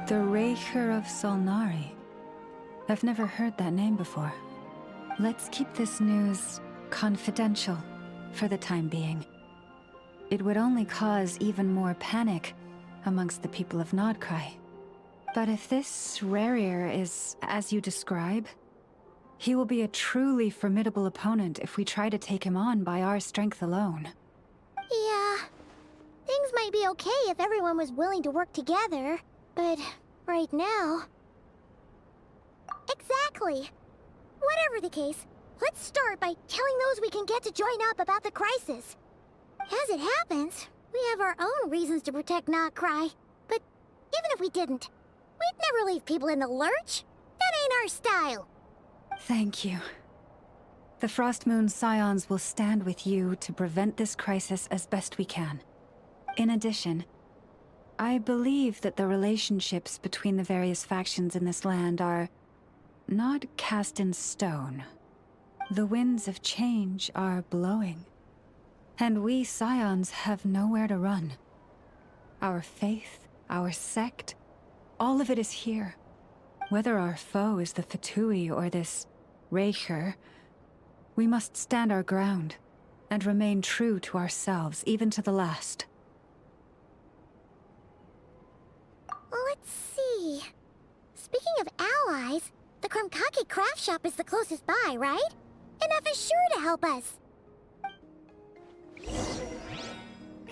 The Razer of Solnari. I've never heard that name before. Let's keep this news confidential for the time being. It would only cause even more panic amongst the people of Nodcry. But if this Razer is as you describe, he will be a truly formidable opponent if we try to take him on by our strength alone. Yeah. Things might be okay if everyone was willing to work together, but right now... Exactly. Whatever the case, let's start by telling those we can get to join up about the crisis. As it happens, we have our own reasons to protect Nodcry, but even if we didn't, we'd never leave people in the lurch. That ain't our style. Thank you. The Frostmoon Scions will stand with you to prevent this crisis as best we can. In addition, I believe that the relationships between the various factions in this land are not cast in stone. The winds of change are blowing, and we Scions have nowhere to run. Our faith, our sect, all of it is here. Whether our foe is the Fatui or this Razer, we must stand our ground and remain true to ourselves, even to the last. Let's see. Speaking of allies, the Krumkake craft shop is the closest by, right? Enough is sure to help us.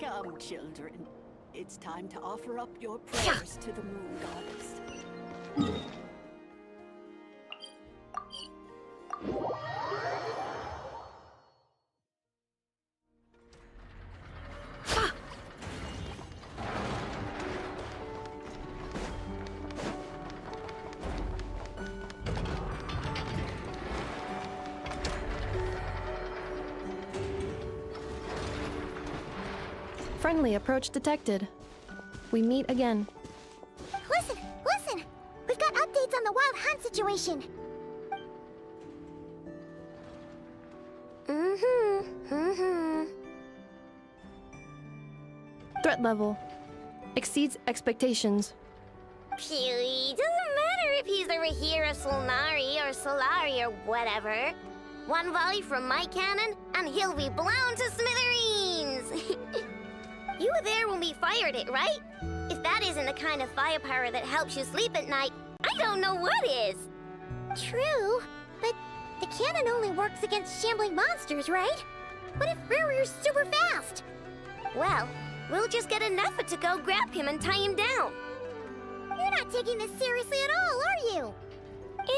Come, children. It's time to offer up your prayers to the Moon Goddess. Friendly approach detected. We meet again. Listen, listen! We've got updates on the wild hunt situation. Threat level exceeds expectations. Phew, doesn't matter if he's the Rahira Solnari or Solari or whatever. One volley from my cannon, and he'll be blown to smithereens! You were there when we fired it, right? If that isn't the kind of firepower that helps you sleep at night, I don't know what is! True, but the cannon only works against shambling monsters, right? What if Rarir's super fast? Well, we'll just get enough to go grab him and tie him down. You're not taking this seriously at all, are you?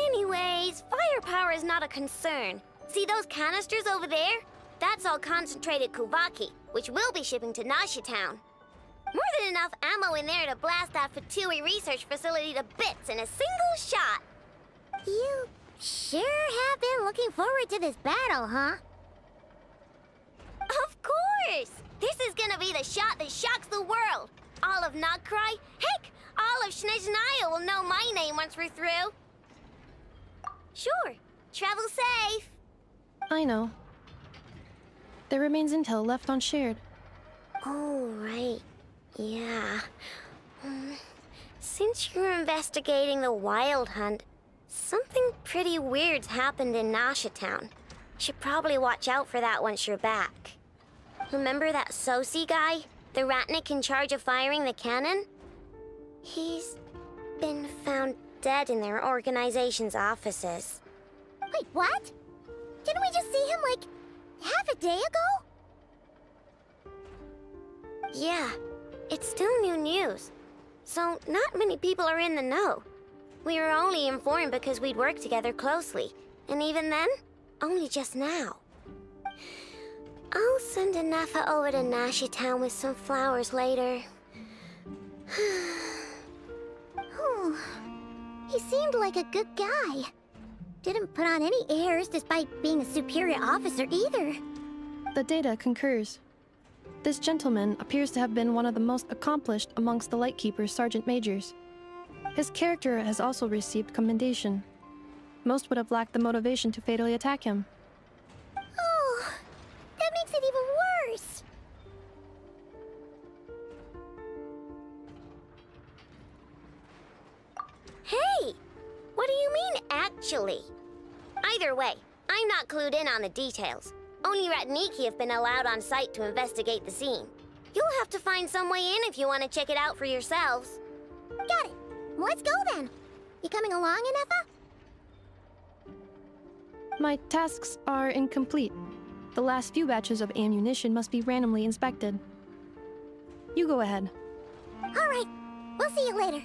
Anyways, firepower is not a concern. See those canisters over there? That's all concentrated Kuvaki, which we'll be shipping to Nasha Town. More than enough ammo in there to blast that Fatui research facility to bits in a single shot. You sure have been looking forward to this battle, huh? Of course! This is gonna be the shot that shocks the world. All of Nodcry, heck, all of Snezhnaya will know my name once we're through. Sure, travel safe. I know. There remains intel left unshared. Oh, right. Yeah. Since you're investigating the wild hunt, something pretty weird's happened in Nasha Town. Should probably watch out for that once you're back. Remember that Sosi guy? The Ratnik in charge of firing the cannon? He's been found dead in their organization's offices. Wait, what? Didn't we just see him, like, half a day ago? Yeah, it's still new news. So not many people are in the know. We were only informed because we'd worked together closely. And even then, only just now. I'll send Anafa over to Nashi Town with some flowers later. Oh, he seemed like a good guy. Didn't put on any airs despite being a superior officer either. The data concurs. This gentleman appears to have been one of the most accomplished amongst the Lightkeeper's Sergeant Majors. His character has also received commendation. Most would have lacked the motivation to fatally attack him. Oh, that makes it even worse. actually. Either way, I'm not clued in on the details. Only Machenike have been allowed on site to investigate the scene. You'll have to find some way in if you want to check it out for yourselves. Got it. Let's go then. You coming along, Inefa? My tasks are incomplete. The last few batches of ammunition must be randomly inspected. You go ahead. All right. We'll see you later.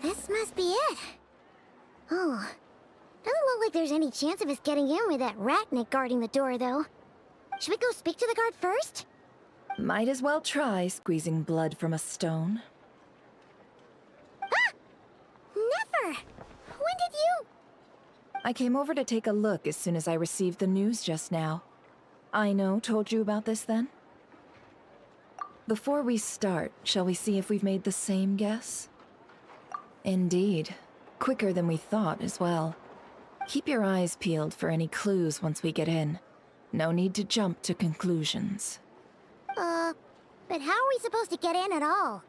This must be it. Oh. Doesn't look like there's any chance of us getting in with that ratnik guarding the door, though. Should we go speak to the guard first? Might as well try squeezing blood from a stone. Ah! Never! When did you... I came over to take a look as soon as I received the news just now. Aino told you about this then? Before we start, shall we see if we've made the same guess? Indeed. Quicker than we thought as well. Keep your eyes peeled for any clues once we get in. No need to jump to conclusions. But how are we supposed to get in at all?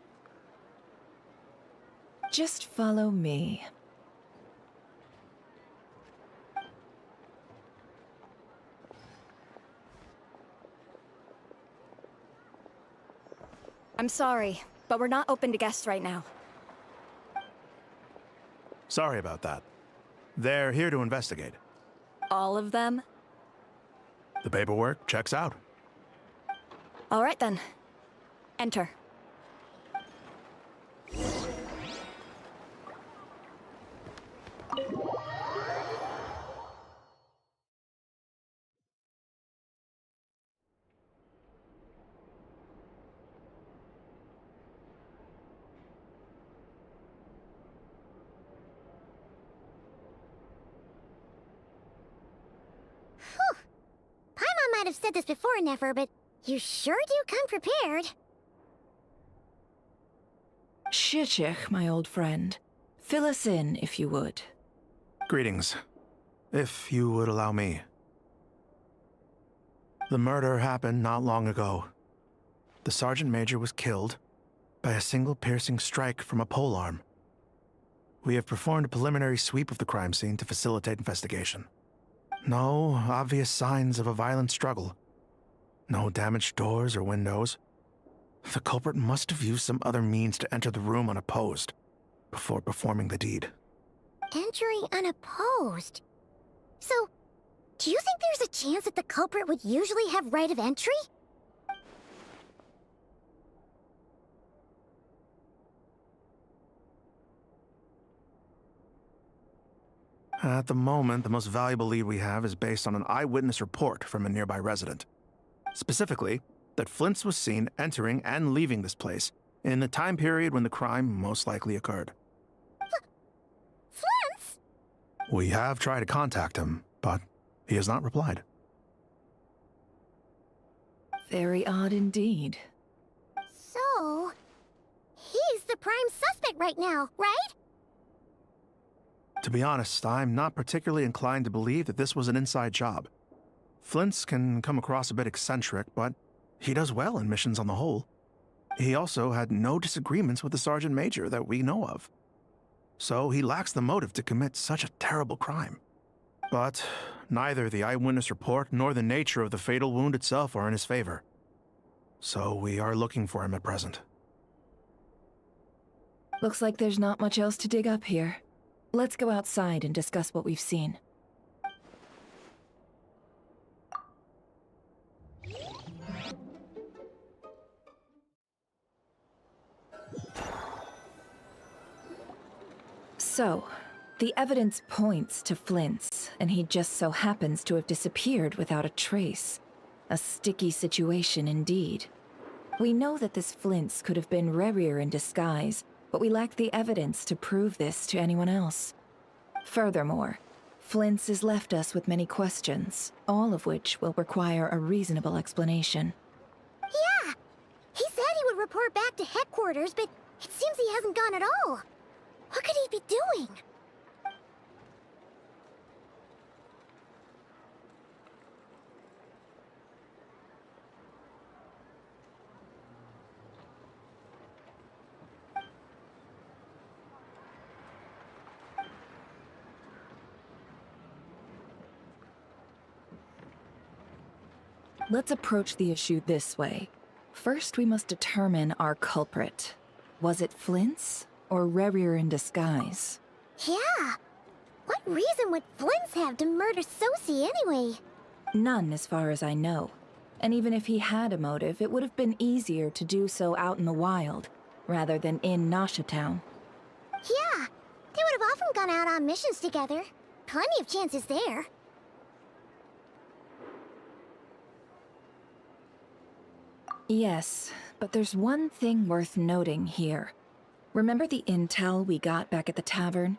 Just follow me. I'm sorry, but we're not open to guests right now. Sorry about that. They're here to investigate. All of them? The paperwork checks out. All right then. Enter. Paimon might have said this before, Nefer, but you sure do come prepared. Shishich, my old friend. Fill us in, if you would. Greetings. If you would allow me. The murder happened not long ago. The Sergeant Major was killed by a single piercing strike from a polearm. We have performed a preliminary sweep of the crime scene to facilitate investigation. No obvious signs of a violent struggle. No damaged doors or windows. The culprit must have used some other means to enter the room unopposed before performing the deed. Entering unopposed. So, do you think there's a chance that the culprit would usually have right of entry? At the moment, the most valuable lead we have is based on an eyewitness report from a nearby resident. Specifically, that Flint's was seen entering and leaving this place in the time period when the crime most likely occurred. Flint's? We have tried to contact him, but he has not replied. Very odd indeed. So, he's the prime suspect right now, right? To be honest, I'm not particularly inclined to believe that this was an inside job. Flint's can come across a bit eccentric, but he does well in missions on the whole. He also had no disagreements with the Sergeant Major that we know of. So he lacks the motive to commit such a terrible crime. But neither the eyewitness report nor the nature of the fatal wound itself are in his favor. So we are looking for him at present. Looks like there's not much else to dig up here. Let's go outside and discuss what we've seen. So, the evidence points to Flint's. us, and he just so happens to have disappeared without a trace. A sticky situation indeed. We know that this Flint's could have been Rerir in disguise, but we lack the evidence to prove this to anyone else. Furthermore, Flint's has left us with many questions, all of which will require a reasonable explanation. Yeah! He said he would report back to headquarters, but it seems he hasn't gone at all. What could he be doing? Let's approach the issue this way. First, we must determine our culprit. Was it Flint's or Rerir in disguise? Yeah! What reason would Flint's have to murder Sosie anyway? None, as far as I know. And even if he had a motive, it would have been easier to do so out in the wild, rather than in Nasha Town. Yeah! They would have often gone out on missions together. Plenty of chances there. Yes, but there's one thing worth noting here. Remember the intel we got back at the tavern?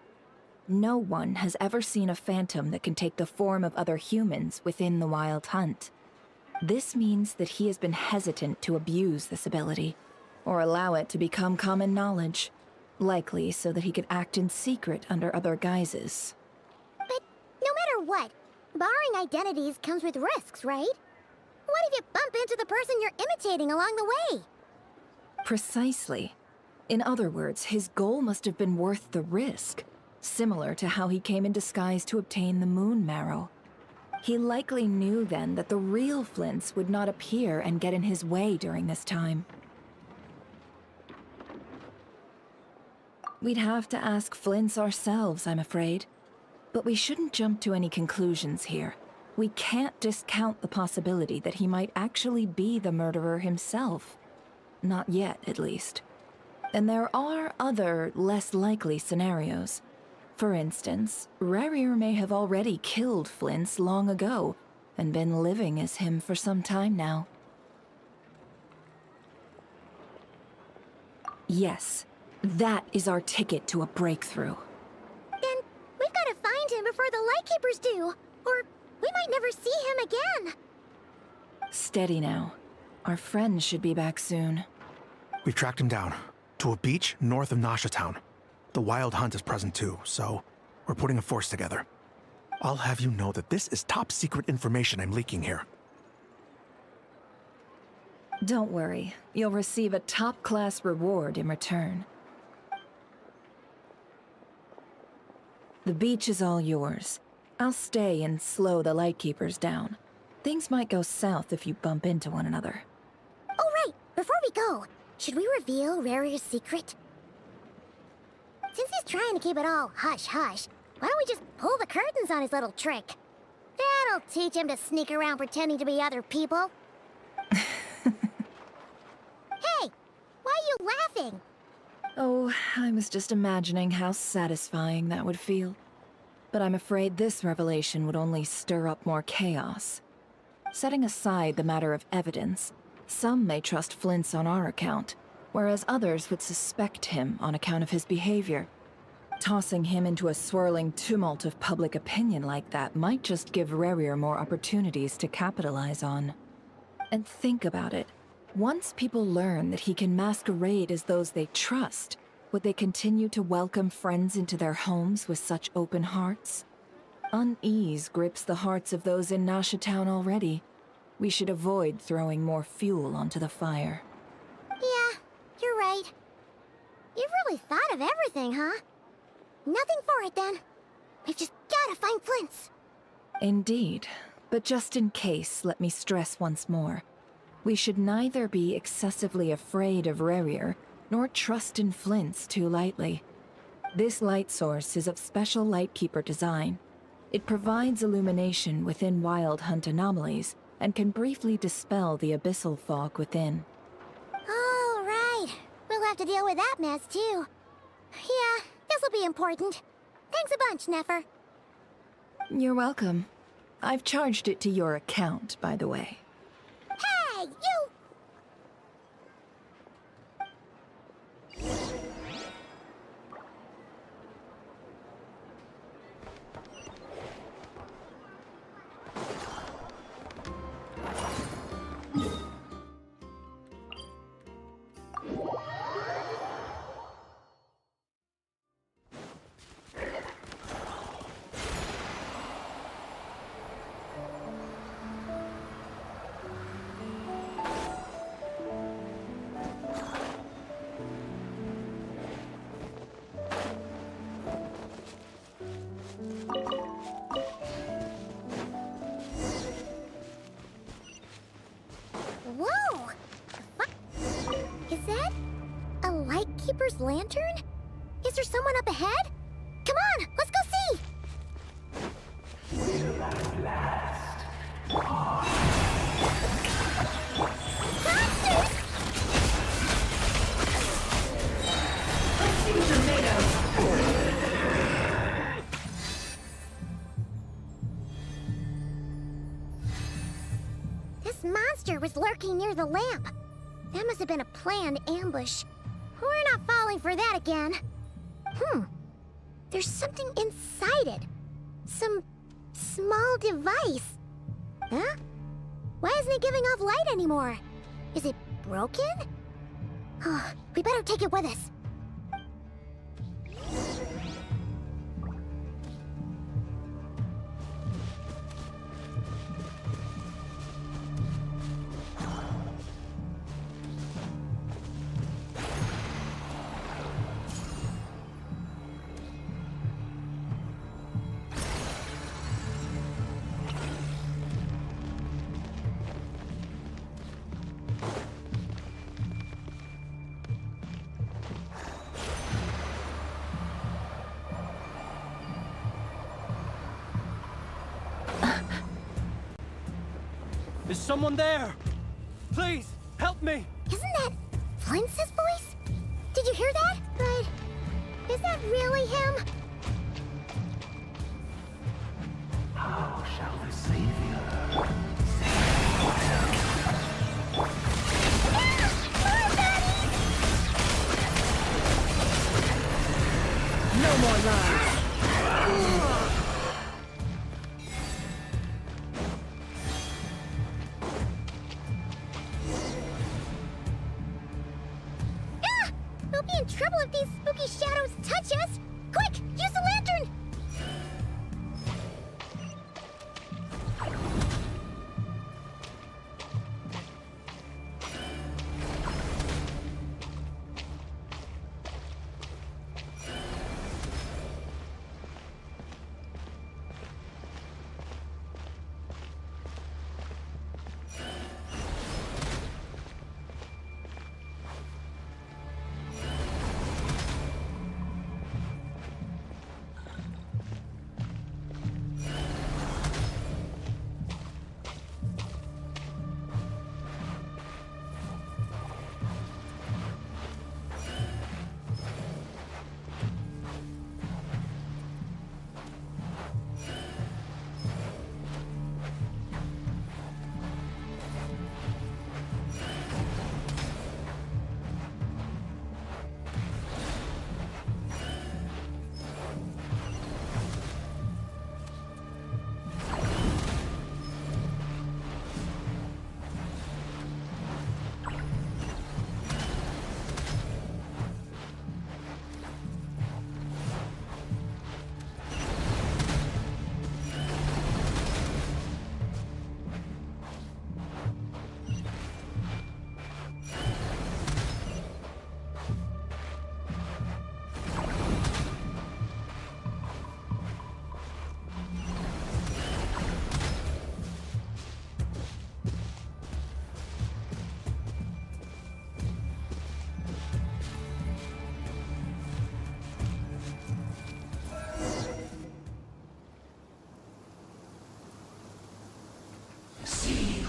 No one has ever seen a phantom that can take the form of other humans within the Wild Hunt. This means that he has been hesitant to abuse this ability, or allow it to become common knowledge, likely so that he could act in secret under other guises. But no matter what, borrowing identities comes with risks, right? What if you bump into the person you're imitating along the way? Precisely. In other words, his goal must have been worth the risk, similar to how he came in disguise to obtain the moon marrow. He likely knew then that the real Flints would not appear and get in his way during this time. We'd have to ask Flints ourselves, I'm afraid. But we shouldn't jump to any conclusions here. We can't discount the possibility that he might actually be the murderer himself. Not yet, at least. And there are other, less likely scenarios. For instance, Rerir may have already killed Flint's long ago, and been living as him for some time now. Yes, that is our ticket to a breakthrough. Then we've got to find him before the Lightkeepers do, or we might never see him again. Steady now. Our friend should be back soon. We've tracked him down to a beach north of Nasha Town. The Wild Hunt is present too, so we're putting a force together. I'll have you know that this is top secret information I'm leaking here. Don't worry. You'll receive a top-class reward in return. The beach is all yours. I'll stay and slow the Lightkeepers down. Things might go south if you bump into one another. Oh, right. Before we go, should we reveal Rerir's secret? Since he's trying to keep it all hush-hush, why don't we just pull the curtains on his little trick? That'll teach him to sneak around pretending to be other people. Hey, why are you laughing? Oh, I was just imagining how satisfying that would feel. But I'm afraid this revelation would only stir up more chaos. Setting aside the matter of evidence, some may trust Flint's on our account, whereas others would suspect him on account of his behavior. Tossing him into a swirling tumult of public opinion like that might just give Rerir more opportunities to capitalize on. And think about it. Once people learn that he can masquerade as those they trust, would they continue to welcome friends into their homes with such open hearts? Unease grips the hearts of those in Nasha Town already. We should avoid throwing more fuel onto the fire. Yeah, you're right. You've really thought of everything, huh? Nothing for it, then. We've just gotta find Flint's. Indeed. But just in case, let me stress once more. We should neither be excessively afraid of Rerir, nor trust in Flint's too lightly. This light source is of special Lightkeeper design. It provides illumination within Wild Hunt anomalies, and can briefly dispel the abyssal fog within. Oh, right. We'll have to deal with that mess, too. Yeah, this'll be important. Thanks a bunch, Nefer. You're welcome. I've charged it to your account, by the way. Hey, you! Whoa! Is that a lightkeeper's lantern? Is there someone up ahead? Come on, let's go see! Monsters! This monster was lurking near the lamp. That must have been a planned ambush. We're not falling for that again. There's something inside it. Some small device. Huh? Why isn't it giving off light anymore? Is it broken? Oh, we better take it with us. Is someone there? Please, help me! Isn't that Flint's voice? Did you hear that? But is that really him? How shall the Savior No more lies. We'll be in trouble if these spooky shadows touch us! Quick, use the lantern!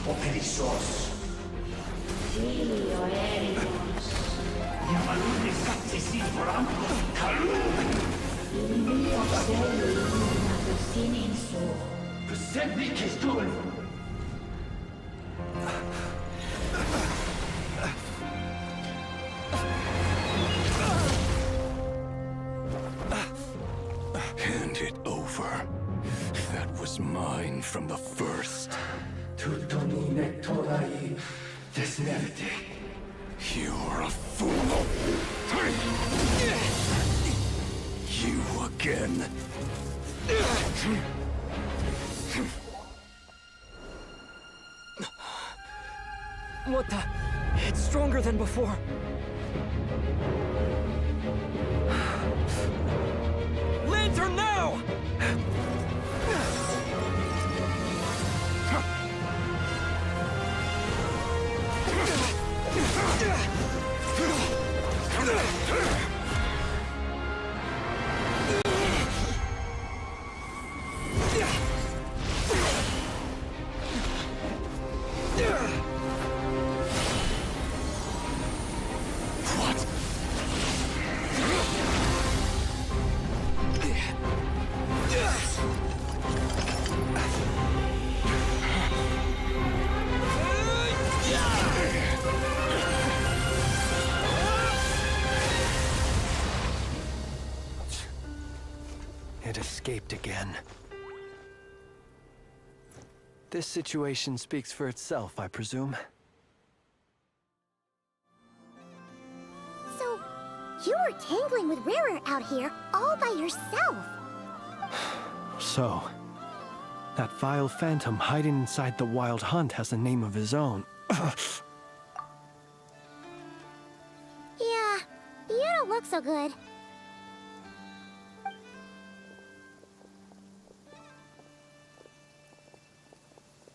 Peripherals. Yamaluni Satsisi Brambos Kalu. Present me Kestuan! Hand it over. That was mine from the first. Tutoni nektorai desmerte. You're a fool. You again. What the? It's stronger than before. Lantern now! It escaped again. This situation speaks for itself, I presume. So, you were tangling with Rarer out here all by yourself. So, that vile phantom hiding inside the Wild Hunt has a name of his own. Yeah, you don't look so good.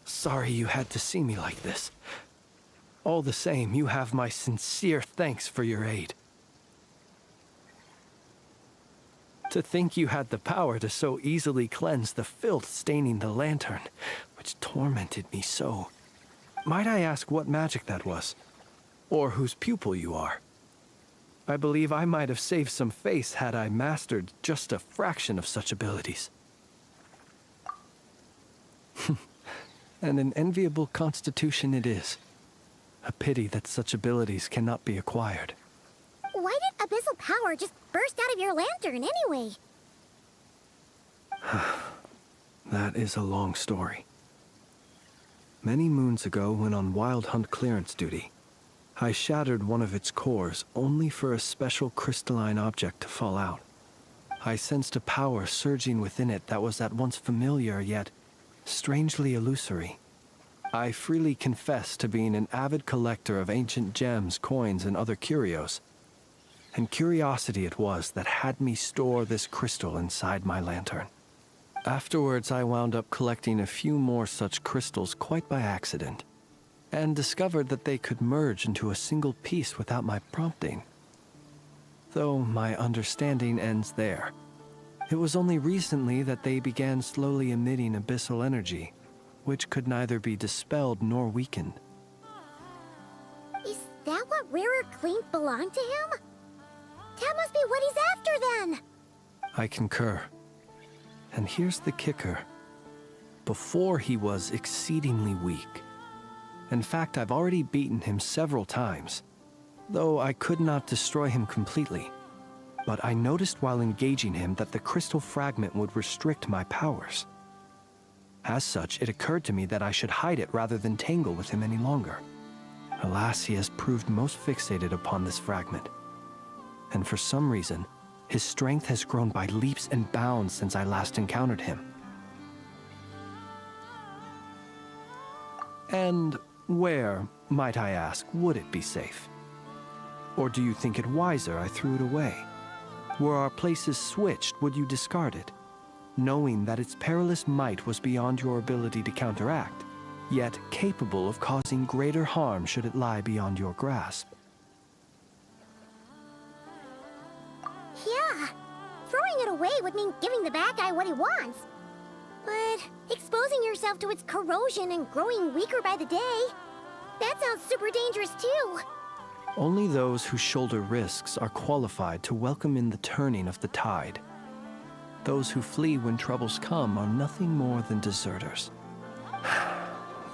Sorry you had to see me like this. All the same, you have my sincere thanks for your aid. To think you had the power to so easily cleanse the filth staining the lantern, which tormented me so. Might I ask what magic that was? Or whose pupil you are? I believe I might have saved some face had I mastered just a fraction of such abilities. And an enviable constitution it is. A pity that such abilities cannot be acquired. Why did abyssal power just burst out of your lantern anyway? That is a long story. Many moons ago, when on Wild Hunt clearance duty, I shattered one of its cores only for a special crystalline object to fall out. I sensed a power surging within it that was at once familiar yet strangely illusory. I freely confess to being an avid collector of ancient gems, coins, and other curios. And curiosity it was that had me store this crystal inside my lantern. Afterwards, I wound up collecting a few more such crystals quite by accident, and discovered that they could merge into a single piece without my prompting. Though my understanding ends there. It was only recently that they began slowly emitting abyssal energy, which could neither be dispelled nor weakened. Is that what Rarer claimed belonged to him? That must be what he's after then! I concur. And here's the kicker. Before he was exceedingly weak. In fact, I've already beaten him several times, though I could not destroy him completely. But I noticed while engaging him that the crystal fragment would restrict my powers. As such, it occurred to me that I should hide it rather than tangle with him any longer. Alas, he has proved most fixated upon this fragment. And for some reason, his strength has grown by leaps and bounds since I last encountered him. And where, might I ask, would it be safe? Or do you think it wiser I threw it away? Were our places switched, would you discard it, knowing that its perilous might was beyond your ability to counteract, yet capable of causing greater harm should it lie beyond your grasp? Yeah, throwing it away would mean giving the bad guy what he wants. But exposing yourself to its corrosion and growing weaker by the day, that sounds super dangerous too. Only those who shoulder risks are qualified to welcome in the turning of the tide. those who flee when troubles come are nothing more than deserters.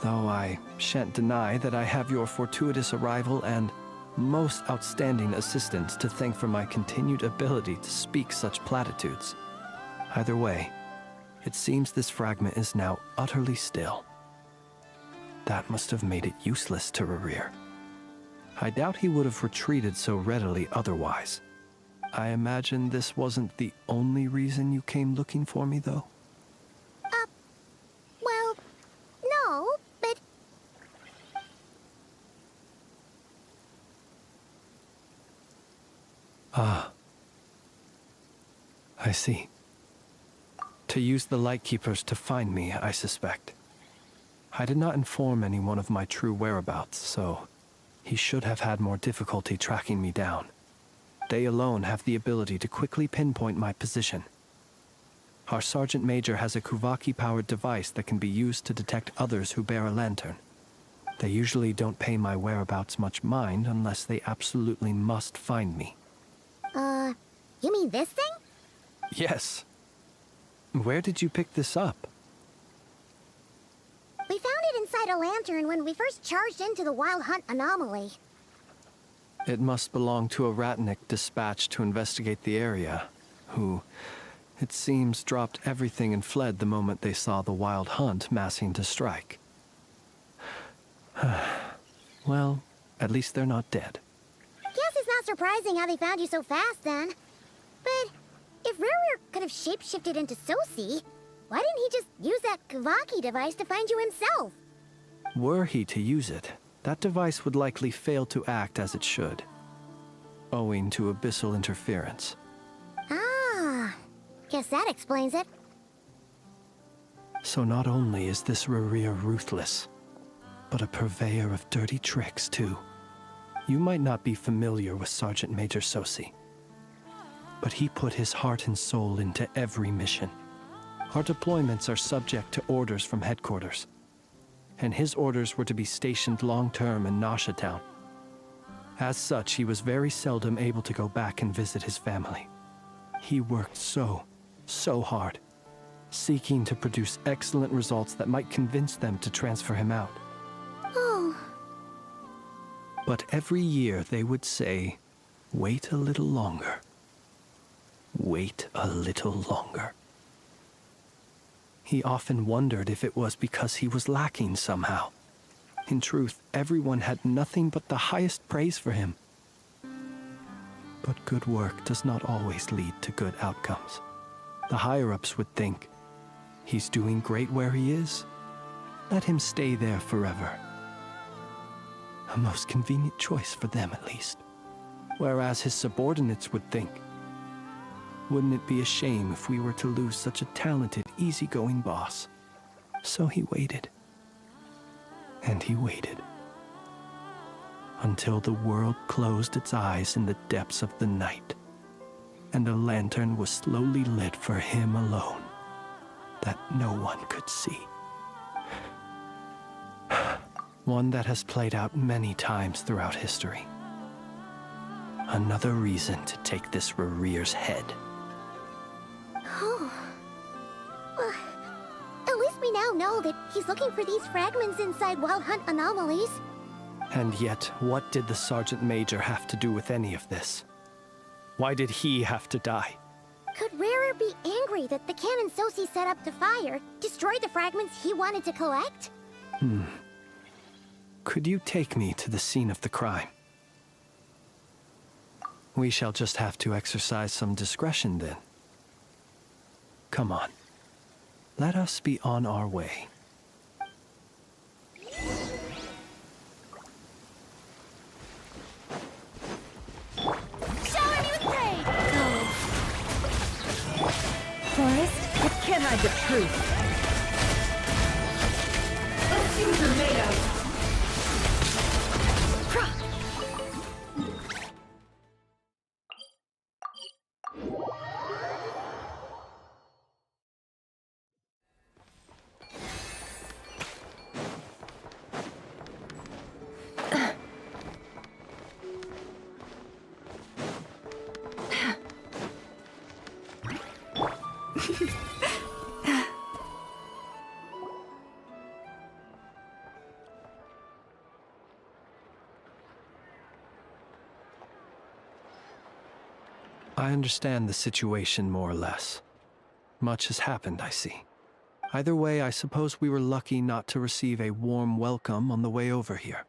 Though I shan't deny that I have your fortuitous arrival and most outstanding assistance to thank for my continued ability to speak such platitudes. Either way, it seems this fragment is now utterly still. That must have made it useless to Razer. I doubt he would have retreated so readily otherwise. I imagine this wasn't the only reason you came looking for me, though? Well, no, but... Ah. I see. To use the Lightkeepers to find me, I suspect. I did not inform anyone of my true whereabouts, so he should have had more difficulty tracking me down. They alone have the ability to quickly pinpoint my position. Our Sergeant Major has a Kuvaki-powered device that can be used to detect others who bear a lantern. They usually don't pay my whereabouts much mind unless they absolutely must find me. You mean this thing? Yes. Where did you pick this up? We found it inside a lantern when we first charged into the Wild Hunt anomaly. It must belong to a Ratnik dispatched to investigate the area, who, it seems, dropped everything and fled the moment they saw the Wild Hunt massing to strike. Well, at least they're not dead. Guess it's not surprising how they found you so fast, then. But if Rarer could have shapeshifted into Sosi, why didn't he just use that Kavaki device to find you himself? Were he to use it, that device would likely fail to act as it should, owing to abyssal interference. Ah, guess that explains it. So not only is this Rarir ruthless, but a purveyor of dirty tricks, too. You might not be familiar with Sergeant Major Sosi, but he put his heart and soul into every mission. Our deployments are subject to orders from headquarters, and his orders were to be stationed long-term in Nasha Town. As such, he was very seldom able to go back and visit his family. He worked so hard, seeking to produce excellent results that might convince them to transfer him out. Oh. But every year they would say, "Wait a little longer. Wait a little longer." He often wondered if it was because he was lacking somehow. In truth, everyone had nothing but the highest praise for him. But good work does not always lead to good outcomes. The higher-ups would think, he's doing great where he is. Let him stay there forever. A most convenient choice for them, at least. Whereas his subordinates would think, wouldn't it be a shame if we were to lose such a talented, easygoing boss? So he waited. And he waited. Until the world closed its eyes in the depths of the night, and a lantern was slowly lit for him alone, that no one could see. One that has played out many times throughout history. Another reason to take this Rarir's head. Oh. Well, at least we now know that he's looking for these fragments inside Wild Hunt anomalies. And yet, what did the Sergeant Major have to do with any of this? Why did he have to die? Could Rarer be angry that the cannon Sosi set up to fire destroyed the fragments he wanted to collect? Could you take me to the scene of the crime? We shall just have to exercise some discretion then. Come on. Let us be on our way. Shower me with praise! Forrest, you can't hide the truth. Let's see what you're made of. I understand the situation more or less. Much has happened, I see. Either way, I suppose we were lucky not to receive a warm welcome on the way over here.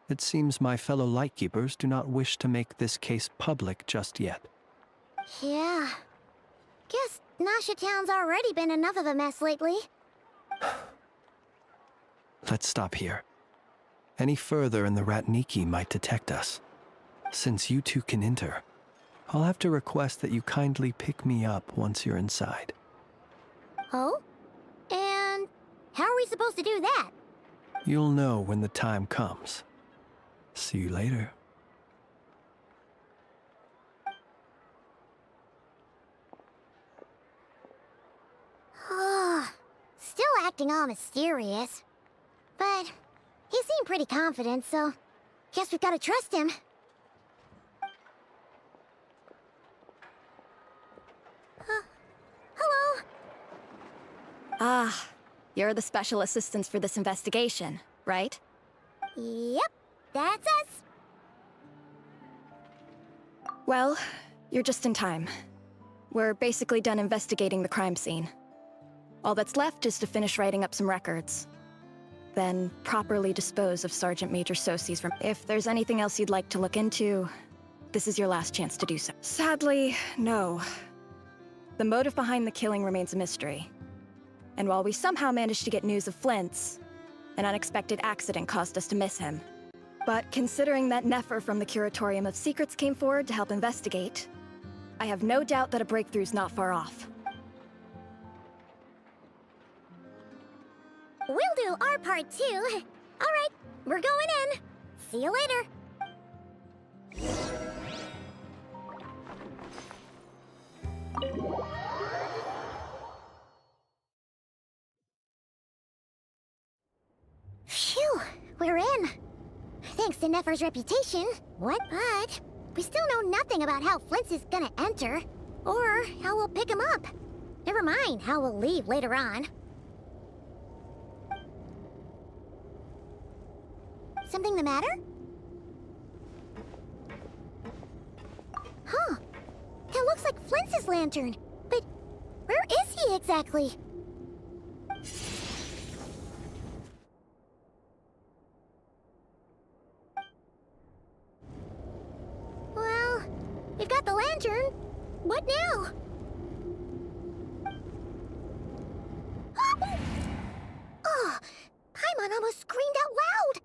It seems my fellow Lightkeepers do not wish to make this case public just yet. Yeah. Guess Nasha Town's already been enough of a mess lately. Let's stop here. Any further and the Ratniki might detect us. Since you two can enter, I'll have to request that you kindly pick me up once you're inside. Oh? And how are we supposed to do that? You'll know when the time comes. See you later. Still acting all mysterious. But he seemed pretty confident, so guess we've got to trust him. Hello? Ah, you're the special assistants for this investigation, right? Yep, that's us. Well, you're just in time. We're basically done investigating the crime scene. All that's left is to finish writing up some records. Then properly dispose of Sergeant Major Sosi's from. If there's anything else you'd like to look into, this is your last chance to do so. Sadly, no. The motive behind the killing remains a mystery. And while we somehow managed to get news of Flint's, an unexpected accident caused us to miss him. But considering that Nefer from the Curatorium of Secrets came forward to help investigate, I have no doubt that a breakthrough's not far off. We'll do our part too. All right, we're going in. See you later. Phew, we're in. Thanks to Nefer's reputation. What? But we still know nothing about how Flint's is gonna enter, or how we'll pick him up. Never mind how we'll leave later on. Something the matter? Huh. That looks like Flint's lantern. But where is he exactly? Well, we've got the lantern. What now? Oh, Paimon almost screamed out loud.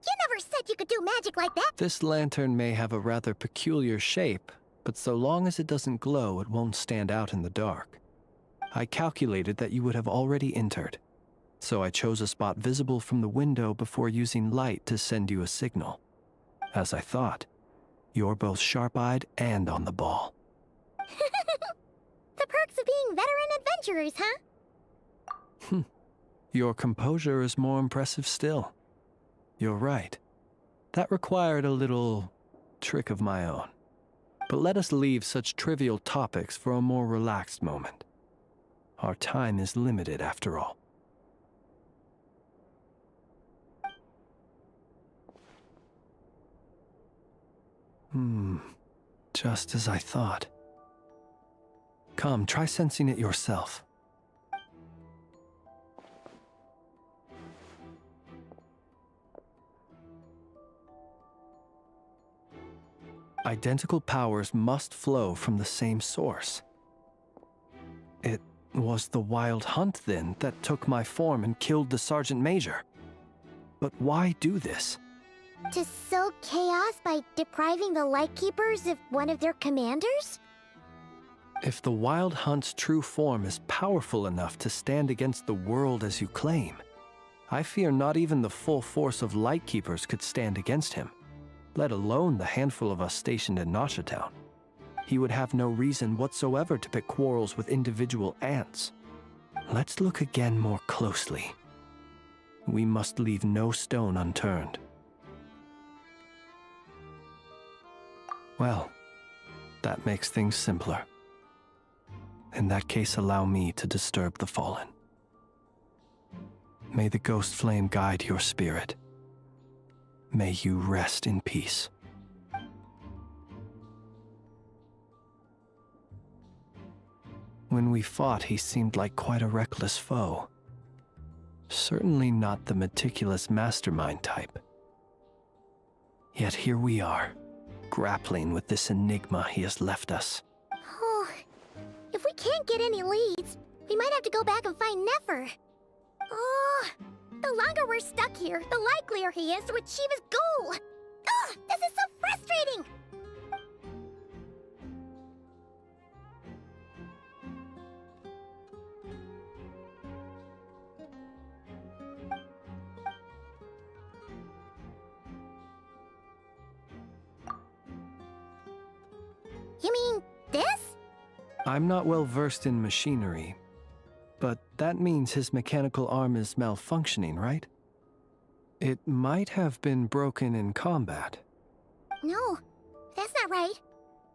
You never said you could do magic like that! This lantern may have a rather peculiar shape, but so long as it doesn't glow, it won't stand out in the dark. I calculated that you would have already entered, so I chose a spot visible from the window before using light to send you a signal. As I thought, you're both sharp-eyed and on the ball. The perks of being veteran adventurers, huh? Your composure is more impressive still. You're right. That required a little trick of my own. But let us leave such trivial topics for a more relaxed moment. Our time is limited after all. Just as I thought. Come, try sensing it yourself. Identical powers must flow from the same source. It was the Wild Hunt, then, that took my form and killed the Sergeant Major. But why do this? To sow chaos by depriving the Lightkeepers of one of their commanders? If the Wild Hunt's true form is powerful enough to stand against the world as you claim, I fear not even the full force of Lightkeepers could stand against him, let alone the handful of us stationed in Nasha Town. He would have no reason whatsoever to pick quarrels with individual ants. Let's look again more closely. We must leave no stone unturned. Well, that makes things simpler. In that case, allow me to disturb the fallen. May the ghost flame guide your spirit. May you rest in peace. When we fought, he seemed like quite a reckless foe. Certainly not the meticulous mastermind type. Yet here we are, grappling with this enigma he has left us. Oh, if we can't get any leads, we might have to go back and find Nefer. Oh, the longer we're stuck here, the likelier he is to achieve his goal. Ugh, this is so frustrating! You mean this? I'm not well versed in machinery, but that means his mechanical arm is malfunctioning, right? It might have been broken in combat. No, that's not right.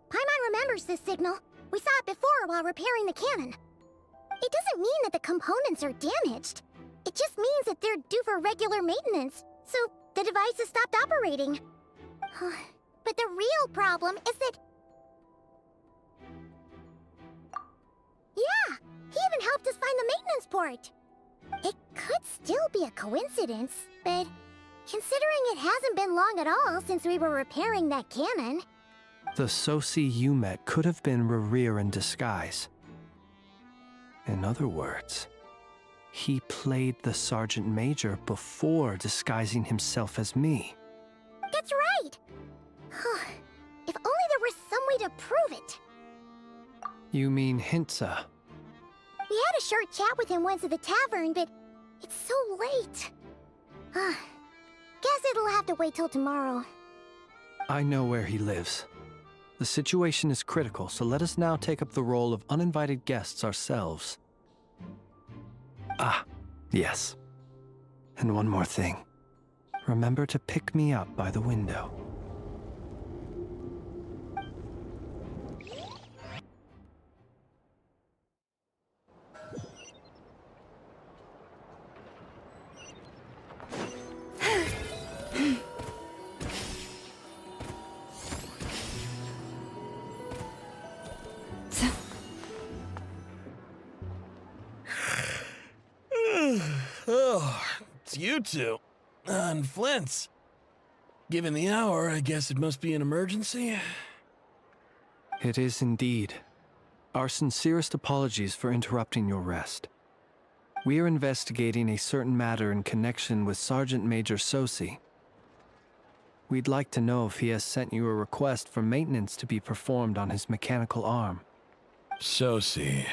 Paimon remembers this signal. We saw it before while repairing the cannon. It doesn't mean that the components are damaged. It just means that they're due for regular maintenance, so the device has stopped operating. But the real problem is that... Yeah, he even helped us find the maintenance port. It could still be a coincidence, but considering it hasn't been long at all since we were repairing that cannon... The Sosi you met could have been Razer in disguise. In other words, he played the Sergeant Major before disguising himself as me. That's right! If only there was some way to prove it. You mean Hintsa? We had a short chat with him once at the tavern, but it's so late. Guess it'll have to wait till tomorrow. I know where he lives. The situation is critical, so let us now take up the role of uninvited guests ourselves. Ah, yes. And one more thing. Remember to pick me up by the window. Oh, it's you two. And Flint's. Given the hour, I guess it must be an emergency. It is indeed. Our sincerest apologies for interrupting your rest. We are investigating a certain matter in connection with Sergeant Major Sosi. We'd like to know if he has sent you a request for maintenance to be performed on his mechanical arm. Sosi.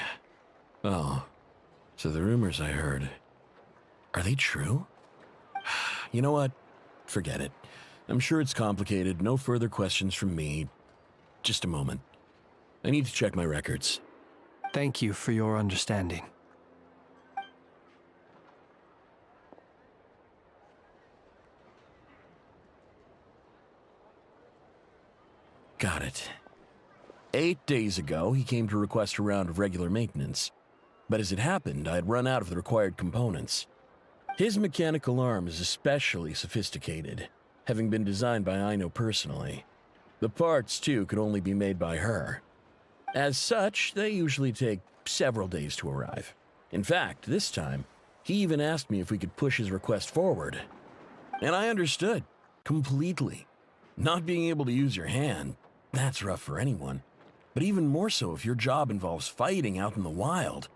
Oh, so the rumors I heard, are they true? You know what? Forget it. I'm sure it's complicated. No further questions from me. Just a moment. I need to check my records. Thank you for your understanding. Got it. 8 days ago, he came to request a round of regular maintenance. But as it happened, I had run out of the required components. His mechanical arm is especially sophisticated, having been designed by Aino personally. The parts, too, could only be made by her. As such, they usually take several days to arrive. In fact, this time, he even asked me if we could push his request forward. And I understood, completely. Not being able to use your hand, that's rough for anyone. But even more so if your job involves fighting out in the wild.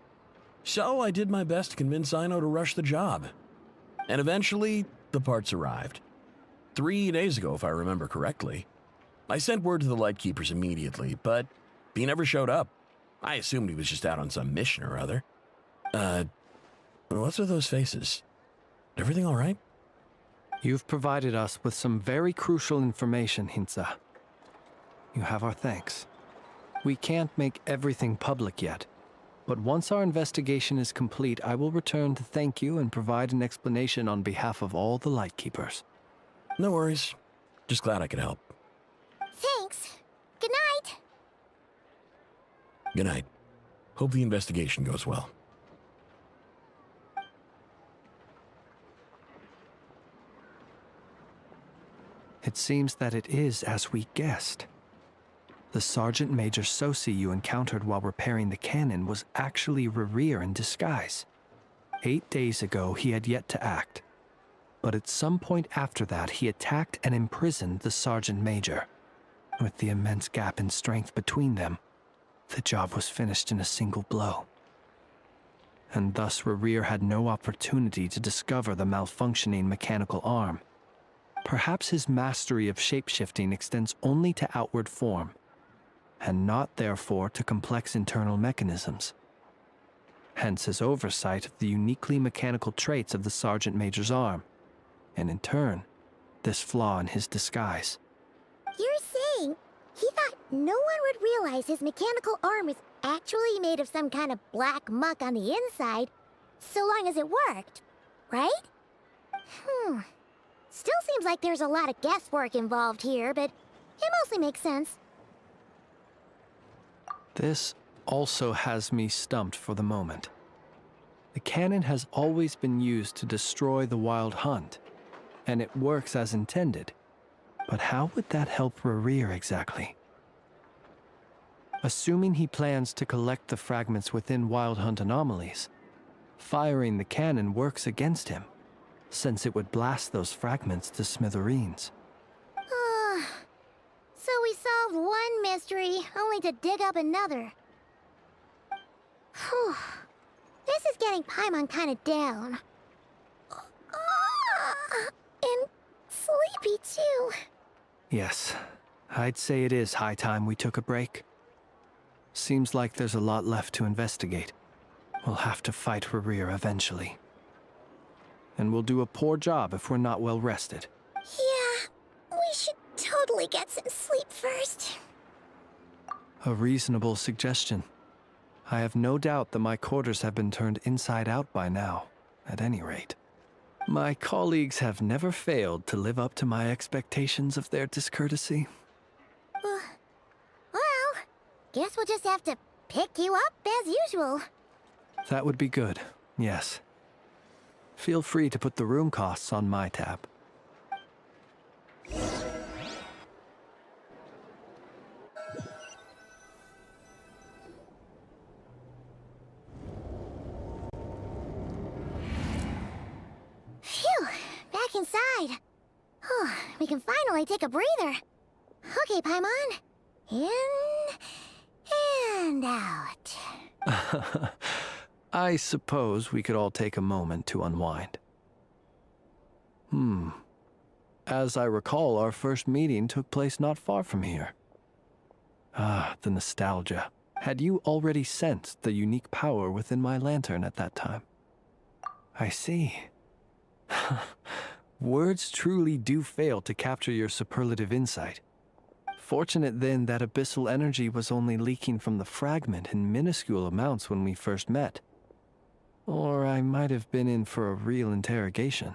So I did my best to convince Aino to rush the job. And eventually, the parts arrived. 3 days ago, if I remember correctly. I sent word to the Lightkeepers immediately, but he never showed up. I assumed he was just out on some mission or other. What's with those faces? Everything all right? You've provided us with some very crucial information, Hintsa. You have our thanks. We can't make everything public yet, but once our investigation is complete, I will return to thank you and provide an explanation on behalf of all the Lightkeepers. No worries. Just glad I could help. Thanks. Good night. Good night. Hope the investigation goes well. It seems that it is as we guessed. The Sergeant Major Sosi you encountered while repairing the cannon was actually Razer in disguise. 8 days ago, he had yet to act. But at some point after that, he attacked and imprisoned the Sergeant Major. With the immense gap in strength between them, the job was finished in a single blow. And thus Razer had no opportunity to discover the malfunctioning mechanical arm. Perhaps his mastery of shapeshifting extends only to outward form, and not therefore to complex internal mechanisms. Hence his oversight of the uniquely mechanical traits of the Sergeant Major's arm, and in turn, this flaw in his disguise. You're saying he thought no one would realize his mechanical arm is actually made of some kind of black muck on the inside, so long as it worked, right? Still seems like there's a lot of guesswork involved here, but it mostly makes sense. This also has me stumped for the moment. The cannon has always been used to destroy the Wild Hunt, and it works as intended. But how would that help Razer exactly? Assuming he plans to collect the fragments within Wild Hunt anomalies, firing the cannon works against him, since it would blast those fragments to smithereens. So we solved one mystery, only to dig up another. Whew. This is getting Paimon kind of down. And sleepy, too. Yes, I'd say it is high time we took a break. Seems like there's a lot left to investigate. We'll have to fight Razer eventually. And we'll do a poor job if we're not well rested. Yeah, we should totally get some sleep first. A reasonable suggestion. I have no doubt that my quarters have been turned inside out by now, at any rate. My colleagues have never failed to live up to my expectations of their discourtesy. Well, guess we'll just have to pick you up as usual. That would be good, yes. Feel free to put the room costs on my tab. Phew, back inside. We can finally take a breather. Okay, Paimon. In and out. I suppose we could all take a moment to unwind. As I recall, our first meeting took place not far from here. Ah, the nostalgia. Had you already sensed the unique power within my lantern at that time? I see. Words truly do fail to capture your superlative insight. Fortunate then that abyssal energy was only leaking from the fragment in minuscule amounts when we first met. Or I might have been in for a real interrogation.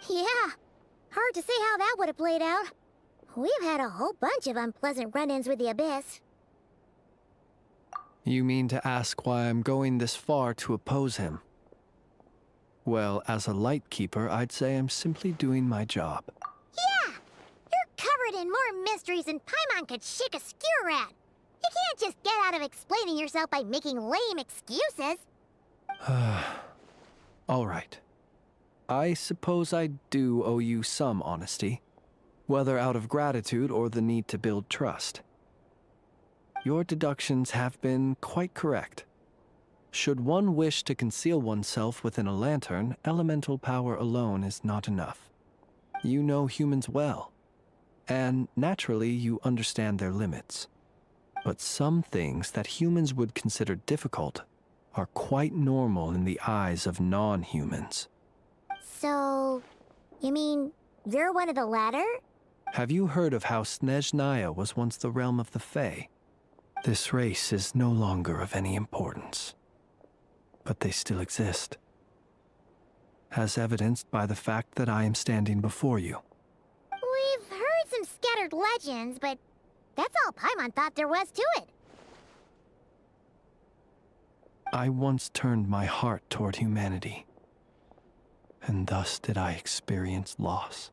Yeah, hard to say how that would have played out. We've had a whole bunch of unpleasant run-ins with the Abyss. You mean to ask why I'm going this far to oppose him? Well, as a Lightkeeper, I'd say I'm simply doing my job. Yeah! You're covered in more mysteries than Paimon could shake a skewer at. You can't just get out of explaining yourself by making lame excuses. All right. I suppose I do owe you some honesty, whether out of gratitude or the need to build trust. Your deductions have been quite correct. Should one wish to conceal oneself within a lantern, elemental power alone is not enough. You know humans well, and naturally you understand their limits. But some things that humans would consider difficult are quite normal in the eyes of non-humans. So, you mean you're one of the latter? Have you heard of how Snezhnaya was once the realm of the Fae? This race is no longer of any importance, but they still exist, as evidenced by the fact that I am standing before you. We've heard some scattered legends, but that's all Paimon thought there was to it. I once turned my heart toward humanity, and thus did I experience loss.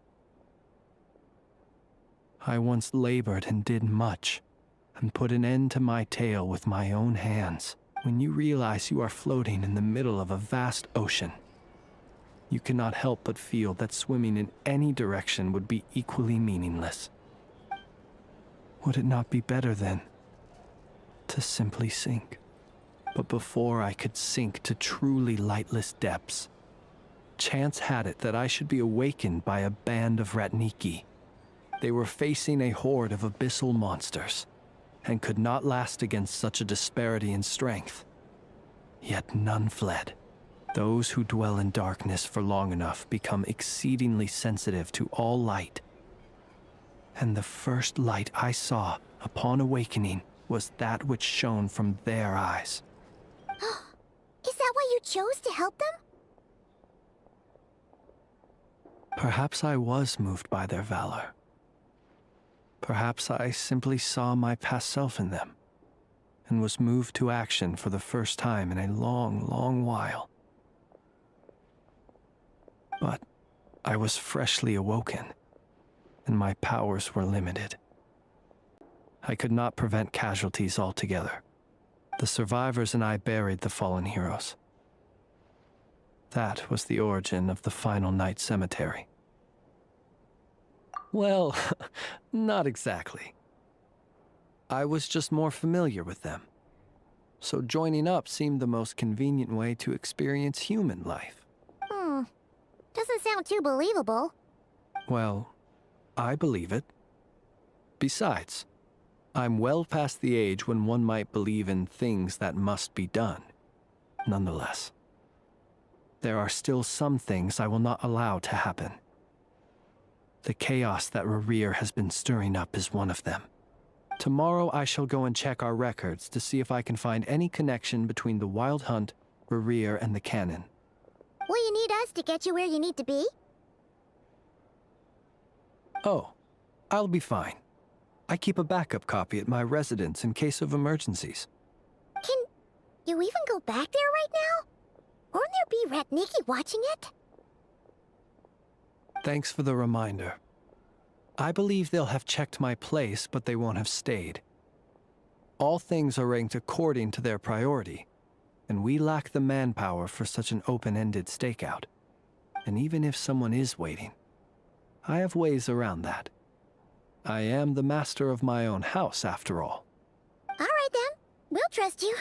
I once labored and did much, and put an end to my tale with my own hands. When you realize you are floating in the middle of a vast ocean, you cannot help but feel that swimming in any direction would be equally meaningless. Would it not be better, then, to simply sink? But before I could sink to truly lightless depths, chance had it that I should be awakened by a band of Machenike. They were facing a horde of abyssal monsters, and could not last against such a disparity in strength. Yet none fled. Those who dwell in darkness for long enough become exceedingly sensitive to all light. And the first light I saw upon awakening was that which shone from their eyes. Is that why you chose to help them? Perhaps I was moved by their valor. Perhaps I simply saw my past self in them, and was moved to action for the first time in a long, long while. But I was freshly awoken, and my powers were limited. I could not prevent casualties altogether. The survivors and I buried the fallen heroes. That was the origin of the final night cemetery. Well, not exactly. I was just more familiar with them. So joining up seemed the most convenient way to experience human life. Doesn't sound too believable. Well, I believe it. Besides, I'm well past the age when one might believe in things that must be done. Nonetheless, there are still some things I will not allow to happen. The chaos that Razer has been stirring up is one of them. Tomorrow I shall go and check our records to see if I can find any connection between the Wild Hunt, Razer, and the cannon. Will you need us to get you where you need to be? Oh, I'll be fine. I keep a backup copy at my residence in case of emergencies. Can you even go back there right now? Won't there be Machenike watching it? Thanks for the reminder. I believe they'll have checked my place, but they won't have stayed. All things are ranked according to their priority, and we lack the manpower for such an open-ended stakeout. And even if someone is waiting, I have ways around that. I am the master of my own house, after all. All right then, we'll trust you.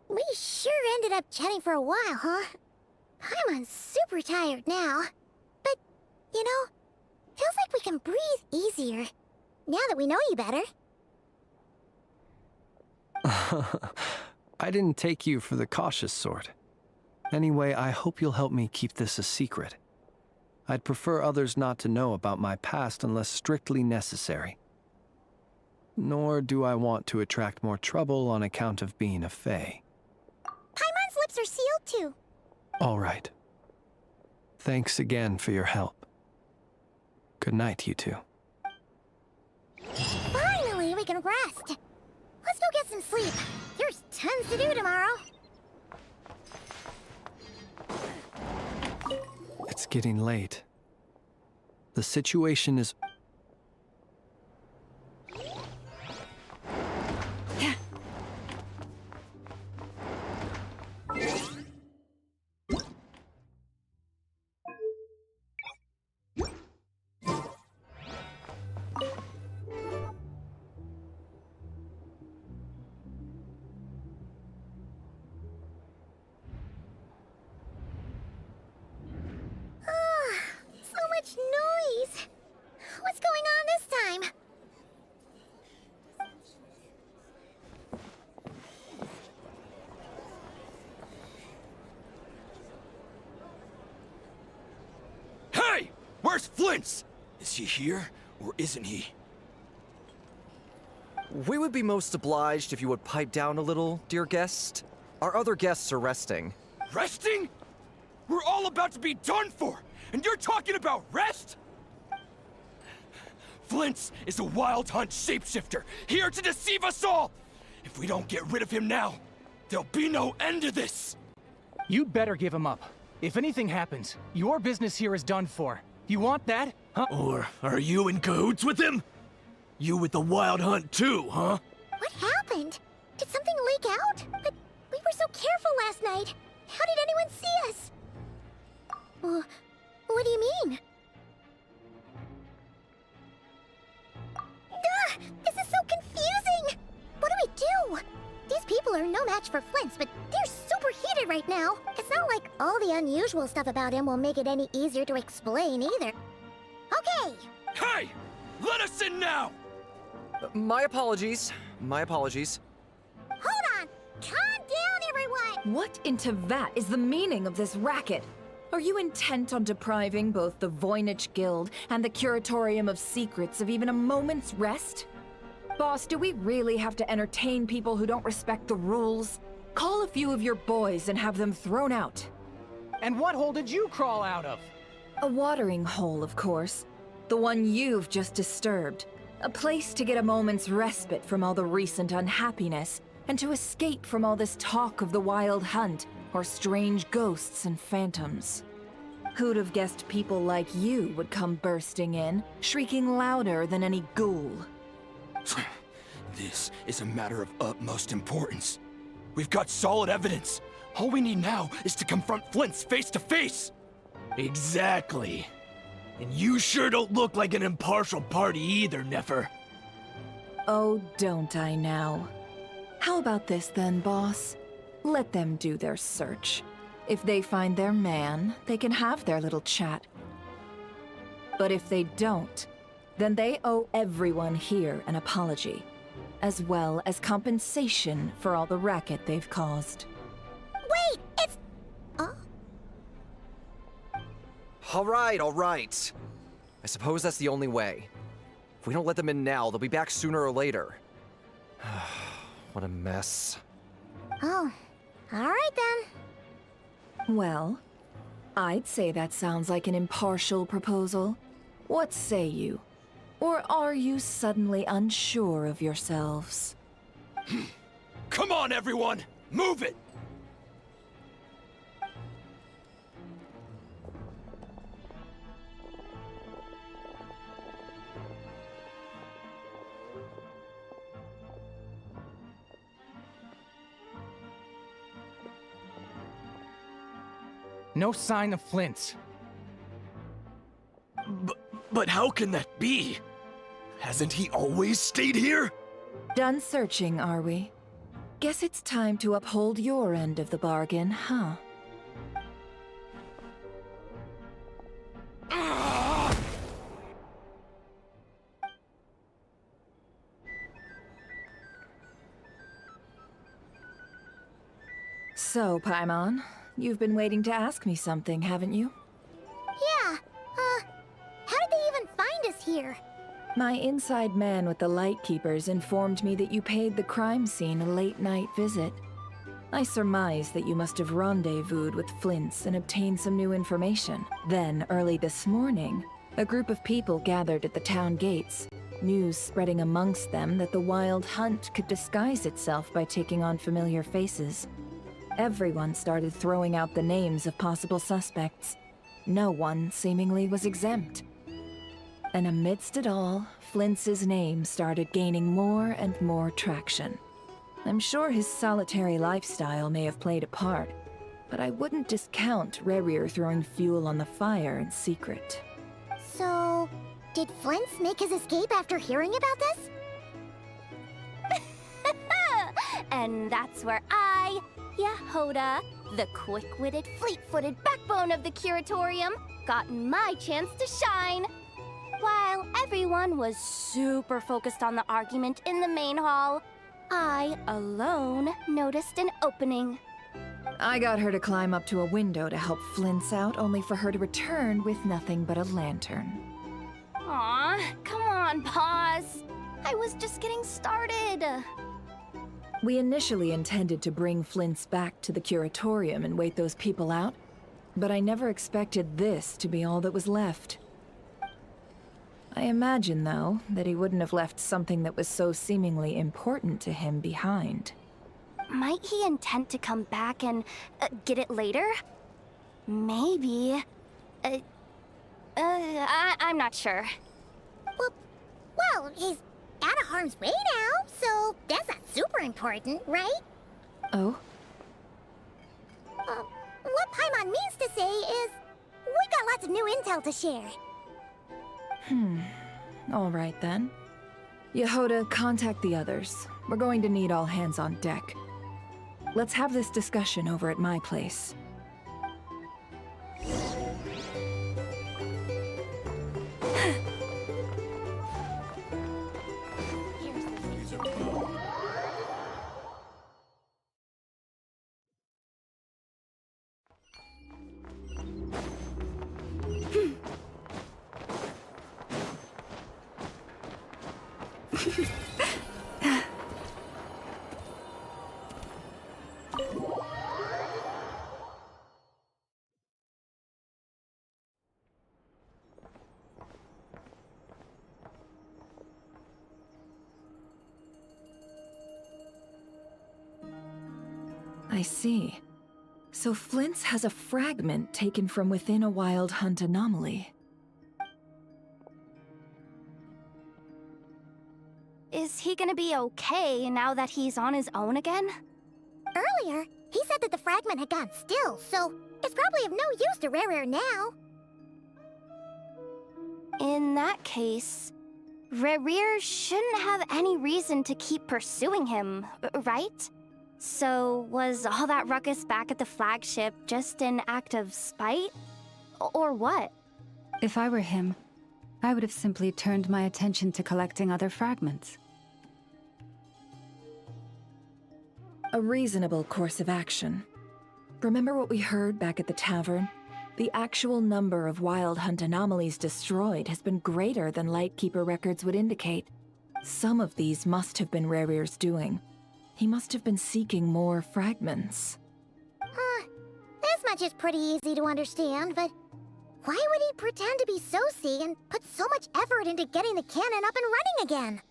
We sure ended up chatting for a while, huh? I'm super tired now. But, you know, feels like we can breathe easier, now that we know you better. I didn't take you for the cautious sort. Anyway, I hope you'll help me keep this a secret. I'd prefer others not to know about my past unless strictly necessary. Nor do I want to attract more trouble on account of being a fae. Paimon's lips are sealed too. All right. Thanks again for your help. Good night, you two. Finally, we can rest. Let's go get some sleep. There's tons to do tomorrow. It's getting late. The situation is... Noise! What's going on this time? Hey! Where's Flint's? Is he here, or isn't he? We would be most obliged if you would pipe down a little, dear guest. Our other guests are resting. Resting? We're all about to be done for, and you're talking about rest? Flint's is a Wild Hunt shapeshifter, here to deceive us all! If we don't get rid of him now, there'll be no end to this! You'd better give him up. If anything happens, your business here is done for. You want that? Huh? Or are you in cahoots with him? You with the Wild Hunt too, huh? What happened? Did something leak out? But we were so careful last night. How did anyone see us? What do you mean? This is so confusing! What do we do? These people are no match for Flint's, but they're super heated right now. It's not like all the unusual stuff about him will make it any easier to explain either. Okay! Hey! Let us in now! My apologies. My apologies. Hold on! Calm down, everyone! What into vat is the meaning of this racket? Are you intent on depriving both the Voynich Guild and the Curatorium of Secrets of even a moment's rest? Boss, do we really have to entertain people who don't respect the rules? Call a few of your boys and have them thrown out. And what hole did you crawl out of? A watering hole, of course. The one you've just disturbed. A place to get a moment's respite from all the recent unhappiness, and to escape from all this talk of the Wild Hunt, or strange ghosts and phantoms. Who'd have guessed people like you would come bursting in, shrieking louder than any ghoul? This is a matter of utmost importance. We've got solid evidence. All we need now is to confront Flint's face to face. Exactly. And you sure don't look like an impartial party either, Nefer. Oh, don't I now? How about this then, boss? Let them do their search. If they find their man, they can have their little chat. But if they don't, then they owe everyone here an apology, as well as compensation for all the racket they've caused. Wait, it's... All right. I suppose that's the only way. If we don't let them in now, they'll be back sooner or later. What a mess. Oh, alright then. Well, I'd say that sounds like an impartial proposal. What say you? Or are you suddenly unsure of yourselves? Come on, everyone! Move it! No sign of Flint's. But how can that be? Hasn't he always stayed here? Done searching, are we? Guess it's time to uphold your end of the bargain, huh? So, Paimon, you've been waiting to ask me something, haven't you? Yeah, how did they even find us here? My inside man with the Lightkeepers informed me that you paid the crime scene a late-night visit. I surmise that you must have rendezvoused with Flint's and obtained some new information. Then, early this morning, a group of people gathered at the town gates, news spreading amongst them that the Wild Hunt could disguise itself by taking on familiar faces. Everyone started throwing out the names of possible suspects. No one, seemingly, was exempt. And amidst it all, Flint's name started gaining more and more traction. I'm sure his solitary lifestyle may have played a part, but I wouldn't discount Razer throwing fuel on the fire in secret. So, did Flint's make his escape after hearing about this? And that's where I, Yehoda, the quick-witted, fleet-footed backbone of the Curatorium, got my chance to shine. While everyone was super focused on the argument in the main hall, I alone noticed an opening. I got her to climb up to a window to help Flint's out, only for her to return with nothing but a lantern. Aw, come on, pause. I was just getting started. We initially intended to bring Flint's back to the Curatorium and wait those people out, but I never expected this to be all that was left. I imagine, though, that he wouldn't have left something that was so seemingly important to him behind. Might he intend to come back and get it later? Maybe. I'm not sure. Well, he's out of harm's way now, so that's not super important, right? Oh? What Paimon means to say is, we got lots of new intel to share. All right then. Yehoda, contact the others. We're going to need all hands on deck. Let's have this discussion over at my place. I see. So Flint's has a fragment taken from within a wild hunt anomaly. Is he gonna be okay now that he's on his own again? Earlier, he said that the fragment had gone still, so it's probably of no use to Rarer now. In that case, Rarer shouldn't have any reason to keep pursuing him, right? So, was all that ruckus back at the flagship just an act of spite? Or what? If I were him, I would have simply turned my attention to collecting other fragments. A reasonable course of action. Remember what we heard back at the tavern? The actual number of wild hunt anomalies destroyed has been greater than Lightkeeper records would indicate. Some of these must have been Rarier's doing. He must have been seeking more fragments. This much is pretty easy to understand, but why would he pretend to be Soci and put so much effort into getting the cannon up and running again?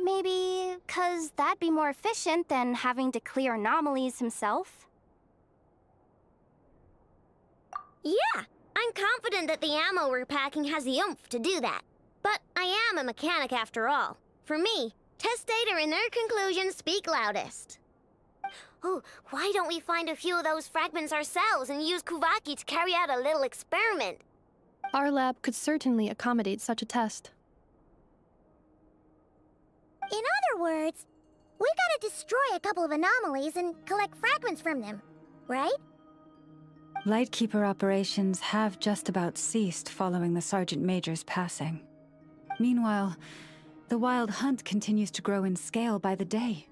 Maybe 'cause that'd be more efficient than having to clear anomalies himself? Yeah, I'm confident that the ammo we're packing has the oomph to do that. But I am a mechanic after all. For me, test data and their conclusions speak loudest. Oh, why don't we find a few of those fragments ourselves and use Kuvaki to carry out a little experiment? Our lab could certainly accommodate such a test. In other words, we gotta destroy a couple of anomalies and collect fragments from them, right? Lightkeeper operations have just about ceased following the Sergeant Major's passing. Meanwhile, the Wild Hunt continues to grow in scale by the day.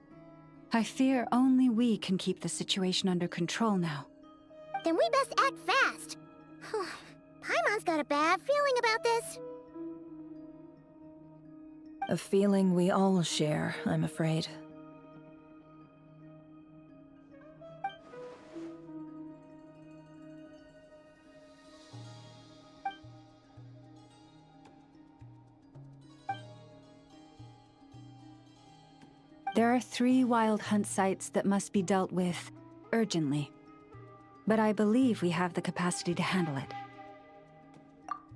I fear only we can keep the situation under control now. Then we best act fast. Paimon's got a bad feeling about this. A feeling we all share, I'm afraid. There are 3 Wild Hunt sites that must be dealt with urgently. But I believe we have the capacity to handle it.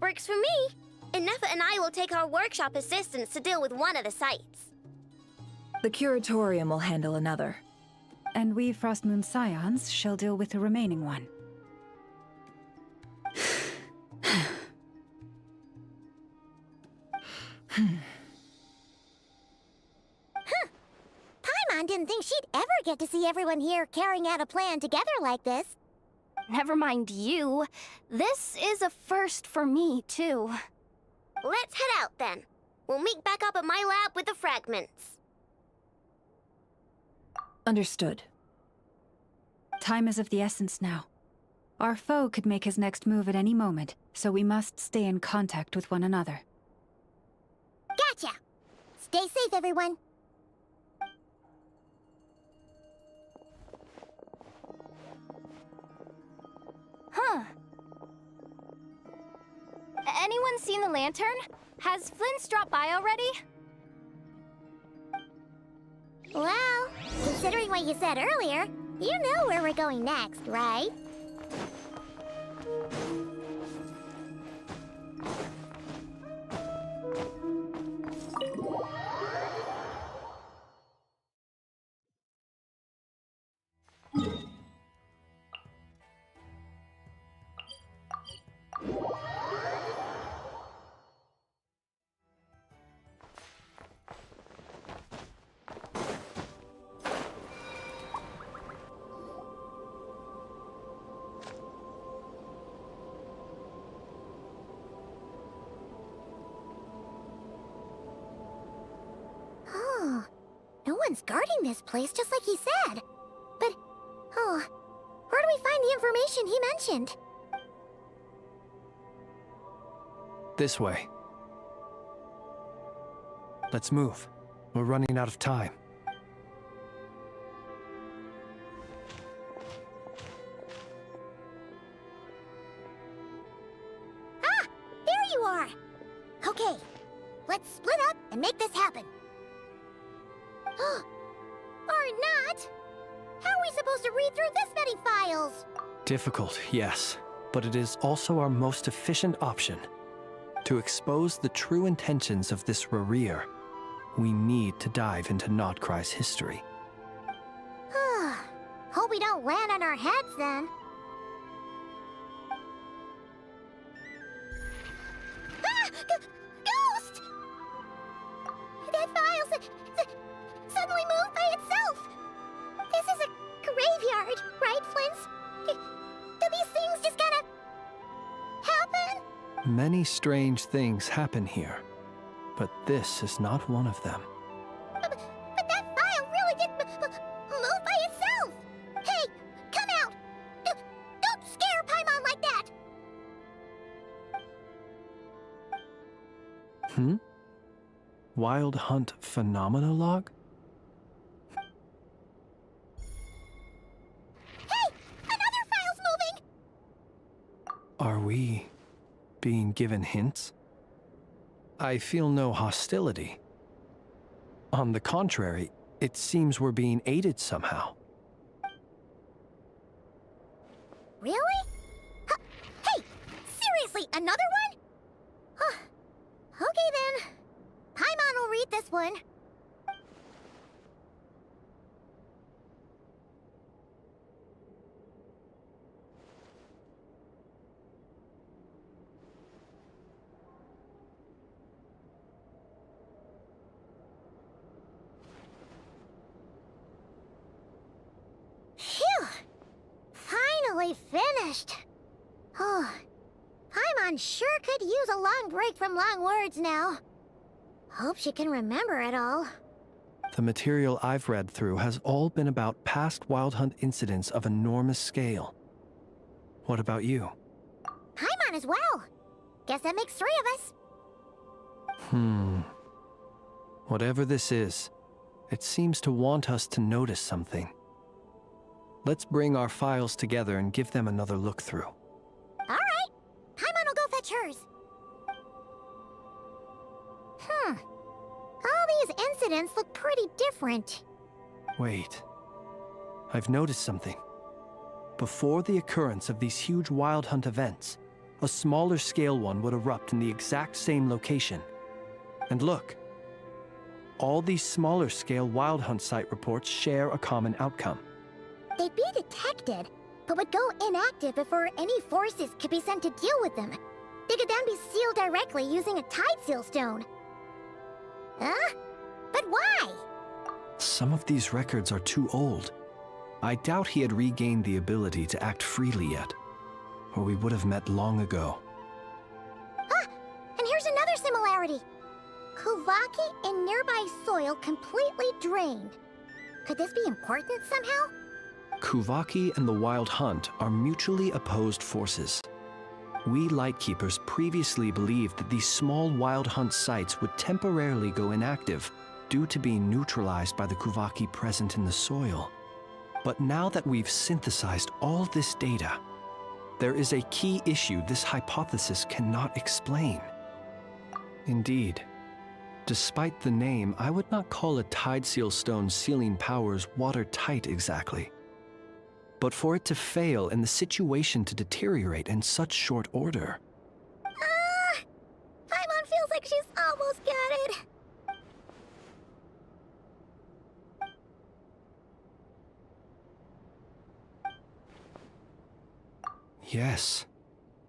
Works for me. Nefa and I will take our workshop assistants to deal with one of the sites. The Curatorium will handle another. And we Frostmoon Scions shall deal with the remaining one. Paimon didn't think she'd ever get to see everyone here carrying out a plan together like this. Never mind you. This is a first for me, too. Let's head out then. We'll meet back up at my lab with the fragments. Understood. Time is of the essence now. Our foe could make his next move at any moment, so we must stay in contact with one another. Gotcha! Stay safe, everyone. Huh. anyone seen the lantern? Has Flint's dropped by already? Well, considering what you said earlier, you know where we're going next, right? No one's guarding this place, just like he said. But, where do we find the information he mentioned? This way. Let's move. We're running out of time. Ah! There you are! Okay, let's split up and make this happen. Or not! How are we supposed to read through this many files? Difficult, yes, but it is also our most efficient option. To expose the true intentions of this Razer, we need to dive into Notcry's history. Hope we don't land on our heads then. Ah! Ghost! That file suddenly moved by itself! This is a graveyard, right, Flint? Do these things just kinda happen? Many strange things happen here, but this is not one of them. But that file really did move by itself! Hey, come out! Don't scare Paimon like that! Wild Hunt Phenomenologue? Hey! Another file's moving! Are we being given hints? I feel no hostility. On the contrary, it seems we're being aided somehow. Really? Hey! Seriously, another one? Okay then. Paimon will read this one. Phew! Finally finished. Oh, Paimon sure could use a long break from long words now. Hope she can remember it all. The material I've read through has all been about past Wild Hunt incidents of enormous scale. What about you? Paimon as well. Guess that makes 3 of us. Whatever this is, it seems to want us to notice something. Let's bring our files together and give them another look through. All right. Paimon will go fetch hers. All these incidents look pretty different. Wait. I've noticed something. Before the occurrence of these huge Wild Hunt events, a smaller scale one would erupt in the exact same location. And look. All these smaller scale Wild Hunt site reports share a common outcome. They'd be detected, but would go inactive before any forces could be sent to deal with them. They could then be sealed directly using a tide seal stone. Huh? But why? Some of these records are too old. I doubt he had regained the ability to act freely yet, or we would have met long ago. And here's another similarity. Kuvaki in nearby soil completely drained. Could this be important somehow? Kuvaki and the Wild Hunt are mutually opposed forces. We Lightkeepers previously believed that these small Wild Hunt sites would temporarily go inactive due to being neutralized by the Kuvaki present in the soil. But now that we've synthesized all this data, There is a key issue this hypothesis cannot explain. Indeed, despite the name, I would not call a Tide Seal Stone's sealing powers watertight exactly. But for it to fail and the situation to deteriorate in such short order... Paimon feels like she's almost got it. Yes,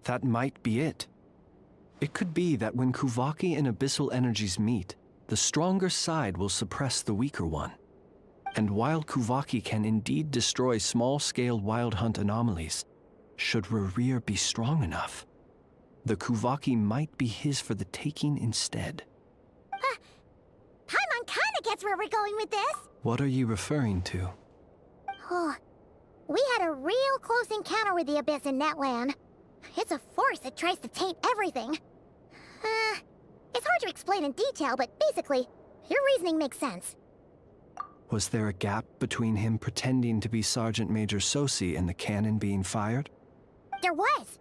that might be it. It could be that when Kuvaki and Abyssal energies meet, the stronger side will suppress the weaker one. And while Kuvaki can indeed destroy small-scale wild hunt anomalies, should Rarir be strong enough, the Kuvaki might be his for the taking instead. Paimon kinda gets where we're going with this. What are you referring to? Oh, we had a real close encounter with the Abyss in Netland. It's a force that tries to taint everything. It's hard to explain in detail, but basically, your reasoning makes sense. Was there a gap between him pretending to be Sergeant Major Sosi and the cannon being fired? There was.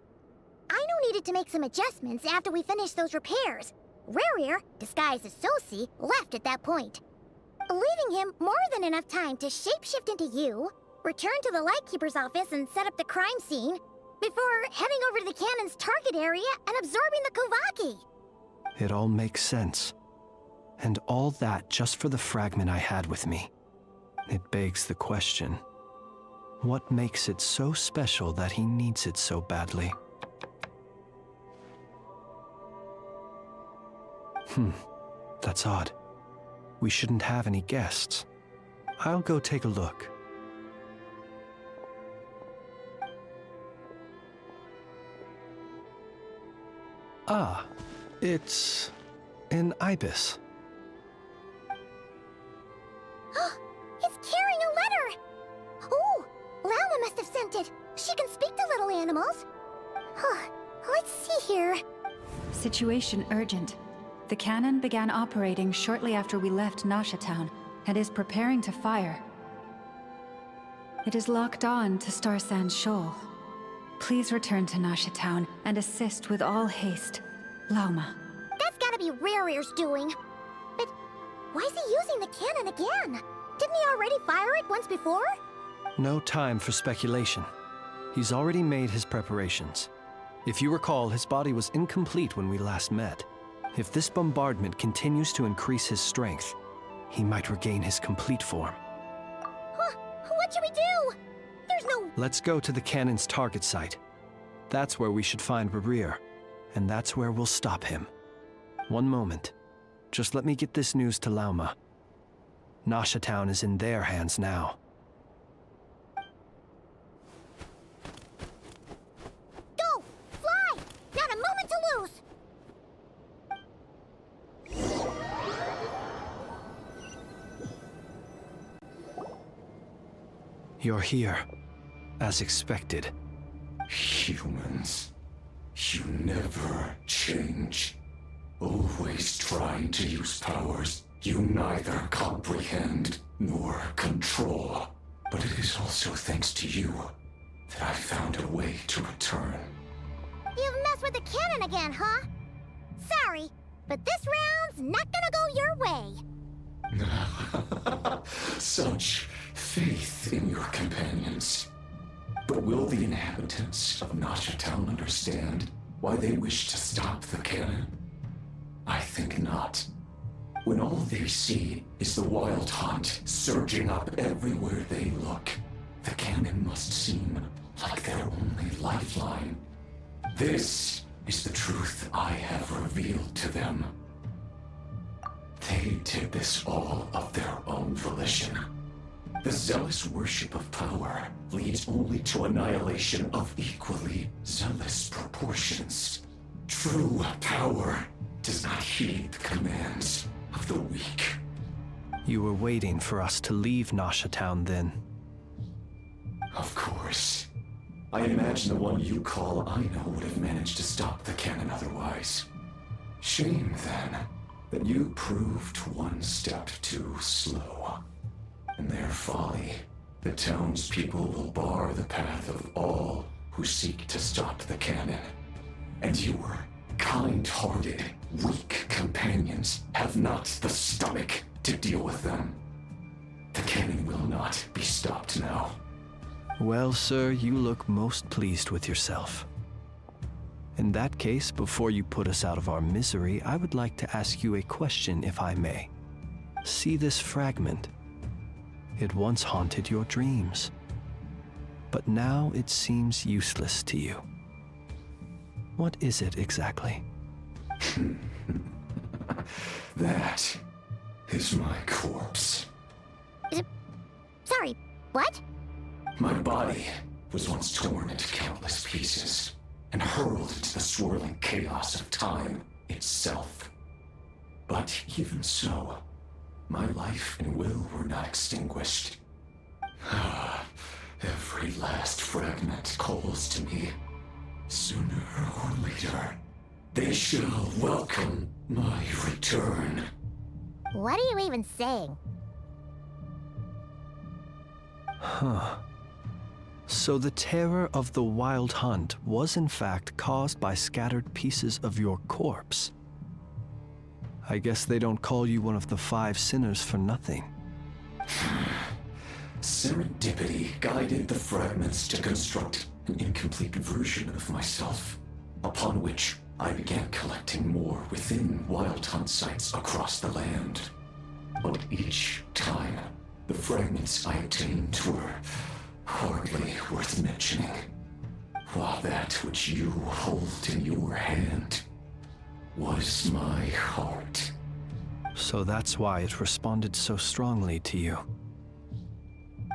Aino needed to make some adjustments after we finished those repairs. Rarir, disguised as Sosi, left at that point, leaving him more than enough time to shapeshift into you, return to the Lightkeeper's office and set up the crime scene, before heading over to the cannon's target area and absorbing the Kuvaki. It all makes sense. And all that just for the fragment I had with me. It begs the question, what makes it so special that he needs it so badly? That's odd. We shouldn't have any guests. I'll go take a look. Ah, it's an ibis. It's carrying a letter! Oh, Lala must have sent it. She can speak to little animals. Let's see here. Situation urgent. The cannon began operating shortly after we left Nasha Town and is preparing to fire. It is locked on to Star Sand Shoal. Please return to Nasha Town and assist with all haste. Lauma. That's gotta be Rarir's doing. But why is he using the cannon again? Didn't he already fire it once before? No time for speculation. He's already made his preparations. If you recall, his body was incomplete when we last met. If this bombardment continues to increase his strength, he might regain his complete form. What should we do? There's no... Let's go to the cannon's target site. That's where we should find Rarir, and that's where we'll stop him. One moment. Just let me get this news to Lauma. Nasha Town is in their hands now. Go! Fly! Not a moment to lose! You're here, as expected. Humans, you never change. Always trying to use powers you neither comprehend nor control. But it is also thanks to you that I found a way to return. You've messed with the cannon again, huh? Sorry, but this round's not gonna go your way. Such faith in your companions. But will the inhabitants of Nasha Town understand why they wish to stop the cannon? I think not. When all they see is the wild hunt surging up everywhere they look, the cannon must seem like their only lifeline. This is the truth I have revealed to them. They did this all of their own volition. The zealous worship of power leads only to annihilation of equally zealous proportions. True power does not heed the commands of the weak. You were waiting for us to leave Nasha Town then? Of course. I imagine the one you call Aino would have managed to stop the cannon otherwise. Shame, then, that you proved one step too slow. In their folly, the townspeople will bar the path of all who who seek to stop the cannon. And your kind-hearted, weak companions have not the stomach to deal with them. The cannon will not be stopped now. Well, sir, you look most pleased with yourself. In that case, before you put us out of our misery, I would like to ask you a question, if I may. See this fragment? It once haunted your dreams, but now it seems useless to you. What is it exactly? That is my corpse. Sorry, what? My body was once torn into countless pieces and hurled into the swirling chaos of time itself. But even so, my life and will were not extinguished. Every last fragment calls to me. Sooner or later, they shall welcome my return. What are you even saying? Huh. So the terror of the Wild Hunt was in fact caused by scattered pieces of your corpse. I guess they don't call you one of the 5 sinners for nothing. Serendipity guided the fragments to construct an incomplete version of myself, upon which I began collecting more within Wild Hunt sites across the land. But each time, the fragments I obtained were hardly worth mentioning, while that which you hold in your hand was my heart. So that's why it responded so strongly to you.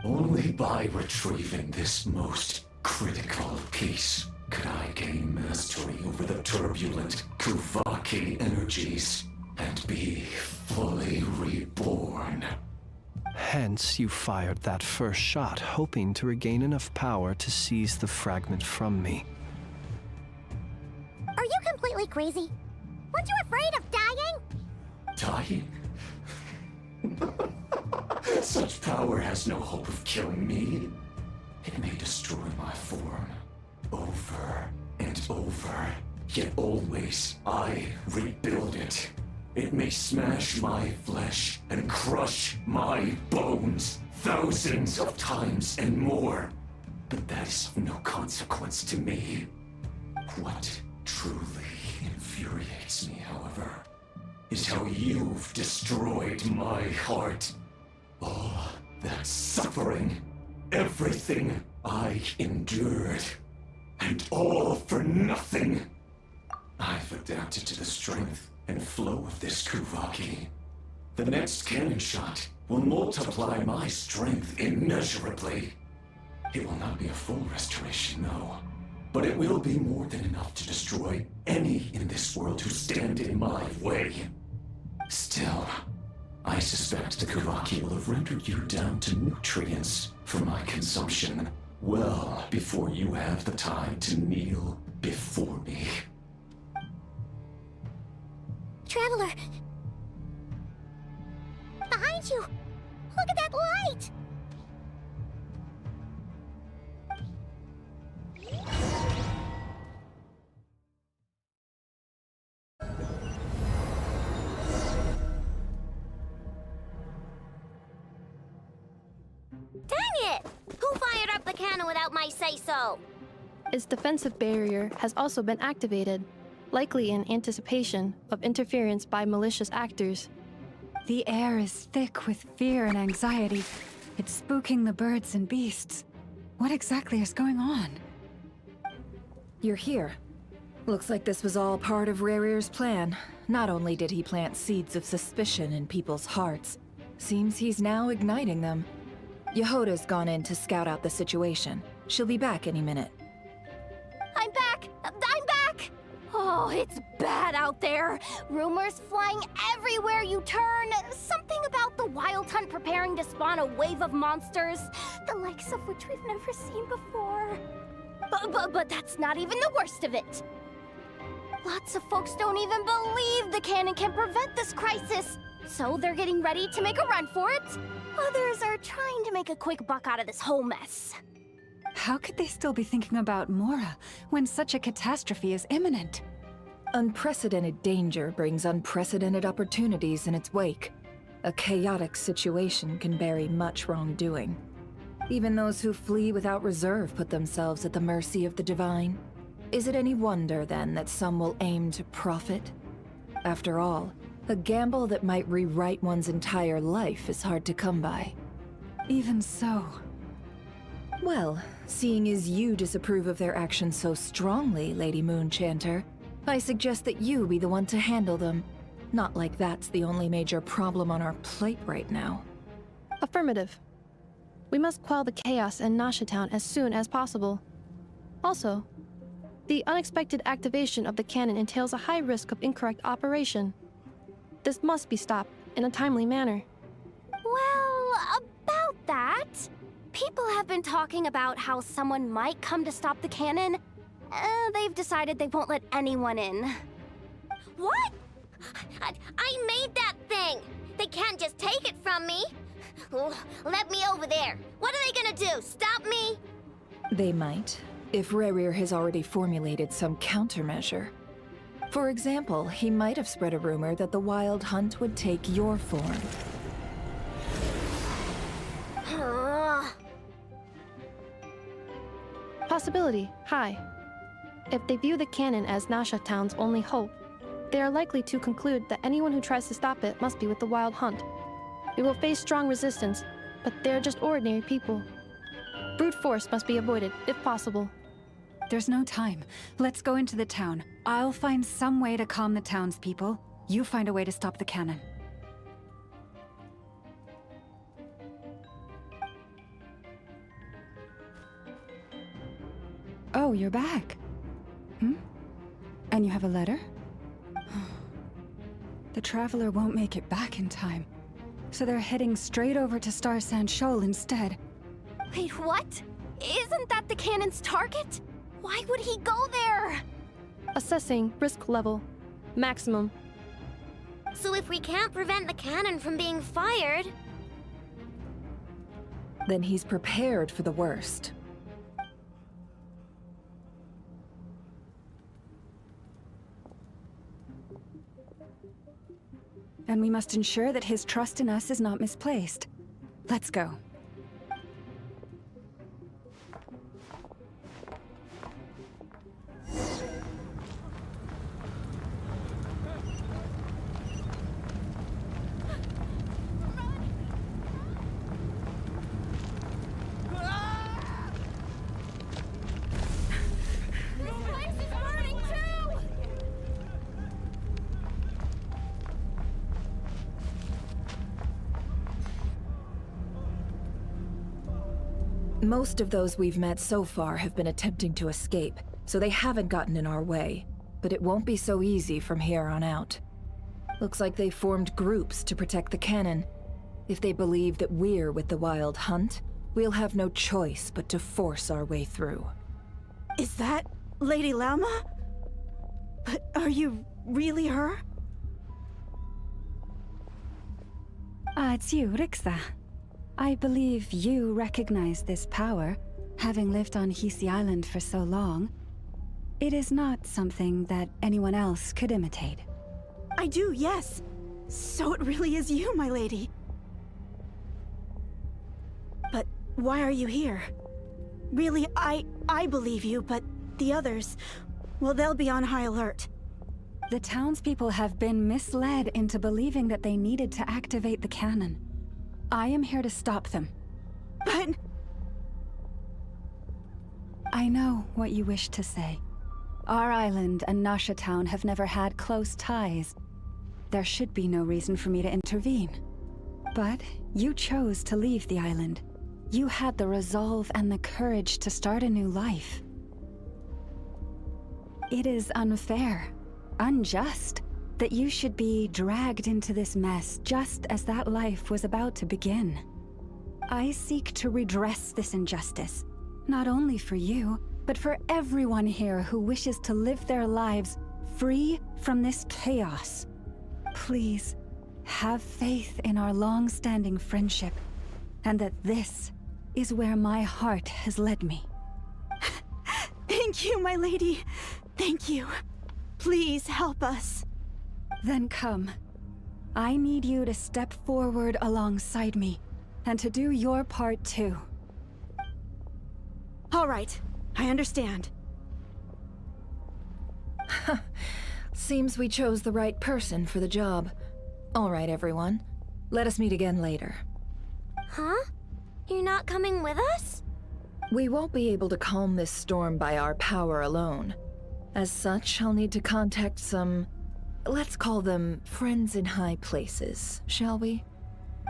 Only by retrieving this most critical piece could I gain mastery over the turbulent Kuvaki energies and be fully reborn. Hence, you fired that first shot, hoping to regain enough power to seize the fragment from me. Are you completely crazy? Weren't you afraid of dying? Dying? Such power has no hope of killing me. It may destroy my form over and over, yet always I rebuild it. It may smash my flesh and crush my bones thousands of times and more, but that is of no consequence to me. What truly infuriates me, however, is how you've destroyed my heart. All that suffering, everything I endured, and all for nothing. I've adapted to the strength and flow of this Kuvaki. The next cannon shot will multiply my strength immeasurably. It will not be a full restoration, no, but it will be more than enough to destroy any in this world who stand in my way. Still, I suspect the Kuvaki will have rendered you down to nutrients for my consumption well before you have the time to kneel before me. Traveler! Behind you! Look at that light! Dang it! Who fired up the cannon without my say-so? Its defensive barrier has also been activated, likely in anticipation of interference by malicious actors. The air is thick with fear and anxiety. It's spooking the birds and beasts. What exactly is going on? You're here. Looks like this was all part of Rarir's plan. Not only did he plant seeds of suspicion in people's hearts, seems he's now igniting them. Yehoda's gone in to scout out the situation. She'll be back any minute. I'm back! I'm back! Oh, it's bad out there. Rumors flying everywhere you turn. Something about the Wild Hunt preparing to spawn a wave of monsters, the likes of which we've never seen before. But that's not even the worst of it. Lots of folks don't even believe the cannon can prevent this crisis, so they're getting ready to make a run for it. Others are trying to make a quick buck out of this whole mess. How could they still be thinking about Mora when such a catastrophe is imminent? Unprecedented danger brings unprecedented opportunities in its wake. A chaotic situation can bury much wrongdoing. Even those who flee without reserve put themselves at the mercy of the divine. Is it any wonder, then, that some will aim to profit? After all, a gamble that might rewrite one's entire life is hard to come by. Even so. Well, seeing as you disapprove of their actions so strongly, Lady Moonchanter, I suggest that you be the one to handle them. Not like that's the only major problem on our plate right now. Affirmative. We must quell the chaos in Nasha Town as soon as possible. Also, the unexpected activation of the cannon entails a high risk of incorrect operation. This must be stopped in a timely manner. Well, about that, people have been talking about how someone might come to stop the cannon. They've decided they won't let anyone in. What? I made that thing! They can't just take it from me! Let me over there! What are they gonna do? Stop me? They might, if Razer has already formulated some countermeasure. For example, he might have spread a rumor that the Wild Hunt would take your form. Possibility high. If they view the cannon as Nasha Town's only hope, they are likely to conclude that anyone who tries to stop it must be with the Wild Hunt. We will face strong resistance, but they're just ordinary people. Brute force must be avoided, if possible. There's no time. Let's go into the town. I'll find some way to calm the townspeople. You find a way to stop the cannon. Oh, you're back. And you have a letter? The Traveler won't make it back in time. So they're heading straight over to Star Sand Shoal instead. Wait, what? Isn't that the cannon's target? Why would he go there? Assessing risk level. Maximum. So if we can't prevent the cannon from being fired... Then he's prepared for the worst. And we must ensure that his trust in us is not misplaced. Let's go. Most of those we've met so far have been attempting to escape, so they haven't gotten in our way. But it won't be so easy from here on out. Looks like they formed groups to protect the cannon. If they believe that we're with the Wild Hunt, we'll have no choice but to force our way through. Is that Lady Lauma? But are you really her? It's you, Rixa. I believe you recognize this power, having lived on Hisi Island for so long. It is not something that anyone else could imitate. I do, yes. So it really is you, my lady. But why are you here? Really, I believe you, but the others, well, they'll be on high alert. The townspeople have been misled into believing that they needed to activate the cannon. I am here to stop them. But... I know what you wish to say. Our island and Nasha Town have never had close ties. There should be no reason for me to intervene. But you chose to leave the island. You had the resolve and the courage to start a new life. It is unfair, unjust, that you should be dragged into this mess just as that life was about to begin. I seek to redress this injustice, not only for you, but for everyone here who wishes to live their lives free from this chaos. Please, have faith in our long-standing friendship, and that this is where my heart has led me. Thank you, my lady. Thank you. Please help us. Then come. I need you to step forward alongside me, and to do your part too. All right, I understand. Seems we chose the right person for the job. All right, everyone. Let us meet again later. Huh? You're not coming with us? We won't be able to calm this storm by our power alone. As such, I'll need to contact some... let's call them friends in high places, shall we?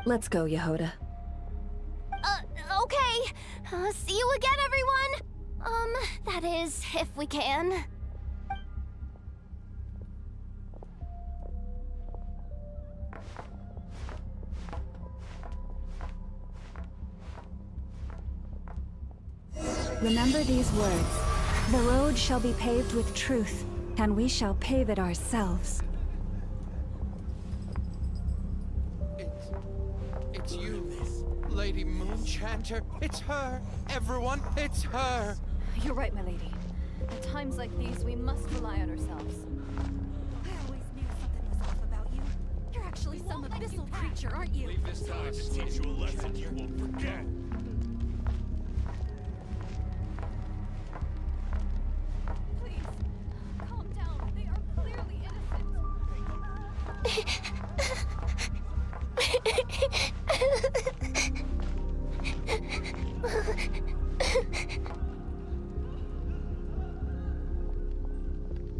Let's go, Yehoda. Okay. See you again, everyone! That is, if we can. Remember these words. The road shall be paved with truth, and we shall pave it ourselves. It's you, Lady Moonchanter. It's her. Everyone, it's her. You're right, my lady. At times like these, we must rely on ourselves. I always knew something was off about you. You're actually some abyssal creature, aren't you? Leave this time to teach you a lesson you won't forget.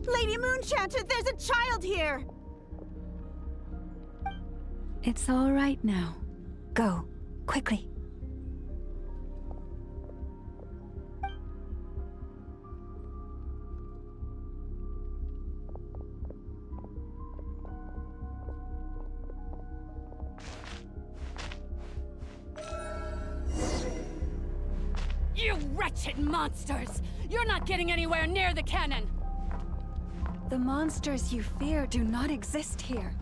Lady Moonchanter, there's a child here! It's all right now. Go, quickly. You wretched monsters! You're not getting anywhere near the cannon! The monsters you fear do not exist here.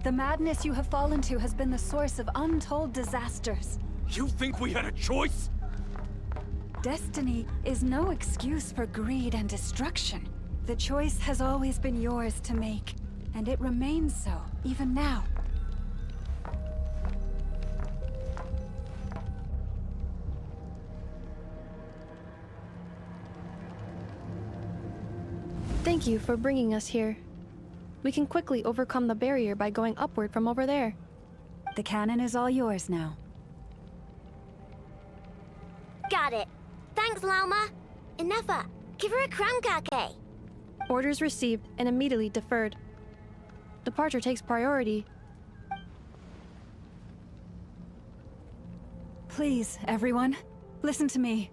The madness you have fallen to has been the source of untold disasters. You think we had a choice? Destiny is no excuse for greed and destruction. The choice has always been yours to make, and it remains so, even now. Thank you for bringing us here. We can quickly overcome the barrier by going upward from over there. The cannon is all yours now. Got it. Thanks, Lauma. Inefa, give her a crankake. Orders received and immediately deferred. Departure takes priority. Please, everyone, listen to me.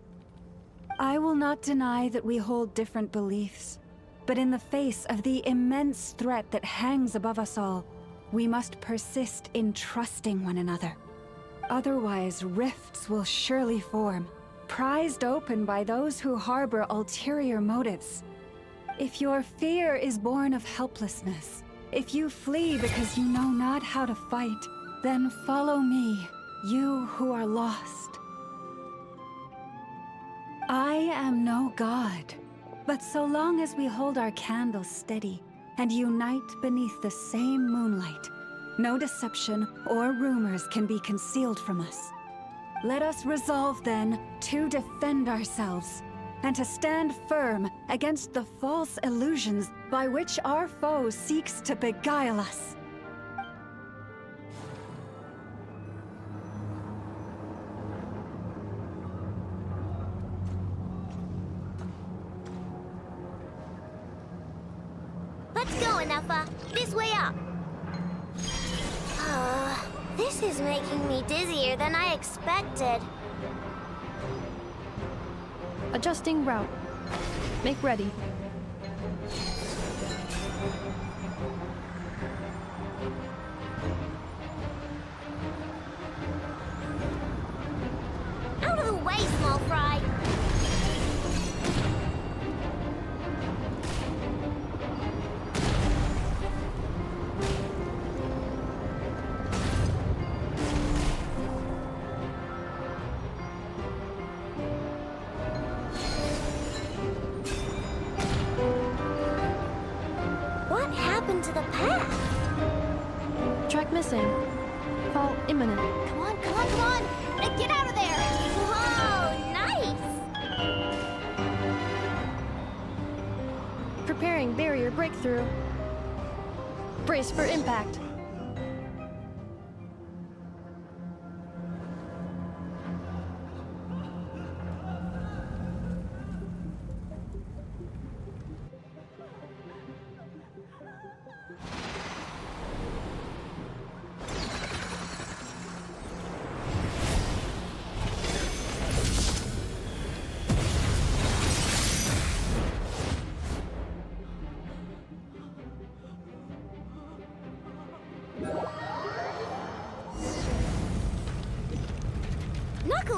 I will not deny that we hold different beliefs. But in the face of the immense threat that hangs above us all, we must persist in trusting one another. Otherwise, rifts will surely form, prized open by those who harbor ulterior motives. If your fear is born of helplessness, if you flee because you know not how to fight, then follow me, you who are lost. I am no god. But so long as we hold our candles steady and unite beneath the same moonlight, no deception or rumors can be concealed from us. Let us resolve then to defend ourselves and to stand firm against the false illusions by which our foe seeks to beguile us. Let's go, Inefa. This way up. This is making me dizzier than I expected. Adjusting route. Make ready. Out of the way, small fry. track missing. Fall imminent. Come on, come on, come on! Get out of there! Whoa, nice! Preparing barrier breakthrough. Brace for impact.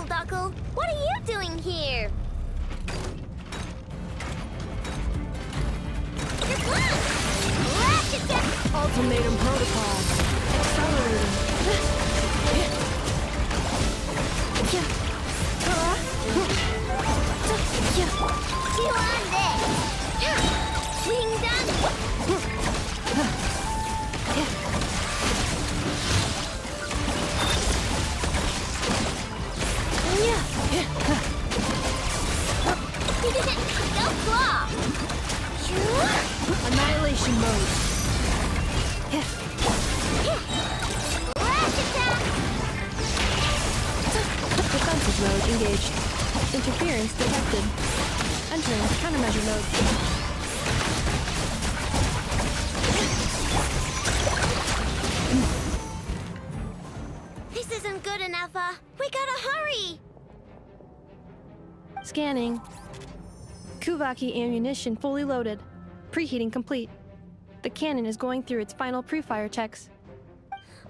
Knuckle, what are you doing here? Just look! Ratchet down! Ultimatum protocol. Accelerating. Chew on this! Wing done! Go claw! Annihilation mode. Lash attack! Defensive mode engaged. Interference detected. Entering countermeasure mode. This isn't good enough, we gotta hurry! Scanning. Kuvaki ammunition fully loaded. Preheating complete. The cannon is going through its final pre-fire checks.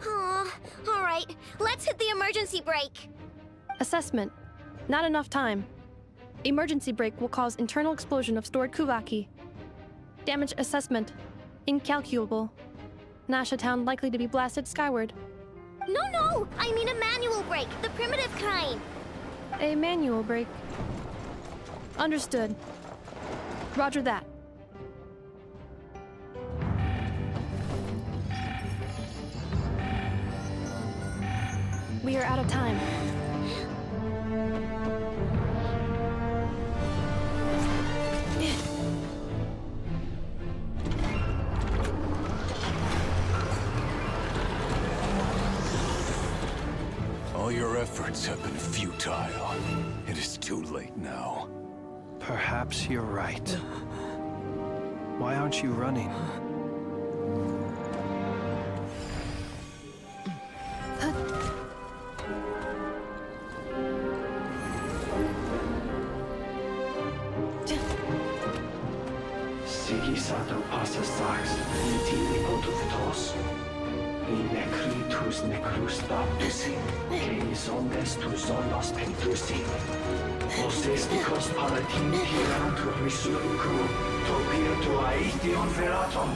Aw, alright, let's hit the emergency brake. Assessment. Not enough time. Emergency brake will cause internal explosion of stored Kuvaki. Damage assessment. Incalculable. Nasha Town likely to be blasted skyward. No, I mean a manual brake, the primitive kind. A manual brake. Understood. Roger that. We are out of time. All your efforts have been futile. It is too late now. Perhaps you're right. Why aren't you running? Sigisato passa sax, litili potutos. In necritus necrus baptusi, canis omnes tu zonos pentusi. Os esticos palatini pirantur resurrecrum, topir aetion veratum.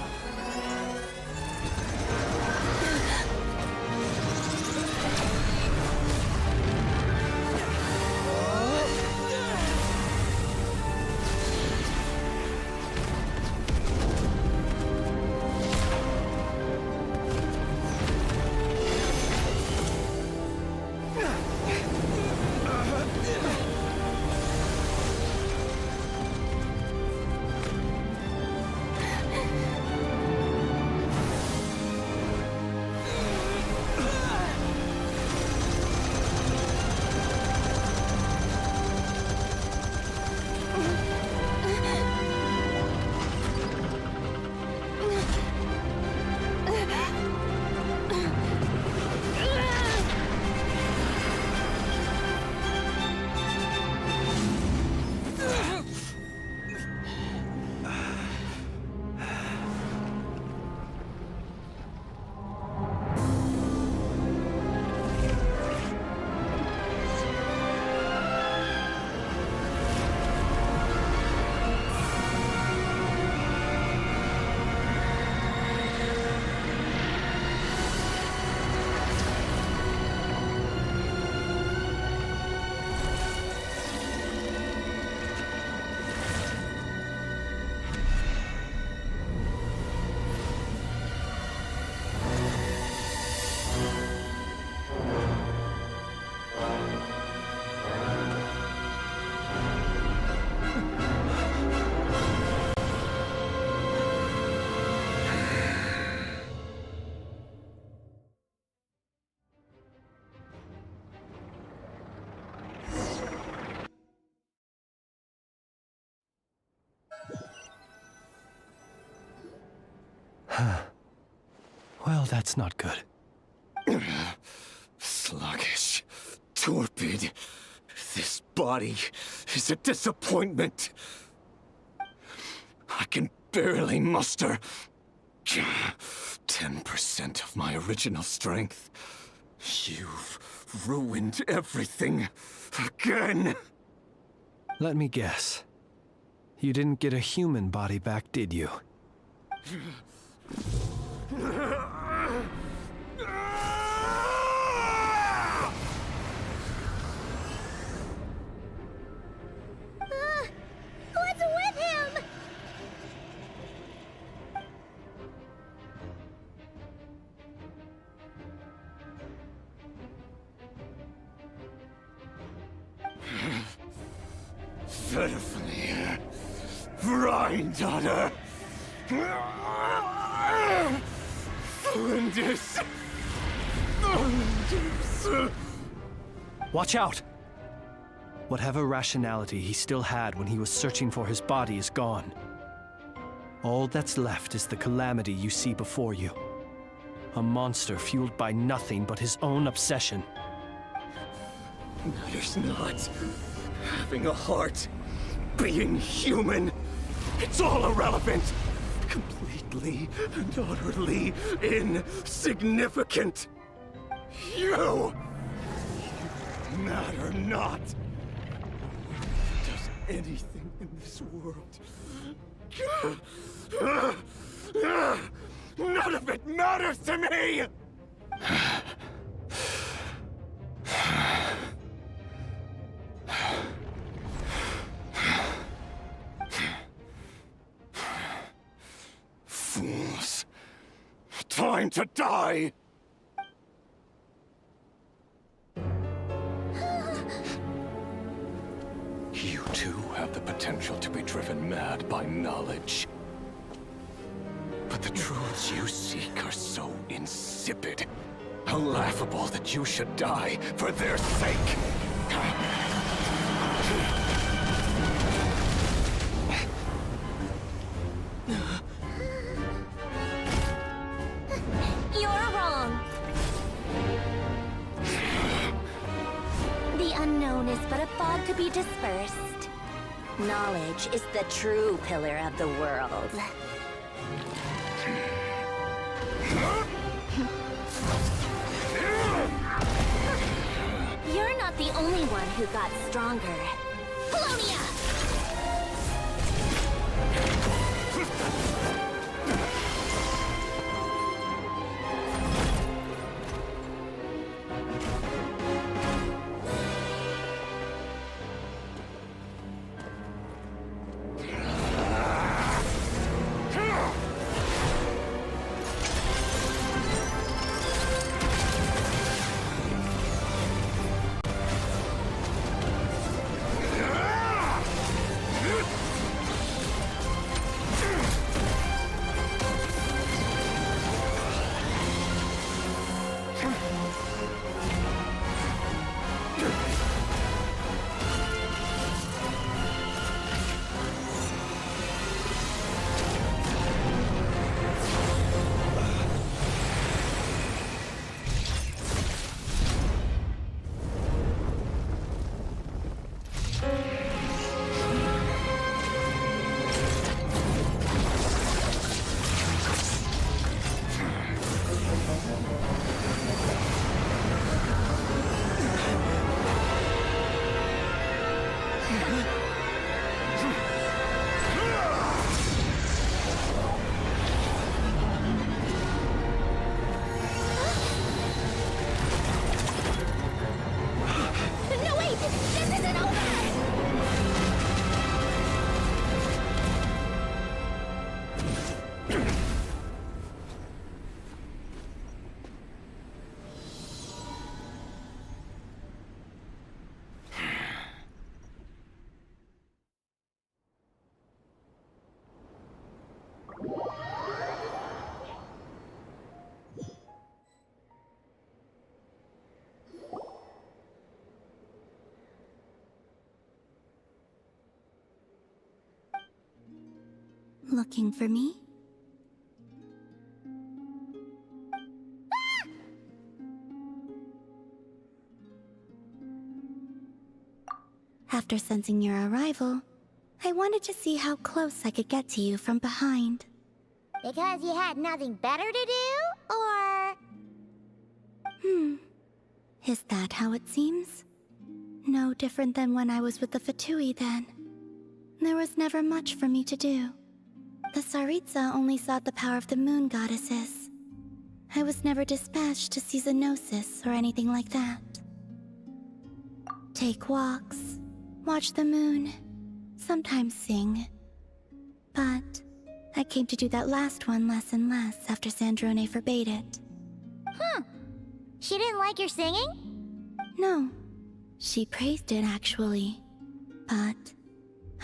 Well, that's not good. Sluggish. Torpid. This body is a disappointment. I can barely muster 10% of my original strength. You've ruined everything again. Let me guess. You didn't get a human body back, did you? What's with him? Pitifully, granddaughter. Flinders. Watch out! Whatever rationality he still had when he was searching for his body is gone. All that's left is the calamity you see before you. A monster fueled by nothing but his own obsession. Matters not. Having a heart. Being human. It's all irrelevant. Completely and utterly insignificant. You matter not. Does anything in this world. None of it matters to me! Fools. Time to die! You too have the potential to be driven mad by knowledge. But the truths you seek are so insipid, how laughable that you should die for their sake. You're wrong. The unknown is but a fog to be dispersed. Knowledge is the true pillar of the world. You're not the only one who got stronger. Polonia! Looking for me? After sensing your arrival, I wanted to see how close I could get to you from behind. Because you had nothing better to do, or...? Is that how it seems? No different than when I was with the Fatui then. There was never much for me to do. The Tsaritsa only sought the power of the moon goddesses. I was never dispatched to see Zenosis or anything like that. Take walks, watch the moon, sometimes sing. But I came to do that last one less and less after Sandrone forbade it. She didn't like your singing? No. She praised it, actually. But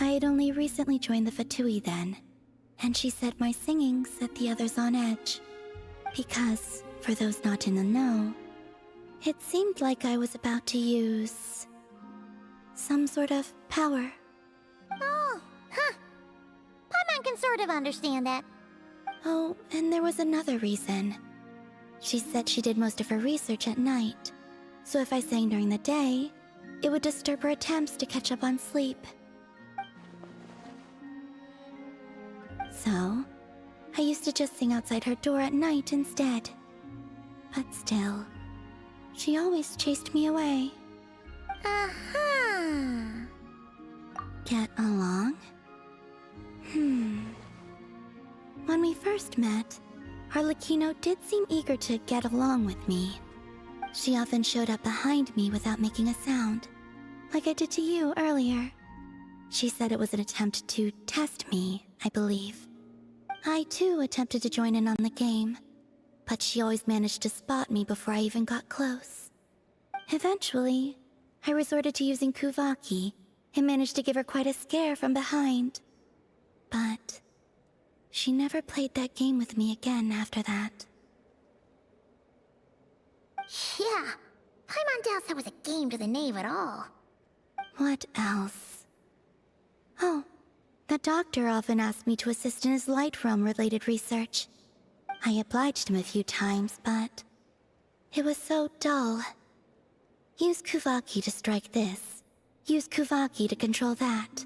I had only recently joined the Fatui then, and she said my singing set the others on edge. Because, for those not in the know, it seemed like I was about to use... some sort of power. Oh, huh. Paimon can sort of understand that. Oh, and there was another reason. She said she did most of her research at night, so if I sang during the day, it would disturb her attempts to catch up on sleep. So, I used to just sing outside her door at night instead. But still, she always chased me away. Get along? When we first met, Arlecchino did seem eager to get along with me. She often showed up behind me without making a sound, like I did to you earlier. She said it was an attempt to test me, I believe. I too attempted to join in on the game, but she always managed to spot me before I even got close. Eventually, I resorted to using Kuvaki and managed to give her quite a scare from behind. But she never played that game with me again after that. Yeah, Paimon doubts that was a game to the knave at all. What else? Oh, the doctor often asked me to assist in his light realm-related research. I obliged him a few times, but it was so dull. Use Kuvaki to strike this. Use Kuvaki to control that.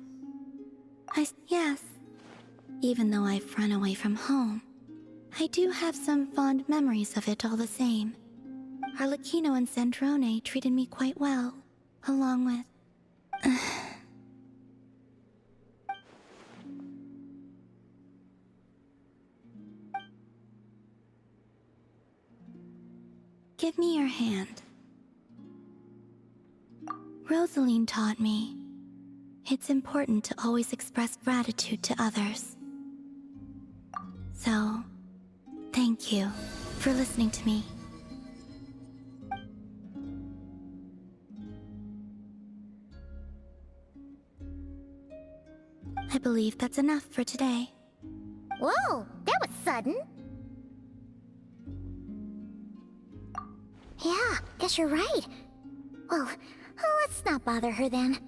Yes. Even though I've run away from home, I do have some fond memories of it all the same. Arlecchino and Sandrone treated me quite well, along with... Give me your hand. Rosaline taught me it's important to always express gratitude to others. So, thank you for listening to me. I believe that's enough for today. Whoa, that was sudden. Yeah, guess you're right. Well, let's not bother her then.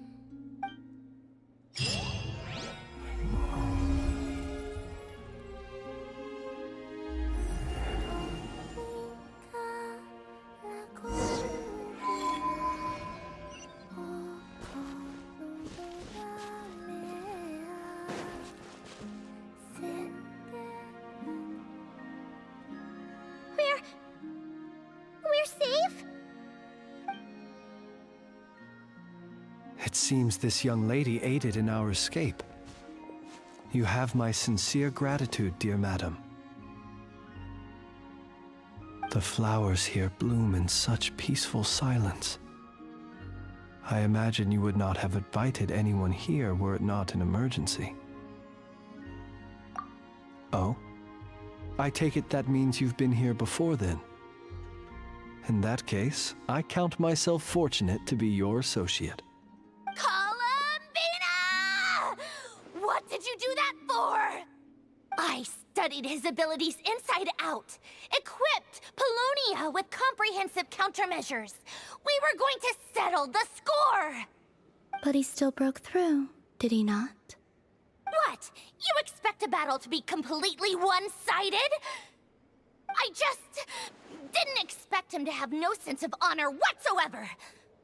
We're safe? It seems this young lady aided in our escape. You have my sincere gratitude, dear madam. The flowers here bloom in such peaceful silence. I imagine you would not have invited anyone here were it not an emergency. Oh? I take it that means you've been here before then. In that case, I count myself fortunate to be your associate. Columbina! What did you do that for? I studied his abilities inside out, equipped Paulownia with comprehensive countermeasures. We were going to settle the score! But he still broke through, did he not? What? You expect a battle to be completely one-sided? I just didn't expect him to have no sense of honor whatsoever.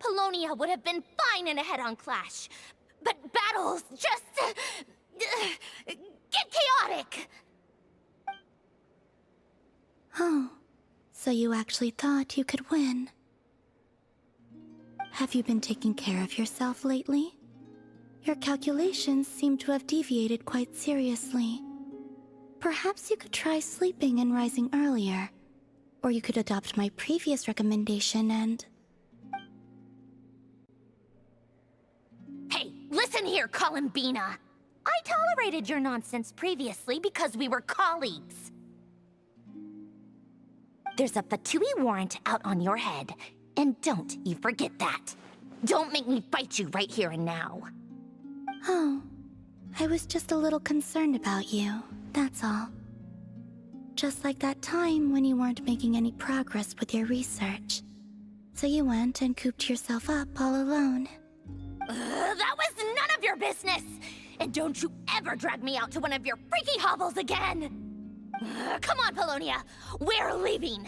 Polonia would have been fine in a head-on clash. But battles just... get chaotic! Oh, so you actually thought you could win. Have you been taking care of yourself lately? Your calculations seem to have deviated quite seriously. Perhaps you could try sleeping and rising earlier. Or you could adopt my previous recommendation and... Hey, listen here, Columbina. I tolerated your nonsense previously because we were colleagues. There's a Fatui warrant out on your head, and don't you forget that. Don't make me fight you right here and now. Oh, I was just a little concerned about you, that's all. Just like that time when you weren't making any progress with your research. So you went and cooped yourself up all alone. That was none of your business! And don't you ever drag me out to one of your freaky hovels again! Come on, Polonia! We're leaving!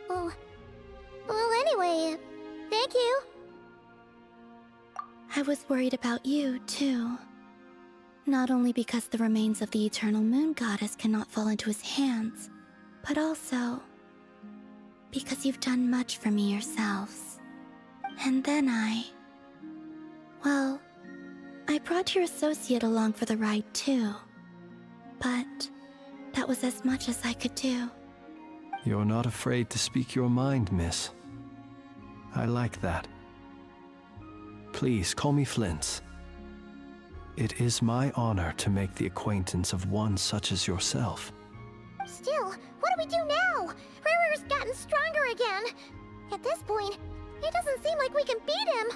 Well, anyway, thank you. I was worried about you, too. Not only because the remains of the Eternal Moon Goddess cannot fall into his hands, but also because you've done much for me yourselves. And then well, I brought your associate along for the ride, too. But that was as much as I could do. You're not afraid to speak your mind, miss. I like that. Please call me Flint. It is my honor to make the acquaintance of one such as yourself. Still, what do we do now? Rare's gotten stronger again. At this point, it doesn't seem like we can beat him.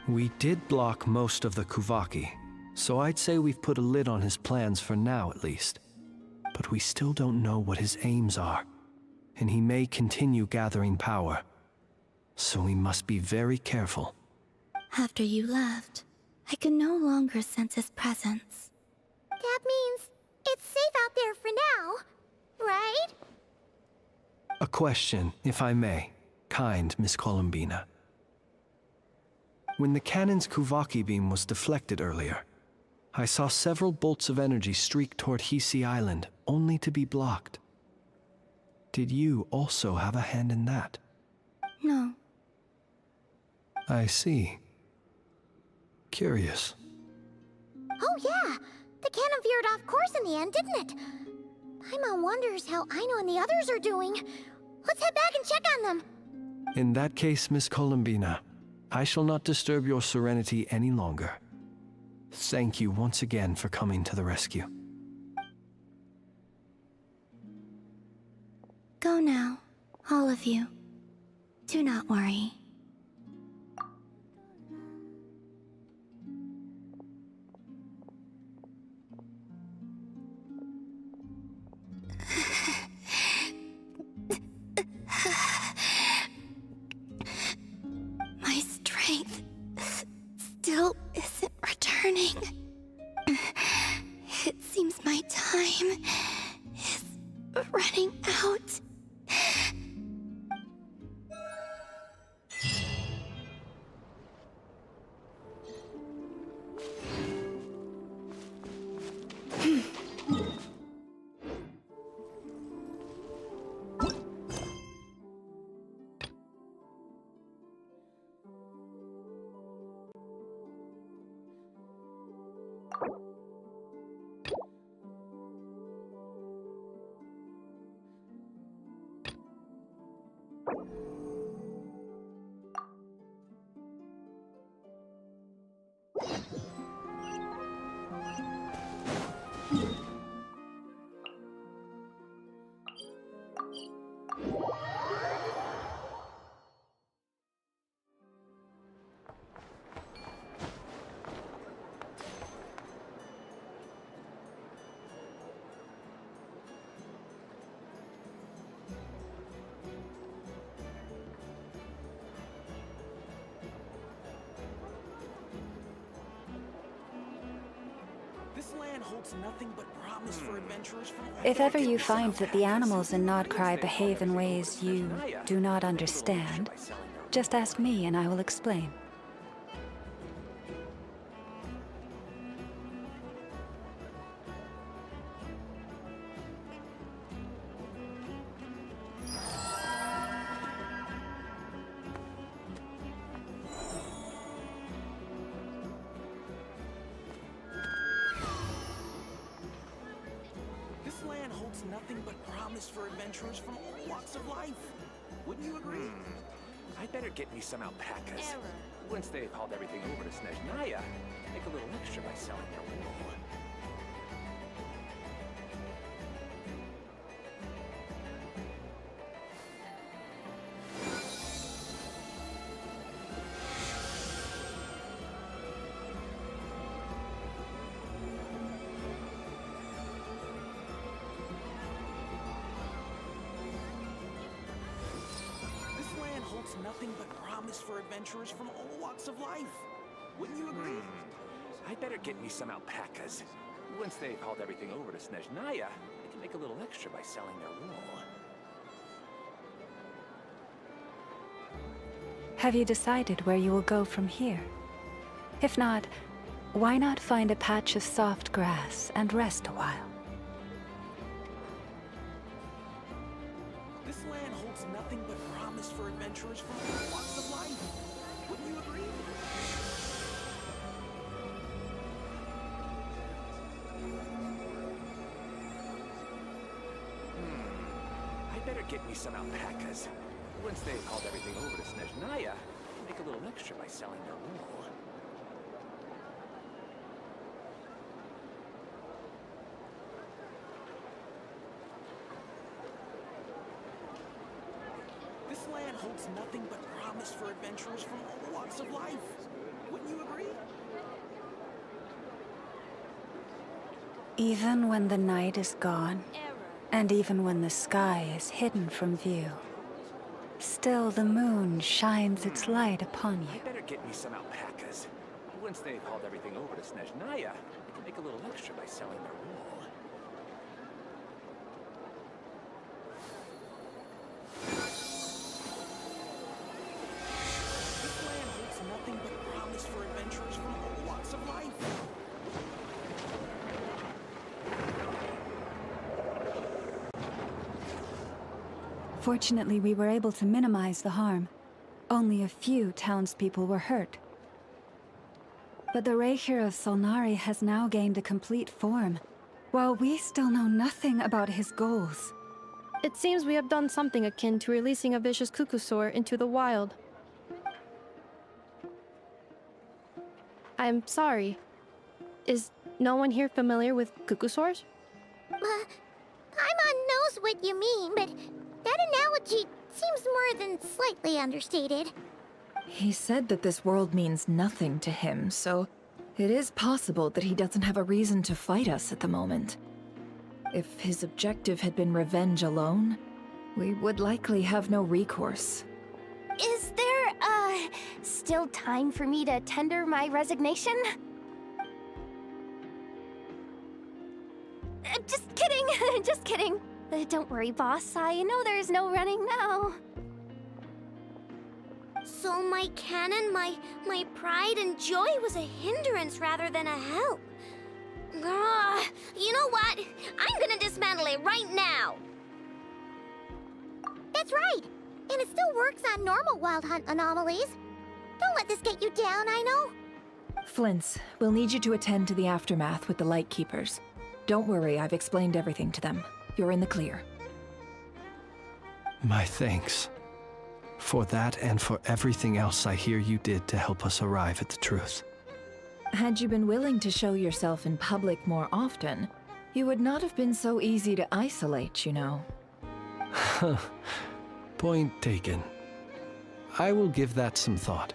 We did block most of the Kuvaki, so I'd say we've put a lid on his plans for now at least. But we still don't know what his aims are, and he may continue gathering power. So we must be very careful. After you left, I could no longer sense his presence. That means it's safe out there for now, right? A question, if I may, kind Miss Columbina. When the cannon's Kuvaki beam was deflected earlier, I saw several bolts of energy streak toward Hisi Island, only to be blocked. Did you also have a hand in that? No. I see. Curious. Oh yeah, the cannon veered off course in the end, didn't it? Paimon wonders how Aino and the others are doing. Let's head back and check on them. In that case, Miss Columbina, I shall not disturb your serenity any longer. Thank you once again for coming to the rescue. Go now, all of you. Do not worry. My strength still isn't returning. It seems my time is running out. This land holds nothing but promise for adventurers from all If ever you find that the animals in Nodcry behave in ways you do not understand, just ask me and I will explain. This land holds nothing but promise for adventurers from all walks of life. Wouldn't you agree? I'd better get me some alpacas. Once they've hauled everything over to Snezhnaya, make a little extra by selling their wool. Nothing but promise for adventurers from all walks of life. Wouldn't you agree? I'd better get me some alpacas. Once they've hauled everything over to Snezhnaya, I can make a little extra by selling their wool. Have you decided where you will go from here? If not, why not find a patch of soft grass and rest a while? This land holds nothing but promise for adventurers from all walks of life. Wouldn't you agree? I'd better get me some alpacas. Once they've hauled everything over to Snezhnaya, I can make a little extra by selling their wool. This land holds nothing but promise for adventurers from all walks of life. Wouldn't you agree? Even when the night is gone, and even when the sky is hidden from view, still the moon shines its light upon you. I'd better get me some alpacas. Once they've hauled everything over to Snezhnaya, I can make a little extra by selling their wool. This land holds nothing but promise for adventurers from all walks of life. Fortunately, we were able to minimize the harm. Only a few townspeople were hurt. But the Razer of Solnari has now gained a complete form, while we still know nothing about his goals. It seems we have done something akin to releasing a vicious cuckoosaur into the wild. I'm sorry. Is no one here familiar with cuckoosaurs? Paimon knows what you mean, but that analogy seems more than slightly understated. He said that this world means nothing to him, so it is possible that he doesn't have a reason to fight us at the moment. If his objective had been revenge alone, we would likely have no recourse. Is there, still time for me to tender my resignation? Just kidding, just kidding. Don't worry, boss. I know there's no running now. So my cannon, my pride and joy was a hindrance rather than a help. You know what? I'm gonna dismantle it right now. That's right. And it still works on normal wild hunt anomalies. Don't let this get you down, I know. Flints, we'll need you to attend to the aftermath with the Lightkeepers. Don't worry, I've explained everything to them. You're in the clear. My thanks. For that and for everything else I hear you did to help us arrive at the truth. Had you been willing to show yourself in public more often, you would not have been so easy to isolate, you know. Point taken. I will give that some thought.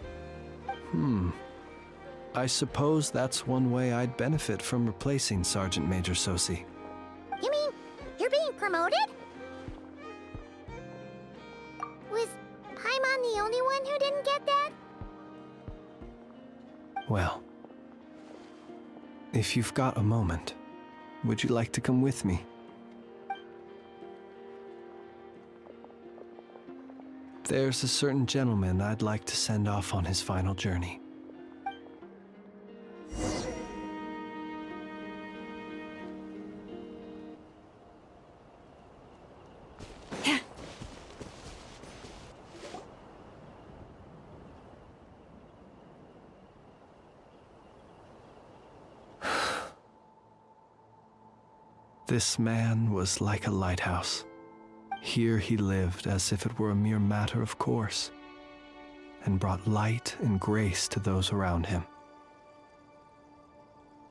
I suppose that's one way I'd benefit from replacing Sergeant Major Sosi. You mean you're being promoted? Was Paimon the only one who didn't get that? Well, If you've got a moment, would you like to come with me? There's a certain gentleman I'd like to send off on his final journey. This man was like a lighthouse. Here he lived as if it were a mere matter of course, and brought light and grace to those around him.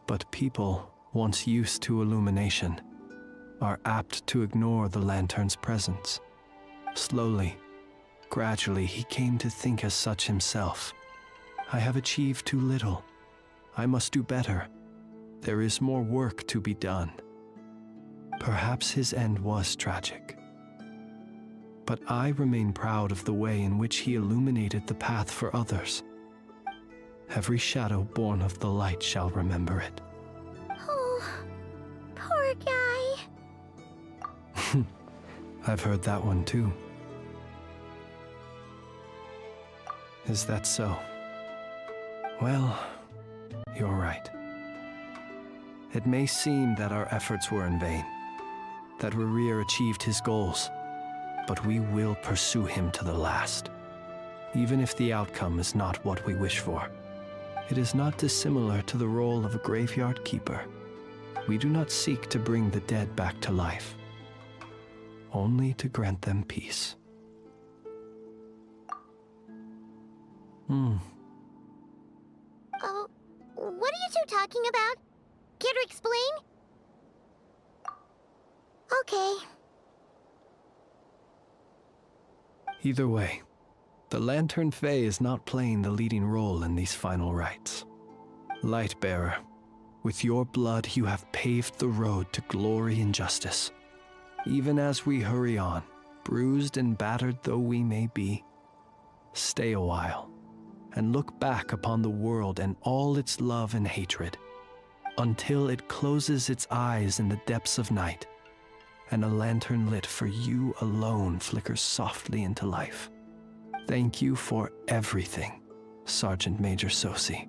But people, once used to illumination, are apt to ignore the lantern's presence. Slowly, gradually, he came to think as such himself. I have achieved too little. I must do better. There is more work to be done. Perhaps his end was tragic. But I remain proud of the way in which he illuminated the path for others. Every shadow born of the light shall remember it. Oh, poor guy. I've heard that one too. Is that so? Well, you're right. It may seem that our efforts were in vain, that Razer achieved his goals, but we will pursue him to the last, even if the outcome is not what we wish for. It is not dissimilar to the role of a graveyard keeper. We do not seek to bring the dead back to life, only to grant them peace. Oh, what are you two talking about? Care to explain? Okay. Either way, the Lantern Fae is not playing the leading role in these final rites. Lightbearer, with your blood you have paved the road to glory and justice. Even as we hurry on, bruised and battered though we may be, stay a while and look back upon the world and all its love and hatred, until it closes its eyes in the depths of night, and a lantern lit for you alone flickers softly into life. Thank you for everything, Sergeant Major Sosi.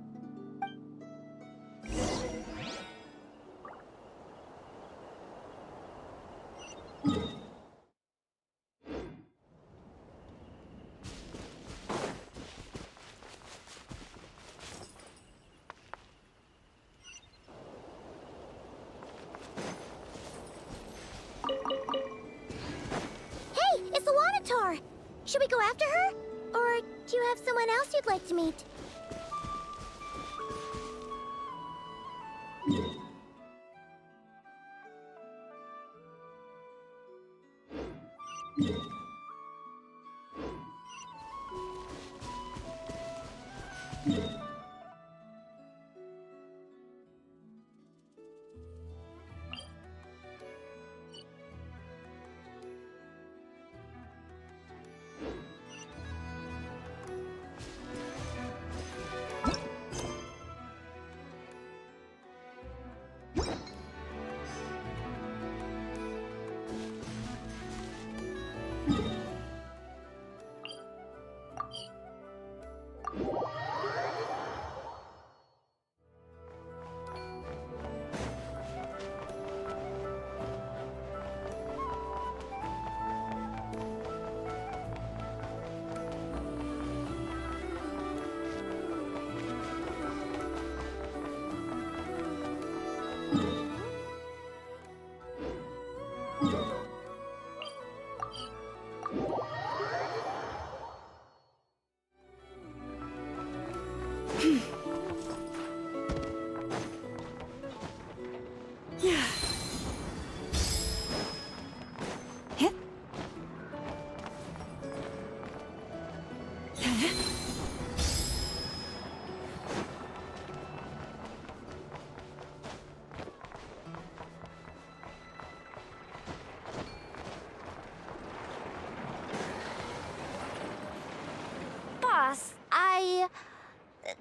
Should we go after her? Or do you have someone else you'd like to meet?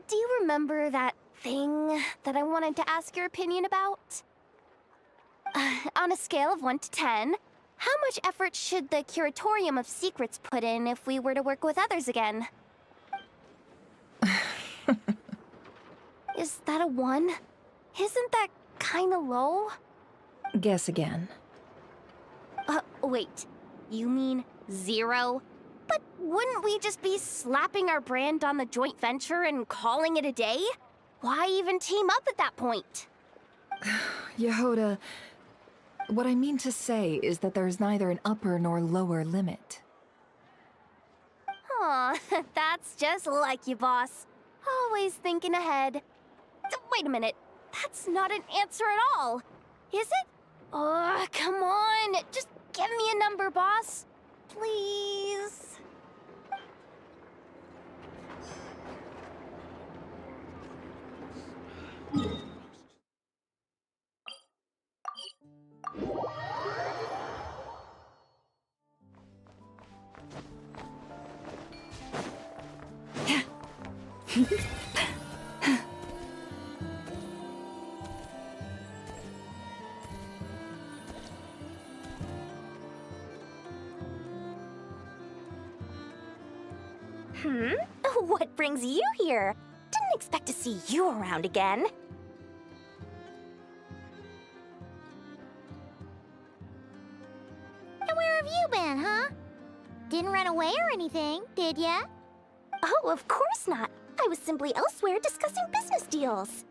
Do you remember that thing that I wanted to ask your opinion about. On a scale of 1 to 10, how much effort should the Curatorium of Secrets put in if we were to work with others again? Is that a 1? Isn't that kinda low? Guess again. Wait. You mean 0? But wouldn't we just be slapping our brand on the joint venture and calling it a day? Why even team up at that point? Yehoda, what I mean to say is that there's neither an upper nor lower limit. Aw, that's just like you, boss. Always thinking ahead. Wait a minute. That's not an answer at all. Is it? Oh, come on. Just give me a number, boss. Please. What brings you here? Didn't expect to see you around again. And where have you been, huh? Didn't run away or anything, did ya? Oh, of course not. I was simply elsewhere discussing business deals.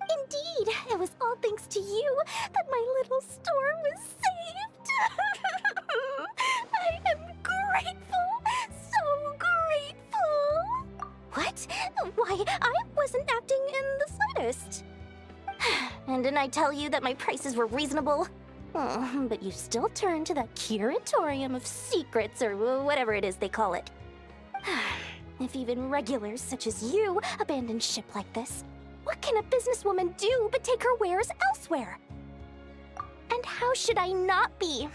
Indeed, it was all thanks to you that my little store was saved. I am grateful, so grateful. What? Why, I wasn't acting in the slightest. And didn't I tell you that my prices were reasonable? Oh, but you still turn to the Curatorium of Secrets, or whatever it is they call it. If even regulars such as you abandon ship like this, what can a businesswoman do but take her wares elsewhere? And how should I not be,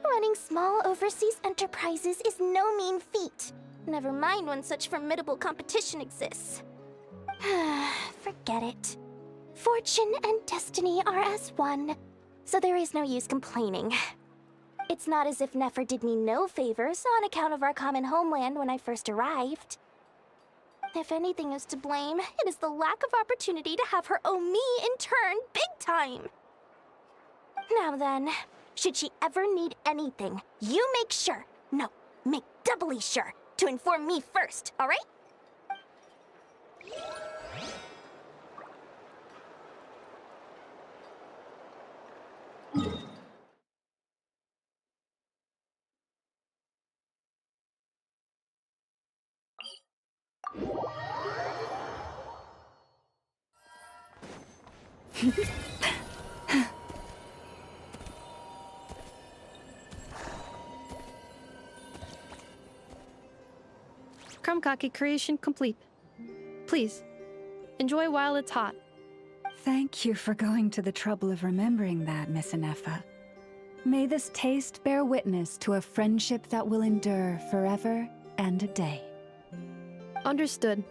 Running small overseas enterprises is no mean feat. Never mind when such formidable competition exists. Forget it. Fortune and destiny are as one, so there is no use complaining. It's not as if Nefer did me no favors on account of our common homeland when I first arrived. If anything is to blame, it is the lack of opportunity to have her owe me in turn big time. Now then, should she ever need anything, you make sure, no, make doubly sure, to inform me first, all right? Krumkake creation complete. Please, enjoy while it's hot. Thank you for going to the trouble of remembering that, Miss Anefa. May this taste bear witness to a friendship that will endure forever and a day. Understood.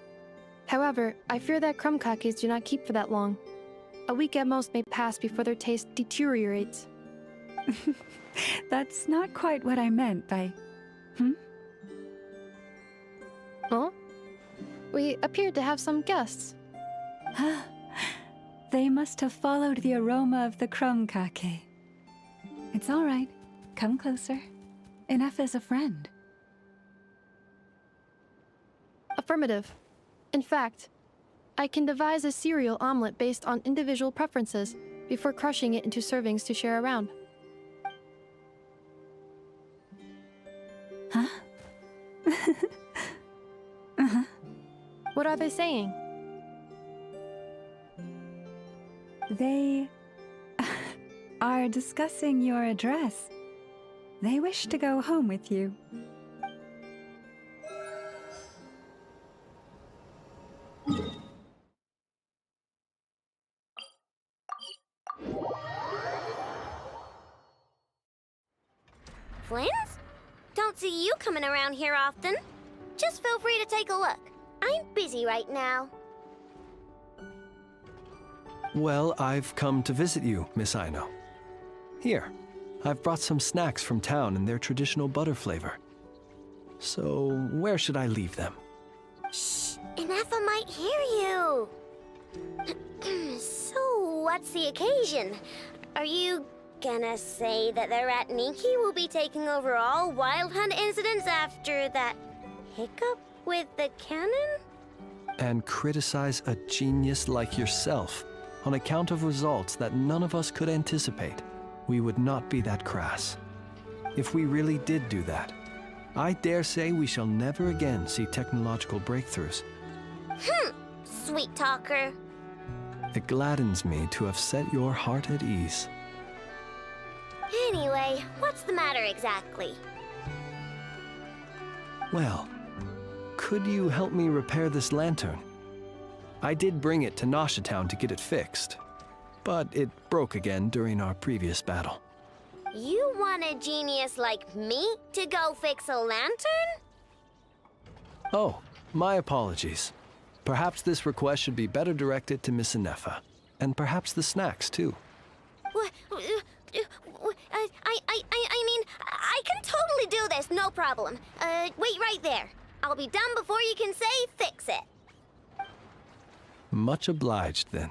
However, I fear that krumkakes do not keep for that long. A week at most may pass before their taste deteriorates. That's not quite what I meant by... Huh? We appeared to have some guests. They must have followed the aroma of the krumkake. It's all right. Come closer. Inefa's a friend. Affirmative. In fact, I can devise a cereal omelet based on individual preferences before crushing it into servings to share around. Huh? What are they saying? They are discussing your address. They wish to go home with you. Flins? Don't see you coming around here often. Just feel free to take a look. I'm busy right now. Well, I've come to visit you, Miss Aino. Here, I've brought some snacks from town in their traditional butter flavor. So, where should I leave them? Shh! Inefa might hear you! So, what's the occasion? Are you gonna say that the Ratniki will be taking over all Wild Hunt incidents after that hiccup with the cannon? And criticize a genius like yourself on account of results that none of us could anticipate. We would not be that crass. If we really did do that, I dare say we shall never again see technological breakthroughs. Sweet talker. It gladdens me to have set your heart at ease. Anyway, what's the matter exactly? Well, could you help me repair this lantern? I did bring it to Nasha Town to get it fixed, but it broke again during our previous battle. You want a genius like me to go fix a lantern? Oh, my apologies. Perhaps this request should be better directed to Miss Inefa, and perhaps the snacks too. What? I mean, I can totally do this, no problem. Wait right there. I'll be done before you can say fix it. Much obliged, then.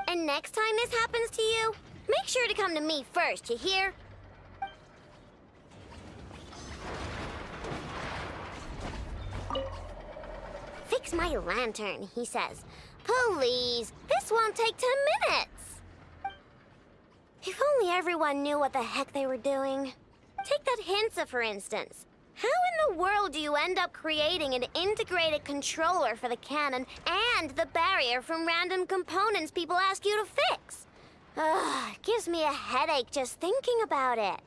And next time this happens to you, make sure to come to me first, you hear? Fix my lantern, he says. Please, this won't take 10 minutes. If only everyone knew what the heck they were doing. Take that Hinsa, for instance. How in the world do you end up creating an integrated controller for the cannon and the barrier from random components people ask you to fix? Ugh, it gives me a headache just thinking about it.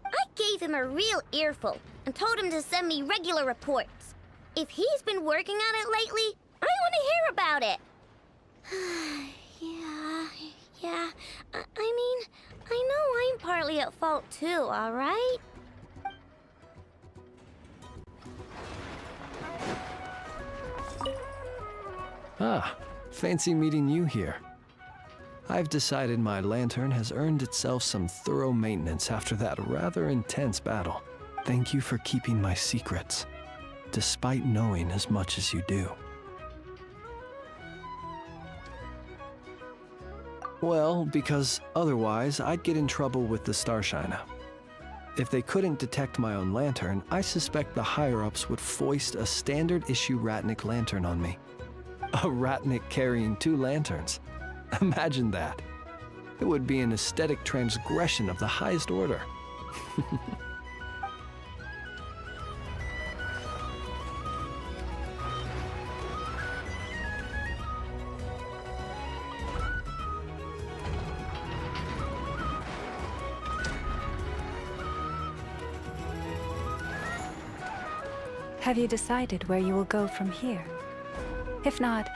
I gave him a real earful and told him to send me regular reports. If he's been working on it lately, I want to hear about it. Yeah. I mean, I know I'm partly at fault too, all right? Ah, fancy meeting you here. I've decided my lantern has earned itself some thorough maintenance after that rather intense battle. Thank you for keeping my secrets, despite knowing as much as you do. Well, because otherwise I'd get in trouble with the Starshiner. If they couldn't detect my own lantern, I suspect the higher-ups would foist a standard-issue Ratnik lantern on me. A Ratnik carrying 2 lanterns. Imagine that. It would be an aesthetic transgression of the highest order. Have you decided where you will go from here? If not,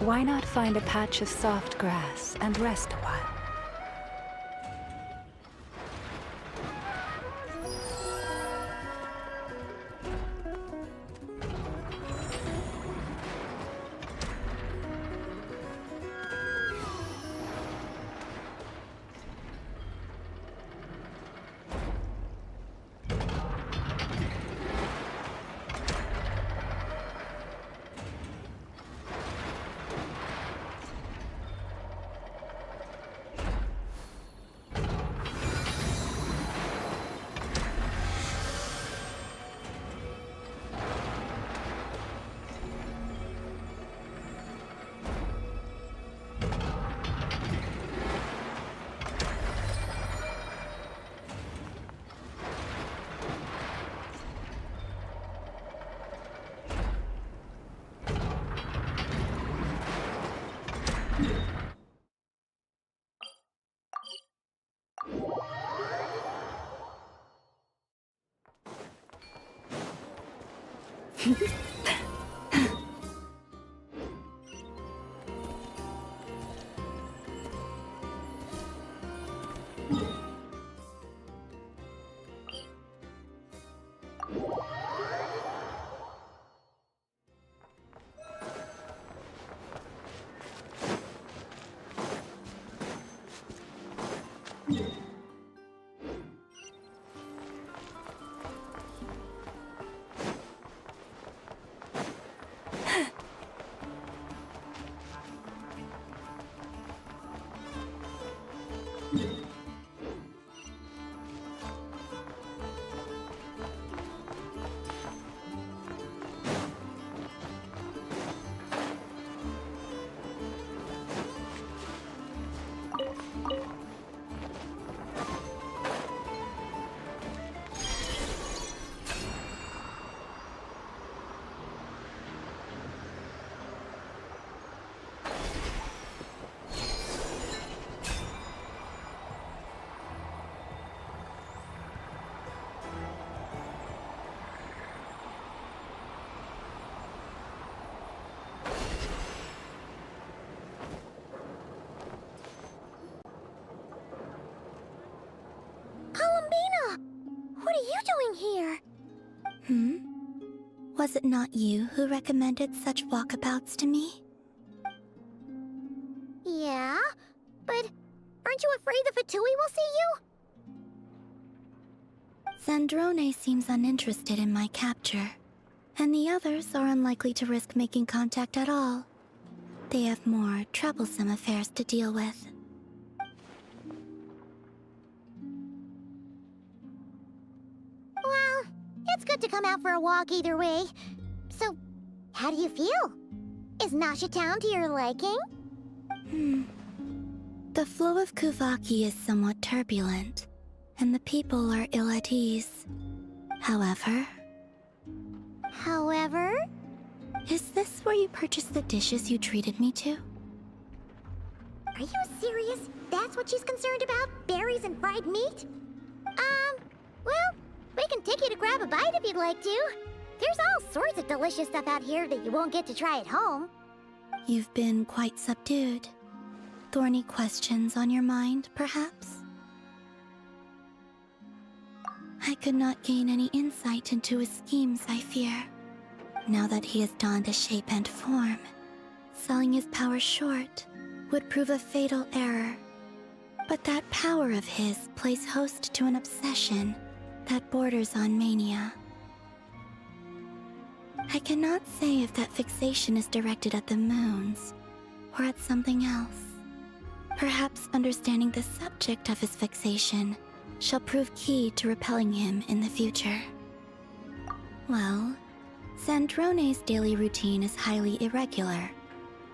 why not find a patch of soft grass and rest a while? What are you doing here? Was it not you who recommended such walkabouts to me? Yeah, but aren't you afraid the Fatui will see you? Zandrone seems uninterested in my capture, and the others are unlikely to risk making contact at all. They have more troublesome affairs to deal with. Well, it's good to come out for a walk either way. So, how do you feel? Is Nasha Town to your liking? The flow of Kuvaki is somewhat turbulent, and the people are ill at ease. However... Is this where you purchased the dishes you treated me to? Are you serious? That's what she's concerned about? Berries and fried meat? Well, we can take you to grab a bite if you'd like to. There's all sorts of delicious stuff out here that you won't get to try at home. You've been quite subdued. Thorny questions on your mind, perhaps? I could not gain any insight into his schemes, I fear. Now that he has donned a shape and form, selling his power short would prove a fatal error. But that power of his plays host to an obsession that borders on mania. I cannot say if that fixation is directed at the moons or at something else. Perhaps understanding the subject of his fixation shall prove key to repelling him in the future. Well, Zandrone's daily routine is highly irregular,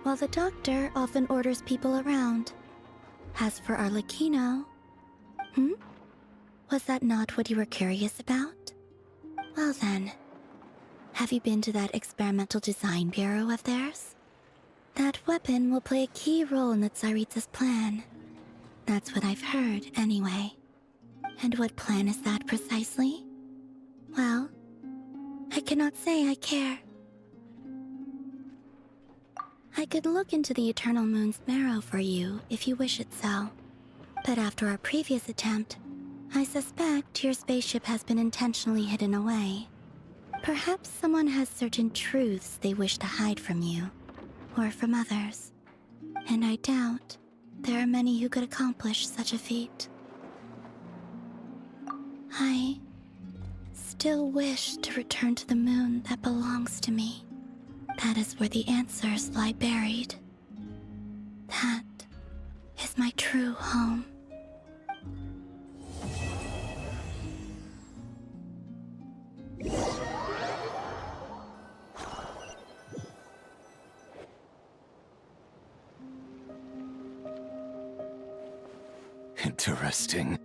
while the doctor often orders people around. As for Arlecchino... Was that not what you were curious about? Well then, have you been to that experimental design bureau of theirs? That weapon will play a key role in the Tsaritsa's plan. That's what I've heard, anyway. And what plan is that precisely? Well, I cannot say I care. I could look into the Eternal Moon's marrow for you if you wish it so. But after our previous attempt, I suspect your spaceship has been intentionally hidden away. Perhaps someone has certain truths they wish to hide from you, or from others. And I doubt there are many who could accomplish such a feat. I still wish to return to the moon that belongs to me. That is where the answers lie buried. That is my true home. Interesting.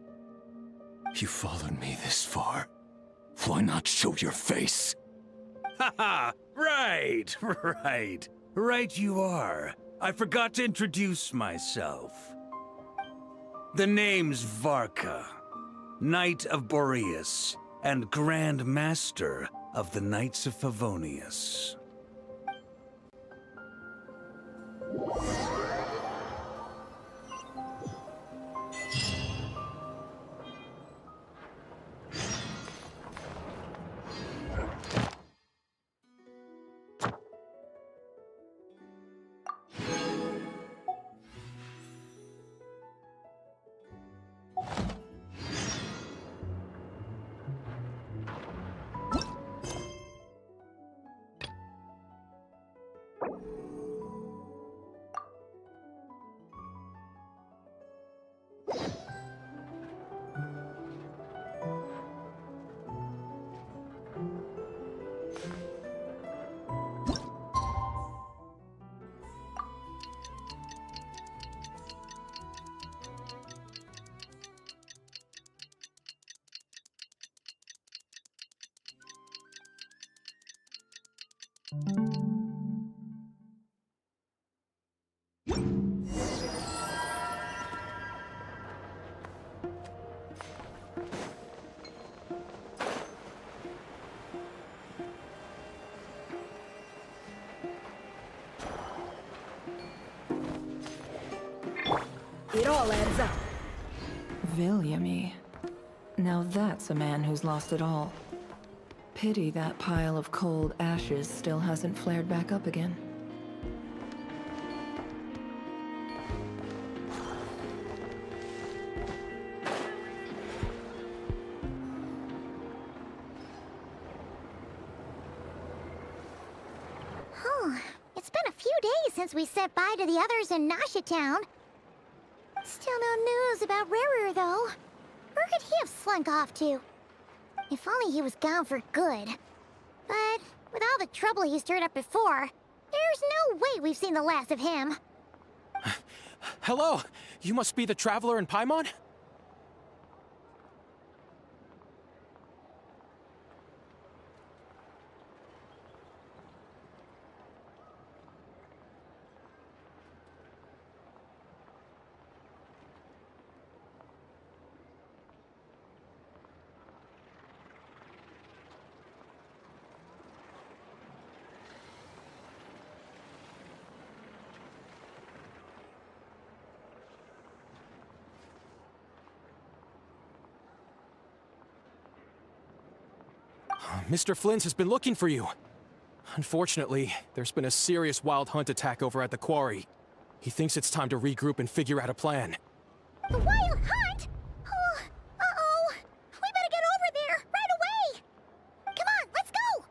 You followed me this far. Why not show your face? Haha! Right, right. Right you are. I forgot to introduce myself. The name's Varka, Knight of Boreas, and Grand Master of the Knights of Favonius. It all adds up. Viljami. Now that's a man who's lost it all. Pity that pile of cold ashes still hasn't flared back up again. It's been a few days since we said bye to the others in Nasha Town. Still no news about Rarer, though. Where could he have slunk off to? If only he was gone for good. But with all the trouble he stirred up before, there's no way we've seen the last of him. Hello! You must be the traveler in Paimon? Mr. Flint has been looking for you. Unfortunately, there's been a serious wild hunt attack over at the quarry. He thinks it's time to regroup and figure out a plan. The wild hunt? Oh, uh-oh. We better get over there, right away! Come on, let's go!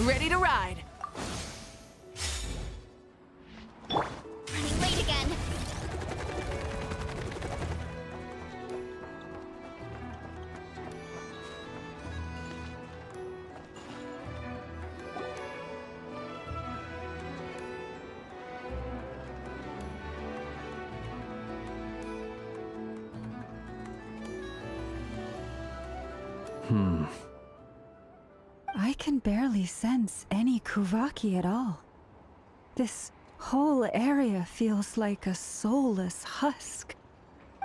Ready to ride. Running late again. I can barely sense any Kuvaki at all. This whole area feels like a soulless husk.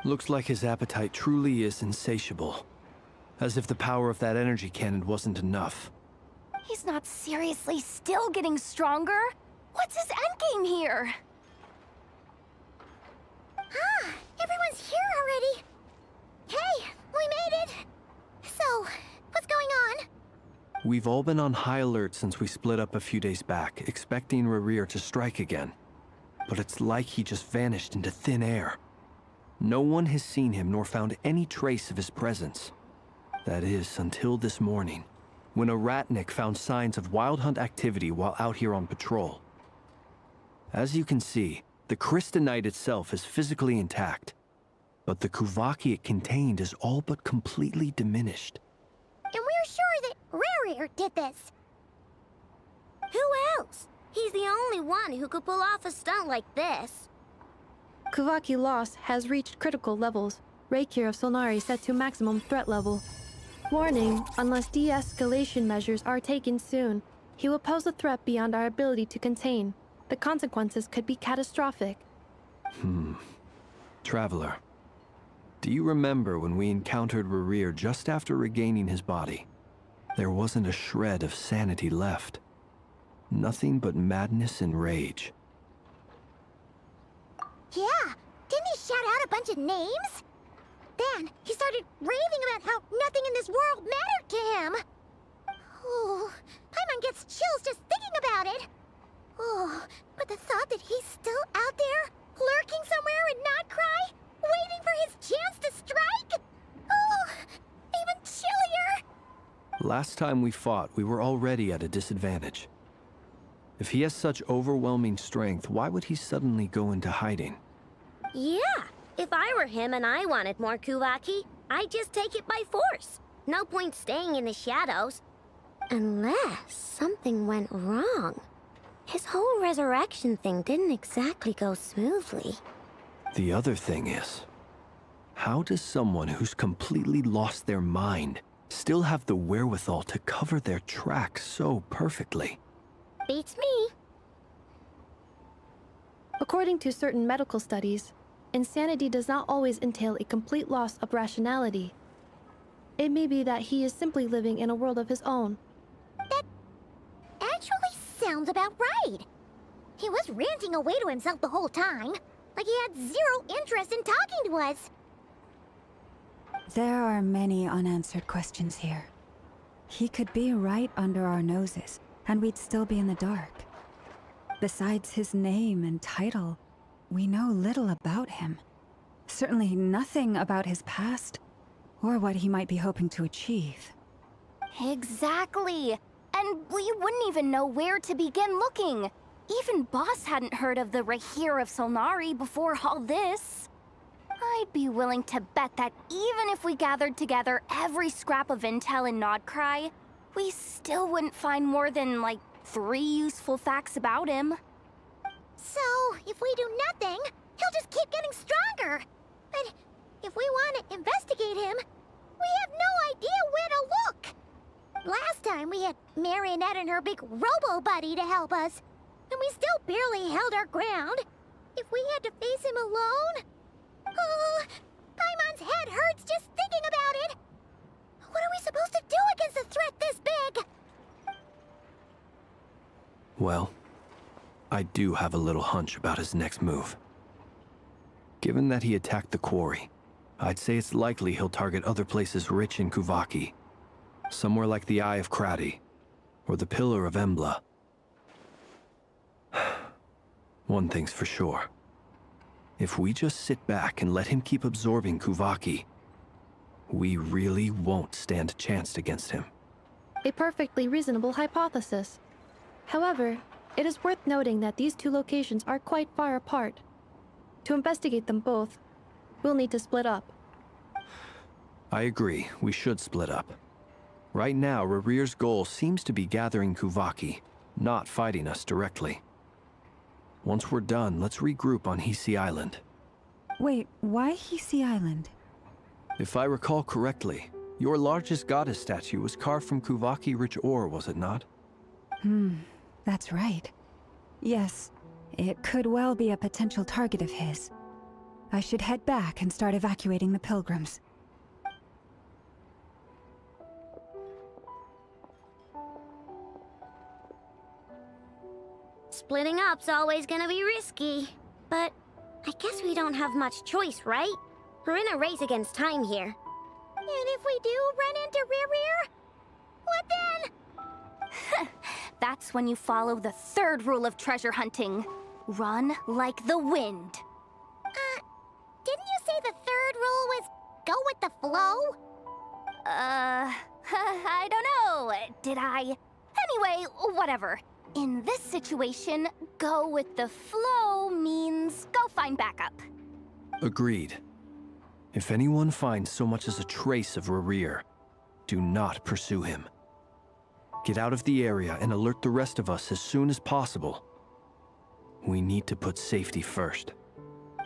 Looks like his appetite truly is insatiable. As if the power of that energy cannon wasn't enough. He's not seriously still getting stronger? What's his endgame here? Ah, everyone's here already. Hey, we made it. So, what's going on? We've all been on high alert since we split up a few days back, expecting Rarir to strike again. But it's like he just vanished into thin air. No one has seen him nor found any trace of his presence. That is, until this morning, when a ratnik found signs of wild hunt activity while out here on patrol. As you can see, the crystalline itself is physically intact, but the Kuvaki it contained is all but completely diminished. And we're sure that Rarir did this. Who else? He's the only one who could pull off a stunt like this. Kuvaki loss has reached critical levels. Reikir of Solnari set to maximum threat level. Warning, unless de-escalation measures are taken soon, he will pose a threat beyond our ability to contain. The consequences could be catastrophic. Traveler, do you remember when we encountered Rarir just after regaining his body? There wasn't a shred of sanity left. Nothing but madness and rage. Yeah, didn't he shout out a bunch of names? Then he started raving about how nothing in this world mattered to him. Oh, Paimon gets chills just thinking about it. Oh, but the thought that he's still out there, lurking somewhere in Notcry, waiting for his chance to strike? Oh, even chillier! Last time we fought, we were already at a disadvantage. If he has such overwhelming strength, why would he suddenly go into hiding? Yeah, if I were him and I wanted more Kuvaki, I'd just take it by force. No point staying in the shadows. Unless something went wrong. His whole resurrection thing didn't exactly go smoothly. The other thing is, how does someone who's completely lost their mind still have the wherewithal to cover their tracks so perfectly? Beats me. According to certain medical studies, insanity does not always entail a complete loss of rationality. It may be that he is simply living in a world of his own. That actually sounds about right. He was ranting away to himself the whole time, like he had zero interest in talking to us. There are many unanswered questions here. He could be right under our noses, and we'd still be in the dark. Besides his name and title, we know little about him. Certainly nothing about his past, or what he might be hoping to achieve. Exactly. And we wouldn't even know where to begin looking. Even Boss hadn't heard of the Rahir of Solnari before all this. I'd be willing to bet that even if we gathered together every scrap of intel in Nodcry, we still wouldn't find more than, like, 3 useful facts about him. So, if we do nothing, he'll just keep getting stronger. But if we want to investigate him, we have no idea where to look. Last time we had Marionette and her big robo-buddy to help us, and we still barely held our ground. If we had to face him alone... Oh, Paimon's head hurts just thinking about it. What are we supposed to do against a threat this big? Well, I do have a little hunch about his next move. Given that he attacked the quarry, I'd say it's likely he'll target other places rich in Kuvaki. Somewhere like the Eye of Krati, or the Pillar of Embla. One thing's for sure. If we just sit back and let him keep absorbing Kuvaki, we really won't stand a chance against him. A perfectly reasonable hypothesis. However, it is worth noting that these two locations are quite far apart. To investigate them both, we'll need to split up. I agree, we should split up. Right now, Rarir's goal seems to be gathering Kuvaki, not fighting us directly. Once we're done, let's regroup on Hisi Island. Wait, why Hisi Island? If I recall correctly, your largest goddess statue was carved from Kuvaki-rich ore, was it not? That's right. Yes, it could well be a potential target of his. I should head back and start evacuating the pilgrims. Splitting up's always gonna be risky. But I guess we don't have much choice, right? We're in a race against time here. And if we do run into Rarir, what then? That's when you follow the 3rd rule of treasure hunting. Run like the wind. Didn't you say the 3rd rule was go with the flow? I don't know. Did I? Anyway, whatever. In this situation, go with the flow means go find backup. Agreed. If anyone finds so much as a trace of Rarir, do not pursue him. Get out of the area and alert the rest of us as soon as possible. We need to put safety first.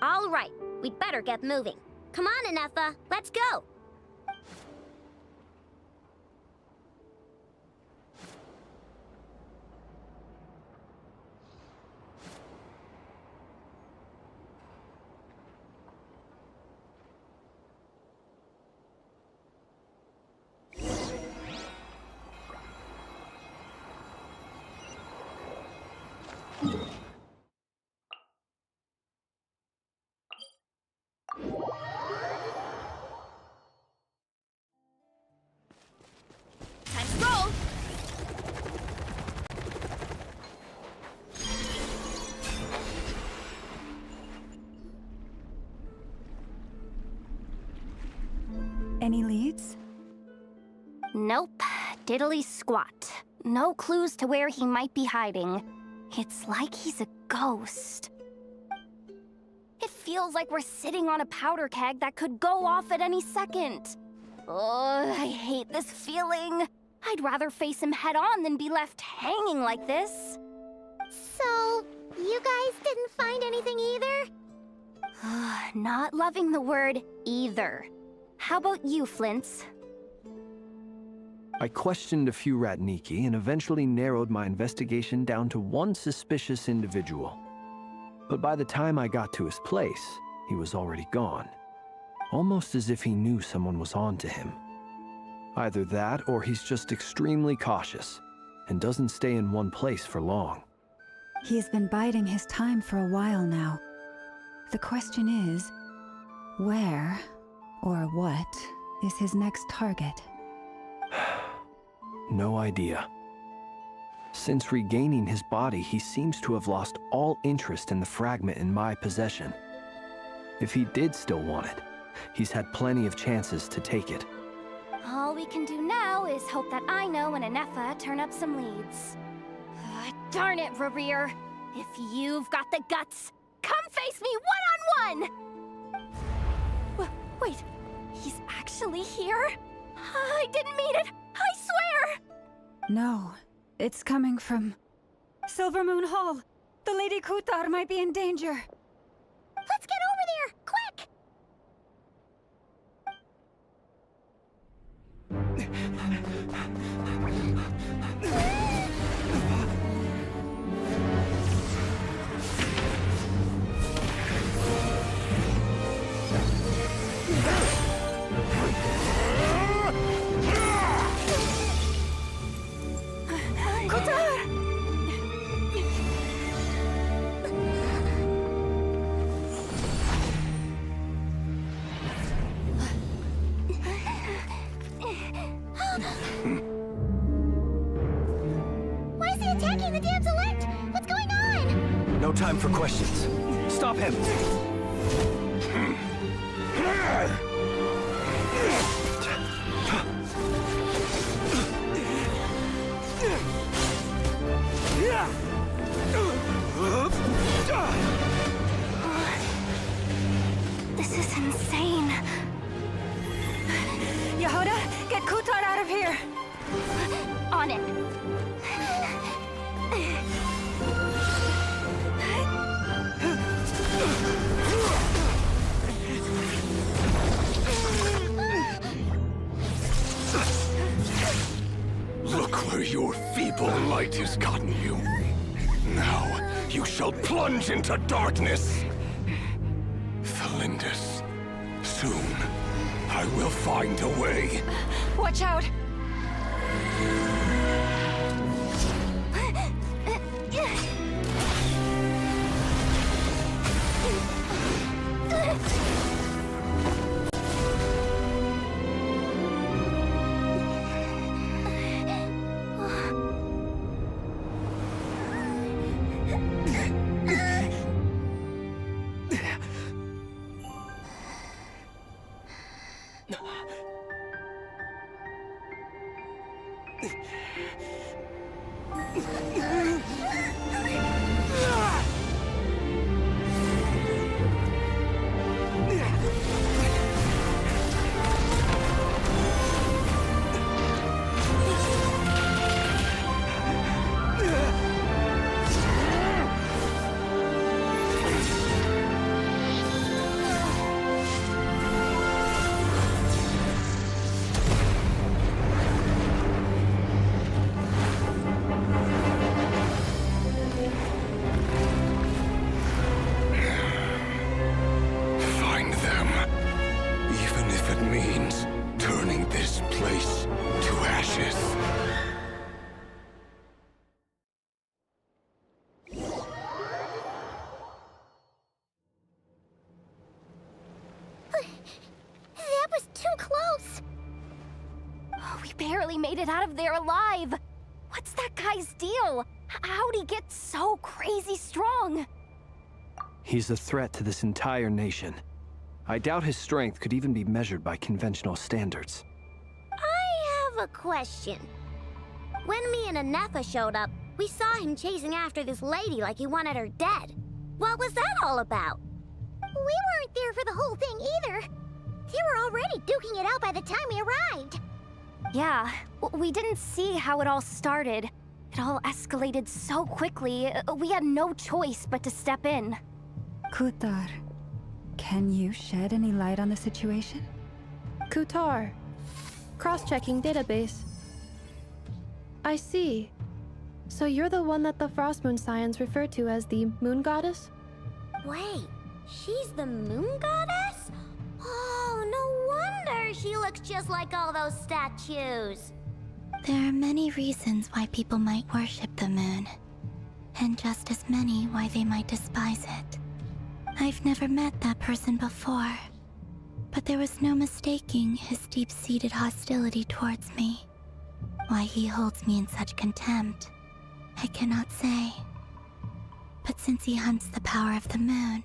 All right, we'd better get moving. Come on, Inefa, let's go. Any leads? Nope. Diddly squat. No clues to where he might be hiding. It's like he's a ghost. It feels like we're sitting on a powder keg that could go off at any second. Ugh, I hate this feeling. I'd rather face him head on than be left hanging like this. So, you guys didn't find anything either? Not loving the word either. How about you, Flints? I questioned a few Ratniki and eventually narrowed my investigation down to one suspicious individual. But by the time I got to his place, he was already gone. Almost as if he knew someone was on to him. Either that, or he's just extremely cautious and doesn't stay in one place for long. He's been biding his time for a while now. The question is, where or what is his next target? No idea. Since regaining his body, he seems to have lost all interest in the fragment in my possession. If he did still want it, he's had plenty of chances to take it. All we can do now is hope that Aino and Anefa turn up some leads. Darn it, Rarir! If you've got the guts, come face me one-on-one! Wait, he's actually here? I didn't mean it! I swear! No, it's coming from Silver Moon Hall. The Lady Kutar might be in danger. Let's get over there, quick! Why is he attacking the damsel elect? What's going on? No time for questions. Stop him! This is insane. Yehuda, get Kutar out of here! On it. Look where your feeble light has gotten you. Now, you shall plunge into darkness. Felindus, soon, I will find a way. Watch out! Barely made it out of there alive. What's that guy's deal? How'd he get so crazy strong? He's a threat to this entire nation. I doubt his strength could even be measured by conventional standards. I have a question. When me and Anefa showed up, we saw him chasing after this lady like he wanted her dead. What was that all about? We weren't there for the whole thing either. They were already duking it out by the time we arrived. Yeah, we didn't see how it all started. It all escalated so quickly, we had no choice but to step in. Kutar, can you shed any light on the situation? Kutar. Cross-checking database. I see. So you're the one that the Frost Moon Scions refer to as the Moon Goddess? Wait, she's the moon goddess? Oh, no wonder she looks just like all those statues. There are many reasons why people might worship the moon, and just as many why they might despise it. I've never met that person before, but there was no mistaking his deep-seated hostility towards me. Why he holds me in such contempt, I cannot say. But since he hunts the power of the moon,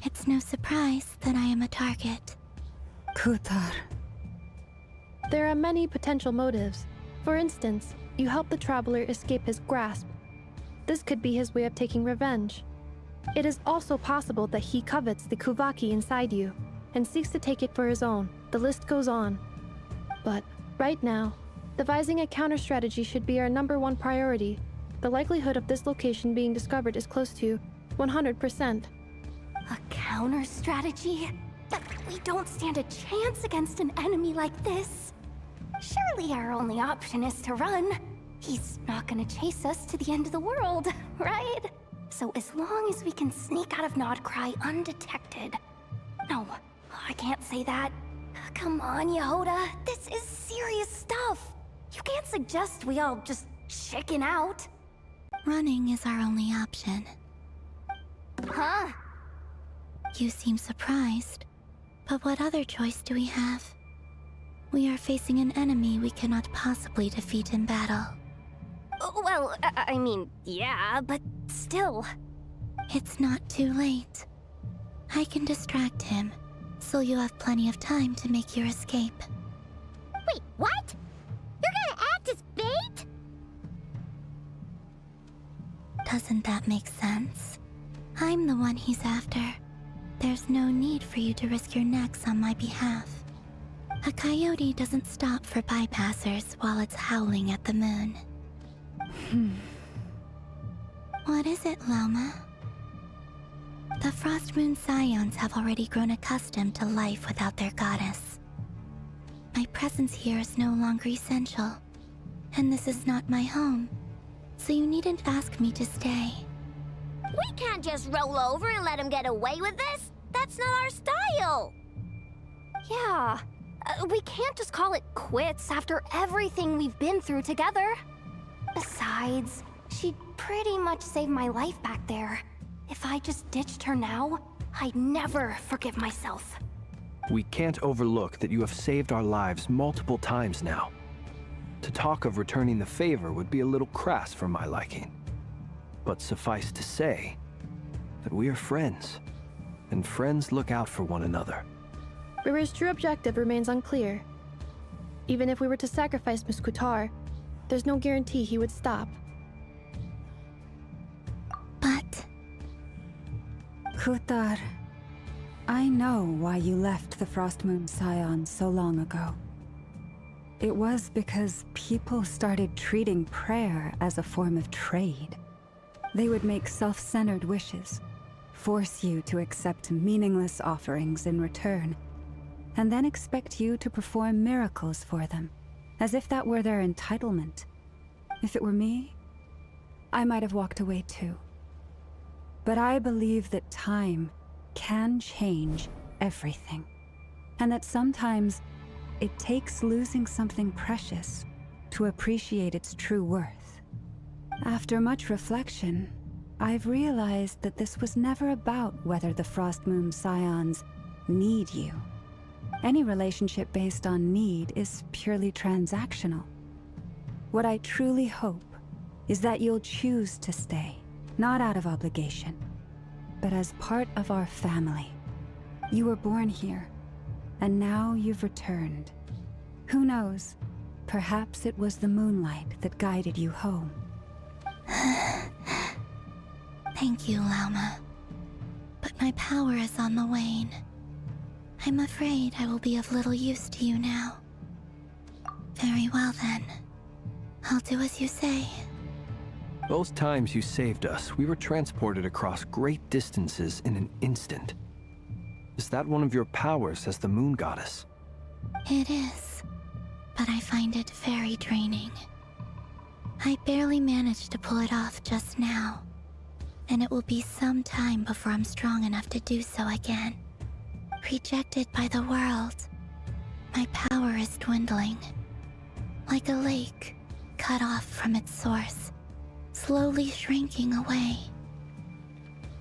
it's no surprise that I am a target. Kutar. There are many potential motives. For instance, you help the traveler escape his grasp. This could be his way of taking revenge. It is also possible that he covets the Kuvaki inside you, and seeks to take it for his own. The list goes on. But, right now, devising a counter-strategy should be our #1 priority. The likelihood of this location being discovered is close to 100%. A counter-strategy? But we don't stand a chance against an enemy like this. Surely our only option is to run. He's not gonna chase us to the end of the world, right? So as long as we can sneak out of Nodcry undetected... No, I can't say that. Come on, Yehoda, this is serious stuff. You can't suggest we all just chicken out. Running is our only option. Huh? You seem surprised, but what other choice do we have? We are facing an enemy we cannot possibly defeat in battle. Well, I mean, yeah, but still. It's not too late. I can distract him, so you have plenty of time to make your escape. Wait, what? You're gonna act as bait? Doesn't that make sense? I'm the one he's after. There's no need for you to risk your necks on my behalf. A coyote doesn't stop for bypassers while it's howling at the moon. What is it, Loma? The Frost Moon Scions have already grown accustomed to life without their goddess. My presence here is no longer essential, and this is not my home, so you needn't ask me to stay. We can't just roll over and let him get away with this. That's not our style. Yeah, we can't just call it quits after everything we've been through together. Besides, she'd pretty much saved my life back there. If I just ditched her now, I'd never forgive myself. We can't overlook that you have saved our lives multiple times now. To talk of returning the favor would be a little crass for my liking. But suffice to say that we are friends, and friends look out for one another. Rira's true objective remains unclear. Even if we were to sacrifice Miss Kutar, there's no guarantee he would stop. But... Kutar, I know why you left the Frost Moon Scions so long ago. It was because people started treating prayer as a form of trade. They would make self-centered wishes, force you to accept meaningless offerings in return, and then expect you to perform miracles for them, as if that were their entitlement. If it were me, I might have walked away too. But I believe that time can change everything, and that sometimes it takes losing something precious to appreciate its true worth. After much reflection, I've realized that this was never about whether the Frost Moon Scions need you. Any relationship based on need is purely transactional. What I truly hope is that you'll choose to stay, not out of obligation, but as part of our family. You were born here, and now you've returned. Who knows? Perhaps it was the moonlight that guided you home. Thank you, Lauma. But my power is on the wane. I'm afraid I will be of little use to you now. Very well then. I'll do as you say. Both times you saved us, we were transported across great distances in an instant. Is that one of your powers as the moon goddess? It is, but I find it very draining. I barely managed to pull it off just now, and it will be some time before I'm strong enough to do so again. Rejected by the world, my power is dwindling. Like a lake, cut off from its source, slowly shrinking away.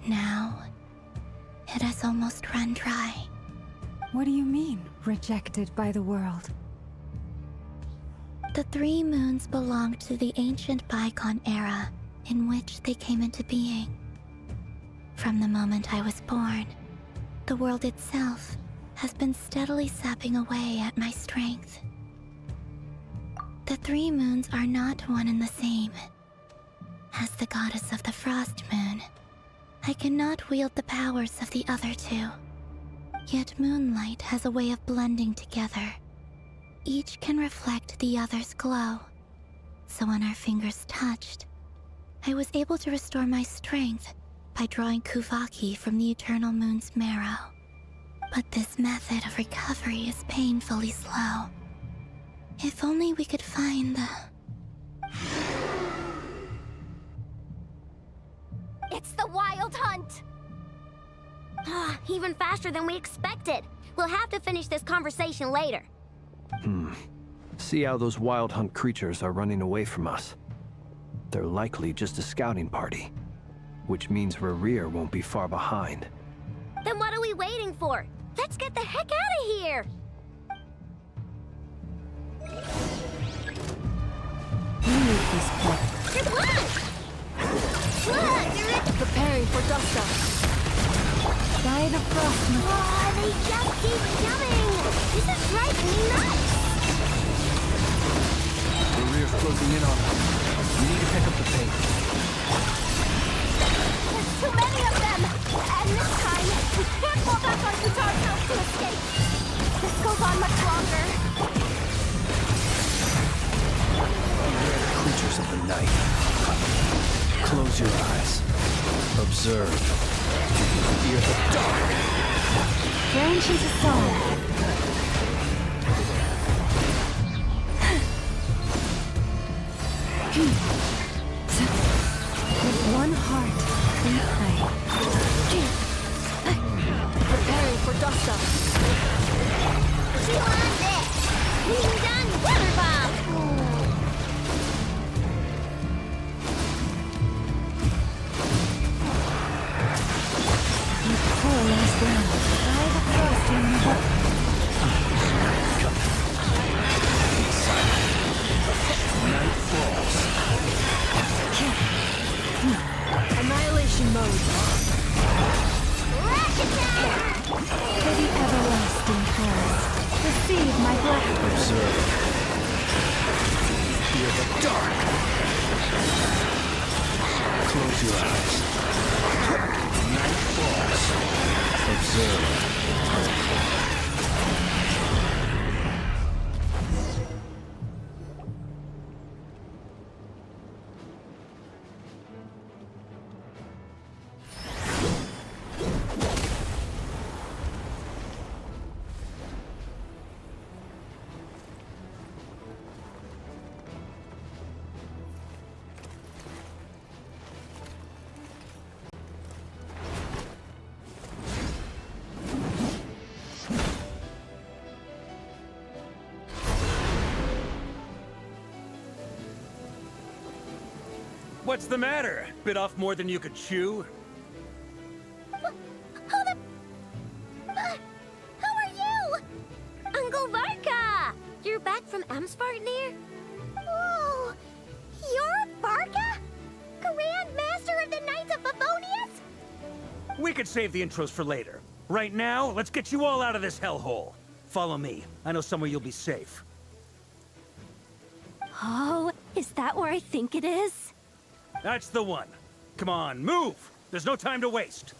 Now, it has almost run dry. What do you mean, rejected by the world? The 3 moons belonged to the ancient bygone era in which they came into being. From the moment I was born, the world itself has been steadily sapping away at my strength. The 3 moons are not one and the same. As the goddess of the Frost Moon, I cannot wield the powers of the other 2. Yet moonlight has a way of blending together. Each can reflect the other's glow. So when our fingers touched, I was able to restore my strength by drawing Kuvaki from the eternal moon's marrow. But this method of recovery is painfully slow. If only we could find the... It's the Wild Hunt! Even faster than we expected. We'll have to finish this conversation later. See how those Wild Hunt creatures are running away from us. They're likely just a scouting party, which means Razer won't be far behind. Then what are we waiting for? Let's get the heck out of here! Leave this place. Good luck! Look! Preparing for dust-up. By the frost moon. Oh, they just keep coming! This is driving me nuts! Razer's closing in on us. We need to pick up the pace. There's too many of them! And this time, we can't fall back on ourselves to escape! This goes on much longer. Beware the creatures of the night. Close your eyes. Observe. Fear the dark. Branch into song. With one heart, we play. Preparing for dust-up. Chew on this! Being done, water bomb! Paralyzed down by the frost in the heart. Night falls. Annihilation mode. For the everlasting forest, receive my blessing. Observe. Fear the dark. Close your eyes. Night falls. Observe. What's the matter? Bit off more than you could chew? Who are you? Uncle Varka! You're back from Amspartnir? Whoa! You're Varka? Grand Master of the Knights of Favonius? We could save the intros for later. Right now, let's get you all out of this hellhole. Follow me. I know somewhere you'll be safe. Oh, is that where I think it is? That's the one. Come on, move! There's no time to waste.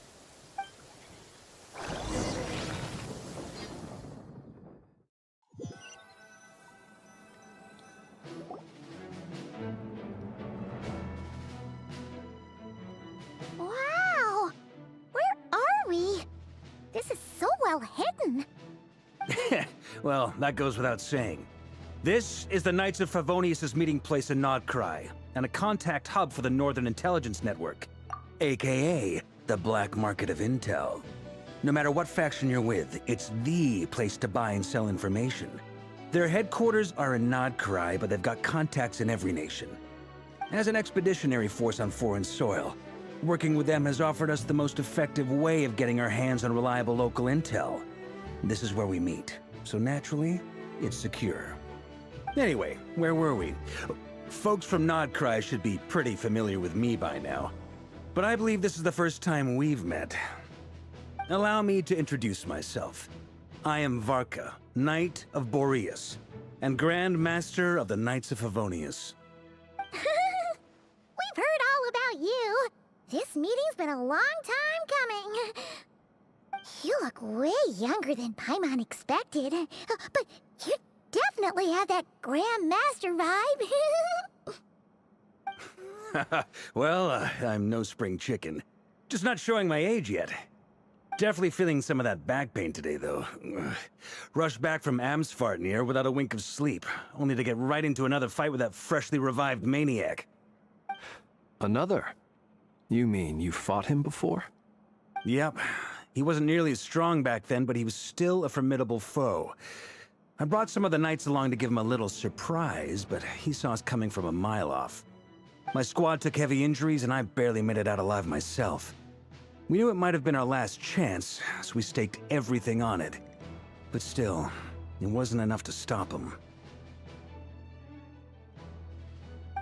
Wow! Where are we? This is so well hidden. Well, that goes without saying. This is the Knights of Favonius' meeting place in Nodcry, and a contact hub for the Northern Intelligence Network, aka the Black Market of Intel. No matter what faction you're with, it's the place to buy and sell information. Their headquarters are in Nodcry, but they've got contacts in every nation. As an expeditionary force on foreign soil, working with them has offered us the most effective way of getting our hands on reliable local intel. This is where we meet, so naturally, it's secure. Anyway, where were we? Folks from Nodcry should be pretty familiar with me by now, but I believe this is the first time we've met. Allow me to introduce myself. I am Varka, Knight of Boreas, and Grand Master of the Knights of Favonius. We've heard all about you. This meeting's been a long time coming. You look way younger than Paimon expected, but you definitely have that Grand Master vibe. Well, I'm no spring chicken. Just not showing my age yet. Definitely feeling some of that back pain today, though. Rushed back from Amsfartnir without a wink of sleep, only to get right into another fight with that freshly revived maniac. Another? You mean you fought him before? Yep. He wasn't nearly as strong back then, but he was still a formidable foe. I brought some of the knights along to give him a little surprise, but he saw us coming from a mile off. My squad took heavy injuries, and I barely made it out alive myself. We knew it might have been our last chance, so we staked everything on it. But still, it wasn't enough to stop him.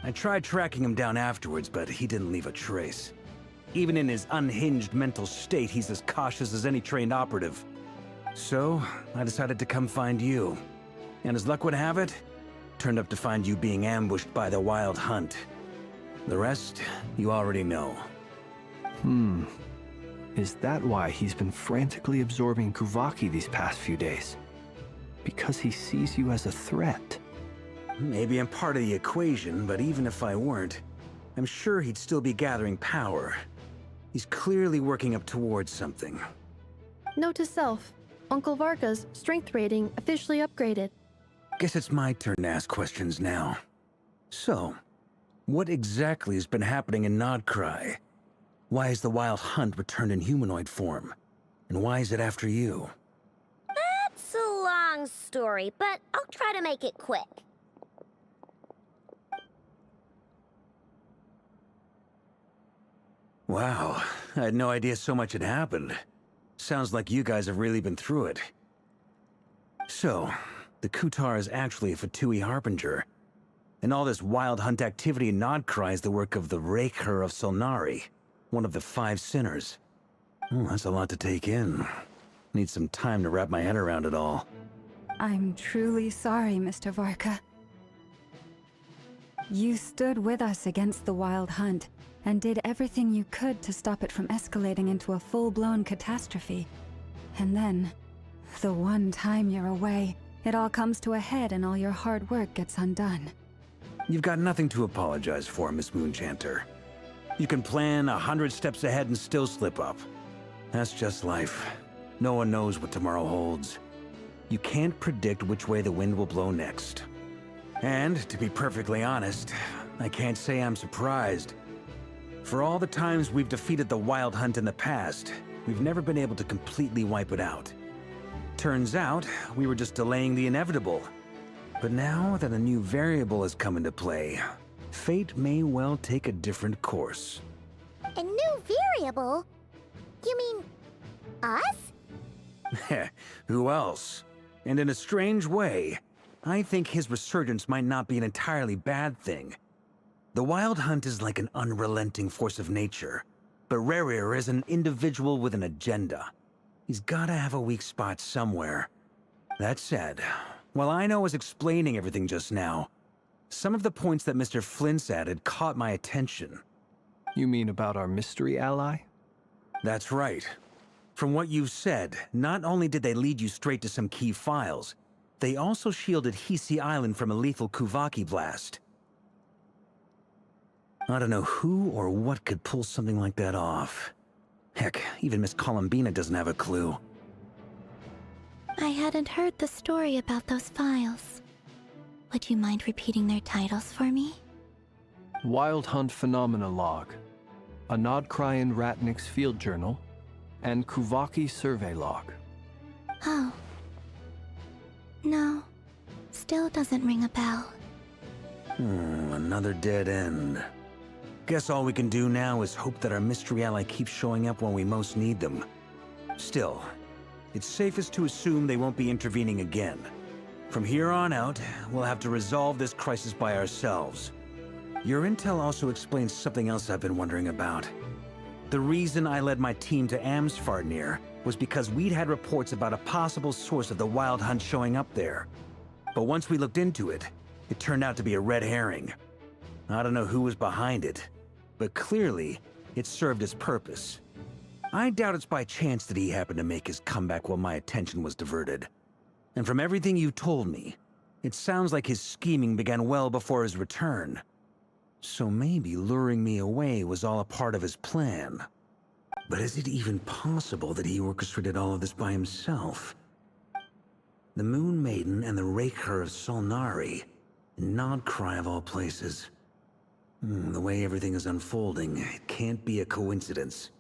I tried tracking him down afterwards, but he didn't leave a trace. Even in his unhinged mental state, he's as cautious as any trained operative. So, I decided to come find you. And as luck would have it, turned up to find you being ambushed by the Wild Hunt. The rest, you already know. Is that why he's been frantically absorbing Kuvaki these past few days? Because he sees you as a threat? Maybe I'm part of the equation, but even if I weren't, I'm sure he'd still be gathering power. He's clearly working up towards something. Note to self, Uncle Varka's strength rating officially upgraded. Guess it's my turn to ask questions now. So, what exactly has been happening in Nodcry? Why is the Wild Hunt returned in humanoid form? And why is it after you? That's a long story, but I'll try to make it quick. Wow, I had no idea so much had happened. Sounds like you guys have really been through it. So, the Kutar is actually a Fatui Harbinger. And all this Wild Hunt activity in Nodcry is the work of the Raker of Solnari, one of the 5 sinners. That's a lot to take in. Need some time to wrap my head around it all. I'm truly sorry, Mr. Varka. You stood with us against the Wild Hunt, and did everything you could to stop it from escalating into a full-blown catastrophe. And then, the one time you're away, it all comes to a head and all your hard work gets undone. You've got nothing to apologize for, Miss Moonchanter. You can plan 100 steps ahead and still slip up. That's just life. No one knows what tomorrow holds. You can't predict which way the wind will blow next. And, to be perfectly honest, I can't say I'm surprised. For all the times we've defeated the Wild Hunt in the past, we've never been able to completely wipe it out. Turns out, we were just delaying the inevitable. But now that a new variable has come into play, fate may well take a different course. A new variable? You mean... us? Who else? And in a strange way, I think his resurgence might not be an entirely bad thing. The Wild Hunt is like an unrelenting force of nature, but Rarer is an individual with an agenda. He's gotta have a weak spot somewhere. That said, while I know I was explaining everything just now, some of the points that Mr. Flint's added caught my attention. You mean about our mystery ally? That's right. From what you've said, not only did they lead you straight to some key files, they also shielded Hisi Island from a lethal Kuvaki blast. I don't know who or what could pull something like that off. Heck, even Miss Columbina doesn't have a clue. I hadn't heard the story about those files. Would you mind repeating their titles for me? Wild Hunt Phenomena Log, a Nodcrian Ratnik's Field Journal, and Kuvaki Survey Log. Oh. No. Still doesn't ring a bell. Another dead end. Guess all we can do now is hope that our mystery ally keeps showing up when we most need them. Still, it's safest to assume they won't be intervening again. From here on out, we'll have to resolve this crisis by ourselves. Your intel also explains something else I've been wondering about. The reason I led my team to Amsfarnir was because we'd had reports about a possible source of the Wild Hunt showing up there. But once we looked into it, it turned out to be a red herring. I don't know who was behind it, but clearly, it served its purpose. I doubt it's by chance that he happened to make his comeback while my attention was diverted. And from everything you told me, it sounds like his scheming began well before his return. So maybe luring me away was all a part of his plan. But is it even possible that he orchestrated all of this by himself? The Moon Maiden and the Raker of Solnari, Nodcry of all places. The way everything is unfolding, it can't be a coincidence.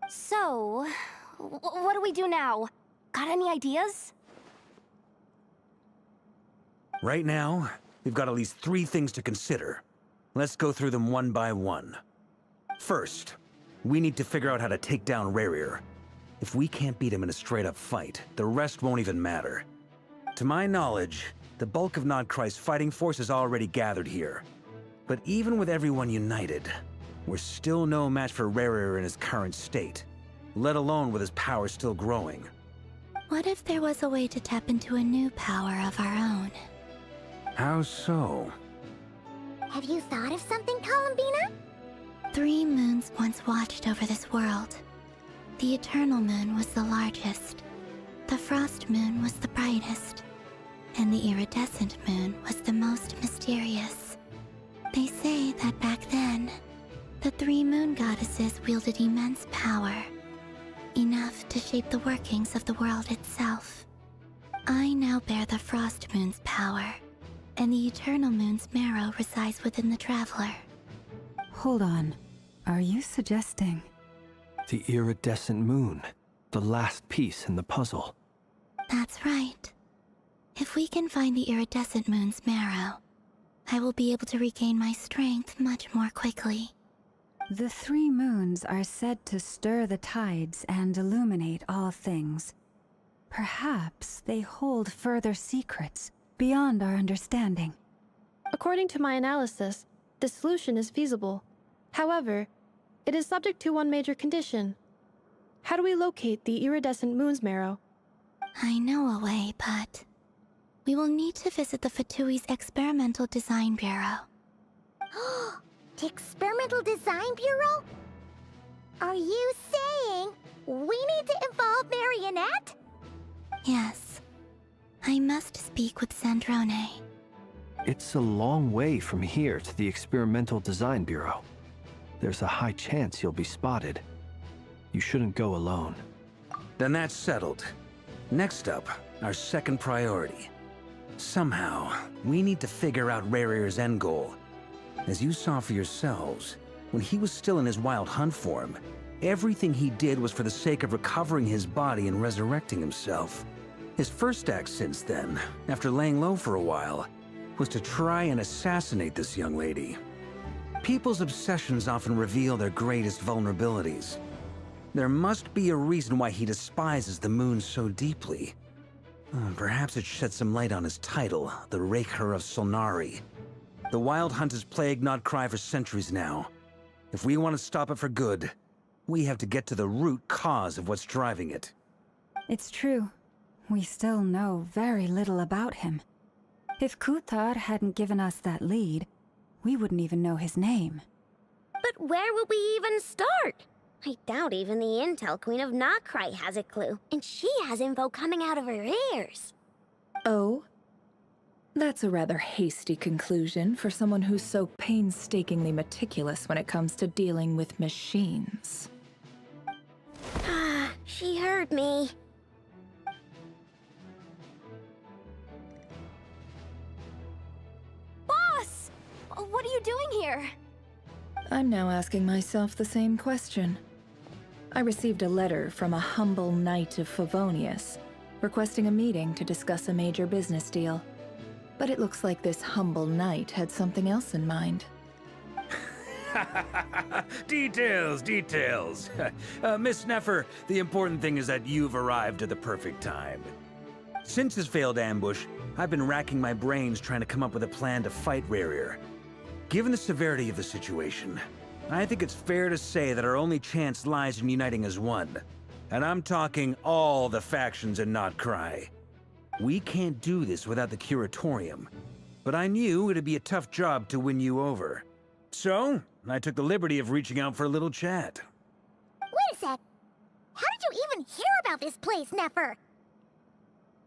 So, what do we do now? Got any ideas? Right now, we've got at least 3 things to consider. Let's go through them one by one. First, we need to figure out how to take down Rarer. If we can't beat him in a straight-up fight, the rest won't even matter. To my knowledge, the bulk of Nodcry's fighting force is already gathered here. But even with everyone united, we're still no match for Rarer in his current state, let alone with his power still growing. What if there was a way to tap into a new power of our own? How so? Have you thought of something, Columbina? 3 moons once watched over this world. The Eternal Moon was the largest. The Frost Moon was the brightest. And the Iridescent Moon was the most mysterious. They say that back then, the 3 moon goddesses wielded immense power. Enough to shape the workings of the world itself. I now bear the Frost Moon's power, and the Eternal Moon's marrow resides within the Traveler. Hold on. Are you suggesting? The Iridescent Moon, the last piece in the puzzle. That's right. If we can find the Iridescent Moon's marrow, I will be able to regain my strength much more quickly. The 3 moons are said to stir the tides and illuminate all things. Perhaps they hold further secrets beyond our understanding. According to my analysis, the solution is feasible. However, it is subject to one major condition. How do we locate the Iridescent Moon's marrow? I know a way, but we will need to visit the Fatui's Experimental Design Bureau. The Experimental Design Bureau? Are you saying we need to involve Marionette? Yes. I must speak with Sandrone. It's a long way from here to the Experimental Design Bureau. There's a high chance you'll be spotted. You shouldn't go alone. Then that's settled. Next up, our second priority. Somehow, we need to figure out Rarer's end goal. As you saw for yourselves, when he was still in his Wild Hunt form, everything he did was for the sake of recovering his body and resurrecting himself. His first act since then, after laying low for a while, was to try and assassinate this young lady. People's obsessions often reveal their greatest vulnerabilities. There must be a reason why he despises the moon so deeply. Perhaps it sheds some light on his title, the Raker of Solnari. The Wild Hunt has plagued Nodcry for centuries now. If we want to stop it for good, we have to get to the root cause of what's driving it. It's true. We still know very little about him. If Kuthar hadn't given us that lead, we wouldn't even know his name. But where would we even start? I doubt even the Intel Queen of Nokrai has a clue, and she has info coming out of her ears. Oh? That's a rather hasty conclusion for someone who's so painstakingly meticulous when it comes to dealing with machines. Ah, she heard me. Boss! What are you doing here? I'm now asking myself the same question. I received a letter from a humble knight of Favonius, requesting a meeting to discuss a major business deal. But it looks like this humble knight had something else in mind. Details, details. Miss Neffer, the important thing is that you've arrived at the perfect time. Since his failed ambush, I've been racking my brains trying to come up with a plan to fight Razer. Given the severity of the situation, I think it's fair to say that our only chance lies in uniting as one. And I'm talking all the factions in Nokrai. We can't do this without the Curatorium, but I knew it'd be a tough job to win you over. So, I took the liberty of reaching out for a little chat. Wait a sec. How did you even hear about this place, Neffer?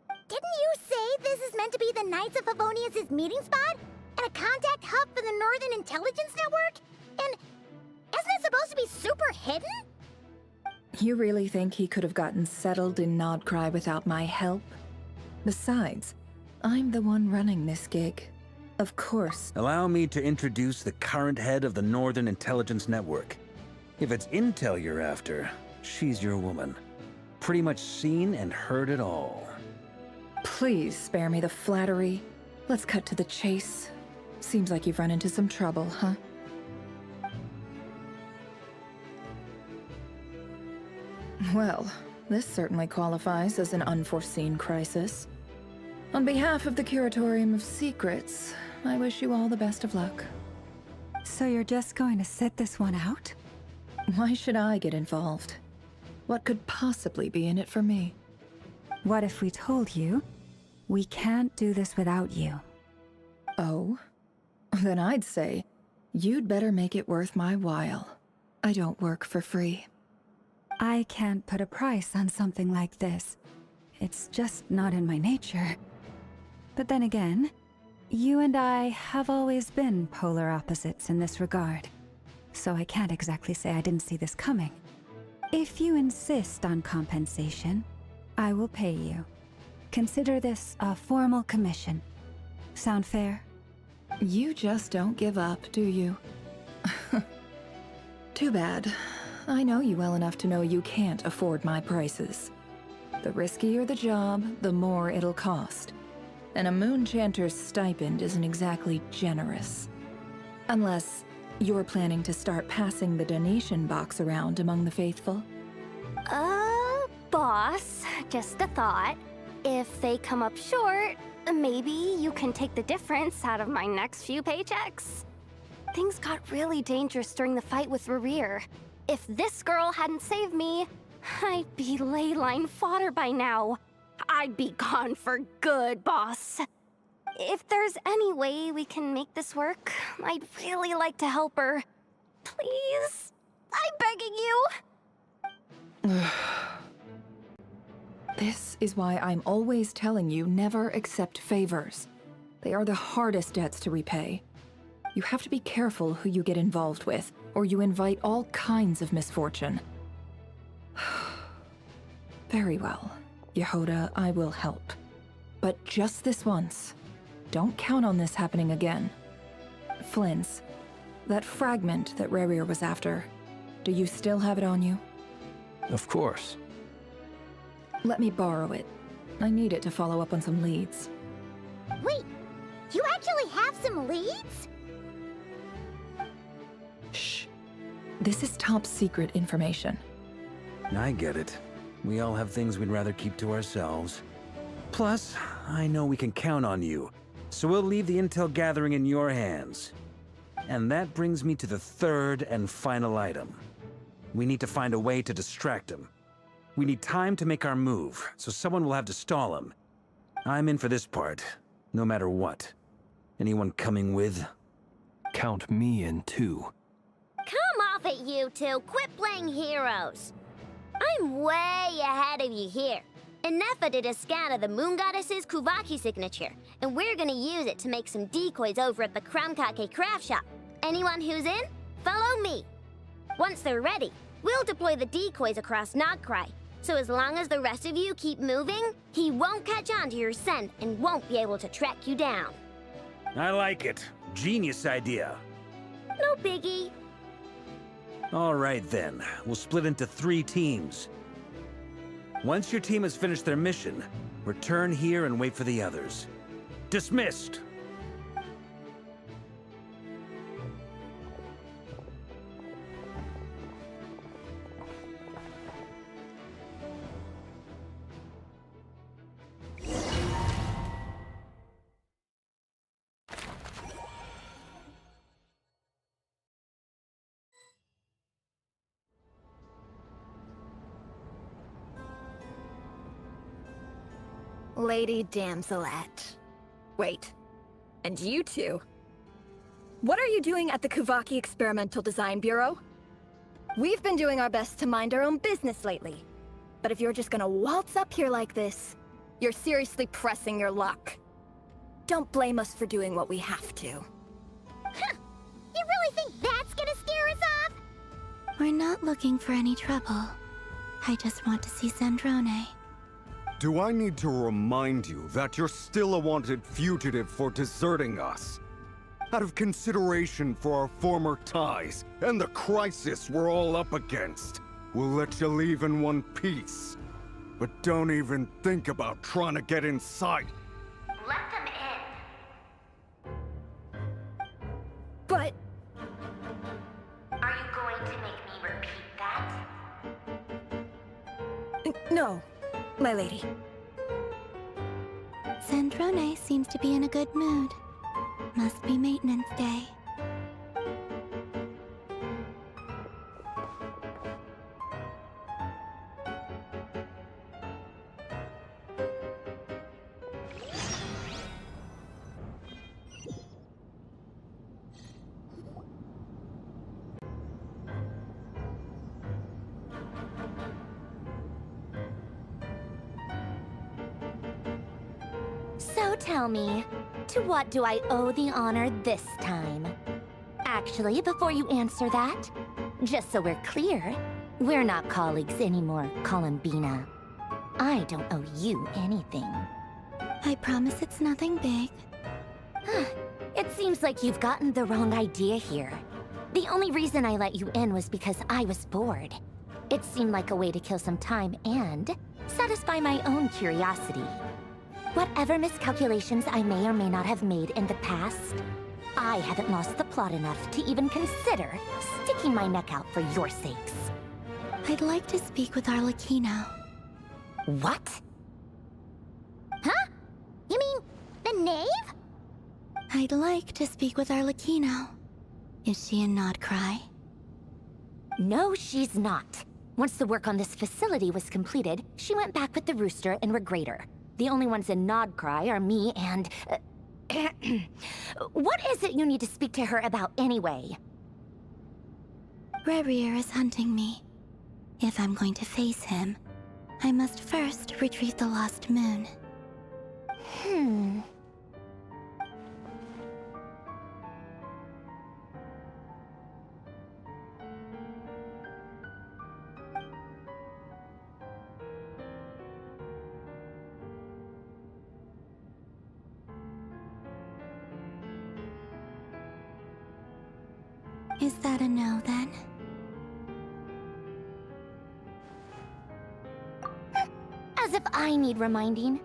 Didn't you say this is meant to be the Knights of Favonius' meeting spot? And a contact hub for the Northern Intelligence Network? And isn't it supposed to be super hidden? You really think he could have gotten settled in Nodcry without my help? Besides, I'm the one running this gig. Of course. Allow me to introduce the current head of the Northern Intelligence Network. If it's intel you're after, she's your woman. Pretty much seen and heard it all. Please spare me the flattery. Let's cut to the chase. Seems like you've run into some trouble, huh? Well, this certainly qualifies as an unforeseen crisis. On behalf of the Curatorium of Secrets, I wish you all the best of luck. So you're just going to sit this one out? Why should I get involved? What could possibly be in it for me? What if we told you we can't do this without you? Oh? Then I'd say, you'd better make it worth my while. I don't work for free. I can't put a price on something like this. It's just not in my nature. But then again, you and I have always been polar opposites in this regard. So I can't exactly say I didn't see this coming. If you insist on compensation, I will pay you. Consider this a formal commission. Sound fair? You just don't give up, do you? Too bad. I know you well enough to know you can't afford my prices. The riskier the job, the more it'll cost. And a Moonchanter's stipend isn't exactly generous. Unless you're planning to start passing the donation box around among the faithful. Boss, just a thought. If they come up short, maybe you can take the difference out of my next few paychecks. Things got really dangerous during the fight with Razer. If this girl hadn't saved me, I'd be ley line fodder by now. I'd be gone for good, boss. If there's any way we can make this work, I'd really like to help her. Please? I'm begging you. This is why I'm always telling you never accept favors. They are the hardest debts to repay. You have to be careful who you get involved with, or you invite all kinds of misfortune. Very well, Yehoda, I will help. But just this once. Don't count on this happening again. Flins, that fragment that Razer was after, do you still have it on you? Of course. Let me borrow it. I need it to follow up on some leads. Wait, you actually have some leads? Shh. This is top secret information. I get it. We all have things we'd rather keep to ourselves. Plus, I know we can count on you, so we'll leave the intel gathering in your hands. And that brings me to the third and final item. We need to find a way to distract him. We need time to make our move, so someone will have to stall him. I'm in for this part, no matter what. Anyone coming with? Count me in too. Come off it, you two. Quit playing heroes. I'm way ahead of you here. Inefa did a scan of the Moon Goddess's Kuvaki signature, and we're gonna use it to make some decoys over at the Kramkake craft shop. Anyone who's in, follow me. Once they're ready, we'll deploy the decoys across Nogcry. So as long as the rest of you keep moving, he won't catch on to your scent and won't be able to track you down. I like it. Genius idea. No biggie. All right then, we'll split into 3 teams. Once your team has finished their mission, return here and wait for the others. Dismissed! Lady Damselette. Wait, and you two? What are you doing at the Kuvaki Experimental Design Bureau? We've been doing our best to mind our own business lately. But if you're just gonna waltz up here like this, you're seriously pressing your luck. Don't blame us for doing what we have to. Huh! You really think that's gonna scare us off? We're not looking for any trouble. I just want to see Zandrone. Do I need to remind you that you're still a wanted fugitive for deserting us? Out of consideration for our former ties and the crisis we're all up against, we'll let you leave in one piece. But don't even think about trying to get inside. Let them in. But... Are you going to make me repeat that? No, my lady. Zandrone seems to be in a good mood. Must be maintenance day. So tell me, to what do I owe the honor this time? Actually, before you answer that, just so we're clear, we're not colleagues anymore, Columbina. I don't owe you anything. I promise it's nothing big. It seems like you've gotten the wrong idea here. The only reason I let you in was because I was bored. It seemed like a way to kill some time and satisfy my own curiosity. Whatever miscalculations I may or may not have made in the past, I haven't lost the plot enough to even consider sticking my neck out for your sakes. I'd like to speak with Arlecchino. What? Huh? You mean the knave? I'd like to speak with Arlecchino. Is she in Nodcry? No, she's not. Once the work on this facility was completed, she went back with the Rooster and Regrator. The only ones in Nodcry are me and... What is it you need to speak to her about anyway? Razer is hunting me. If I'm going to face him, I must first retrieve the lost moon. Is that a no, then? As if I need reminding.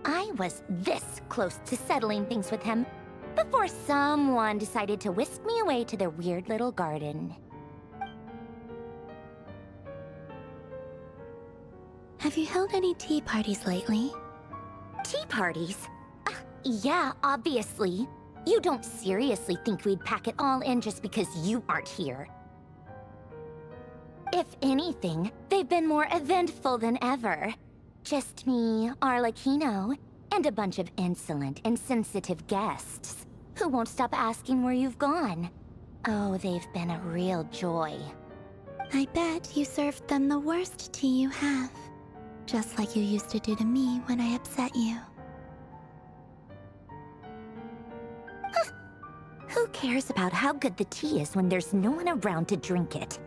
I was this close to settling things with him before someone decided to whisk me away to their weird little garden. Have you held any tea parties lately? Tea parties? Yeah, obviously. You don't seriously think we'd pack it all in just because you aren't here? If anything, they've been more eventful than ever. Just me, Arlecchino, and a bunch of insolent, insensitive guests who won't stop asking where you've gone. Oh, they've been a real joy. I bet you served them the worst tea you have. Just like you used to do to me when I upset you. Who cares about how good the tea is when there's no one around to drink it?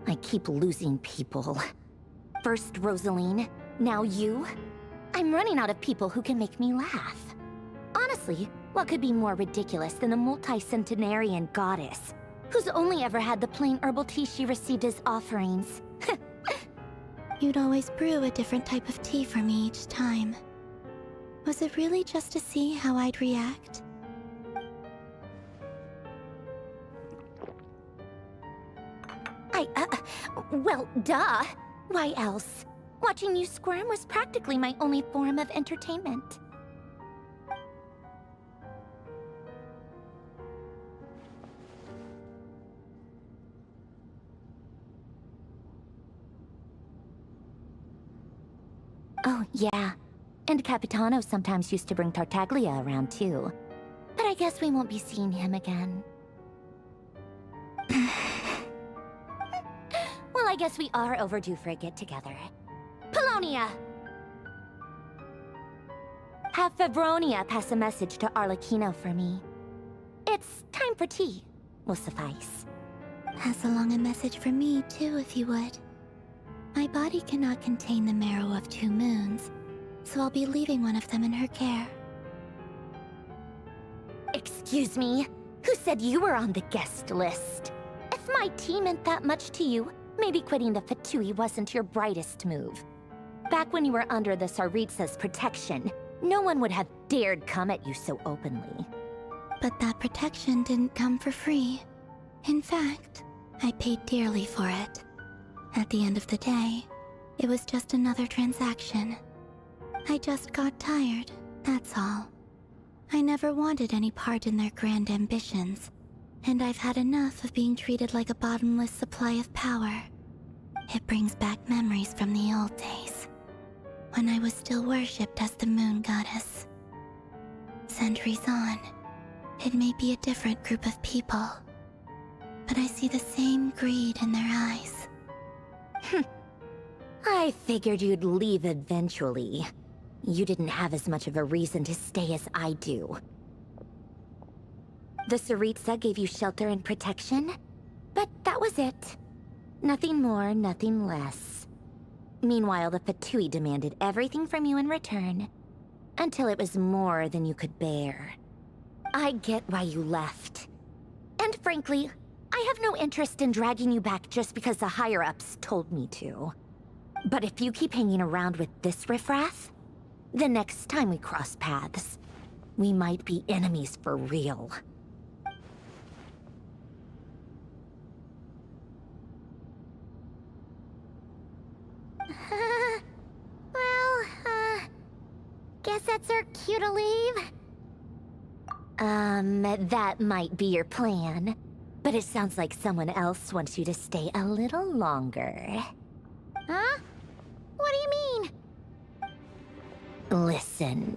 I keep losing people. First Rosaline, now you? I'm running out of people who can make me laugh. Honestly, what could be more ridiculous than a multi-centenarian goddess who's only ever had the plain herbal tea she received as offerings? You'd always brew a different type of tea for me each time. Was it really just to see how I'd react? Well, duh. Why else? Watching you squirm was practically my only form of entertainment. Oh, yeah. And Capitano sometimes used to bring Tartaglia around, too. But I guess we won't be seeing him again. Well, I guess we are overdue for a get-together. Polonia! Have Febronia pass a message to Arlecchino for me. It's time for tea. Will suffice. Pass along a message for me, too, if you would. My body cannot contain the marrow of 2 moons, so I'll be leaving one of them in her care. Excuse me? Who said you were on the guest list? If my tea meant that much to you, maybe quitting the Fatui wasn't your brightest move. Back when you were under the Tsaritsa's protection, no one would have dared come at you so openly. But that protection didn't come for free. In fact, I paid dearly for it. At the end of the day, it was just another transaction. I just got tired, that's all. I never wanted any part in their grand ambitions, and I've had enough of being treated like a bottomless supply of power. It brings back memories from the old days, when I was still worshipped as the moon goddess. Centuries on, it may be a different group of people, but I see the same greed in their eyes. I figured you'd leave eventually. You didn't have as much of a reason to stay as I do. The Tsaritsa gave you shelter and protection, but that was it. Nothing more, nothing less. Meanwhile, the Fatui demanded everything from you in return, until it was more than you could bear. I get why you left. And frankly, I have no interest in dragging you back just because the higher-ups told me to. But if you keep hanging around with this riffraff, the next time we cross paths, we might be enemies for real. Guess that's our cue to leave. That might be your plan. But it sounds like someone else wants you to stay a little longer. Huh? What do you mean? Listen.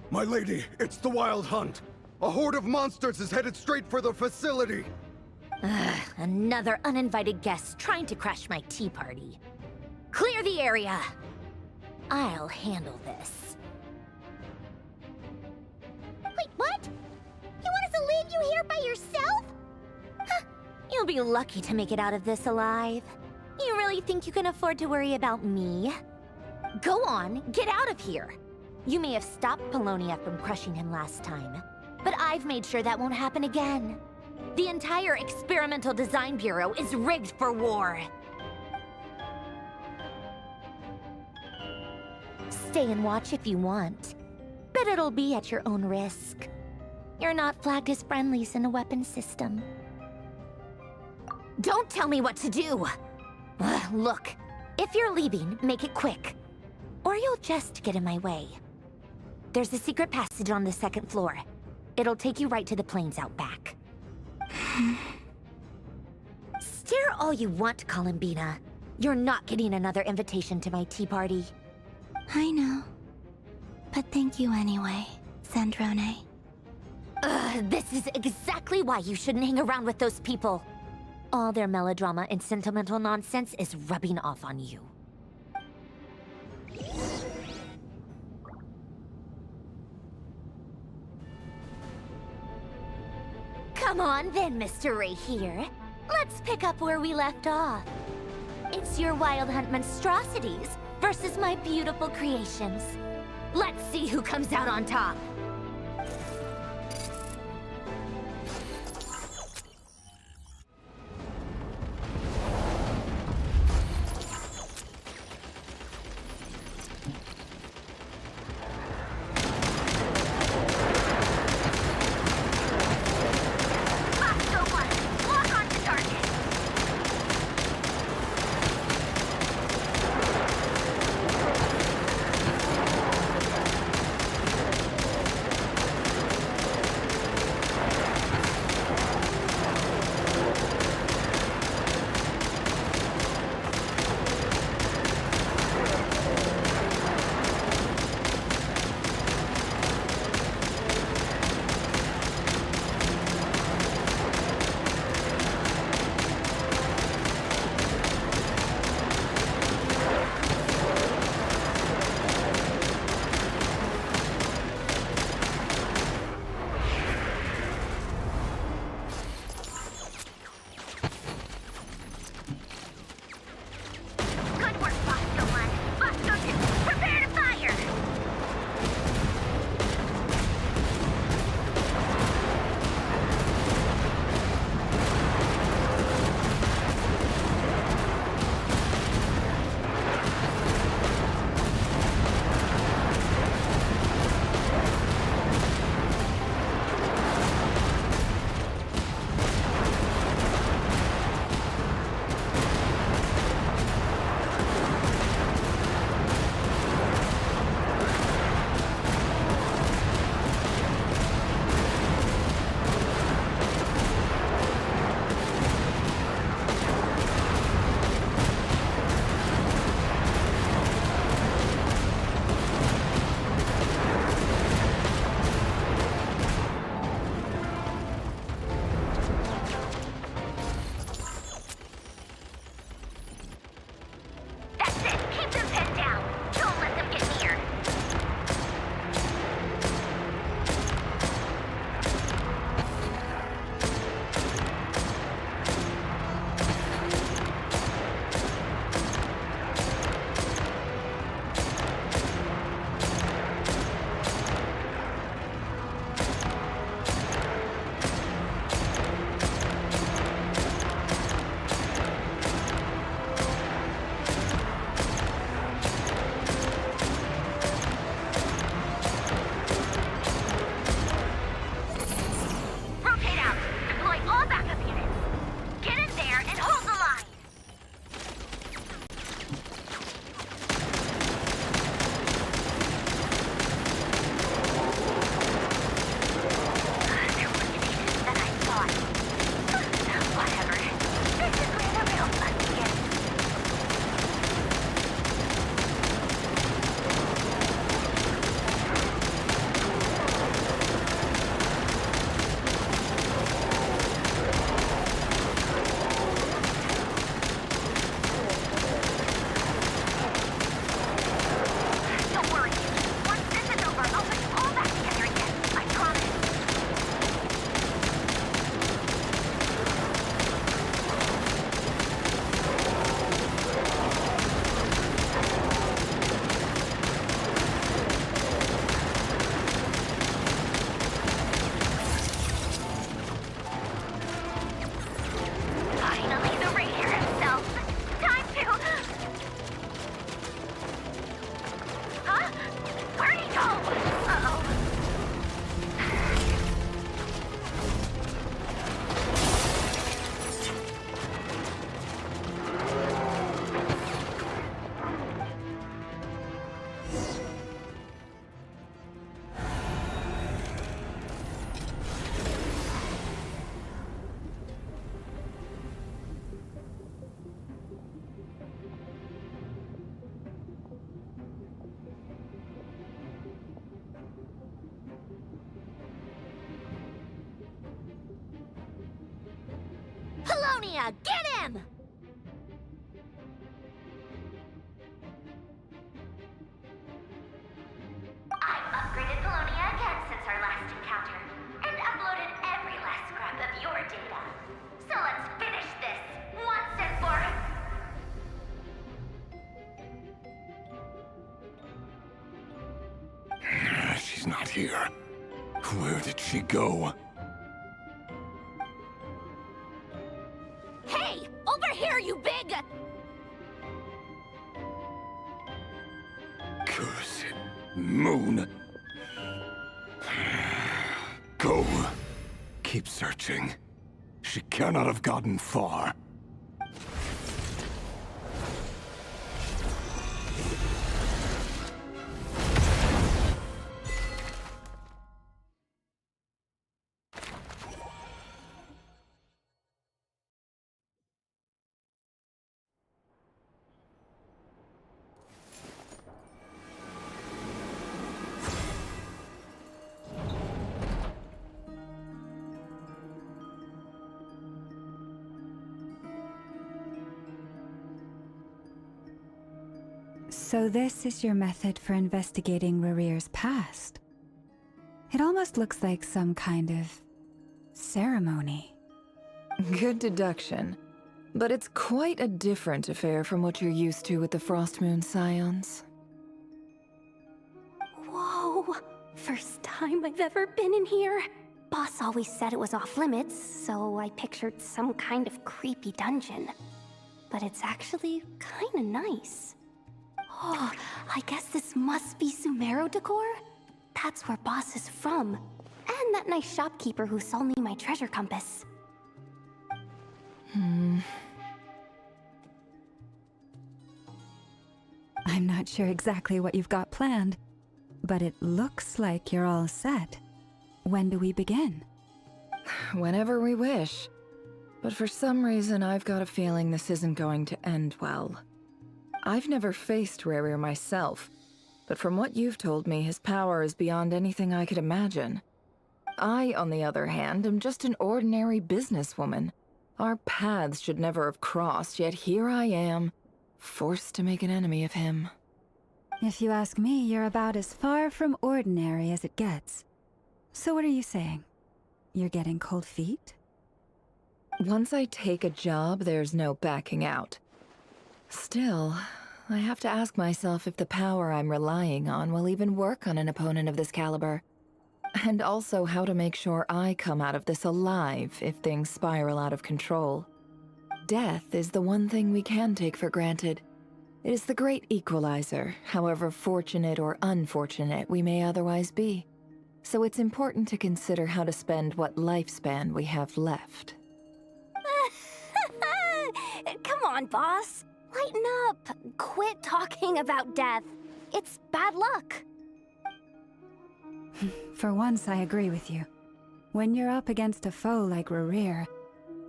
My lady, it's the Wild Hunt. A horde of monsters is headed straight for the facility. Another uninvited guest trying to crash my tea party. Clear the area. I'll handle this. Wait, what? You want us to leave you here by yourself? Huh. You'll be lucky to make it out of this alive. You really think you can afford to worry about me? Go on, get out of here. You may have stopped Polonia from crushing him last time, but I've made sure that won't happen again. The entire Experimental Design Bureau is rigged for war. Stay and watch if you want, but it'll be at your own risk. You're not flagged as friendlies in the weapons system. Don't tell me what to do! Look, if you're leaving, make it quick, or you'll just get in my way. There's a secret passage on the 2nd floor. It'll take you right to the plains out back. Stare all you want, Columbina. You're not getting another invitation to my tea party. I know. But thank you anyway, Sandrone. This is exactly why you shouldn't hang around with those people. All their melodrama and sentimental nonsense is rubbing off on you. Come on then, Mr. Ray here. Let's pick up where we left off. It's your Wild Hunt monstrosities versus my beautiful creations. Let's see who comes out on top. Colonia! Get him! I've upgraded Colonia again since our last encounter, and uploaded every last scrap of your data. So let's finish this, once and for She's not here. Where did she go? Hey! Over here, you big... Cursed moon. Go. Keep searching. She cannot have gotten far. So this is your method for investigating Rareer's past. It almost looks like some kind of ceremony. Good deduction. But it's quite a different affair from what you're used to with the Frost Moon Scions. Whoa! First time I've ever been in here. Boss always said it was off limits, so I pictured some kind of creepy dungeon. But it's actually kinda nice. Oh, I guess this must be Sumero decor? That's where Boss is from. And that nice shopkeeper who sold me my treasure compass. I'm not sure exactly what you've got planned, but it looks like you're all set. When do we begin? Whenever we wish. But for some reason, I've got a feeling this isn't going to end well. I've never faced Rarer myself, but from what you've told me, his power is beyond anything I could imagine. I, on the other hand, am just an ordinary businesswoman. Our paths should never have crossed, yet here I am, forced to make an enemy of him. If you ask me, you're about as far from ordinary as it gets. So what are you saying? You're getting cold feet? Once I take a job, there's no backing out. Still, I have to ask myself if the power I'm relying on will even work on an opponent of this caliber. And also how to make sure I come out of this alive if things spiral out of control. Death is the one thing we can take for granted. It is the great equalizer, however fortunate or unfortunate we may otherwise be. So it's important to consider how to spend what lifespan we have left. Come on, boss. Lighten up. Quit talking about death. It's bad luck. For once, I agree with you. When you're up against a foe like Rarer,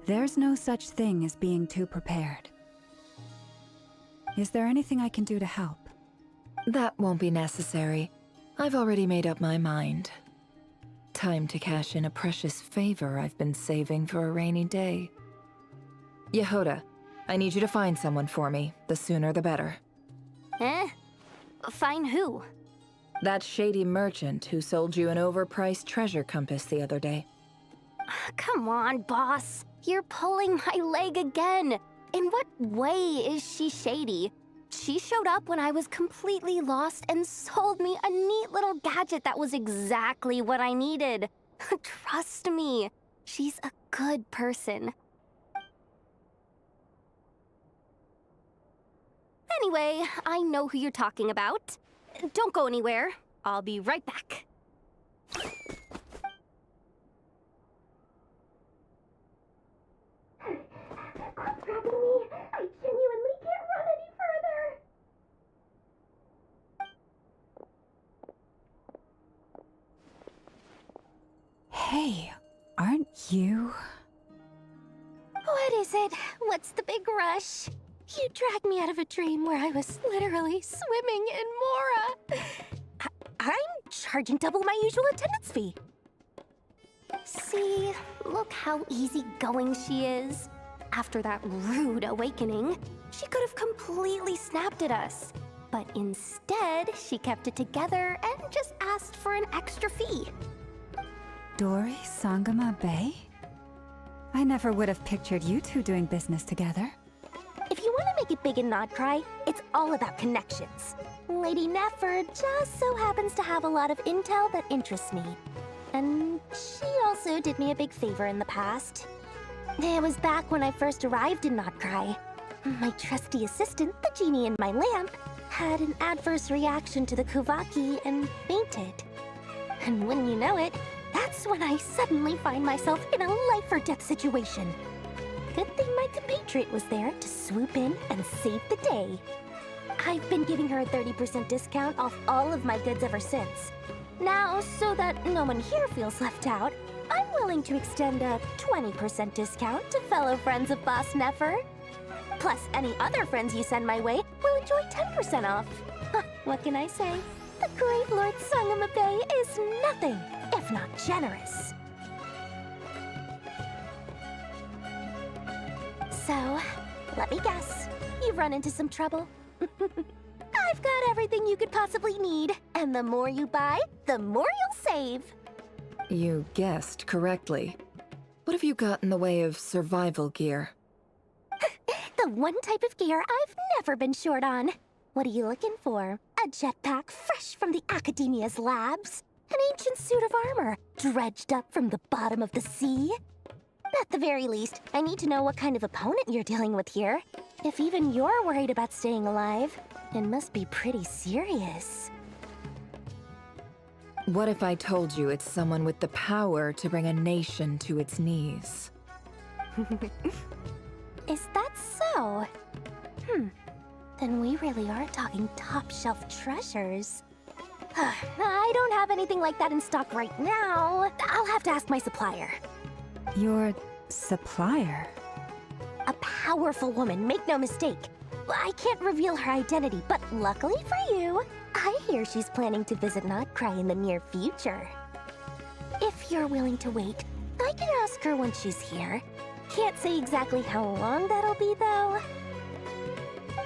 there's no such thing as being too prepared. Is there anything I can do to help? That won't be necessary. I've already made up my mind. Time to cash in a precious favor I've been saving for a rainy day. Yehoda, I need you to find someone for me. The sooner the better. Eh? Find who? That shady merchant who sold you an overpriced treasure compass the other day. Come on, boss. You're pulling my leg again. In what way is she shady? She showed up when I was completely lost and sold me a neat little gadget that was exactly what I needed. Trust me, she's a good person. Anyway, I know who you're talking about. Don't go anywhere. I'll be right back. Quit grabbing me! I genuinely can't run any further! Hey, aren't you? What is it? What's the big rush? You dragged me out of a dream where I was literally swimming in Mora. I'm charging double my usual attendance fee. See, look how easygoing she is. After that rude awakening, she could have completely snapped at us. But instead, she kept it together and just asked for an extra fee. Dori Sangama Bay? I never would have pictured you two doing business together. If you want to make it big in Nodcry, it's all about connections. Lady Nefer just so happens to have a lot of intel that interests me. And she also did me a big favor in the past. It was back when I first arrived in Nodcry. My trusty assistant, the genie in my lamp, had an adverse reaction to the Kuvaki and fainted. And wouldn't you know it, that's when I suddenly find myself in a life-or-death situation. Good thing my compatriot was there to swoop in and save the day. I've been giving her a 30% discount off all of my goods ever since. Now, so that no one here feels left out, I'm willing to extend a 20% discount to fellow friends of Boss Nefer. Plus, any other friends you send my way will enjoy 10% off. What can I say? The great Lord Sangama Bay is nothing if not generous. So, let me guess. You've run into some trouble? I've got everything you could possibly need. And the more you buy, the more you'll save. You guessed correctly. What have you got in the way of survival gear? The one type of gear I've never been short on. What are you looking for? A jetpack fresh from the Academia's labs? An ancient suit of armor dredged up from the bottom of the sea? At the very least, I need to know what kind of opponent you're dealing with here. If even you're worried about staying alive, it must be pretty serious. What if I told you it's someone with the power to bring a nation to its knees? Is that so? Then we really are talking top-shelf treasures. I don't have anything like that in stock right now. I'll have to ask my supplier. Your supplier? A powerful woman, make no mistake. I can't reveal her identity, but luckily for you, I hear she's planning to visit Nodcry in the near future. If you're willing to wait, I can ask her when she's here. Can't say exactly how long that'll be, though.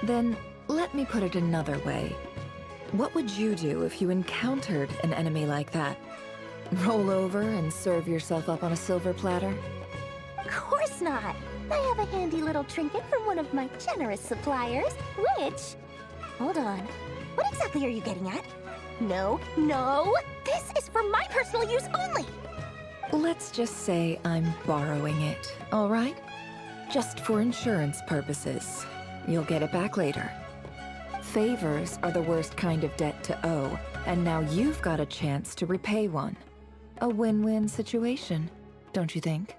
Then, let me put it another way. What would you do if you encountered an enemy like that? Roll over and serve yourself up on a silver platter? Of course not! I have a handy little trinket from one of my generous suppliers, which... Hold on. What exactly are you getting at? No, no! This is for my personal use only! Let's just say I'm borrowing it, all right? Just for insurance purposes. You'll get it back later. Favors are the worst kind of debt to owe, and now you've got a chance to repay one. A win-win situation, don't you think?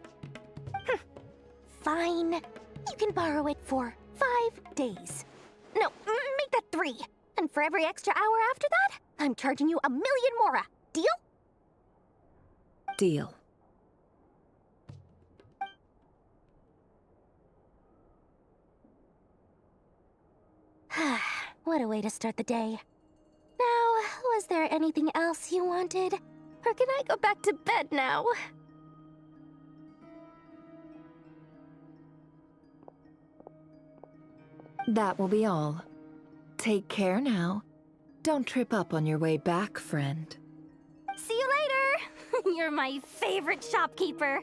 Fine. You can borrow it for 5 days. No, make that 3. And for every extra hour after that, I'm charging you 1,000,000 mora. Deal? Deal. What a way to start the day. Now, was there anything else you wanted? Or can I go back to bed now? That will be all. Take care now. Don't trip up on your way back, friend. See you later! You're my favorite shopkeeper.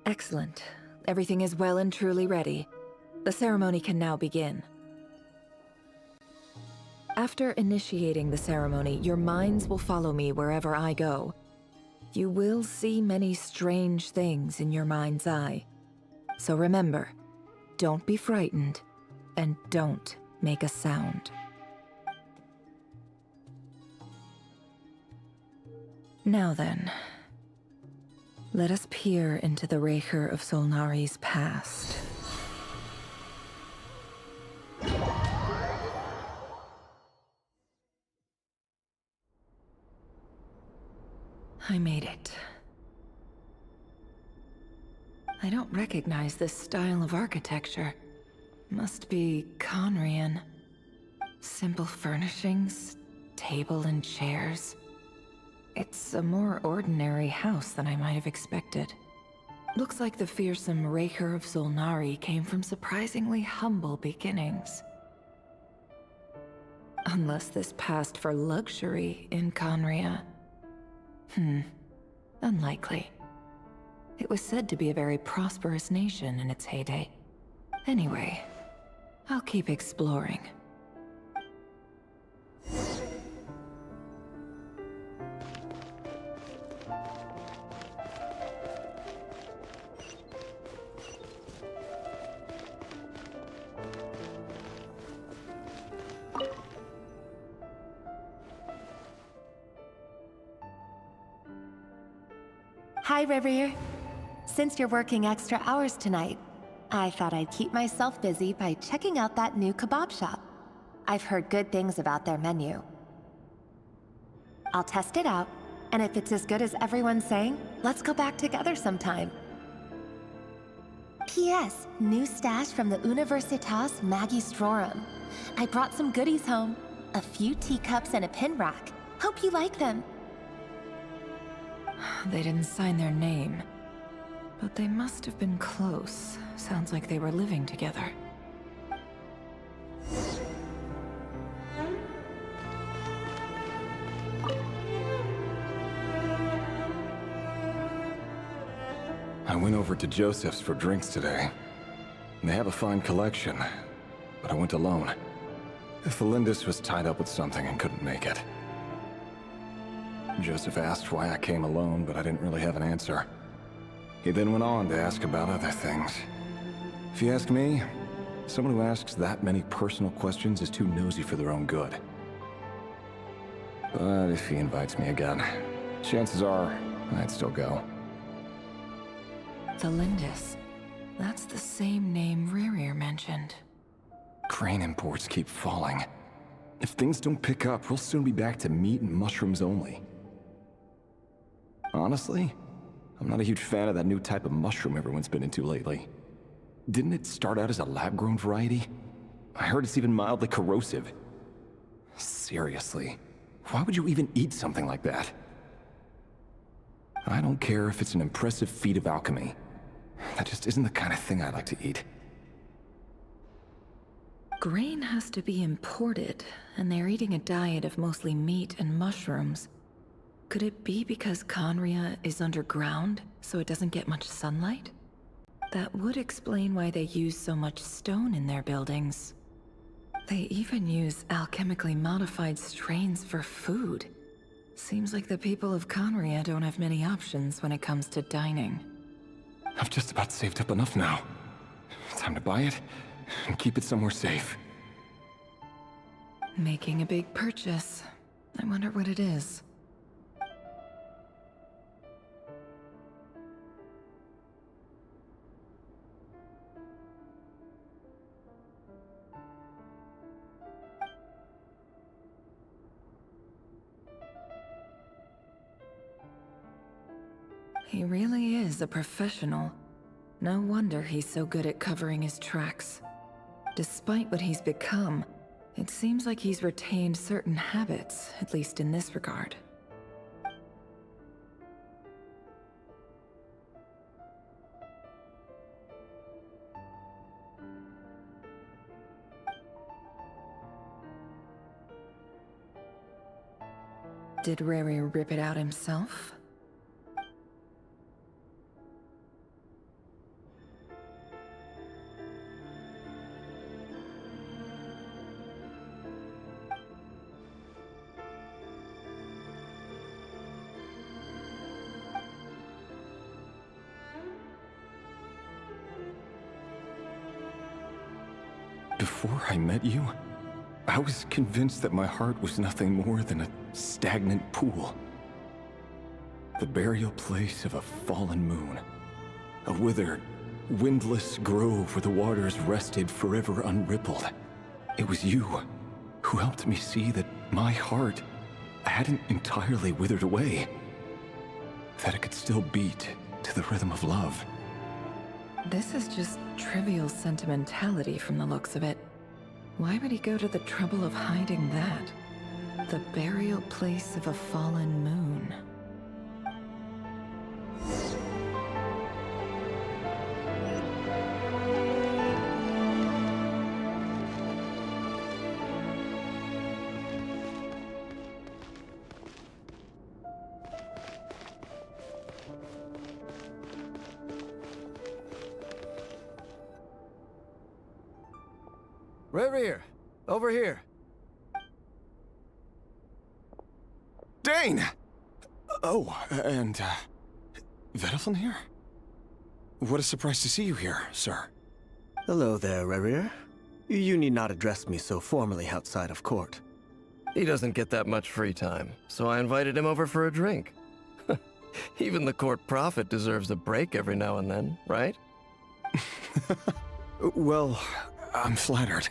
Excellent. Everything is well and truly ready. The ceremony can now begin. After initiating the ceremony, your minds will follow me wherever I go. You will see many strange things in your mind's eye. So remember, don't be frightened, and don't make a sound. Now then, let us peer into the Razer of Solnari's past. I made it. I don't recognize this style of architecture. Must be Conrian. Simple furnishings, table and chairs. It's a more ordinary house than I might have expected. Looks like the fearsome Raker of Zulnari came from surprisingly humble beginnings. Unless this passed for luxury in Conria. Unlikely. It was said to be a very prosperous nation in its heyday. Anyway, I'll keep exploring. Hi, Rivier. Since you're working extra hours tonight, I thought I'd keep myself busy by checking out that new kebab shop. I've heard good things about their menu. I'll test it out, and if it's as good as everyone's saying, let's go back together sometime. P.S. New stash from the Universitas Magistrorum. I brought some goodies home. A few teacups and a pin rack. Hope you like them. They didn't sign their name, but they must have been close. Sounds like they were living together. I went over to Joseph's for drinks today. They have a fine collection, but I went alone. Felindis was tied up with something and couldn't make it. Joseph asked why I came alone, but I didn't really have an answer. He then went on to ask about other things. If you ask me, someone who asks that many personal questions is too nosy for their own good. But if he invites me again, chances are I'd still go. Felindis. That's the same name Rerir mentioned. Crane imports keep falling. If things don't pick up, we'll soon be back to meat and mushrooms only. Honestly, I'm not a huge fan of that new type of mushroom everyone's been into lately. Didn't it start out as a lab-grown variety? I heard it's even mildly corrosive. Seriously, why would you even eat something like that? I don't care if it's an impressive feat of alchemy. That just isn't the kind of thing I like to eat. Grain has to be imported, and they're eating a diet of mostly meat and mushrooms. Could it be because Conria is underground, so it doesn't get much sunlight? That would explain why they use so much stone in their buildings. They even use alchemically modified strains for food. Seems like the people of Conria don't have many options when it comes to dining. I've just about saved up enough now. Time to buy it and keep it somewhere safe. Making a big purchase. I wonder what it is. He really is a professional. No wonder he's so good at covering his tracks. Despite what he's become, it seems like he's retained certain habits, at least in this regard. Did Rerir rip it out himself? Before I met you, I was convinced that my heart was nothing more than a stagnant pool. The burial place of a fallen moon. A withered, windless grove where the waters rested forever unrippled. It was you who helped me see that my heart hadn't entirely withered away. That it could still beat to the rhythm of love. This is just trivial sentimentality from the looks of it. Why would he go to the trouble of hiding that? The burial place of a fallen moon. Razer, over here. Dane! Oh, and, Vediflin here? What a surprise to see you here, sir. Hello there, Razer. You need not address me so formally outside of court. He doesn't get that much free time, so I invited him over for a drink. Even the court prophet deserves a break every now and then, right? Well, I'm flattered.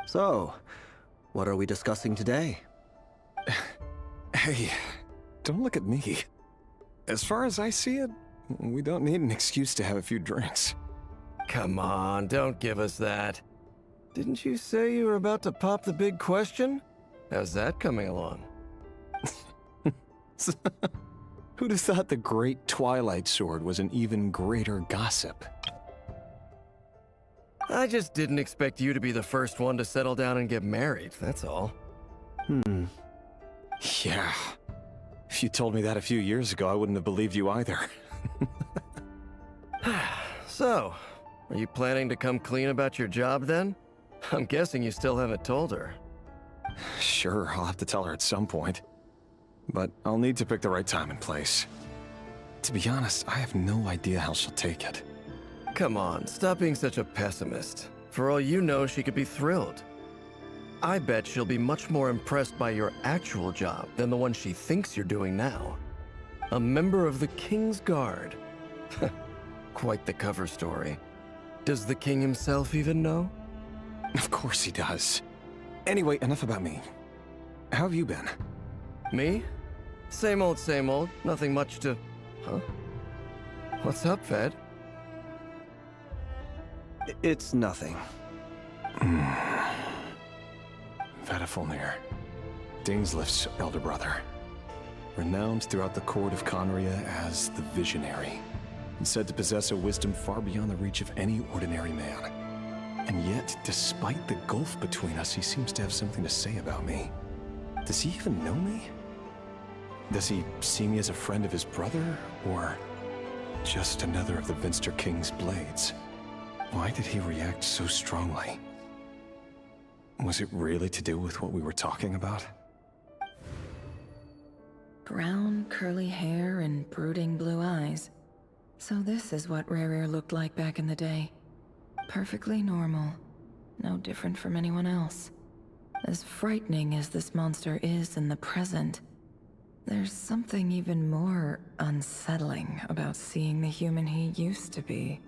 So, what are we discussing today? Hey, don't look at me. As far as I see it, we don't need an excuse to have a few drinks. Come on, don't give us that. Didn't you say you were about to pop the big question? How's that coming along? Who'd have thought the Great Twilight Sword was an even greater gossip? I just didn't expect you to be the first one to settle down and get married, that's all. Yeah. If you told me that a few years ago, I wouldn't have believed you either. So, are you planning to come clean about your job then? I'm guessing you still haven't told her. Sure, I'll have to tell her at some point. But I'll need to pick the right time and place. To be honest, I have no idea how she'll take it. Come on, stop being such a pessimist. For all you know, she could be thrilled. I bet she'll be much more impressed by your actual job than the one she thinks you're doing now. A member of the King's Guard. Quite the cover story. Does the king himself even know? Of course he does. Anyway, enough about me. How have you been? Me? Same old, nothing much to... Huh? What's up, Ved? It's nothing. Vediflnir, Dainsleif's elder brother. Renowned throughout the court of Conria as the Visionary, and said to possess a wisdom far beyond the reach of any ordinary man. And yet, despite the gulf between us, he seems to have something to say about me. Does he even know me? Does he see me as a friend of his brother, or just another of the Vinster King's blades? Why did he react so strongly? Was it really to do with what we were talking about? Brown, curly hair and brooding blue eyes. So this is what Rarer looked like back in the day. Perfectly normal. No different from anyone else. As frightening as this monster is in the present, there's something even more unsettling about seeing the human he used to be.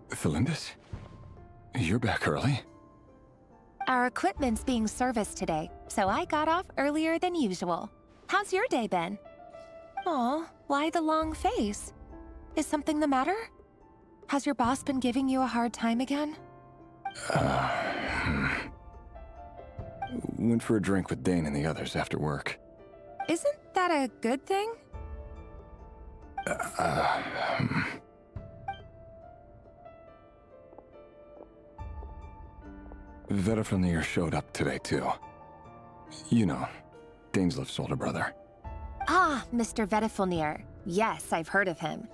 Philindus? You're back early? Our equipment's being serviced today, so I got off earlier than usual. How's your day been? Aw, why the long face? Is something the matter? Has your boss been giving you a hard time again? Went for a drink with Dane and the others after work. Isn't that a good thing? Vediflnir showed up today, too. You know, Dainsleif's older brother. Ah, Mr. Vediflnir. Yes, I've heard of him.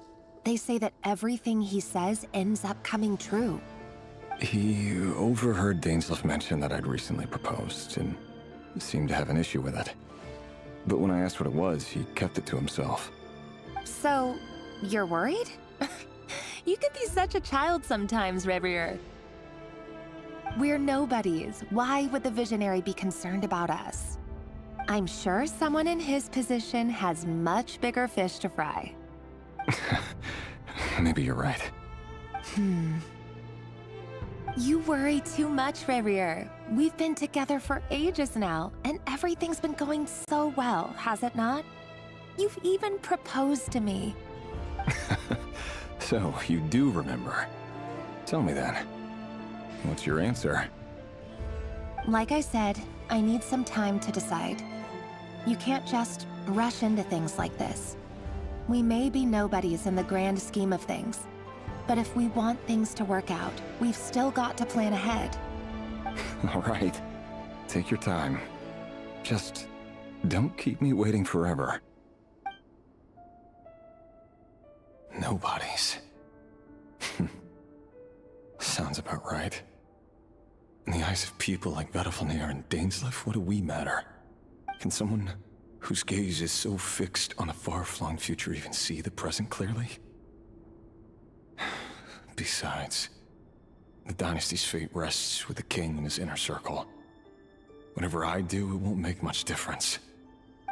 They say that everything he says ends up coming true. He overheard Dainsleif mention that I'd recently proposed, and seemed to have an issue with it. But when I asked what it was, he kept it to himself. So, you're worried? You can be such a child sometimes, Revier. We're nobodies. Why would the Visionary be concerned about us? I'm sure someone in his position has much bigger fish to fry. Maybe you're right. You worry too much, Razer. We've been together for ages now, and everything's been going so well, has it not? You've even proposed to me. So, you do remember. Tell me then. What's your answer? Like I said, I need some time to decide. You can't just rush into things like this. We may be nobodies in the grand scheme of things, but if we want things to work out, we've still got to plan ahead. All right. Take your time. Just don't keep me waiting forever. Nobodies. Sounds about right. In the eyes of people like Vedalfnir and Dainsleif, what do we matter? Can someone whose gaze is so fixed on a far-flung future even see the present clearly? Besides, the dynasty's fate rests with the king and his inner circle. Whatever I do, it won't make much difference.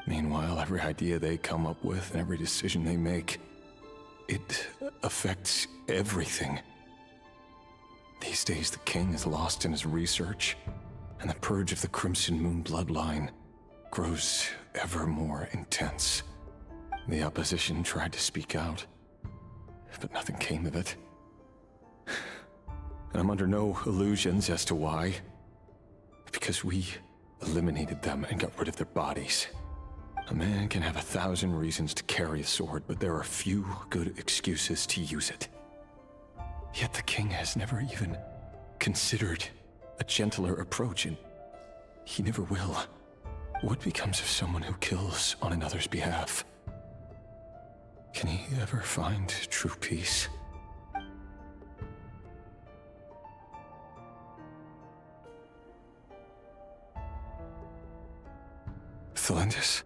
Meanwhile, every idea they come up with and every decision they make, it affects everything. These days, the king is lost in his research, and the purge of the Crimson Moon bloodline grows ever more intense. The opposition tried to speak out, but nothing came of it. And I'm under no illusions as to why. Because we eliminated them and got rid of their bodies. A man can have 1,000 reasons to carry a sword, but there are few good excuses to use it. Yet the king has never even considered a gentler approach, and he never will. What becomes of someone who kills on another's behalf? Can he ever find true peace? Thalindis?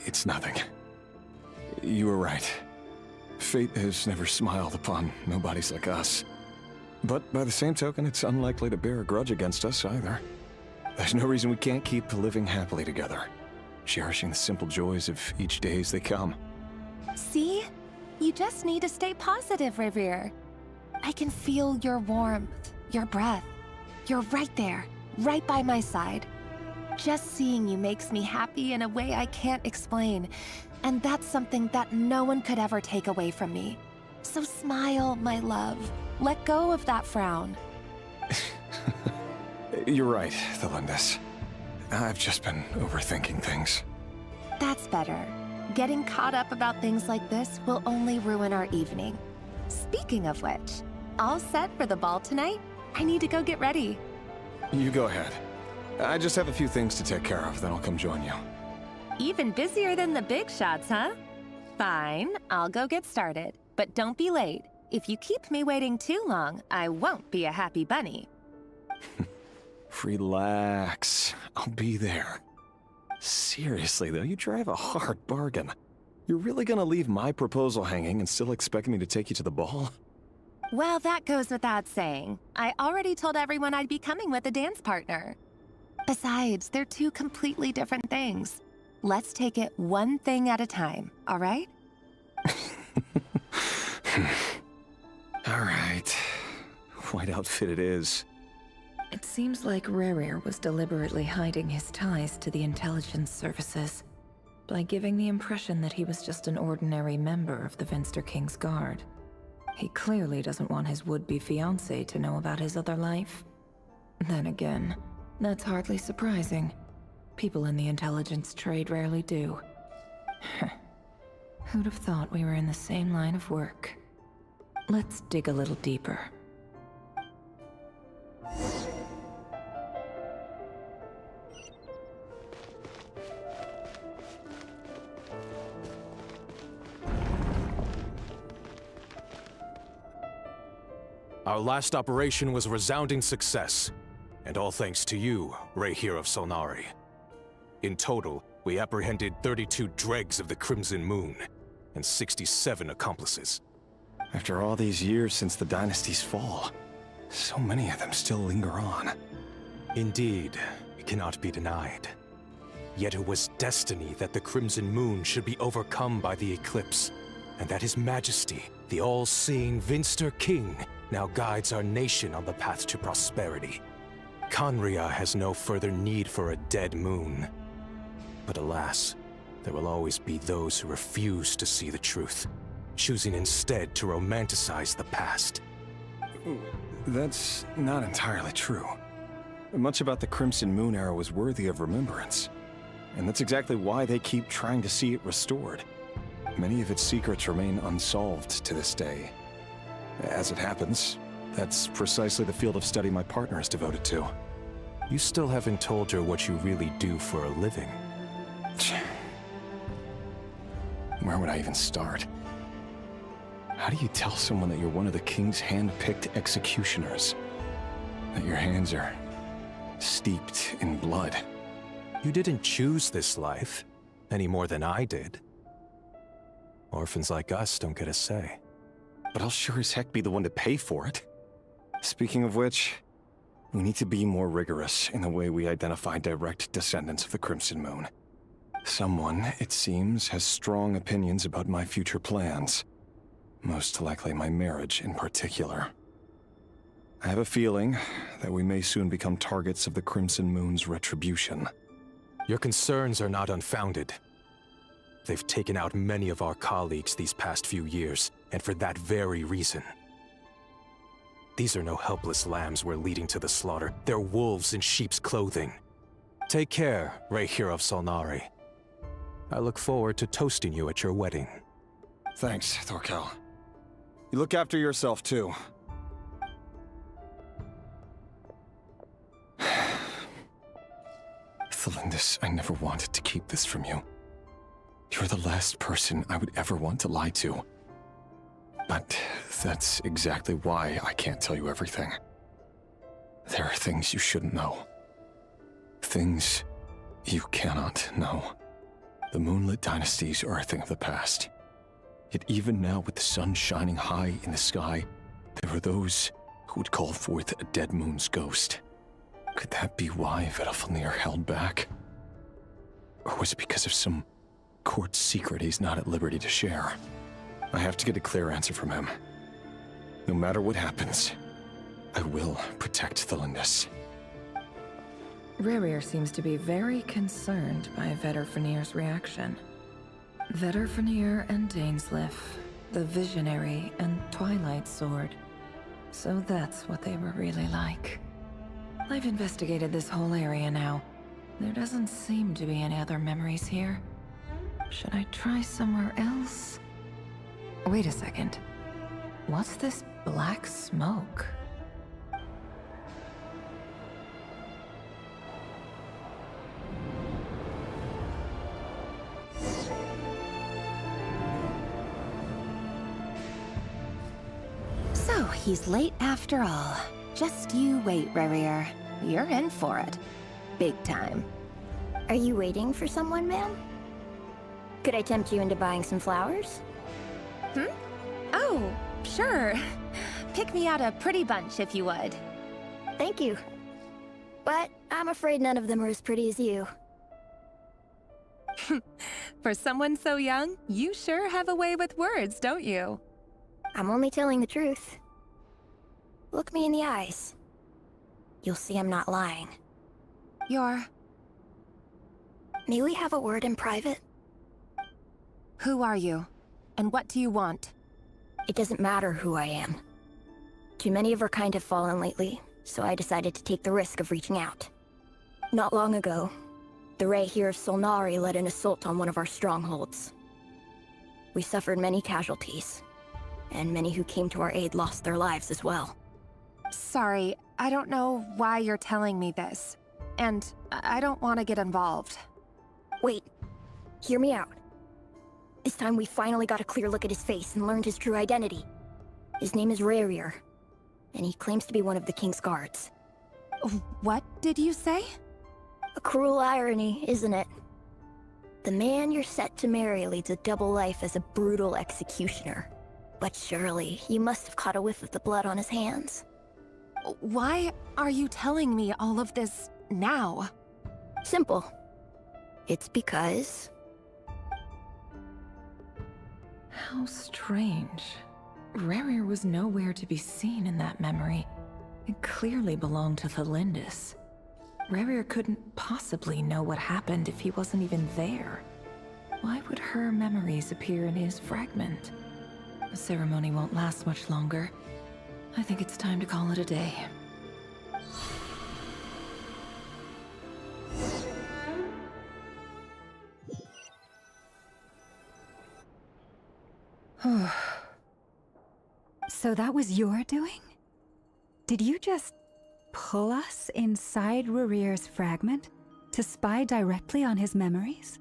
It's nothing. You were right. Fate has never smiled upon nobodies like us. But by the same token, it's unlikely to bear a grudge against us either. There's no reason we can't keep living happily together, cherishing the simple joys of each day as they come. See? You just need to stay positive, Razer. I can feel your warmth, your breath. You're right there, right by my side. Just seeing you makes me happy in a way I can't explain, and that's something that no one could ever take away from me. So smile, my love. Let go of that frown. You're right, Thalindis. I've just been overthinking things. That's better. Getting caught up about things like this will only ruin our evening. Speaking of which, all set for the ball tonight? I need to go get ready. You go ahead. I just have a few things to take care of, then I'll come join you. Even busier than the big shots, huh? Fine, I'll go get started. But don't be late. If you keep me waiting too long, I won't be a happy bunny. Relax. I'll be there. Seriously, though, you drive a hard bargain. You're really gonna leave my proposal hanging and still expect me to take you to the ball? Well, that goes without saying. I already told everyone I'd be coming with a dance partner. Besides, they're two completely different things. Let's take it one thing at a time, all right? All right. White outfit it is. It seems like Razer was deliberately hiding his ties to the intelligence services by giving the impression that he was just an ordinary member of the Venster King's Guard. He clearly doesn't want his would-be fiancée to know about his other life. Then again, that's hardly surprising. People in the intelligence trade rarely do. Who'd have thought we were in the same line of work? Let's dig a little deeper. Our last operation was a resounding success, and all thanks to you, Razer of Solnari. In total, we apprehended 32 dregs of the Crimson Moon, and 67 accomplices. After all these years since the dynasty's fall, so many of them still linger on. Indeed, it cannot be denied. Yet it was destiny that the Crimson Moon should be overcome by the eclipse, and that His Majesty, the all-seeing Vinster King, now guides our nation on the path to prosperity. Conria has no further need for a dead moon. But alas, there will always be those who refuse to see the truth, choosing instead to romanticize the past. That's not entirely true. Much about the Crimson Moon era was worthy of remembrance. And that's exactly why they keep trying to see it restored. Many of its secrets remain unsolved to this day. As it happens, that's precisely the field of study my partner is devoted to. You still haven't told her what you really do for a living. Where would I even start? How do you tell someone that you're one of the King's hand-picked executioners? That your hands are steeped in blood? You didn't choose this life, any more than I did. Orphans like us don't get a say. But I'll sure as heck be the one to pay for it. Speaking of which, we need to be more rigorous in the way we identify direct descendants of the Crimson Moon. Someone, it seems, has strong opinions about my future plans. Most likely my marriage in particular. I have a feeling that we may soon become targets of the Crimson Moon's retribution. Your concerns are not unfounded. They've taken out many of our colleagues these past few years, and for that very reason. These are no helpless lambs we're leading to the slaughter. They're wolves in sheep's clothing. Take care, Razer of Solnari. I look forward to toasting you at your wedding. Thanks, Thorkel. You look after yourself, too. Thelindis, I never wanted to keep this from you. You're the last person I would ever want to lie to. But that's exactly why I can't tell you everything. There are things you shouldn't know. Things you cannot know. The moonlit dynasties are a thing of the past. Yet even now, with the sun shining high in the sky, there are those who would call forth a dead moon's ghost. Could that be why Vedalfnir held back? Or was it because of some court secret he's not at liberty to share? I have to get a clear answer from him. No matter what happens, I will protect Thelindis. Razer seems to be very concerned by Vedalfnir's reaction. Vedalfnir and Dainsleif, the Visionary and Twilight Sword. So that's what they were really like. I've investigated this whole area now. There doesn't seem to be any other memories here. Should I try somewhere else? Wait a second. What's this black smoke? So, he's late after all. Just you wait, Razer. You're in for it. Big time. Are you waiting for someone, ma'am? Could I tempt you into buying some flowers? Oh, sure. Pick me out a pretty bunch if you would. Thank you. But I'm afraid none of them are as pretty as you. For someone so young, you sure have a way with words, don't you? I'm only telling the truth. Look me in the eyes. You'll see I'm not lying. May we have a word in private? Who are you? And what do you want? It doesn't matter who I am. Too many of our kind have fallen lately, so I decided to take the risk of reaching out. Not long ago, the Razer of Solnari led an assault on one of our strongholds. We suffered many casualties, and many who came to our aid lost their lives as well. Sorry, I don't know why you're telling me this. And I don't want to get involved. Wait, hear me out. This time we finally got a clear look at his face and learned his true identity. His name is Razer, and he claims to be one of the King's guards. What did you say? A cruel irony, isn't it? The man you're set to marry leads a double life as a brutal executioner. But surely, you must have caught a whiff of the blood on his hands. Why are you telling me all of this now? Simple. It's because... How strange. Rarer was nowhere to be seen in that memory. It clearly belonged to the Lindis. Rarer couldn't possibly know what happened if he wasn't even there. Why would her memories appear in his fragment? The ceremony won't last much longer. I think it's time to call it a day. So that was your doing? Did you just pull us inside Rarier's fragment to spy directly on his memories?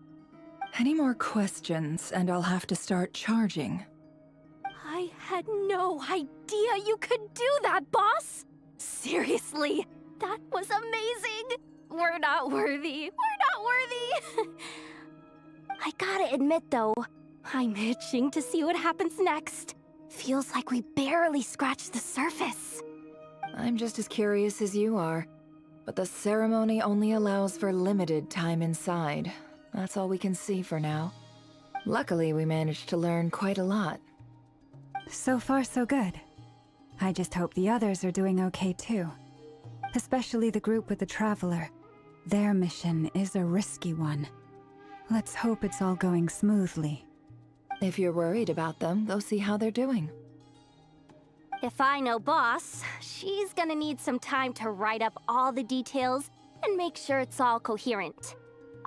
Any more questions, and I'll have to start charging. I had no idea you could do that, boss! Seriously, that was amazing! We're not worthy. We're not worthy! I gotta admit, though, I'm itching to see what happens next. Feels like we barely scratched the surface. I'm just as curious as you are, but the ceremony only allows for limited time inside. That's all we can see for now. Luckily, we managed to learn quite a lot. So far, so good. I just hope the others are doing okay too. Especially the group with the Traveler. Their mission is a risky one. Let's hope it's all going smoothly. If you're worried about them, go see how they're doing. If I know boss, she's gonna need some time to write up all the details and make sure it's all coherent.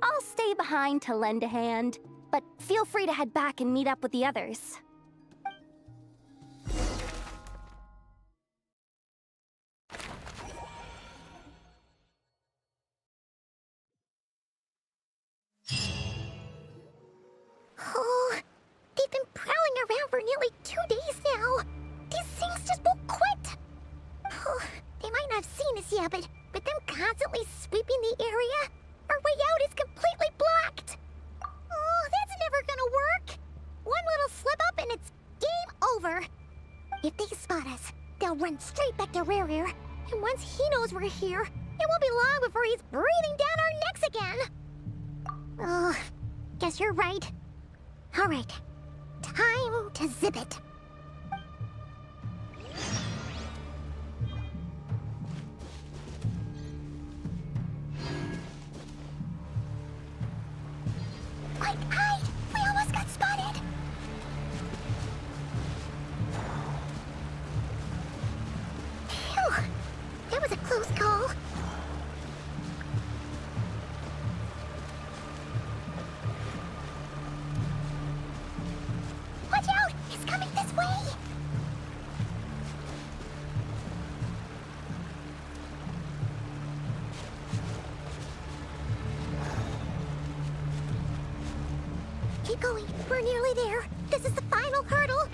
I'll stay behind to lend a hand, but feel free to head back and meet up with the others. Oh, they've been prowling around for nearly 2 days now. These things just won't quit. Oh, they might not have seen us yet, but them constantly sweeping the area, our way out is completely blocked. Oh, that's never gonna work. One little slip up and it's game over. If they spot us, they'll run straight back to Rarer. And once he knows we're here, it won't be long before he's breathing down our necks again. Oh, guess you're right. All right, time to zip it. Quick, hide! We almost got spotted! Phew! That was a close call. Watch out! It's coming this way! Keep going. We're nearly there. This is the final hurdle.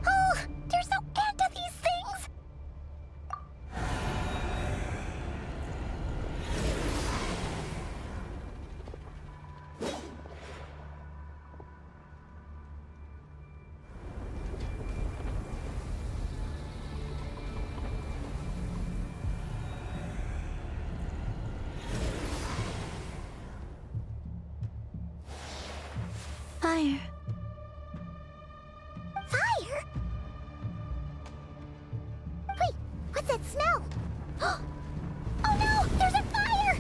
Oh, there's no end to these things. Fire. Fire? Wait, what's that smell? Oh no, there's a fire!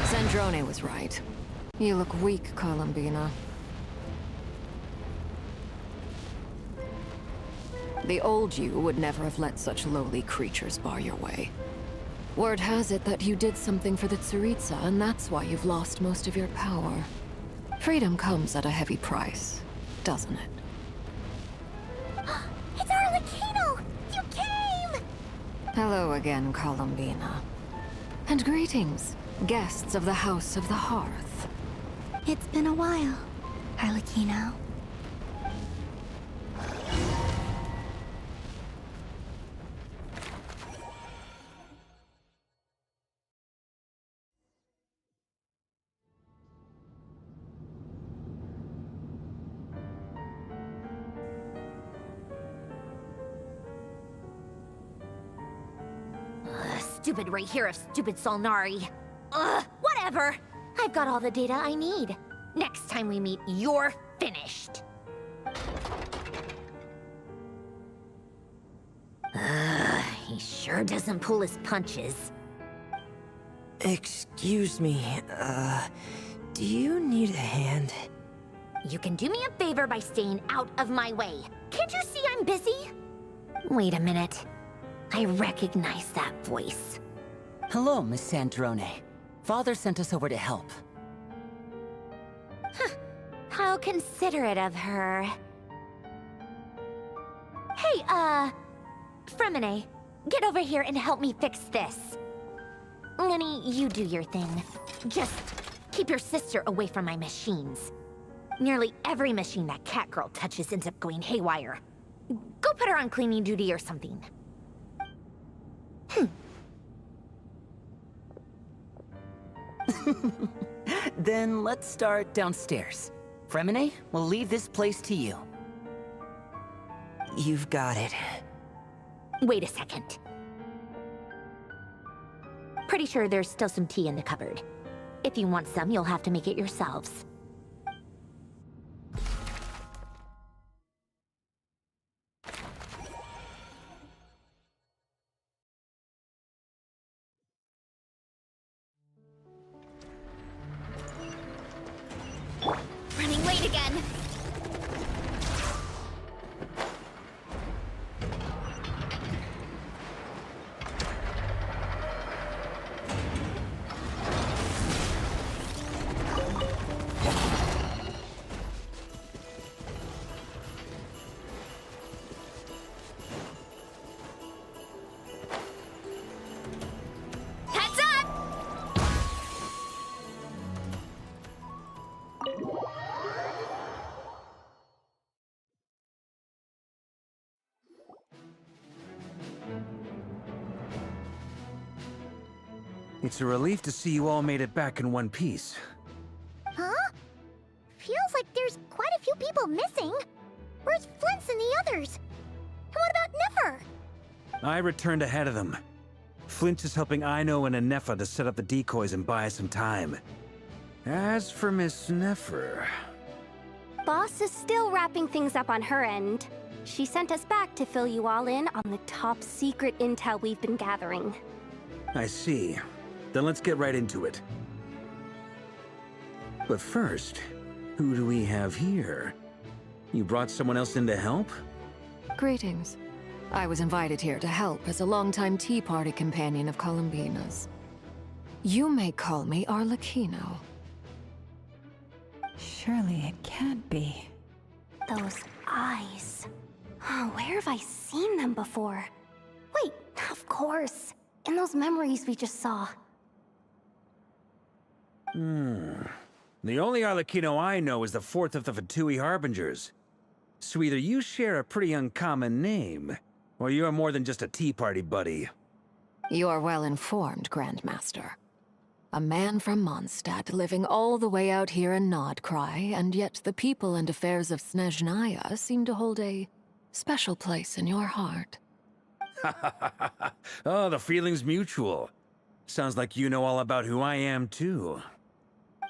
Zandrone was right. You look weak, Columbina. The old you would never have let such lowly creatures bar your way. Word has it that you did something for the Tsaritsa, and that's why you've lost most of your power. Freedom comes at a heavy price, doesn't it? Hello again, Columbina. And greetings, guests of the House of the Hearth. It's been a while, Harlequino. Stupid right here of stupid Solnari. Ugh, whatever. I've got all the data I need. Next time we meet, you're finished. He sure doesn't pull his punches. Excuse me, do you need a hand? You can do me a favor by staying out of my way. Can't you see I'm busy? Wait a minute. I recognize that voice. Hello, Miss Sandrone. Father sent us over to help. Huh. How considerate of her. Hey, Fremine, get over here and help me fix this. Lenny, you do your thing. Just keep your sister away from my machines. Nearly every machine that cat girl touches ends up going haywire. Go put her on cleaning duty or something. Then let's start downstairs. Fremine, we'll leave this place to you. You've got it. Wait a second. Pretty sure there's still some tea in the cupboard. If you want some, you'll have to make it yourselves. Running late again. Heads up! It's a relief to see you all made it back in one piece. Huh? Feels like there's quite a few people missing. Where's Flint's and the others? And what about Nefer? I returned ahead of them. Flint is helping Ino and Anefa to set up the decoys and buy us some time. As for Miss Nefer... Boss is still wrapping things up on her end. She sent us back to fill you all in on the top secret intel we've been gathering. I see. Then let's get right into it. But first, who do we have here? You brought someone else in to help? Greetings. I was invited here to help as a longtime Tea Party companion of Columbina's. You may call me Arlecchino. Surely it can't be. Those eyes. Oh, where have I seen them before? Wait, of course. In those memories we just saw. The only Arlecchino I know is the fourth of the Fatui Harbingers. So either you share a pretty uncommon name, or you're more than just a Tea Party buddy. You're well informed, Grandmaster. A man from Mondstadt living all the way out here in Nodcry, and yet the people and affairs of Snezhnaya seem to hold a special place in your heart. Oh, the feeling's mutual. Sounds like you know all about who I am, too.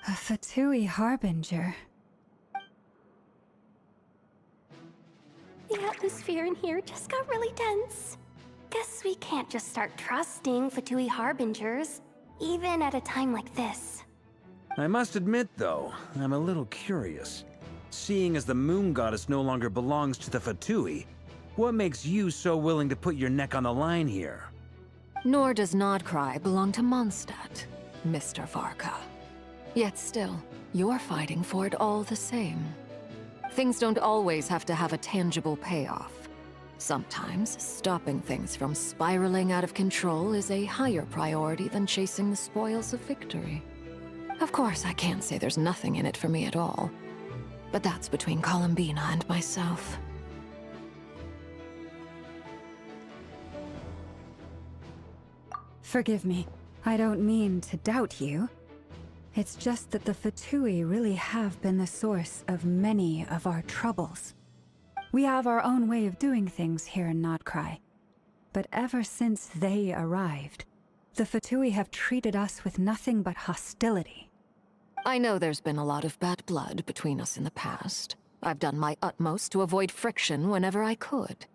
A Fatui Harbinger. The atmosphere in here just got really tense. Guess we can't just start trusting Fatui Harbingers, even at a time like this. I must admit, though, I'm a little curious. Seeing as the Moon Goddess no longer belongs to the Fatui, what makes you so willing to put your neck on the line here? Nor does Nodcry belong to Mondstadt, Mr. Varka. Yet still, you're fighting for it all the same. Things don't always have to have a tangible payoff. Sometimes, stopping things from spiraling out of control is a higher priority than chasing the spoils of victory. Of course, I can't say there's nothing in it for me at all. But that's between Columbina and myself. Forgive me. I don't mean to doubt you. It's just that the Fatui really have been the source of many of our troubles. We have our own way of doing things here in Nodcry. But ever since they arrived, the Fatui have treated us with nothing but hostility. I know there's been a lot of bad blood between us in the past. I've done my utmost to avoid friction whenever I could.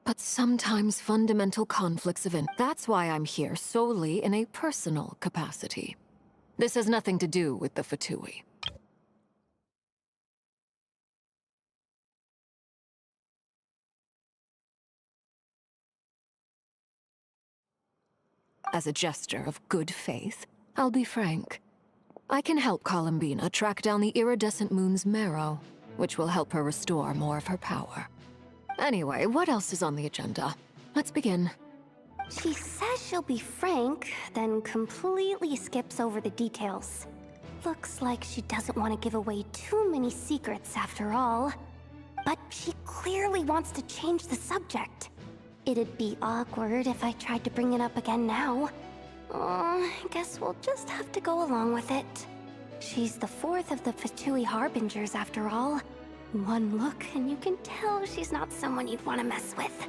But sometimes fundamental conflicts of interest. That's why I'm here solely in a personal capacity. This has nothing to do with the Fatui. As a gesture of good faith, I'll be frank. I can help Columbina track down the iridescent moon's marrow, which will help her restore more of her power. Anyway, what else is on the agenda? Let's begin. She says she'll be frank, then completely skips over the details. Looks like she doesn't want to give away too many secrets after all. But she clearly wants to change the subject. It'd be awkward if I tried to bring it up again now. I guess we'll just have to go along with it. She's the fourth of the Fatui Harbingers after all. One look and you can tell she's not someone you'd want to mess with.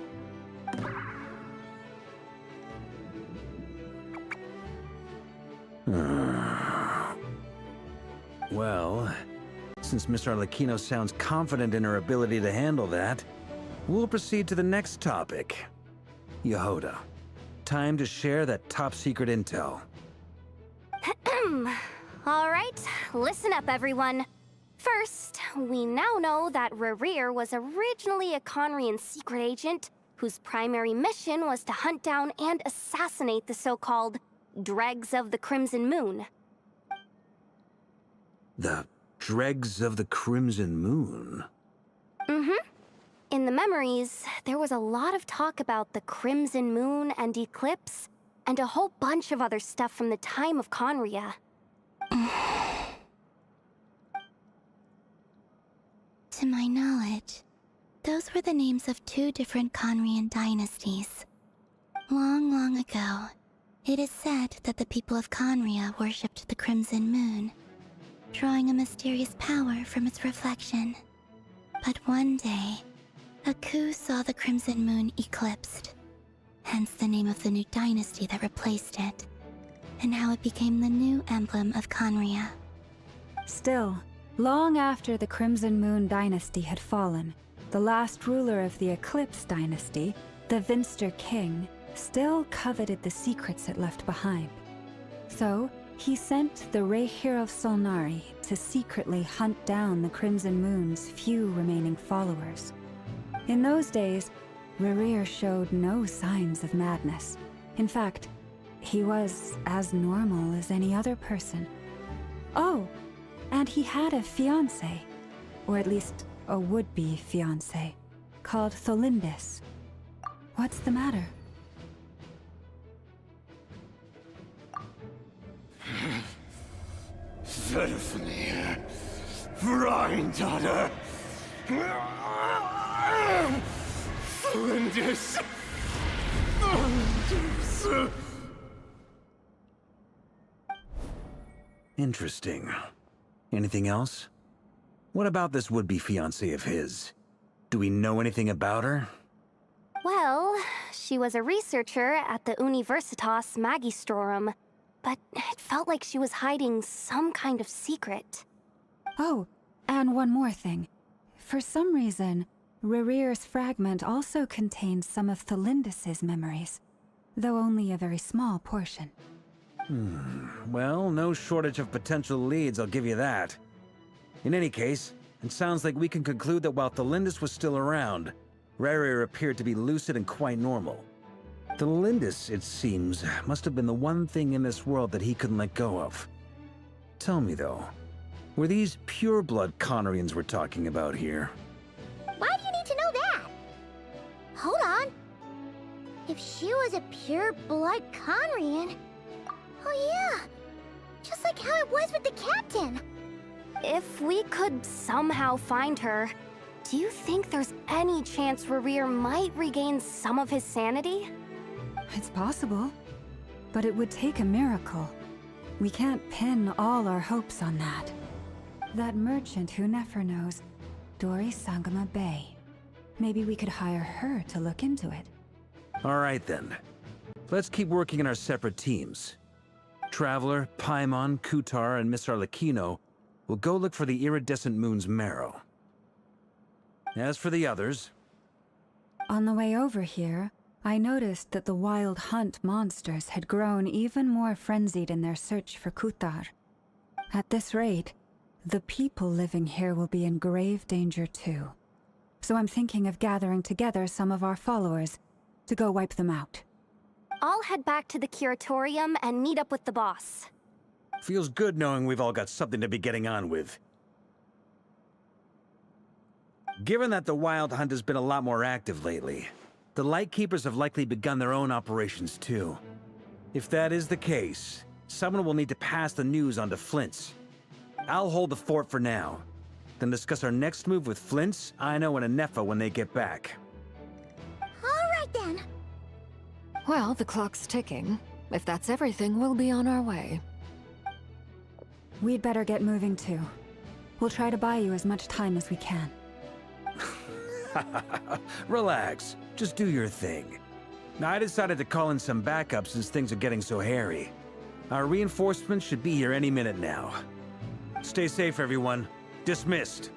Well, since Miss Arlecchino sounds confident in her ability to handle that, we'll proceed to the next topic. Yehuda, time to share that top-secret intel. All right, listen up, everyone. First, we now know that Razer was originally a Conrian secret agent whose primary mission was to hunt down and assassinate the so-called Dregs of the Crimson Moon. The Dregs of the Crimson Moon? Mm-hmm. In the memories, there was a lot of talk about the Crimson Moon and Eclipse, and a whole bunch of other stuff from the time of Conria. To my knowledge, those were the names of two different Conrian dynasties. Long, long ago, it is said that the people of Conria worshipped the Crimson Moon, drawing a mysterious power from its reflection. But one day, a coup saw the Crimson Moon eclipsed, hence the name of the new dynasty that replaced it, and how it became the new emblem of Conria. Still, long after the Crimson Moon dynasty had fallen, the last ruler of the Eclipse dynasty, the Vinster King, still coveted the secrets it left behind. So, he sent the Razer of Solnari to secretly hunt down the Crimson Moon's few remaining followers. In those days, Razer showed no signs of madness. In fact, he was as normal as any other person. Oh, and he had a fiancé, or at least a would-be fiancé, called Tholindis. What's the matter? Verfnir, Freindaughter, Tholindis. Interesting. Anything else? What about this would-be fiancé of his? Do we know anything about her? Well, she was a researcher at the Universitas Magistrorum, but it felt like she was hiding some kind of secret. Oh, and one more thing. For some reason, Rarier's fragment also contained some of Tholindis' memories, though only a very small portion. Well, no shortage of potential leads, I'll give you that. In any case, it sounds like we can conclude that while Tholindis was still around, Rarier appeared to be lucid and quite normal. Tholindis, it seems, must have been the one thing in this world that he couldn't let go of. Tell me though, were these pure-blood Conrians we're talking about here? Why do you need to know that? If she was a pure-blood Conrian... Oh yeah! Just like how it was with the captain! If we could somehow find her, do you think there's any chance Rerir might regain some of his sanity? It's possible, but it would take a miracle. We can't pin all our hopes on that. That merchant who Nefer knows, Dori Sangama Bay. Maybe we could hire her to look into it. All right then. Let's keep working in our separate teams. Traveler, Paimon, Kutar, and Miss Arlecchino will go look for the iridescent moon's marrow. As for the others... On the way over here, I noticed that the wild hunt monsters had grown even more frenzied in their search for Kutar. At this rate, the people living here will be in grave danger too. So I'm thinking of gathering together some of our followers to go wipe them out. I'll head back to the curatorium and meet up with the boss. Feels good knowing we've all got something to be getting on with. Given that the Wild Hunt has been a lot more active lately, the Lightkeepers have likely begun their own operations too. If that is the case, someone will need to pass the news on to Flint's. I'll hold the fort for now, then discuss our next move with Flint's, Aino, and Anefa when they get back. Alright then! Well, the clock's ticking. If that's everything, we'll be on our way. We'd better get moving too. We'll try to buy you as much time as we can. Relax. Just do your thing. Now, I decided to call in some backup since things are getting so hairy. Our reinforcements should be here any minute now. Stay safe, everyone. Dismissed.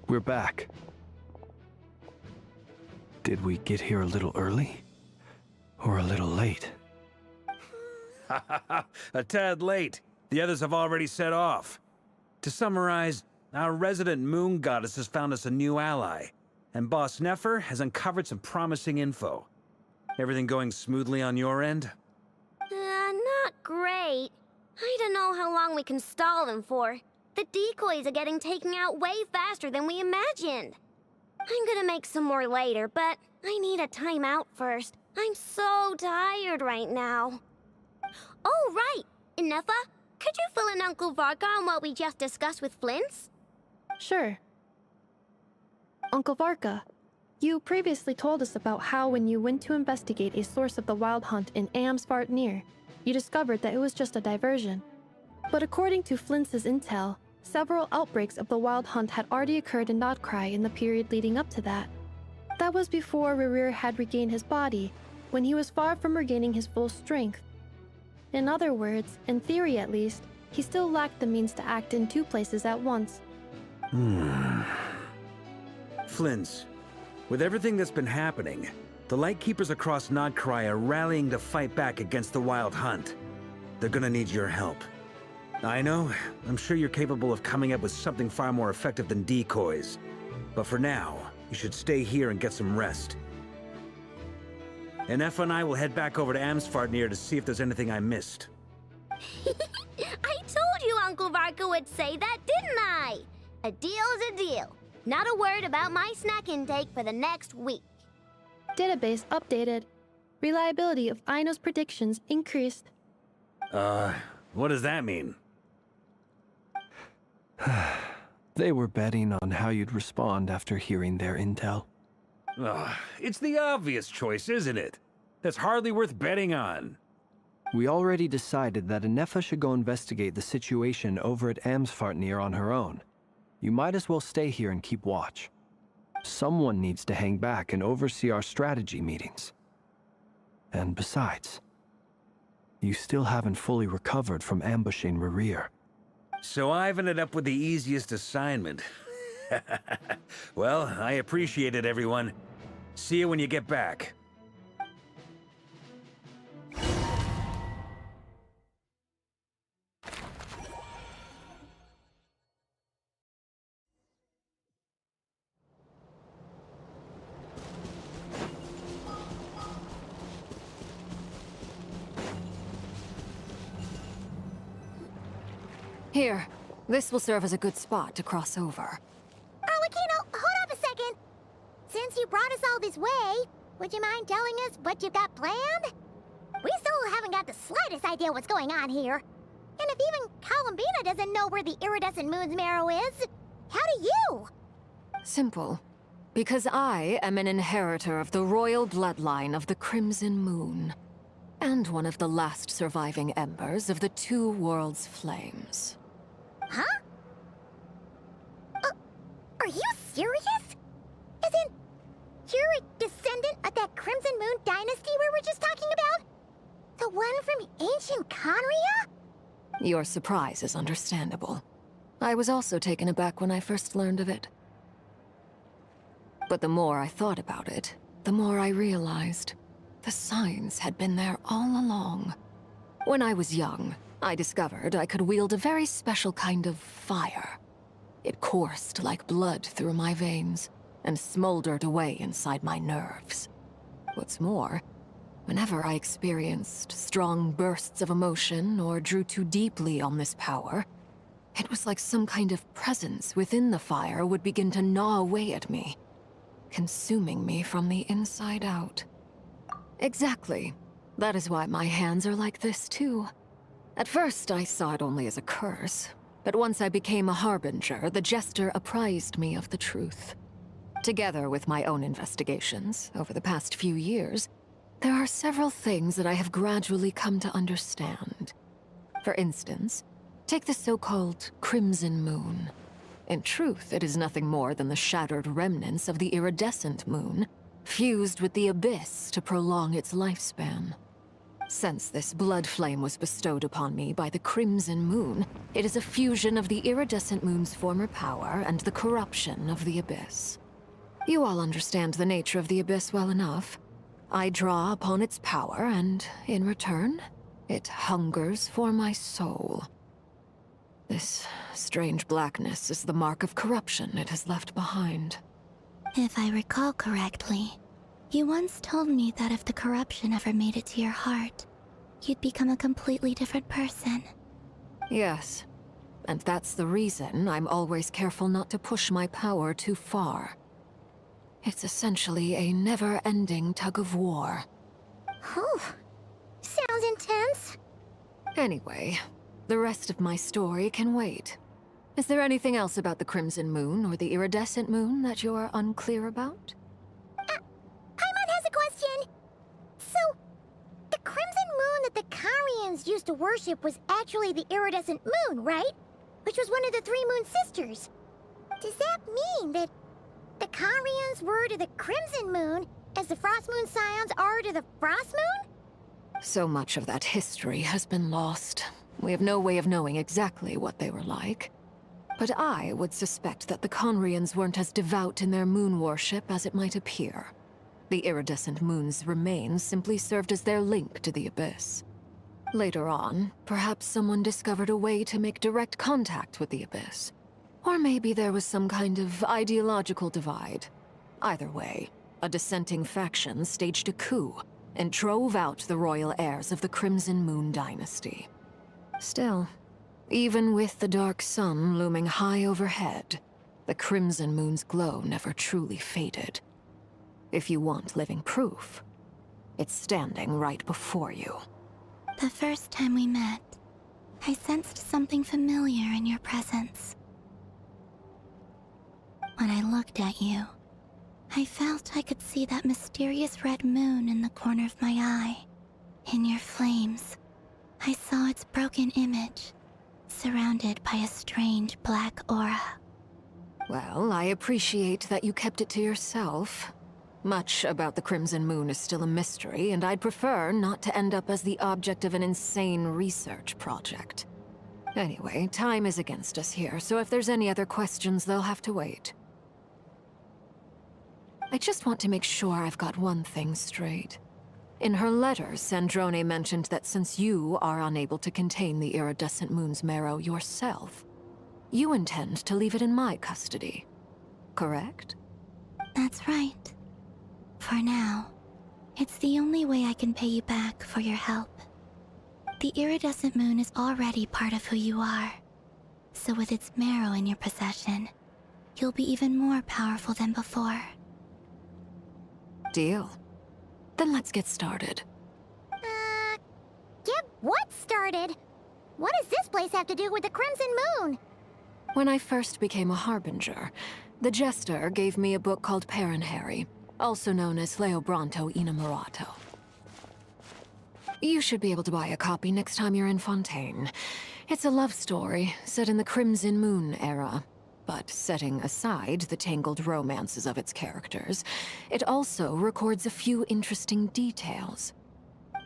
We're back. Did we get here a little early? Or a little late? A tad late. The others have already set off. To summarize, our resident moon goddess has found us a new ally, and Boss Nefer has uncovered some promising info. Everything going smoothly on your end? Not great. I don't know how long we can stall them for. The decoys are getting taken out way faster than we imagined. I'm gonna make some more later, but I need a timeout first. I'm so tired right now. Oh, right! Inefa, could you fill in Uncle Varka on what we just discussed with Flint's? Sure. Uncle Varka, you previously told us about how when you went to investigate a source of the Wild Hunt in Amsvartnir, you discovered that it was just a diversion. But according to Flint's intel, several outbreaks of the Wild Hunt had already occurred in Nodcry in the period leading up to that. That was before Rerir had regained his body, when he was far from regaining his full strength. In other words, in theory at least, he still lacked the means to act in two places at once. Flint's, with everything that's been happening, the Lightkeepers across Nodcry are rallying to fight back against the Wild Hunt. They're gonna need your help. I know, I'm sure you're capable of coming up with something far more effective than decoys. But for now, you should stay here and get some rest. Enefa and I will head back over to Amsvartnir to see if there's anything I missed. I told you Uncle Varka would say that, didn't I? A deal's a deal. Not a word about my snack intake for the next week. Database updated. Reliability of Aino's predictions increased. What does that mean? They were betting on how you'd respond after hearing their intel. It's the obvious choice, isn't it? That's hardly worth betting on. We already decided that Anefa should go investigate the situation over at Amsvartnir on her own. You might as well stay here and keep watch. Someone needs to hang back and oversee our strategy meetings. And besides, you still haven't fully recovered from ambushing Rerir. So I've ended up with the easiest assignment. Well, I appreciate it, everyone. See you when you get back. Here, this will serve as a good spot to cross over. Arlecchino, hold up a second. Since you brought us all this way, would you mind telling us what you've got planned? We still haven't got the slightest idea what's going on here. And if even Columbina doesn't know where the iridescent moon's marrow is, how do you? Simple. Because I am an inheritor of the royal bloodline of the Crimson Moon, and one of the last surviving embers of the Two Worlds' flames. Huh? Are you serious? As in, you're a descendant of that Crimson Moon dynasty we were just talking about? The one from ancient Conria? Your surprise is understandable. I was also taken aback when I first learned of it. But the more I thought about it, the more I realized the signs had been there all along. When I was young, I discovered I could wield a very special kind of fire. It coursed like blood through my veins and smoldered away inside my nerves. What's more, whenever I experienced strong bursts of emotion or drew too deeply on this power, it was like some kind of presence within the fire would begin to gnaw away at me, consuming me from the inside out. Exactly. That is why my hands are like this, too. At first, I saw it only as a curse, but once I became a harbinger, the Jester apprised me of the truth. Together with my own investigations, over the past few years, there are several things that I have gradually come to understand. For instance, take the so-called Crimson Moon. In truth, it is nothing more than the shattered remnants of the iridescent moon, fused with the abyss to prolong its lifespan. Since this blood flame was bestowed upon me by the Crimson Moon, it is a fusion of the iridescent moon's former power and the corruption of the abyss. You all understand the nature of the abyss well enough. I draw upon its power, and in return, it hungers for my soul. This strange blackness is the mark of corruption it has left behind. If I recall correctly, you once told me that if the corruption ever made it to your heart, you'd become a completely different person. Yes, and that's the reason I'm always careful not to push my power too far. It's essentially a never-ending tug of war. Whew. Sounds intense. Anyway, the rest of my story can wait. Is there anything else about the Crimson Moon or the Iridescent Moon that you're unclear about? Paimon has a question. So, the Crimson Moon that the Carians used to worship was actually the Iridescent Moon, right? Which was one of the three Moon Sisters. Does that mean that the Carians were to the Crimson Moon as the Frost Moon Scions are to the Frost Moon? So much of that history has been lost. We have no way of knowing exactly what they were like. But I would suspect that the Conrians weren't as devout in their moon worship as it might appear. The iridescent moon's remains simply served as their link to the abyss. Later on, perhaps someone discovered a way to make direct contact with the abyss. Or maybe there was some kind of ideological divide. Either way, a dissenting faction staged a coup and drove out the royal heirs of the Crimson Moon dynasty. Still, even with the dark sun looming high overhead, the Crimson Moon's glow never truly faded. If you want living proof, it's standing right before you. The first time we met, I sensed something familiar in your presence. When I looked at you, I felt I could see that mysterious red moon in the corner of my eye. In your flames, I saw its broken image, surrounded by a strange black aura. Well, I appreciate that you kept it to yourself. Much about the Crimson Moon is still a mystery, and I'd prefer not to end up as the object of an insane research project. Anyway, time is against us here, so if there's any other questions, they'll have to wait. I just want to make sure I've got one thing straight. In her letters, Sandrone mentioned that since you are unable to contain the iridescent moon's marrow yourself, you intend to leave it in my custody. Correct? That's right. For now, it's the only way I can pay you back for your help. The iridescent moon is already part of who you are, So with its marrow in your possession, you'll be even more powerful than before. Deal. Then let's get started. Get what started? What does this place have to do with the Crimson Moon? When I first became a Harbinger, the Jester gave me a book called Peripherals, also known as Leobranto Inamorato. You should be able to buy a copy next time you're in Fontaine. It's a love story set in the Crimson Moon era. But setting aside the tangled romances of its characters, it also records a few interesting details.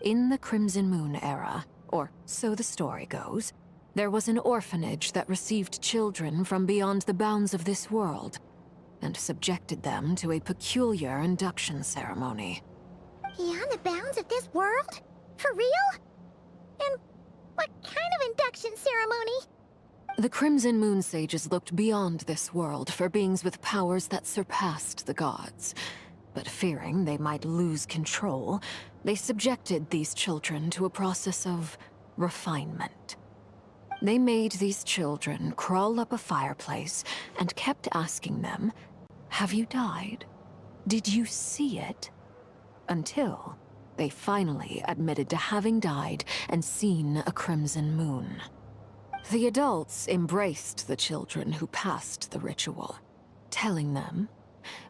In the Crimson Moon era, or so the story goes, there was an orphanage that received children from beyond the bounds of this world, and subjected them to a peculiar induction ceremony. Beyond the bounds of this world? For real? And what kind of induction ceremony? The Crimson Moon Sages looked beyond this world for beings with powers that surpassed the gods. But fearing they might lose control, they subjected these children to a process of refinement. They made these children crawl up a fireplace and kept asking them, "Have you died? Did you see it?" Until they finally admitted to having died and seen a crimson moon. The adults embraced the children who passed the ritual, telling them,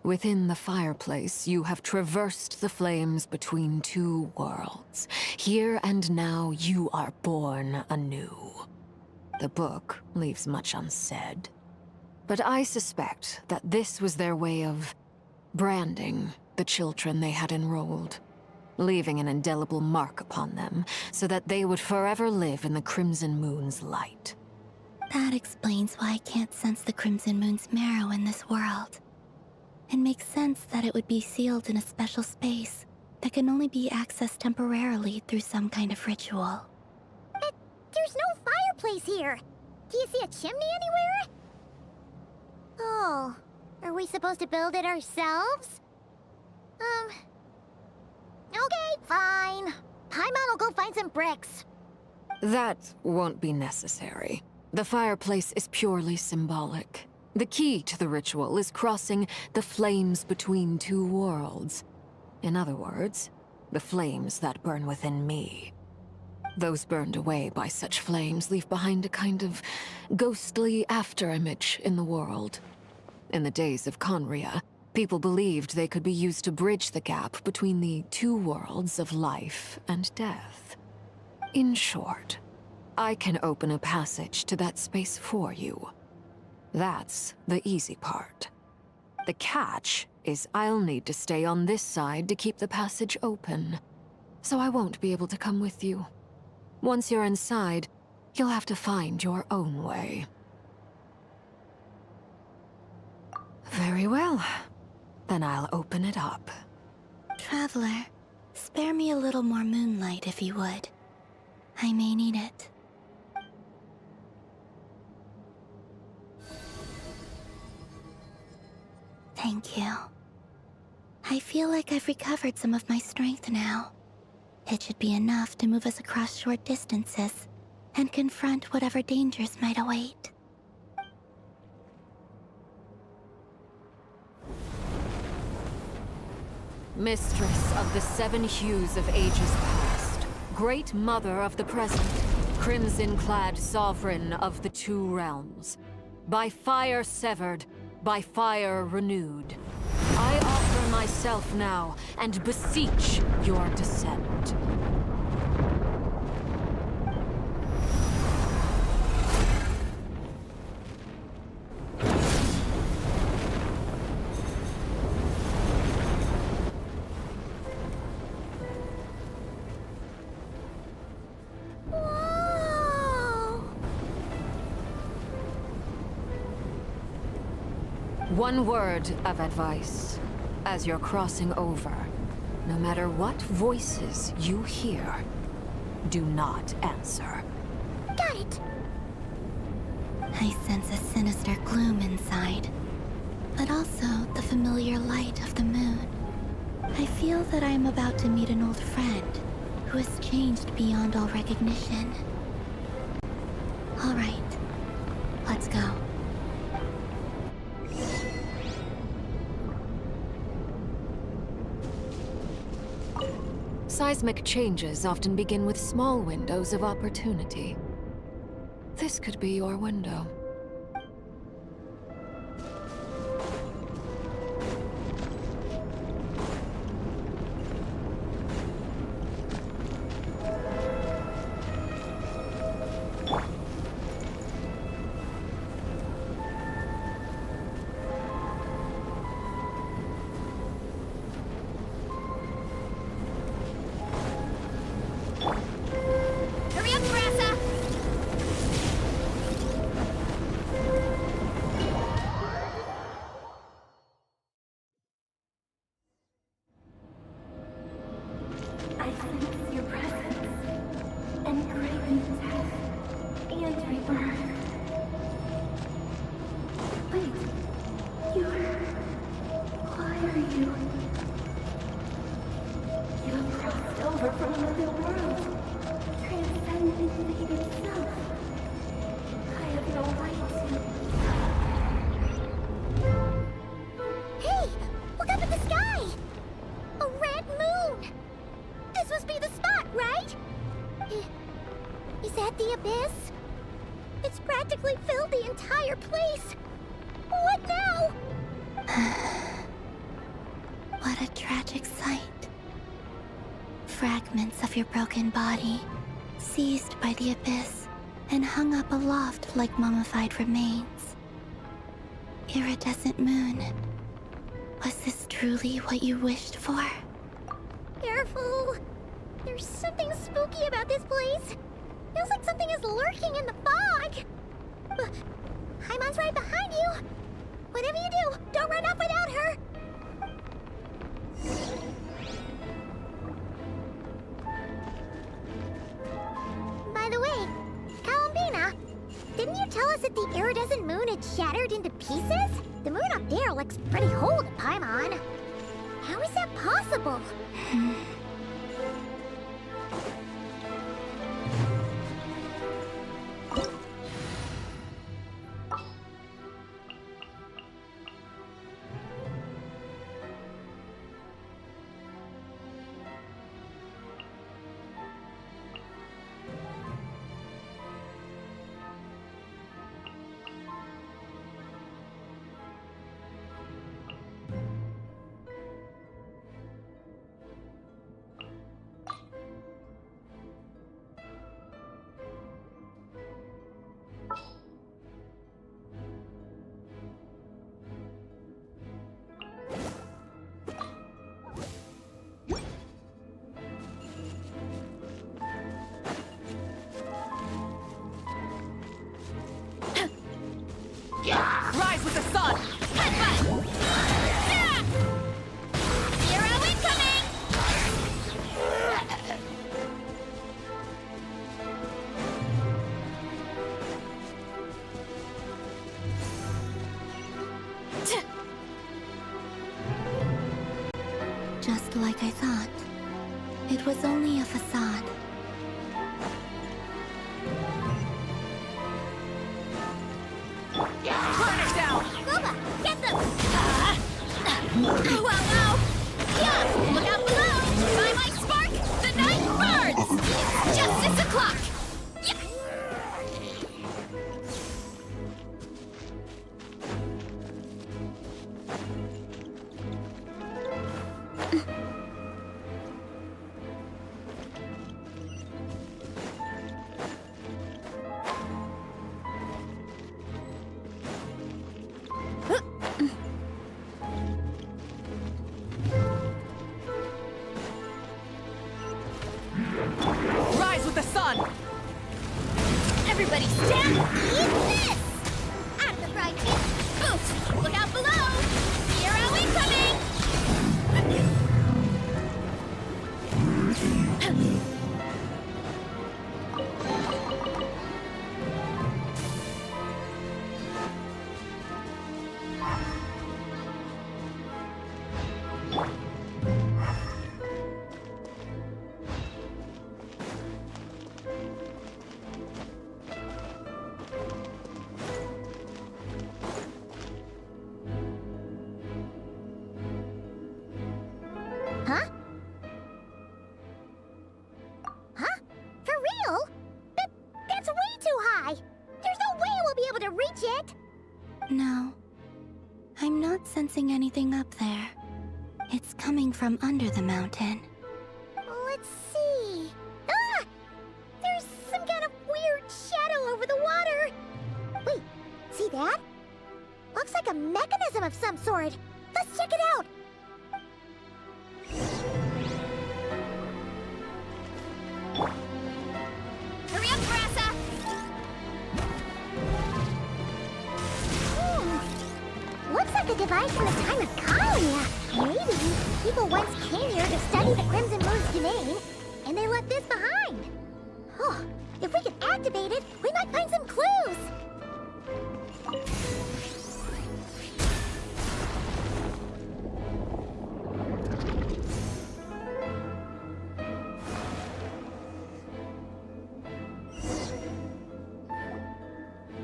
"Within the fireplace, you have traversed the flames between two worlds. Here and now, you are born anew." The book leaves much unsaid, but I suspect that this was their way of branding the children they had enrolled, leaving an indelible mark upon them so that they would forever live in the Crimson Moon's light. That explains why I can't sense the Crimson Moon's marrow in this world. It makes sense that it would be sealed in a special space that can only be accessed temporarily through some kind of ritual. But there's no fireplace here. Do you see a chimney anywhere? Oh, are we supposed to build it ourselves? Okay, fine. Paimon will go find some bricks. That won't be necessary. The fireplace is purely symbolic. The key to the ritual is crossing the flames between two worlds. In other words, the flames that burn within me. Those burned away by such flames leave behind a kind of ghostly afterimage in the world. In the days of Conria, people believed they could be used to bridge the gap between the two worlds of life and death. In short, I can open a passage to that space for you. That's the easy part. The catch is I'll need to stay on this side to keep the passage open, so I won't be able to come with you. Once you're inside, you'll have to find your own way. Very well. Then I'll open it up. Traveler, spare me a little more moonlight if you would. I may need it. Thank you. I feel like I've recovered some of my strength now. It should be enough to move us across short distances and confront whatever dangers might await. Mistress of the seven hues of ages past, great mother of the present, crimson-clad sovereign of the two realms, by fire severed, by fire renewed, I offer myself now and beseech your descent. One word of advice. As you're crossing over, no matter what voices you hear, do not answer. Got it! I sense a sinister gloom inside, but also the familiar light of the moon. I feel that I am about to meet an old friend who has changed beyond all recognition. All right, let Let's go. Seismic changes often begin with small windows of opportunity. This could be your window. Hurry up, Brassa! I sense your presence, and craving death and rebirth. Wait, why are you? You have crossed over from another world, transcended fate itself. I have no right to. Hey! Look up at the sky! A red moon! This must be the spot, right? Is that the abyss? It's practically filled the entire place. What now? What a tragic sight. Fragments of your broken body, seized by the abyss, and hung up aloft like mummified remains. Iridescent moon. Was this truly what you wished for? Careful! There's something spooky about this place. Feels like something is lurking in the fog. Haimon's right behind you. Whatever you do, don't run off without her. By the way, Columbina, didn't you tell us that the iridescent moon had shattered into pieces? The moon up there looks pretty whole to Paimon. How is that possible? Rise with the sun! Headbutt! Yeah! Hero incoming! Just like I thought. It was only a facade. Burn it down! Guba, get them! Ow, ow, ow! Yeah! Look out below! By my spark, the night burns! Justice o'clock! Yeah! Rise with the sun! Everybody stand! Eat this! Out of the fried fish! Boost! Look out below! Hero incoming! No. I'm not sensing anything up there. It's coming from under the mountain. Let's see. Ah! There's some kind of weird shadow over the water. Wait, see that? Looks like a mechanism of some sort. Let's check it out. Hurry up, Grassa! Looks like a device from the time of Kalia. Maybe people once came here to study the Crimson Moon's domain, and they left this behind. Oh, if we can activate it, we might find some clues.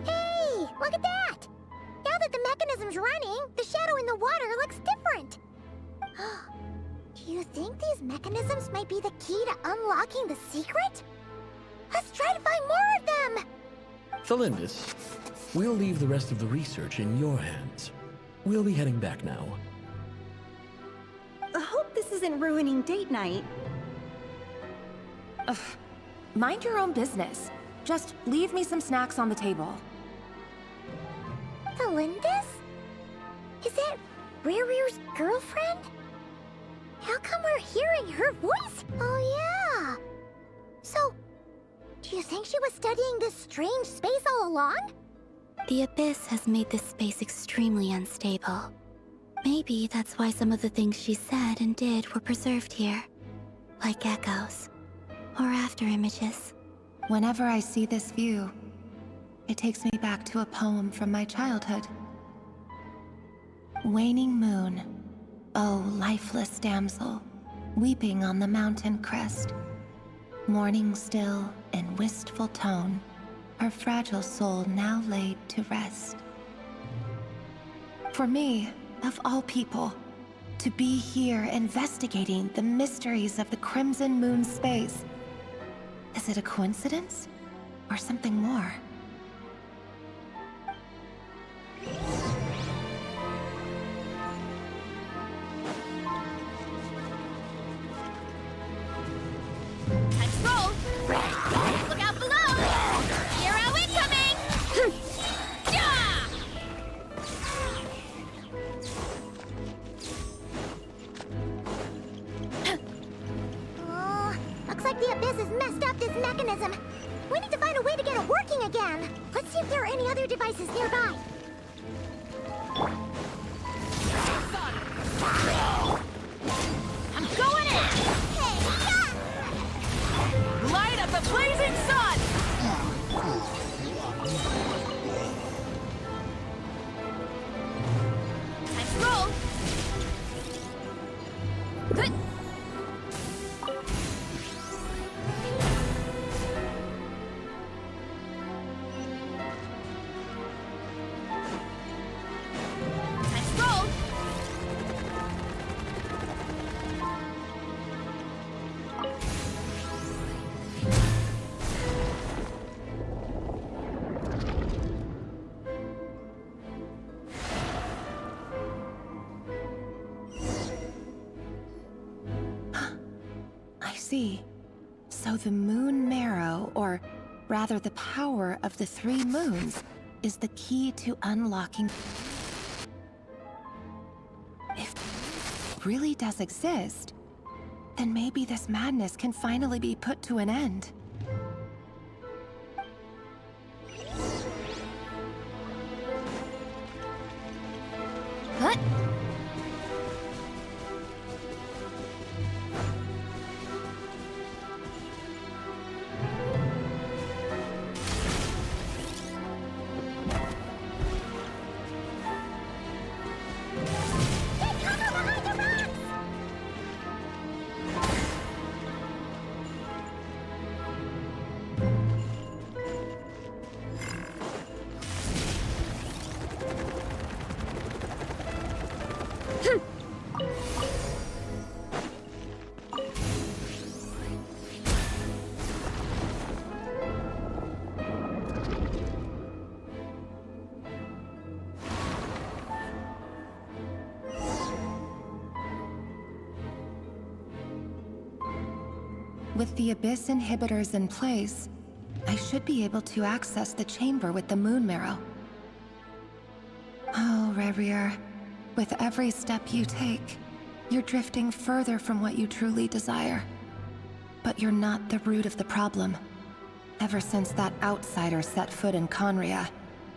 Hey, look at that! Now that the mechanism's running, the shadow in the water looks different. Do you think these mechanisms might be the key to unlocking the secret? Let's try to find more of them! Thalindis, we'll leave the rest of the research in your hands. We'll be heading back now. I hope this isn't ruining date night. Ugh. Mind your own business. Just leave me some snacks on the table. Thalindis? Is that Rear's girlfriend? How come we're hearing her voice? Oh yeah! So, do you think she was studying this strange space all along? The Abyss has made this space extremely unstable. Maybe that's why some of the things she said and did were preserved here. Like echoes. Or after images. Whenever I see this view, it takes me back to a poem from my childhood. Waning moon, oh lifeless damsel, weeping on the mountain crest. Mourning still in wistful tone, her fragile soul now laid to rest. For me, of all people, to be here investigating the mysteries of the Crimson Moon space, is it a coincidence or something more? Let's roll! Look out below! Hero incoming! Yeah! Oh, looks like the Abyss has messed up this mechanism. We need to find a way to get it working again. Let's see if there are any other devices nearby. I'm going in! Light up the blazing sun! Let's roll! Good! Let's roll! I see. So the moon marrow, or rather the power of the 3 moons, is the key to unlocking... If it really does exist, then maybe this madness can finally be put to an end. What? With the Abyss inhibitors in place, I should be able to access the chamber with the moon marrow. Oh, Rerir, with every step you take, you're drifting further from what you truly desire. But you're not the root of the problem. Ever since that outsider set foot in Conria,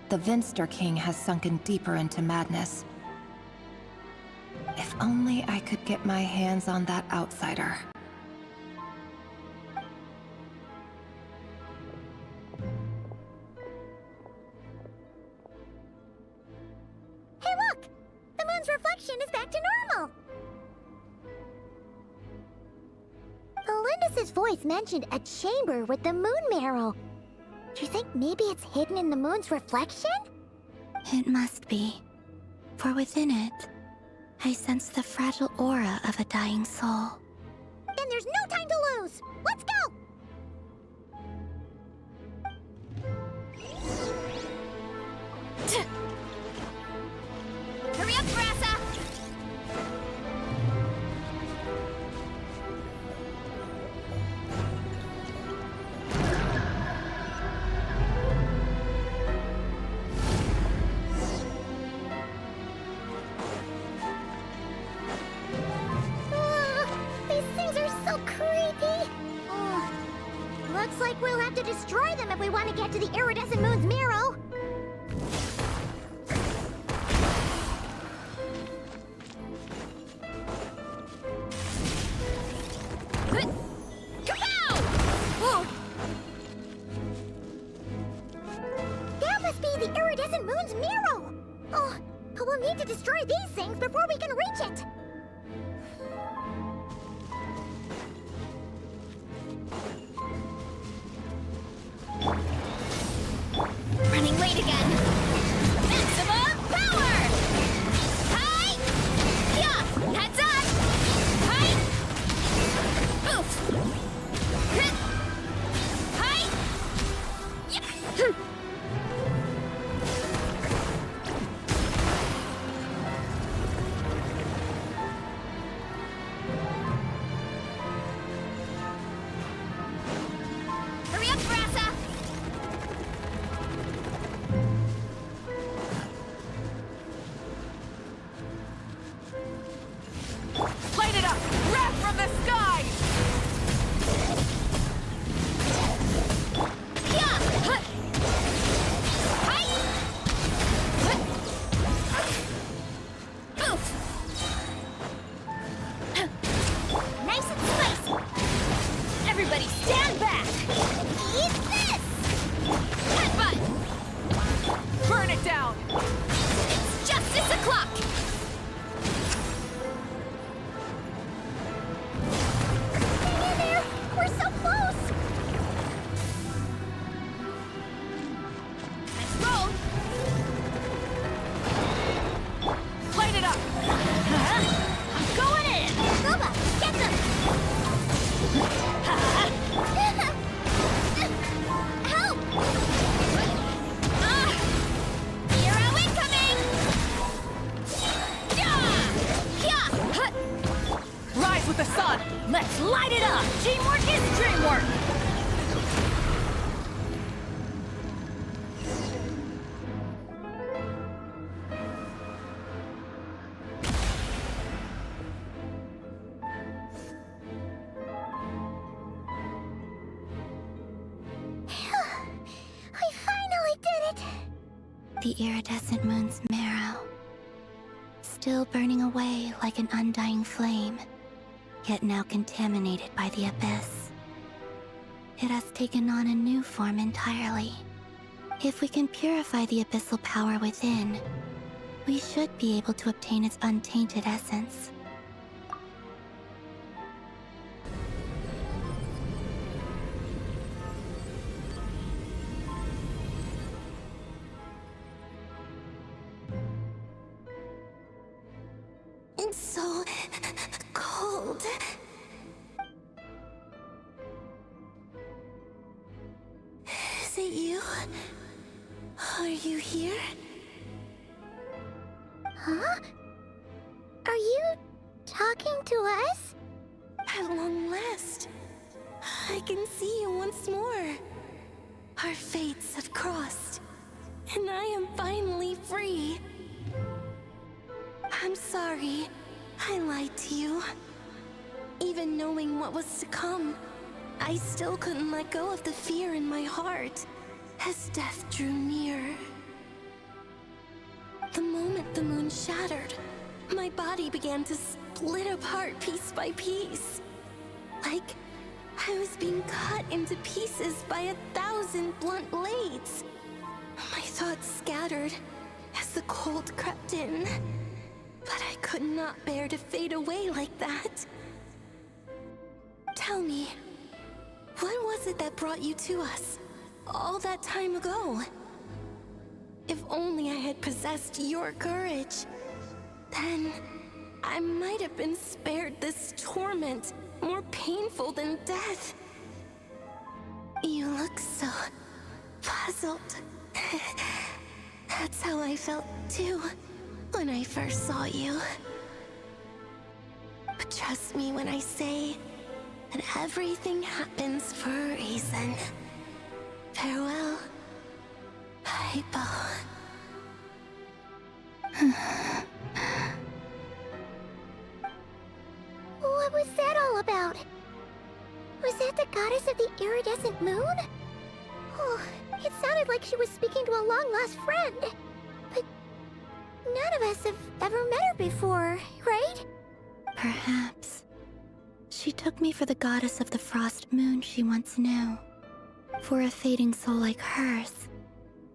the Vinster King has sunken deeper into madness. If only I could get my hands on that outsider. Hey look! The moon's reflection is back to normal! Melindis' voice mentioned a chamber with the moon marrow. Do you think maybe it's hidden in the moon's reflection? It must be. For within it, I sense the fragile aura of a dying soul. Then there's no time to lose! Let's go! Hurry up, Brassa! These things are so creepy! Looks like we'll have to destroy them if we want to get to the iridescent moon's marrow. That must be the iridescent moon's marrow! Oh, but we'll need to destroy these things before we can reach it! Running late again. Maximum power! Hi! Yeah! Heads up! Hi! Oof! Hit! Hi! Yeah! Hurry up, Brassa! Light it up! Wrath from the sky! Yeah! Hut! Hi! Hut! Oof! Nice and spicy! Everybody stand back! Eat this! Headbutt! Burn it down! It's justice o'clock! Hang in there! We're so close! Let's roll! Light it up! I'm going in! Zoba, get them! Help! Hero incoming! Yeah! Yeah! Hut! Rise with the sun! Let's light it up! Teamwork is dreamwork! We finally did it! The iridescent moon's marrow. Still burning away like an undying flame, yet now contaminated by the abyss. It has taken on a new form entirely. If we can purify the abyssal power within, we should be able to obtain its untainted essence. It's so cold. Is it you? Are you here? Huh? Are you talking to us? At long last, I can see you once more. Our fates have crossed, and I am finally free. I'm sorry, I lied to you. Even knowing what was to come, I still couldn't let go of the fear in my heart as death drew near. The moment the moon shattered, my body began to split apart piece by piece. Like I was being cut into pieces by 1,000 blunt blades. My thoughts scattered as the cold crept in, but I could not bear to fade away like that. Tell me, what was it that brought you to us all that time ago? If only I had possessed your courage, then I might have been spared this torment more painful than death. You look so puzzled. That's how I felt too when I first saw you. But trust me when I say that everything happens for a reason. Farewell, Hypo. What was that all about? Was that the goddess of the iridescent moon? Oh, it sounded like she was speaking to a long-lost friend. But none of us have ever met her before, right? Perhaps. She took me for the goddess of the frost moon she once knew. For a fading soul like hers,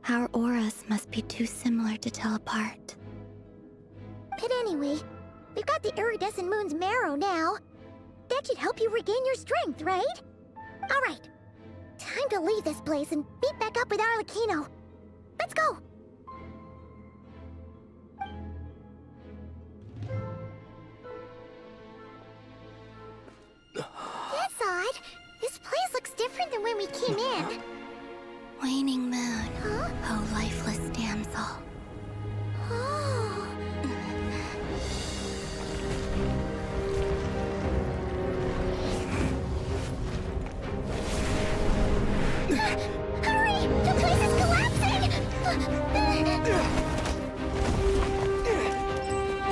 our auras must be too similar to tell apart. But anyway, we've got the iridescent moon's marrow now. That should help you regain your strength, right? Alright, time to leave this place and meet back up with Arlecchino. Let's go! That's odd. This place looks different than when we came in. Waning moon, Huh? oh lifeless damsel. Oh. Hurry! The place is collapsing!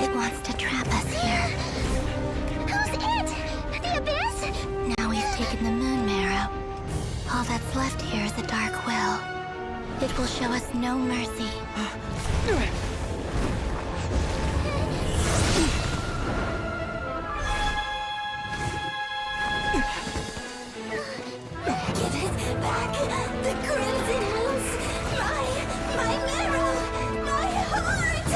It wants to trap us here. Who's it? The Abyss? Now we've taken the moon marrow. All that's left here is a dark will. It will show us no mercy. Give it back! The crimson moons! My marrow! My heart!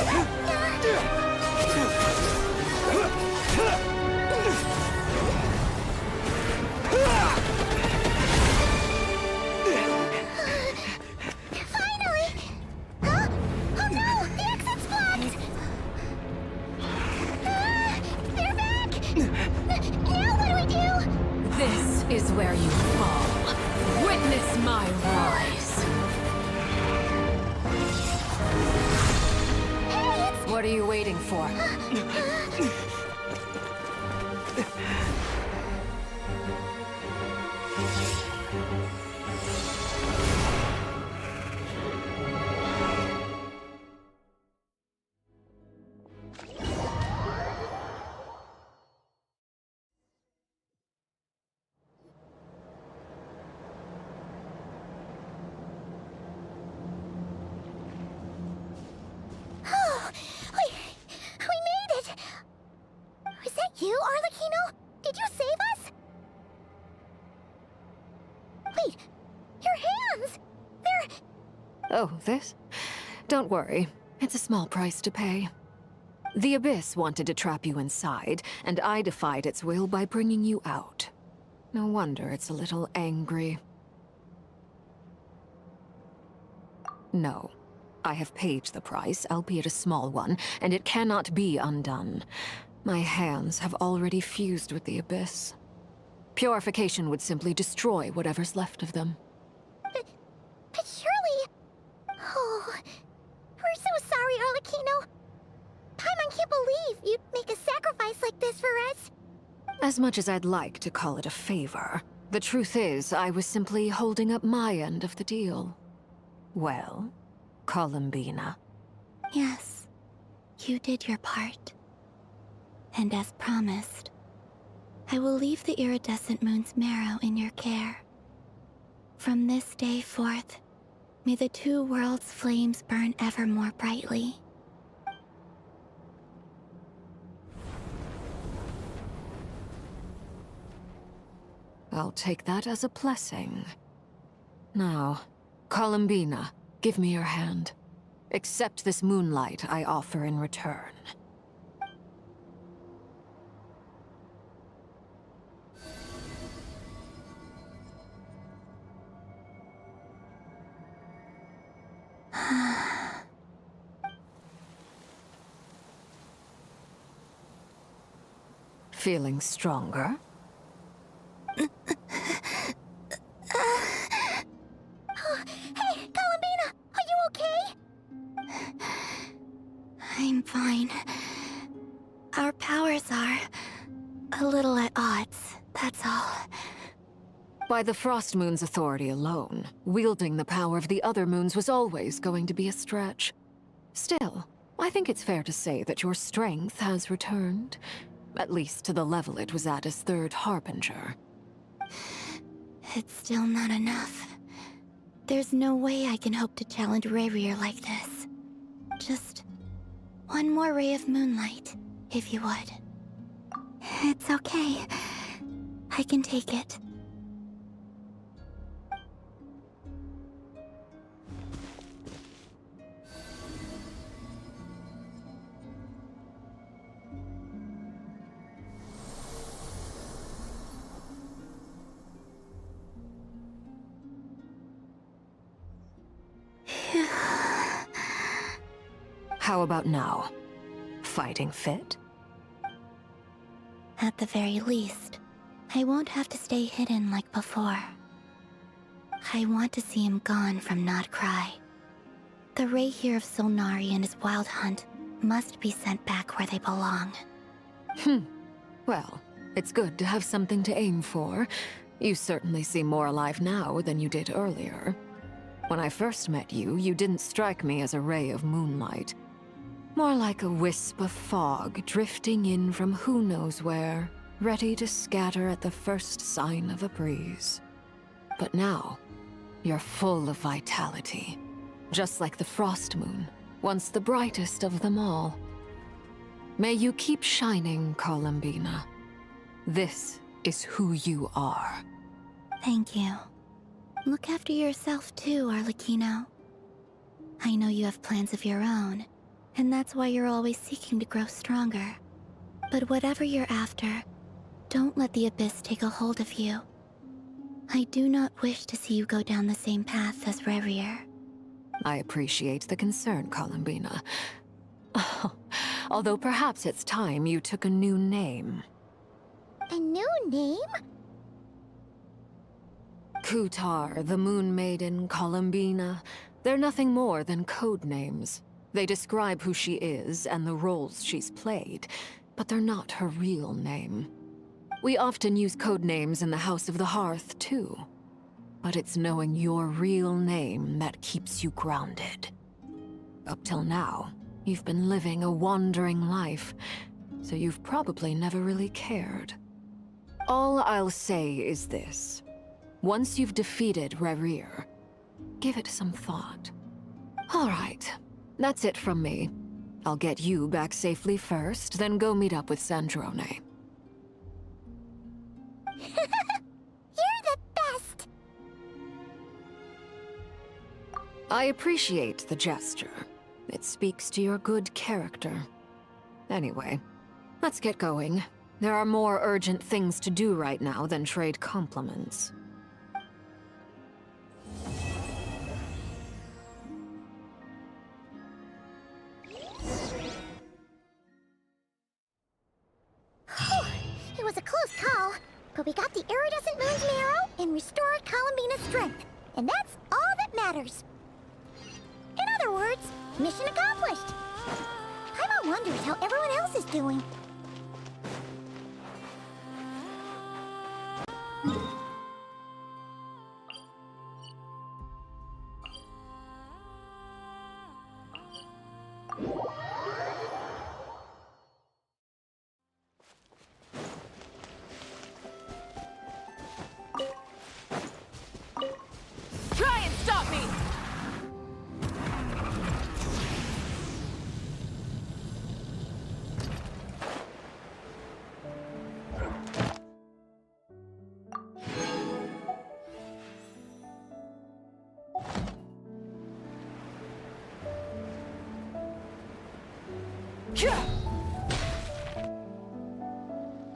Finally! Huh? Oh no! The exit's blocked! They're back! Now what do we do? This is where you fall. Witness my rise. Hey, it's... What are you waiting for? Oh, we made it! Was that you, Arlecchino? Did you save us? Wait, your hands! They're... Oh, this? Don't worry. It's a small price to pay. The Abyss wanted to trap you inside, and I defied its will by bringing you out. No wonder it's a little angry. No. I have paid the price, albeit a small one, and it cannot be undone. My hands have already fused with the Abyss. Purification would simply destroy whatever's left of them. But surely... Oh, we're so sorry, Arlecchino. Paimon can't believe you'd make a sacrifice like this for us. As much as I'd like to call it a favor, The truth is, I was simply holding up my end of the deal. Well, Columbina. Yes, you did your part. And as promised, I will leave the iridescent moon's marrow in your care. From this day forth, may the two worlds' flames burn ever more brightly. I'll take that as a blessing. Now, Columbina, give me your hand. Accept this moonlight I offer in return. Feeling stronger? Hey, Columbina! Are you okay? I'm fine. Our powers are a little at odds, that's all. By the Frost Moon's authority alone, wielding the power of the other moons was always going to be a stretch. Still, I think it's fair to say that your strength has returned. At least to the level it was at as Third Harbinger. It's still not enough. There's no way I can hope to challenge Razer like this. Just one more ray of moonlight, if you would. It's okay. I can take it. How about now? Fighting fit? At the very least, I won't have to stay hidden like before. I want to see him gone from Nodcry. The Razer of Solnari and his wild hunt must be sent back where they belong. Well, it's good to have something to aim for. You certainly seem more alive now than you did earlier. When I first met you, you didn't strike me as a ray of moonlight. More like a wisp of fog drifting in from who knows where, ready to scatter at the first sign of a breeze. But now, you're full of vitality. Just like the Frost Moon, once the brightest of them all. May you keep shining, Columbina. This is who you are. Thank you. Look after yourself too, Arlecchino. I know you have plans of your own, and that's why you're always seeking to grow stronger. But whatever you're after, don't let the Abyss take a hold of you. I do not wish to see you go down the same path as Razer. I appreciate the concern, Columbina. Although perhaps it's time you took a new name. A new name? Kutar, the Moon Maiden, Columbina, they're nothing more than code names. They describe who she is and the roles she's played, but they're not her real name. We often use code names in the House of the Hearth, too. But it's knowing your real name that keeps you grounded. Up till now, you've been living a wandering life, so you've probably never really cared. All I'll say is this. Once you've defeated Razer, give it some thought. All right, that's it from me. I'll get you back safely first, then go meet up with Sandrone. You're the best! I appreciate the gesture. It speaks to your good character. Anyway, let's get going. There are more urgent things to do right now than trade compliments. It was a close call, but we got the iridescent moon's marrow and restored Columbina's strength. And that's all that matters. In other words, mission accomplished. Paimon wonders how everyone else is doing.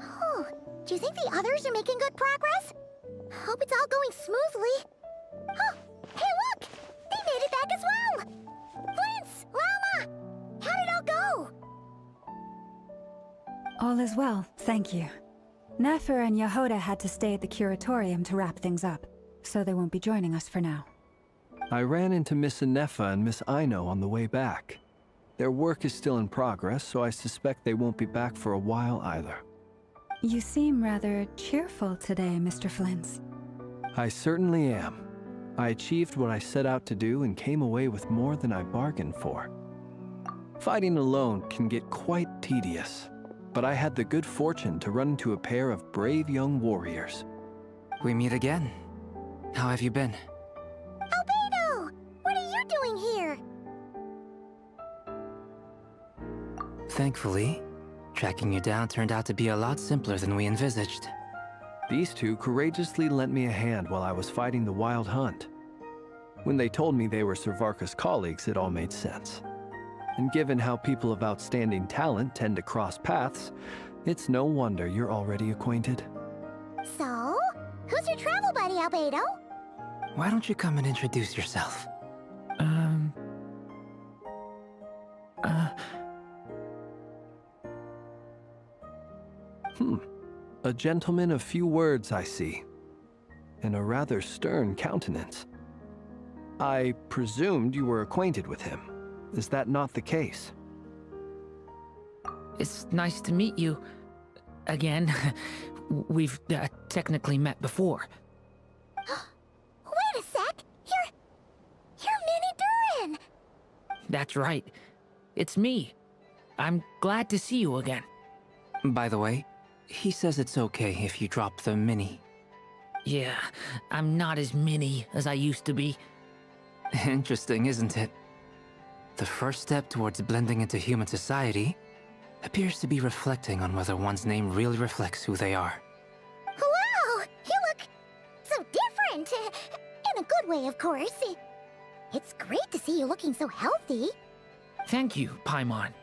Oh, do you think the others are making good progress? Hope it's all going smoothly. Oh, hey look! They made it back as well! Flint's! Llama! How did it all go? All is well, thank you. Nefer and Yehuda had to stay at the curatorium to wrap things up, so they won't be joining us for now. I ran into Miss Inefa and Miss Aino on the way back. Their work is still in progress, so I suspect they won't be back for a while either. You seem rather cheerful today, Mr. Flint's. I certainly am. I achieved what I set out to do and came away with more than I bargained for. Fighting alone can get quite tedious, but I had the good fortune to run into a pair of brave young warriors. We meet again. How have you been? Albedo! What are you doing here? Thankfully, tracking you down turned out to be a lot simpler than we envisaged. These two courageously lent me a hand while I was fighting the Wild Hunt. When they told me they were Servarka's colleagues, it all made sense. And given how people of outstanding talent tend to cross paths, it's no wonder you're already acquainted. So, who's your travel buddy, Albedo? Why don't you come and introduce yourself? A gentleman of few words, I see. And a rather stern countenance. I presumed you were acquainted with him. Is that not the case? It's nice to meet you. Again. We've technically met before. Wait a sec! You're Minnie Durin! That's right. It's me. I'm glad to see you again. By the way, he says it's okay if you drop the mini. Yeah, I'm not as mini as I used to be. Interesting, isn't it? The first step towards blending into human society appears to be reflecting on whether one's name really reflects who they are. Wow! You look so different! In a good way, of course. It's great to see you looking so healthy. Thank you, Paimon.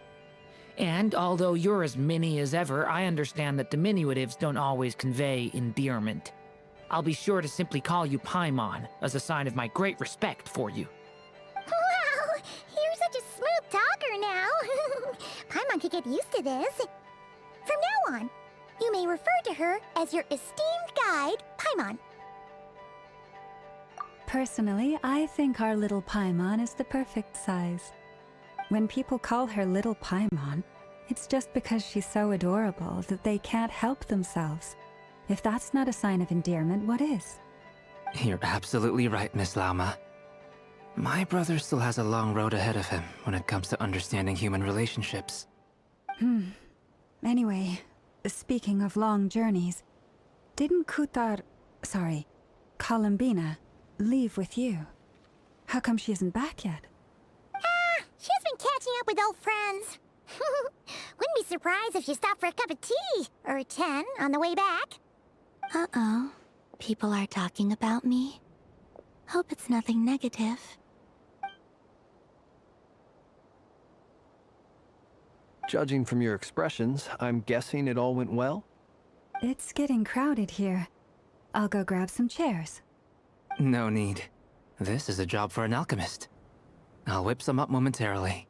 And although you're as mini as ever, I understand that diminutives don't always convey endearment. I'll be sure to simply call you Paimon, as a sign of my great respect for you. Wow! You're such a smooth talker now. Paimon could get used to this. From now on, you may refer to her as your esteemed guide, Paimon. Personally, I think our little Paimon is the perfect size. When people call her Little Paimon, it's just because she's so adorable that they can't help themselves. If that's not a sign of endearment, what is? You're absolutely right, Miss Lauma. My brother still has a long road ahead of him when it comes to understanding human relationships. Anyway, speaking of long journeys, didn't Columbina, leave with you? How come she isn't back yet? She's been catching up with old friends. Wouldn't be surprised if she stopped for a cup of tea, or 10, on the way back. Uh-oh. People are talking about me. Hope it's nothing negative. Judging from your expressions, I'm guessing it all went well? It's getting crowded here. I'll go grab some chairs. No need. This is a job for an alchemist. I'll whip some up momentarily.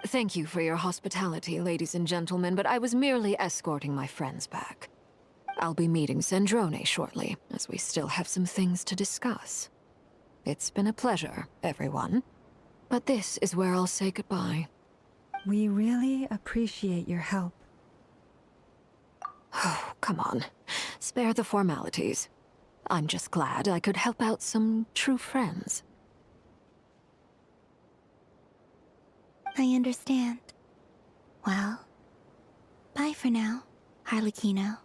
Thank you for your hospitality, ladies and gentlemen, but I was merely escorting my friends back. I'll be meeting Zendrone shortly, as we still have some things to discuss. It's been a pleasure, everyone. But this is where I'll say goodbye. We really appreciate your help. Oh, come on. Spare the formalities. I'm just glad I could help out some true friends. I understand. Well, bye for now, Harlequino.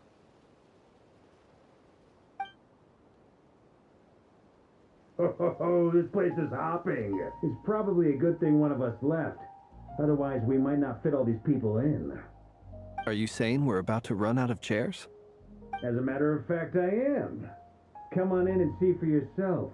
Oh, this place is hopping. It's probably a good thing one of us left. Otherwise, we might not fit all these people in. Are you saying we're about to run out of chairs? As a matter of fact, I am. Come on in and see for yourself.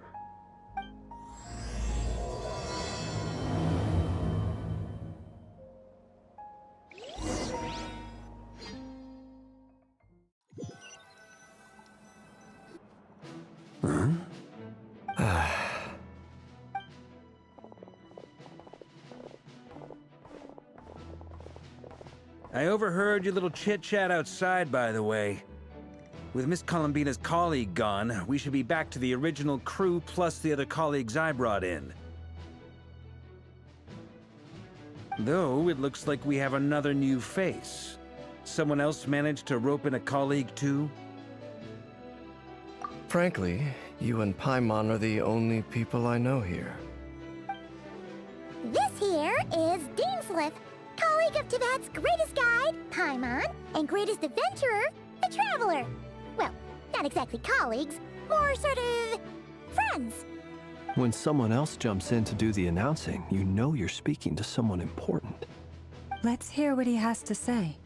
I overheard your little chit-chat outside, by the way. With Miss Columbina's colleague gone, we should be back to the original crew plus the other colleagues I brought in. Though, it looks like we have another new face. Someone else managed to rope in a colleague too? Frankly, you and Paimon are the only people I know here. This here is Deansliff, colleague of Tibet's greatest guide, Paimon, and greatest adventurer, the Traveler. Well, not exactly colleagues, more sort of friends. When someone else jumps in to do the announcing, you know you're speaking to someone important. Let's hear what he has to say.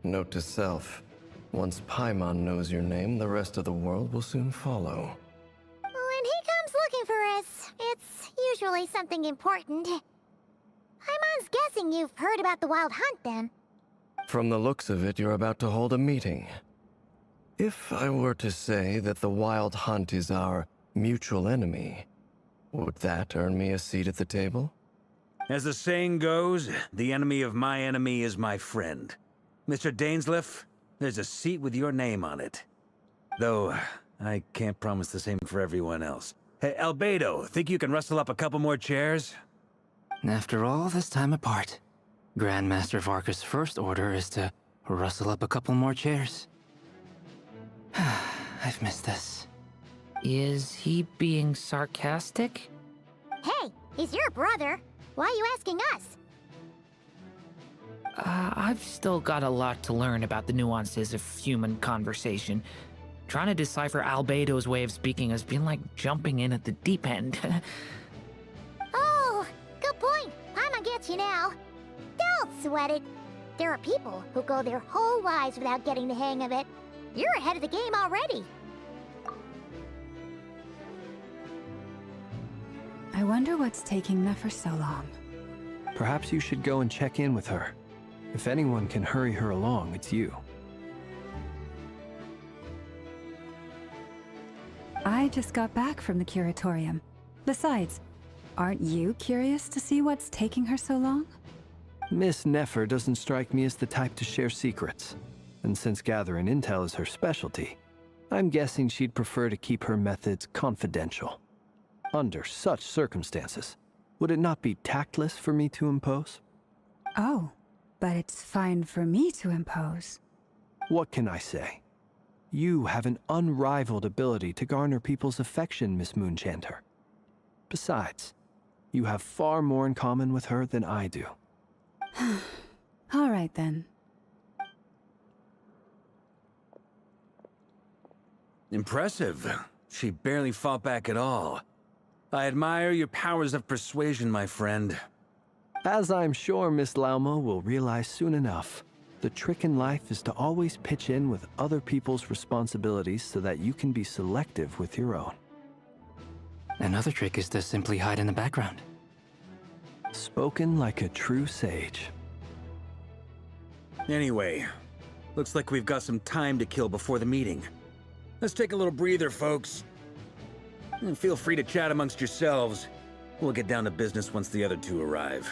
Note to self. Once Paimon knows your name, the rest of the world will soon follow. When he comes looking for us, it's usually something important. Paimon's guessing you've heard about the Wild Hunt, then. From the looks of it, you're about to hold a meeting. If I were to say that the Wild Hunt is our mutual enemy, would that earn me a seat at the table? As the saying goes, the enemy of my enemy is my friend. Mr. Dainsliff, there's a seat with your name on it. Though, I can't promise the same for everyone else. Hey, Albedo, think you can rustle up a couple more chairs? After all this time apart, Grandmaster Varka's first order is to rustle up a couple more chairs. I've missed this. Is he being sarcastic? Hey, he's your brother. Why are you asking us? I've still got a lot to learn about the nuances of human conversation. Trying to decipher Albedo's way of speaking has been like jumping in at the deep end. Oh, good point. Paimon gets you now. Don't sweat it. There are people who go their whole lives without getting the hang of it. You're ahead of the game already. I wonder what's taking Nefer so long. Perhaps you should go and check in with her. If anyone can hurry her along, it's you. I just got back from the curatorium. Besides, aren't you curious to see what's taking her so long? Miss Nefer doesn't strike me as the type to share secrets. And since gathering intel is her specialty, I'm guessing she'd prefer to keep her methods confidential. Under such circumstances, would it not be tactless for me to impose? Oh, but it's fine for me to impose. What can I say? You have an unrivaled ability to garner people's affection, Miss Moonchanter. Besides, you have far more in common with her than I do. All right, then. Impressive. She barely fought back at all. I admire your powers of persuasion, my friend. As I'm sure Miss Lauma will realize soon enough, the trick in life is to always pitch in with other people's responsibilities so that you can be selective with your own. Another trick is to simply hide in the background. Spoken like a true sage. Anyway, looks like we've got some time to kill before the meeting. Let's take a little breather, folks. And feel free to chat amongst yourselves. We'll get down to business once the other two arrive.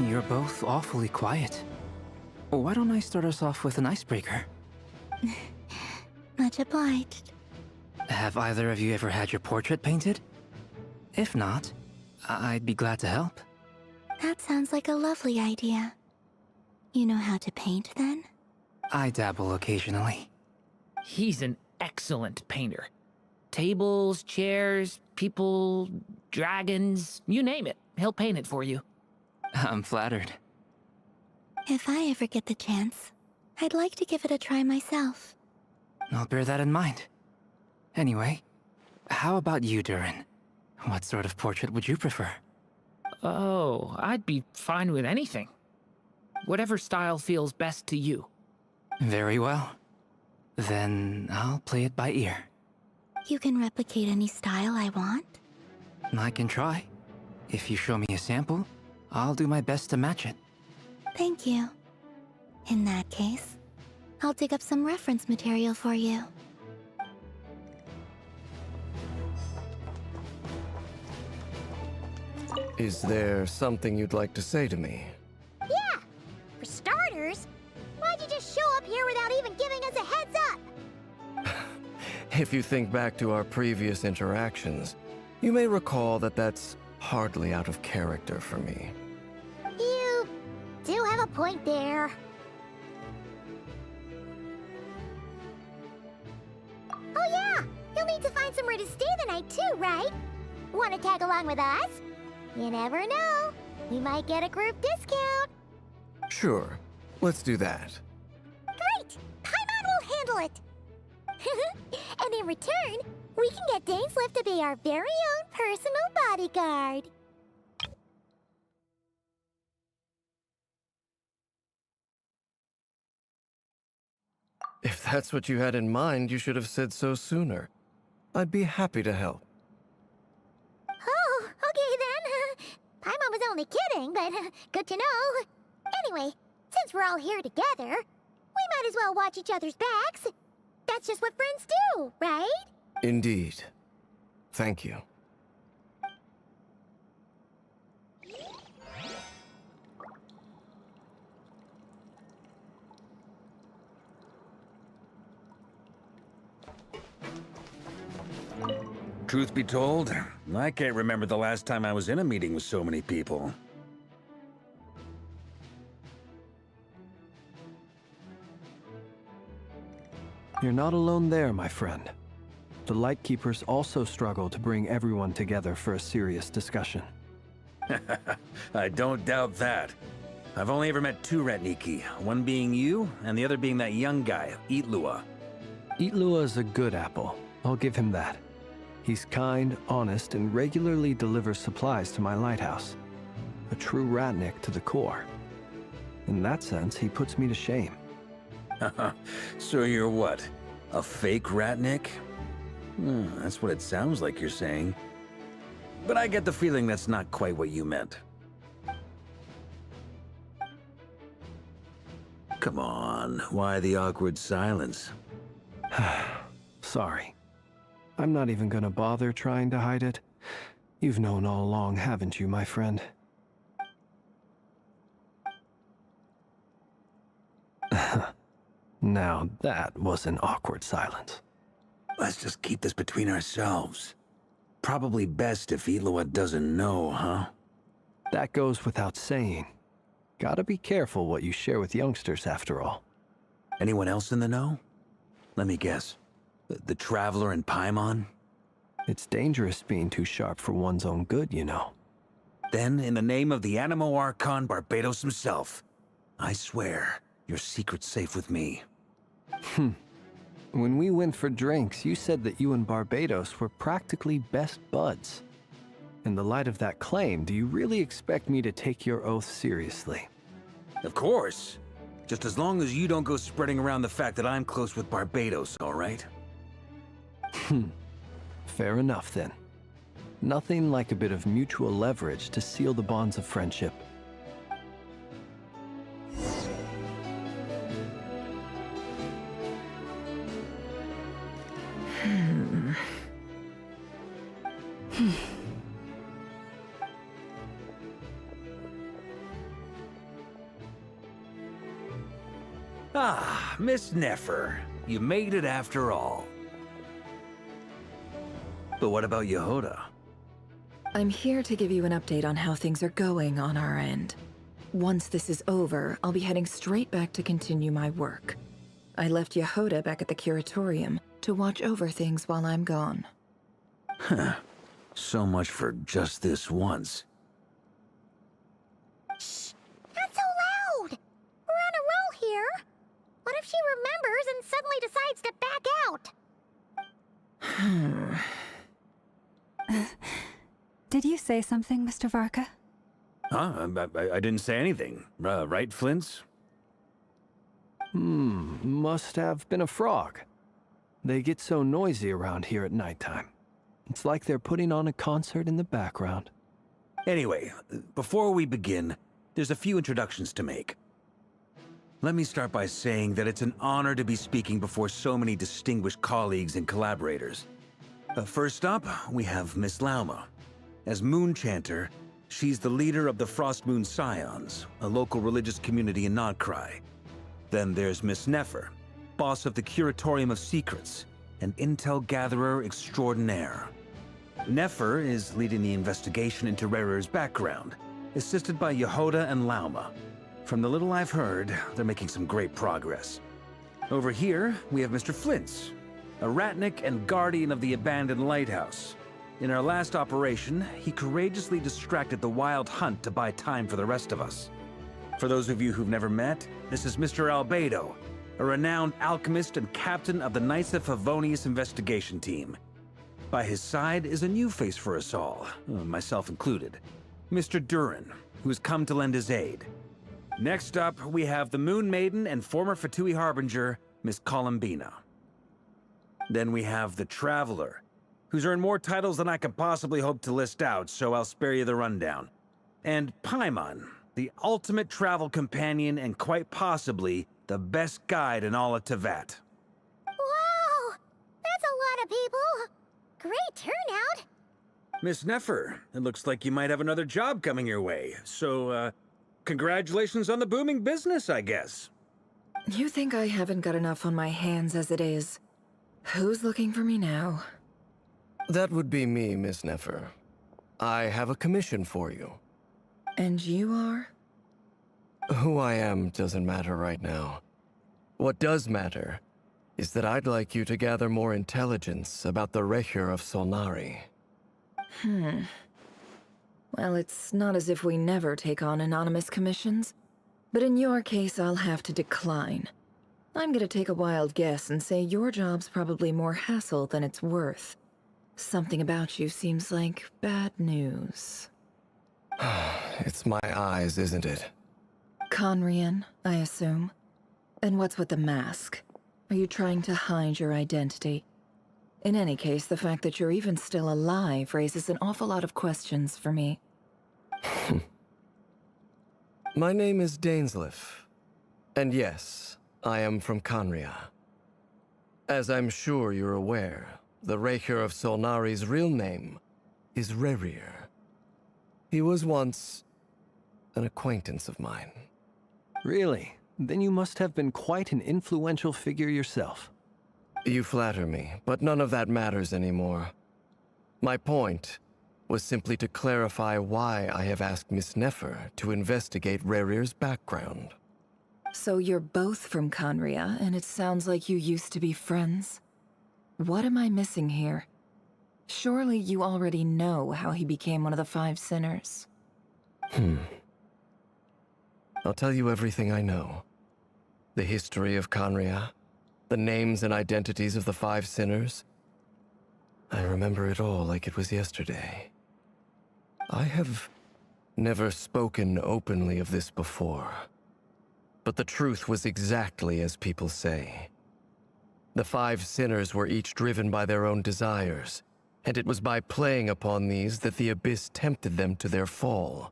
You're both awfully quiet. Why don't I start us off with an icebreaker? Much obliged. Have either of you ever had your portrait painted? If not, I'd be glad to help. That sounds like a lovely idea. You know how to paint, then? I dabble occasionally. He's an excellent painter. Tables, chairs, people, dragons, you name it. He'll paint it for you. I'm flattered. If I ever get the chance, I'd like to give it a try myself. I'll bear that in mind. Anyway, how about you, Durin? What sort of portrait would you prefer? Oh, I'd be fine with anything. Whatever style feels best to you. Very well. Then I'll play it by ear. You can replicate any style I want? I can try. If you show me a sample, I'll do my best to match it. Thank you. In that case, I'll dig up some reference material for you. Is there something you'd like to say to me? Yeah! For starters, why'd you just show up here without even giving us a heads up? If you think back to our previous interactions, you may recall that that's hardly out of character for me. You do have a point there. Oh yeah! You'll need to find somewhere to stay the night too, right? Wanna tag along with us? You never know. We might get a group discount. Sure, let's do that. Great! Paimon will handle it! And in return, we can get Dainslift to be our very own personal bodyguard. If that's what you had in mind, you should have said so sooner. I'd be happy to help. Oh, okay then. Paimon was only kidding, but good to know. Anyway, since we're all here together, we might as well watch each other's backs. That's just what friends do, right? Indeed. Thank you. Truth be told, I can't remember the last time I was in a meeting with so many people. You're not alone there, my friend. The Lightkeepers also struggle to bring everyone together for a serious discussion. I don't doubt that. I've only ever met two Machenike, one being you, and the other being that young guy, Itlua. Itlua is a good apple. I'll give him that. He's kind, honest, and regularly delivers supplies to my lighthouse. A true ratnik to the core. In that sense, he puts me to shame. So you're what? A fake ratnik? That's what it sounds like you're saying. But I get the feeling that's not quite what you meant. Come on, why the awkward silence? Sorry. I'm not even gonna bother trying to hide it. You've known all along, haven't you, my friend? Now that was an awkward silence. Let's just keep this between ourselves. Probably best if Itlua doesn't know, huh? That goes without saying. Gotta be careful what you share with youngsters, after all. Anyone else in the know? Let me guess. The Traveler and Paimon? It's dangerous being too sharp for one's own good, you know. Then, in the name of the Animo Archon Barbados himself, I swear, your secret's safe with me. When we went for drinks, you said that you and Barbados were practically best buds. In the light of that claim, do you really expect me to take your oath seriously? Of course. Just as long as you don't go spreading around the fact that I'm close with Barbados, all right? Fair enough, then. Nothing like a bit of mutual leverage to seal the bonds of friendship. Ah, Miss Nefer. You made it after all. But what about Yehoda? I'm here to give you an update on how things are going on our end. Once this is over, I'll be heading straight back to continue my work. I left Yehoda back at the Curatorium to watch over things while I'm gone. Huh. So much for just this once. Shh! Not so loud! We're on a roll here. What if she remembers and suddenly decides to back out? Did you say something, Mr. Varka? Huh? I didn't say anything. Right, Flints? Must have been a frog. They get so noisy around here at nighttime. It's like they're putting on a concert in the background. Anyway, before we begin, there's a few introductions to make. Let me start by saying that it's an honor to be speaking before so many distinguished colleagues and collaborators. First up, we have Miss Lauma. As Moon Chanter, she's the leader of the Frost Moon Scions, a local religious community in Nodcry. Then there's Miss Nefer, boss of the Curatorium of Secrets, an intel gatherer extraordinaire. Nefer is leading the investigation into Rarer's background, assisted by Yehoda and Lauma. From the little I've heard, they're making some great progress. Over here, we have Mr. Flintz, a ratnik and guardian of the abandoned lighthouse. In our last operation, he courageously distracted the Wild Hunt to buy time for the rest of us. For those of you who've never met, this is Mr. Albedo, a renowned alchemist and captain of the Knights of Favonius investigation team. By his side is a new face for us all, myself included, Mr. Durin, who has come to lend his aid. Next up, we have the Moon Maiden and former Fatui Harbinger, Miss Columbina. Then we have the Traveler, who's earned more titles than I could possibly hope to list out, so I'll spare you the rundown. And Paimon, the ultimate travel companion and quite possibly the best guide in all of Tevat. Wow! That's a lot of people! Great turnout! Miss Nefer, it looks like you might have another job coming your way, so, congratulations on the booming business, I guess. You think I haven't got enough on my hands as it is? Who's looking for me now? That would be me, Miss Nefer. I have a commission for you. And you are? Who I am doesn't matter right now. What does matter is that I'd like you to gather more intelligence about the Razer of Solnari. Well, it's not as if we never take on anonymous commissions, but in your case, I'll have to decline. I'm gonna take a wild guess and say your job's probably more hassle than it's worth. Something about you seems like bad news. It's my eyes, isn't it? Conrian, I assume. And what's with the mask? Are you trying to hide your identity? In any case, the fact that you're even still alive raises an awful lot of questions for me. My name is Dainsleif. And yes, I am from Conria. As I'm sure you're aware, the Razer of Solnari's real name is Rerir. He was once an acquaintance of mine. Really? Then you must have been quite an influential figure yourself. You flatter me, but none of that matters anymore. My point was simply to clarify why I have asked Miss Nefer to investigate Rerir's background. So you're both from Conria, and it sounds like you used to be friends? What am I missing here? Surely you already know how he became one of the Five Sinners. I'll tell you everything I know. The history of Conria, the names and identities of the Five Sinners. I remember it all like it was yesterday. I have never spoken openly of this before, but the truth was exactly as people say. The Five Sinners were each driven by their own desires, and it was by playing upon these that the Abyss tempted them to their fall,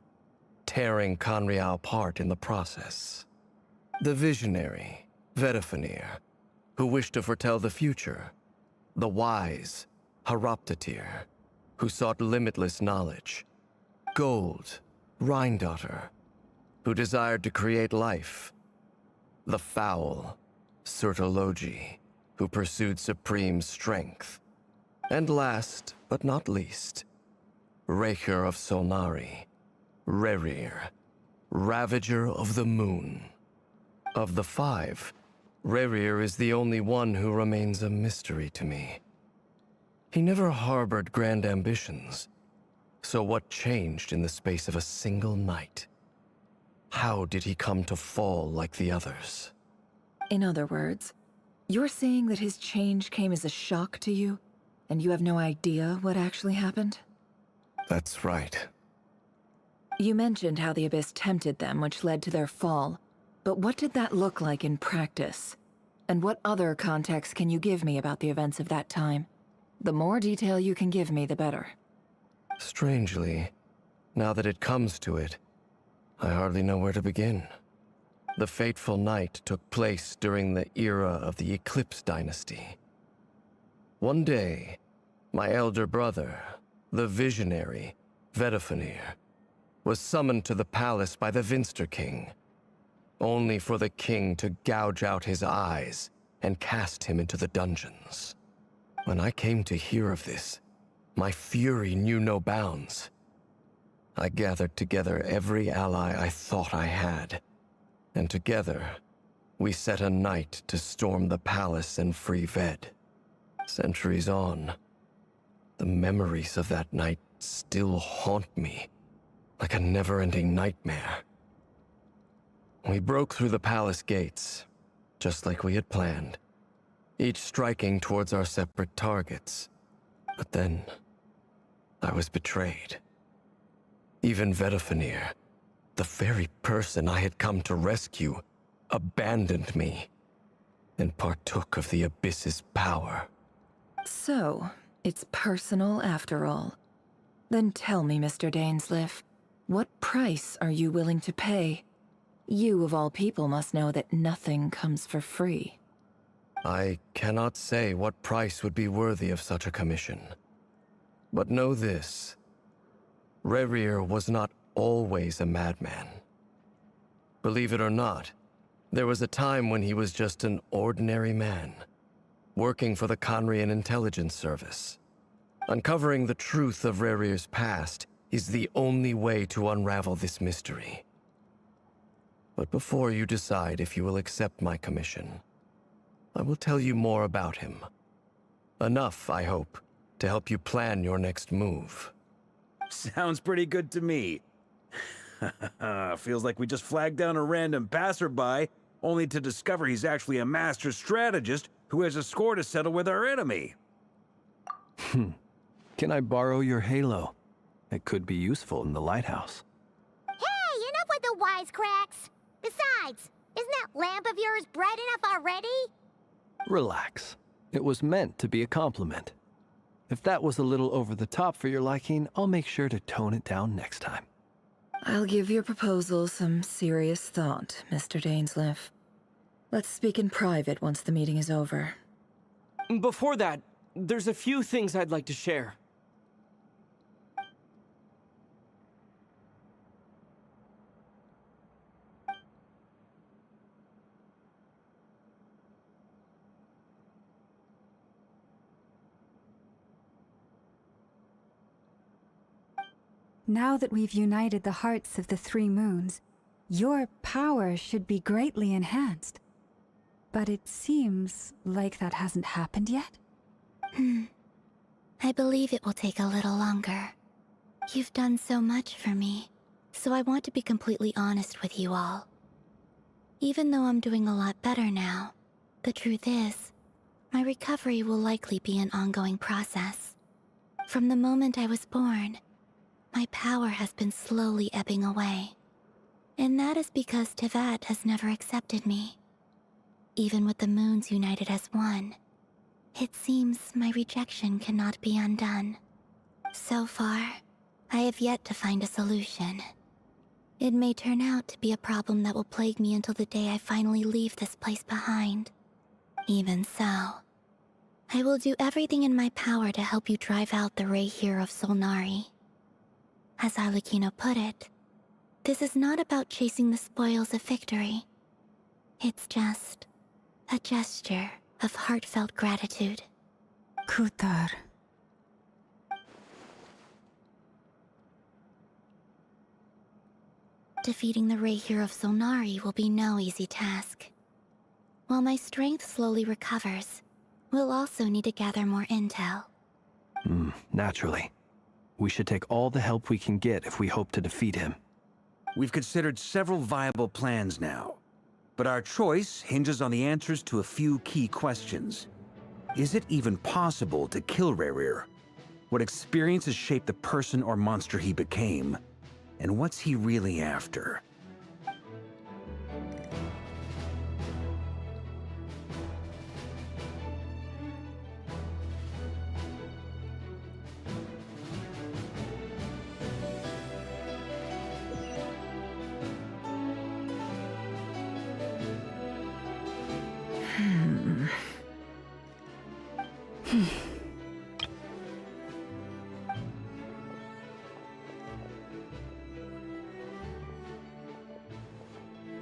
tearing Conria apart in the process. The visionary, Vedifenir, who wished to foretell the future. The wise, Haroptatir, who sought limitless knowledge. Gold, Rhindaughter, who desired to create life. The foul, Sertologi, who pursued supreme strength. And last, but not least, Razer of Solnari, Rerir, Ravager of the Moon. Of the five, Rerir is the only one who remains a mystery to me. He never harbored grand ambitions, so what changed in the space of a single night? How did he come to fall like the others? In other words, you're saying that his change came as a shock to you, and you have no idea what actually happened? That's right. You mentioned how the Abyss tempted them, which led to their fall. But what did that look like in practice? And what other context can you give me about the events of that time? The more detail you can give me, the better. Strangely, Now that it comes to it, I hardly know where to begin. The fateful night took place during the era of the Eclipse Dynasty. One day, my elder brother, the visionary, Vedifenir, was summoned to the palace by the Vinster King, only for the king to gouge out his eyes and cast him into the dungeons. When I came to hear of this, my fury knew no bounds. I gathered together every ally I thought I had, and together, we set a night to storm the palace and free Ved. Centuries on, the memories of that night still haunt me like a never-ending nightmare. We broke through the palace gates, just like we had planned, each striking towards our separate targets. But then, I was betrayed. Even Vedifenir, the very person I had come to rescue, abandoned me and partook of the Abyss's power. So, it's personal after all. Then tell me, Mr. Dainsleif, what price are you willing to pay? You, of all people, must know that nothing comes for free. I cannot say what price would be worthy of such a commission. But know this. Rerir was not always a madman. Believe it or not, there was a time when he was just an ordinary man, working for the Conrian Intelligence Service. Uncovering the truth of Rerir's past is the only way to unravel this mystery. But before you decide if you will accept my commission, I will tell you more about him. Enough, I hope, to help you plan your next move. Sounds pretty good to me. Feels like we just flagged down a random passerby, only to discover he's actually a master strategist who has a score to settle with our enemy. Can I borrow your halo? It could be useful in the lighthouse. Hey, enough with the wisecracks! Besides, isn't that lamp of yours bright enough already? Relax. It was meant to be a compliment. If that was a little over the top for your liking, I'll make sure to tone it down next time. I'll give your proposal some serious thought, Mr. Dainsleif. Let's speak in private once the meeting is over. Before that, there's a few things I'd like to share. Now that we've united the hearts of the three moons, your power should be greatly enhanced. But it seems like that hasn't happened yet? I believe it will take a little longer. You've done so much for me, so I want to be completely honest with you all. Even though I'm doing a lot better now, the truth is, my recovery will likely be an ongoing process. From the moment I was born, my power has been slowly ebbing away. And that is because Tevat has never accepted me. Even with the moons united as one, it seems my rejection cannot be undone. So far, I have yet to find a solution. It may turn out to be a problem that will plague me until the day I finally leave this place behind. Even so, I will do everything in my power to help you drive out the Razer of Solnari. As Arlecchino put it, this is not about chasing the spoils of victory. It's just a gesture of heartfelt gratitude. Kutar. Defeating the Razer of Solnari will be no easy task. While my strength slowly recovers, we'll also need to gather more intel. Naturally. We should take all the help we can get if we hope to defeat him. We've considered several viable plans now, but our choice hinges on the answers to a few key questions. Is it even possible to kill Rerir? What experiences shaped the person or monster he became? And what's he really after?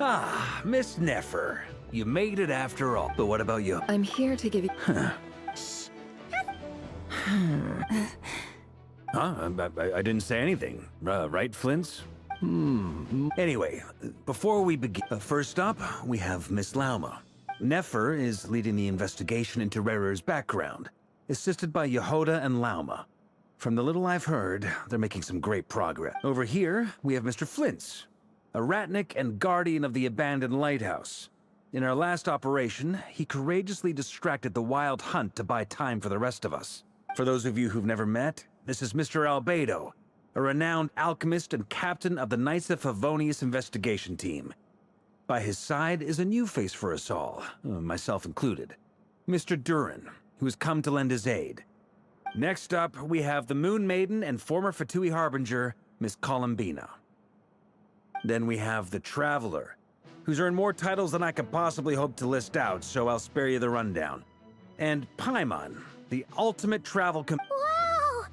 Ah, Miss Nefer. You made it after all. But what about you? I'm here to give you... Huh? I didn't say anything. Right, Flints? Anyway, before we begin, first up, we have Miss Lauma. Nefer is leading the investigation into Rarer's background, assisted by Yehoda and Lauma. From the little I've heard, they're making some great progress. Over here, we have Mr. Flints, a ratnik and guardian of the abandoned lighthouse. In our last operation, he courageously distracted the wild hunt to buy time for the rest of us. For those of you who've never met, this is Mr. Albedo, a renowned alchemist and captain of the Knights of Favonius investigation team. By his side is a new face for us all, myself included, Mr. Durin, who has come to lend his aid. Next up, we have the Moon Maiden and former Fatui Harbinger, Miss Columbina. Then we have the Traveler, who's earned more titles than I could possibly hope to list out, so I'll spare you the rundown. And Paimon, the ultimate travel Whoa!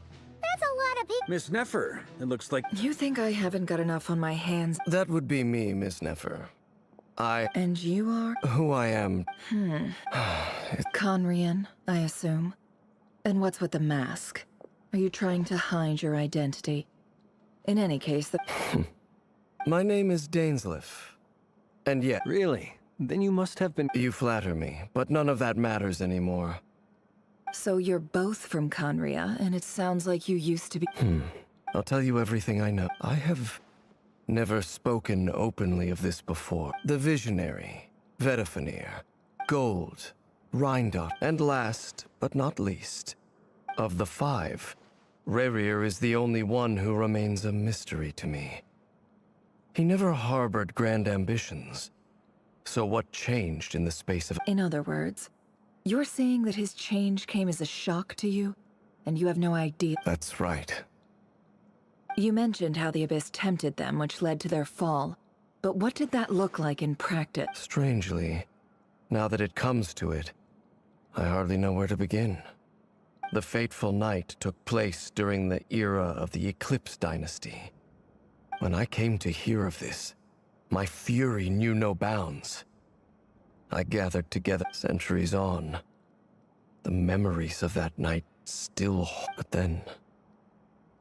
That's a lot of people. Miss Nefer, it looks like... You think I haven't got enough on my hands? That would be me, Miss Nefer. And you are? Who I am. Conrian, I assume. And what's with the mask? Are you trying to hide your identity? In any case, My name is Dainsleif. And yet... Really? Then you must have been... You flatter me, but none of that matters anymore. So you're both from Conria, and it sounds like you used to be... I'll tell you everything I know. I have never spoken openly of this before. The Visionary, Vedifenir, Gold, Rhindot, and last, but not least, of the five, Razer is the only one who remains a mystery to me. He never harbored grand ambitions. So what changed in the space of... In other words, you're saying that his change came as a shock to you, and you have no idea... That's right. You mentioned how the Abyss tempted them, which led to their fall. But what did that look like in practice? Strangely, now that it comes to it, I hardly know where to begin. The fateful night took place during the era of the Eclipse Dynasty. When I came to hear of this, my fury knew no bounds. I gathered together centuries on. The memories of that night still... But then,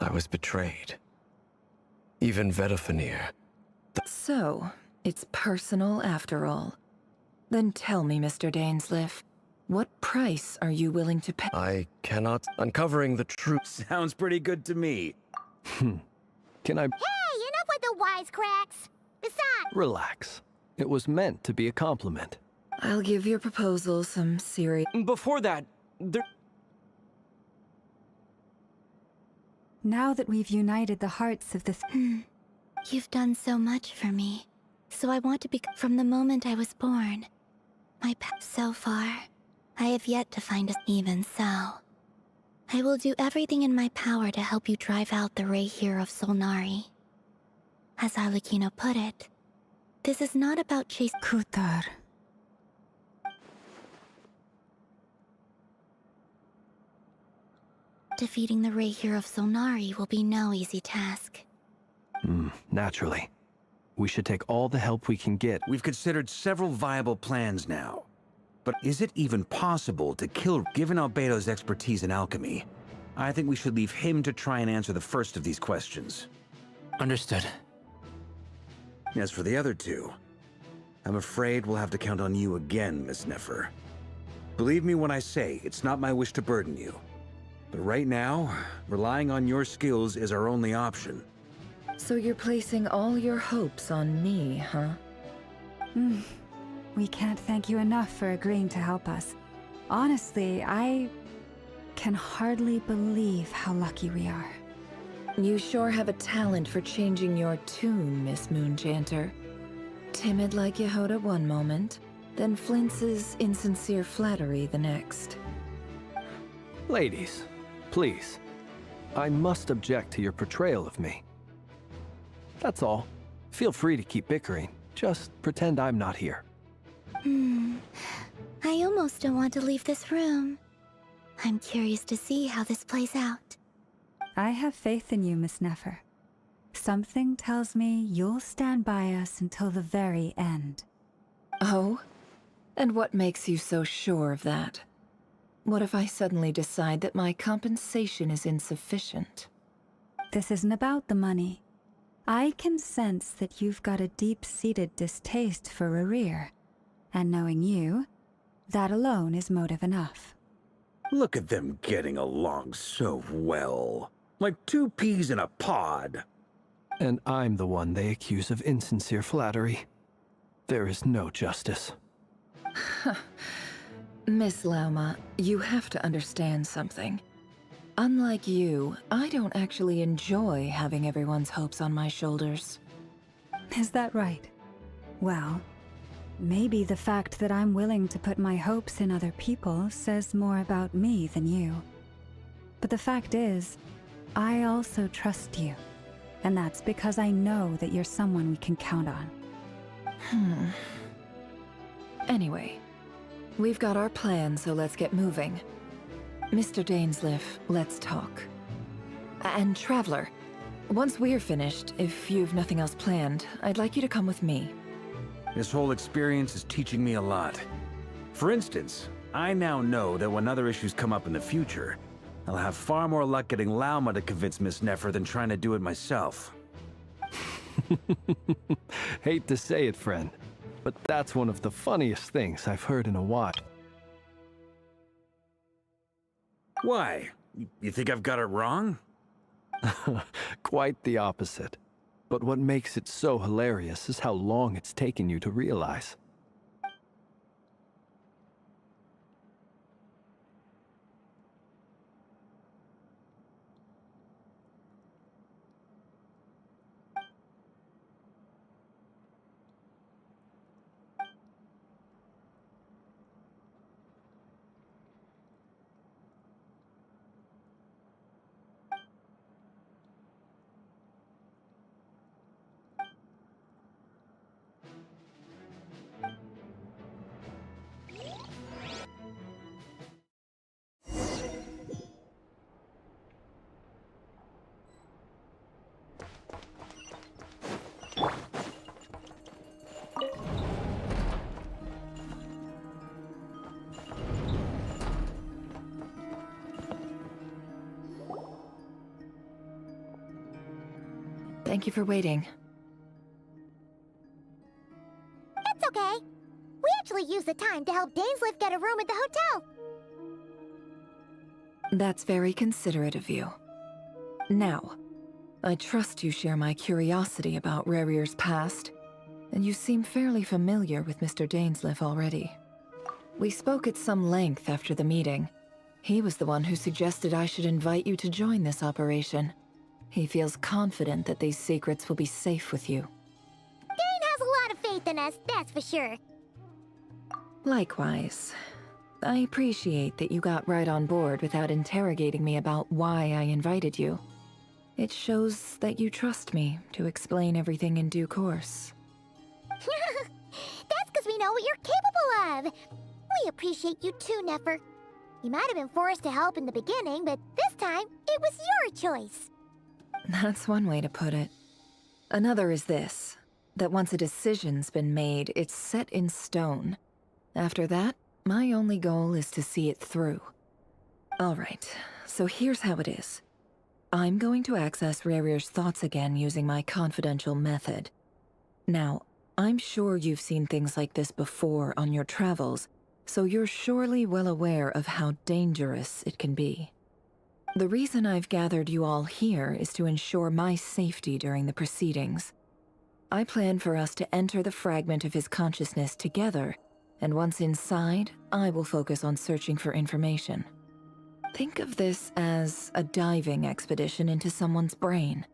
I was betrayed. Even Vedifenir. So, it's personal after all. Then tell me, Mr. Dainsleif, what price are you willing to pay? I cannot... Uncovering the truth... Sounds pretty good to me. Can I... Hey, enough with the wisecracks! Besides... Relax. It was meant to be a compliment. I'll give your proposal some serious... Before that, Now that we've united the hearts of the... You've done so much for me, so I want to be... From the moment I was born, my path so far, I have yet to find us. Even so, I will do everything in my power to help you drive out the Razer of Solnari. As Arlecchino put it, this is not about chase... Kutar. Defeating the Razer of Solnari will be no easy task. Naturally. We should take all the help we can get. We've considered several viable plans now. But is it even possible to kill... Given Albedo's expertise in alchemy, I think we should leave him to try and answer the first of these questions. Understood. As for the other two, I'm afraid we'll have to count on you again, Miss Nefer. Believe me when I say it's not my wish to burden you. But right now, relying on your skills is our only option. So you're placing all your hopes on me, huh? We can't thank you enough for agreeing to help us. Honestly, I can hardly believe how lucky we are. You sure have a talent for changing your tune, Miss Moonchanter. Timid like Yehoda one moment, then flinches insincere flattery the next. Ladies, please. I must object to your portrayal of me. That's all. Feel free to keep bickering. Just pretend I'm not here. I almost don't want to leave this room. I'm curious to see how this plays out. I have faith in you, Miss Nefer. Something tells me you'll stand by us until the very end. Oh? And what makes you so sure of that? What if I suddenly decide that my compensation is insufficient? This isn't about the money. I can sense that you've got a deep-seated distaste for Rarir. And knowing you, that alone is motive enough. Look at them getting along so well. Like two peas in a pod. And I'm the one they accuse of insincere flattery. There is no justice. Miss Lauma, you have to understand something. Unlike you, I don't actually enjoy having everyone's hopes on my shoulders. Is that right? Well, maybe the fact that I'm willing to put my hopes in other people says more about me than you. But the fact is, I also trust you. And that's because I know that you're someone we can count on. Anyway, we've got our plan, so let's get moving. Mr. Dainsleif, let's talk. And Traveler, once we're finished, if you've nothing else planned, I'd like you to come with me. This whole experience is teaching me a lot. For instance, I now know that when other issues come up in the future, I'll have far more luck getting Lauma to convince Miss Nefer than trying to do it myself. Hate to say it, friend, but that's one of the funniest things I've heard in a while. Why? You think I've got it wrong? Quite the opposite. But what makes it so hilarious is how long it's taken you to realize. Thank you for waiting. That's okay. We actually used the time to help Dainsleif get a room at the hotel. That's very considerate of you. Now, I trust you share my curiosity about Rarir's past, and you seem fairly familiar with Mr. Dainsleif already. We spoke at some length after the meeting. He was the one who suggested I should invite you to join this operation. He feels confident that these secrets will be safe with you. Dane has a lot of faith in us, that's for sure. Likewise. I appreciate that you got right on board without interrogating me about why I invited you. It shows that you trust me to explain everything in due course. That's because we know what you're capable of. We appreciate you too, Nefer. You might have been forced to help in the beginning, but this time, it was your choice. That's one way to put it. Another is this, that once a decision's been made, it's set in stone. After that, my only goal is to see it through. Alright, so here's how it is. I'm going to access Rarir's thoughts again using my confidential method. Now, I'm sure you've seen things like this before on your travels, so you're surely well aware of how dangerous it can be. The reason I've gathered you all here is to ensure my safety during the proceedings. I plan for us to enter the fragment of his consciousness together, and once inside, I will focus on searching for information. Think of this as a diving expedition into someone's brain.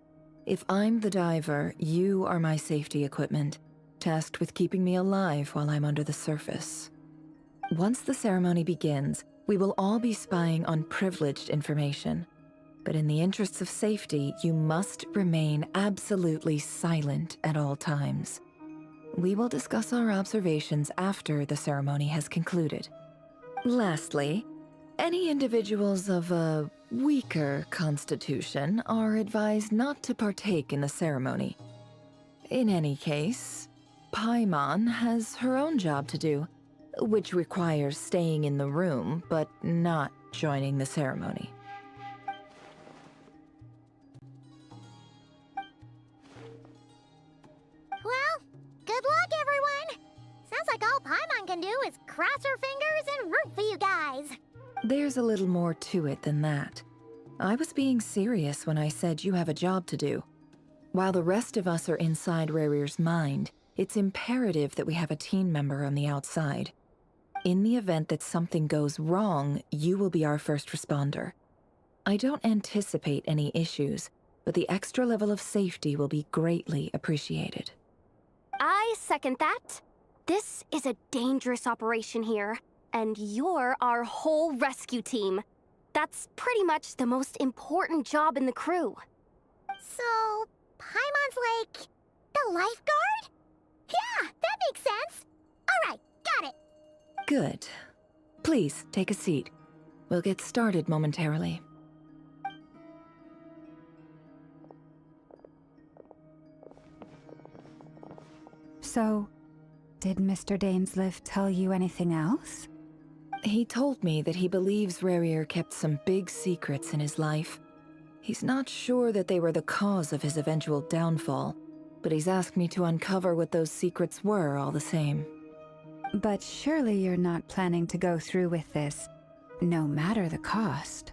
If I'm the diver, you are my safety equipment, tasked with keeping me alive while I'm under the surface. Once the ceremony begins, we will all be spying on privileged information. But in the interests of safety, you must remain absolutely silent at all times. We will discuss our observations after the ceremony has concluded. Lastly, any individuals of a weaker constitution are advised not to partake in the ceremony. In any case, Paimon has her own job to do, which requires staying in the room but not joining the ceremony. Well, good luck, everyone. Sounds like all Paimon can do is cross her fingers and root for you guys. There's a little more to it than that. I was being serious when I said you have a job to do. While the rest of us are inside Rarir's mind, it's imperative that we have a team member on the outside. In the event that something goes wrong, you will be our first responder. I don't anticipate any issues, but the extra level of safety will be greatly appreciated. I second that. This is a dangerous operation here, and you're our whole rescue team. That's pretty much the most important job in the crew. So, Paimon's like the lifeguard? Yeah, that makes sense. All right, got it. Good. Please, take a seat. We'll get started momentarily. So, did Mr. Dainsliff tell you anything else? He told me that he believes Rarir kept some big secrets in his life. He's not sure that they were the cause of his eventual downfall, but he's asked me to uncover what those secrets were all the same. But surely you're not planning to go through with this, no matter the cost.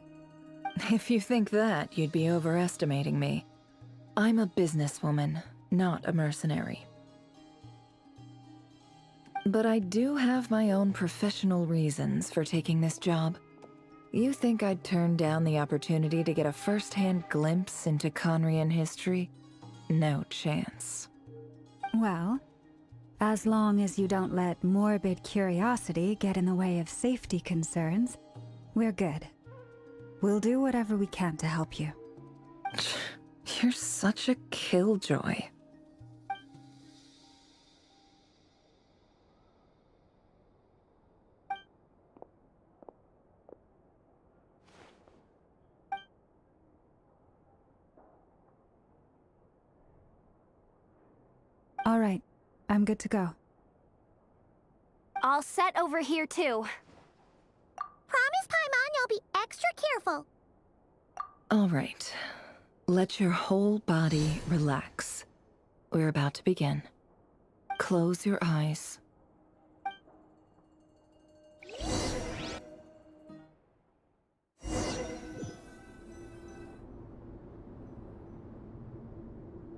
If you think that, you'd be overestimating me. I'm a businesswoman, not a mercenary. But I do have my own professional reasons for taking this job. You think I'd turn down the opportunity to get a first-hand glimpse into Conrian history? No chance. Well, as long as you don't let morbid curiosity get in the way of safety concerns, we're good. We'll do whatever we can to help you. You're such a killjoy. All right, I'm good to go. All set over here, too. Promise, Paimon, you'll be extra careful. All right. Let your whole body relax. We're about to begin. Close your eyes.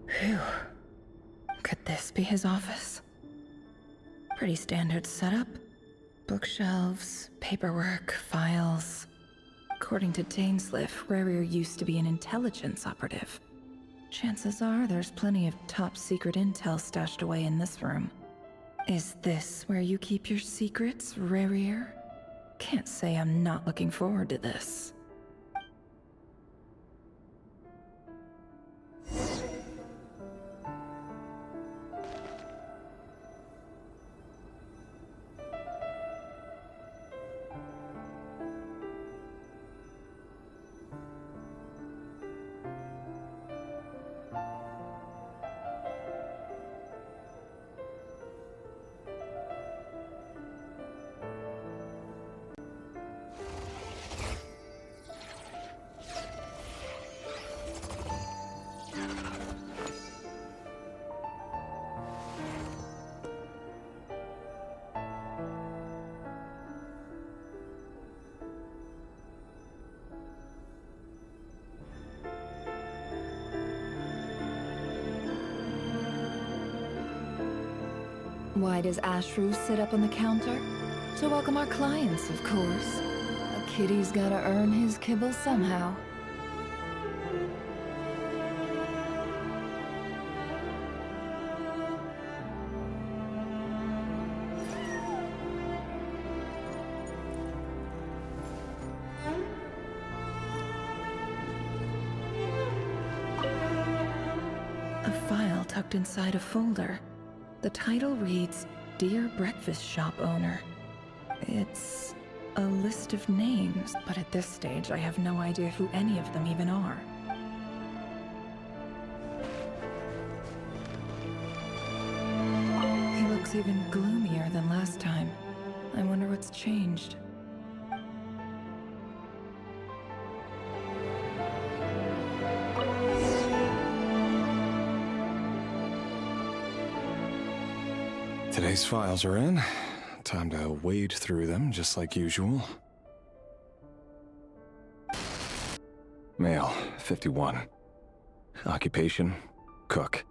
Phew. Could this be his office? Pretty standard setup. Bookshelves, paperwork, files. According to Dainsliff, Rarir used to be an intelligence operative. Chances are there's plenty of top-secret intel stashed away in this room. Is this where you keep your secrets, Rarir? Can't say I'm not looking forward to this. Why does Ashru sit up on the counter? To welcome our clients, of course. A kitty's gotta earn his kibble somehow. A file tucked inside a folder. The title reads, Dear Breakfast Shop Owner. It's A list of names, but at this stage I have no idea who any of them even are. He looks even gloomier than last time. I wonder what's changed. Today's files are in. Time to wade through them, just like usual. Male, 51. Occupation, cook.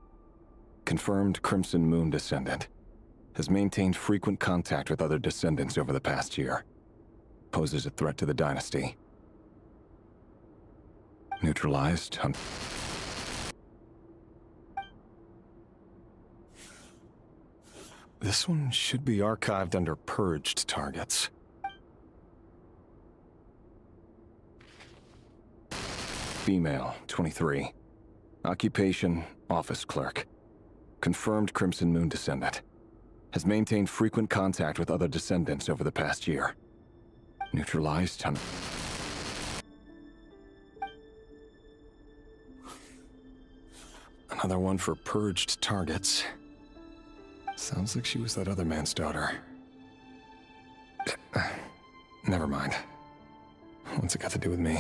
Confirmed Crimson Moon descendant. Has maintained frequent contact with other descendants over the past year. Poses a threat to the dynasty. Neutralized on... This one should be archived under purged targets. Female, 23. Occupation, office clerk. Confirmed Crimson Moon descendant. Has maintained frequent contact with other descendants over the past year. Neutralized on... Another one for purged targets. Sounds like she was that other man's daughter. Never mind. What's it got to do with me?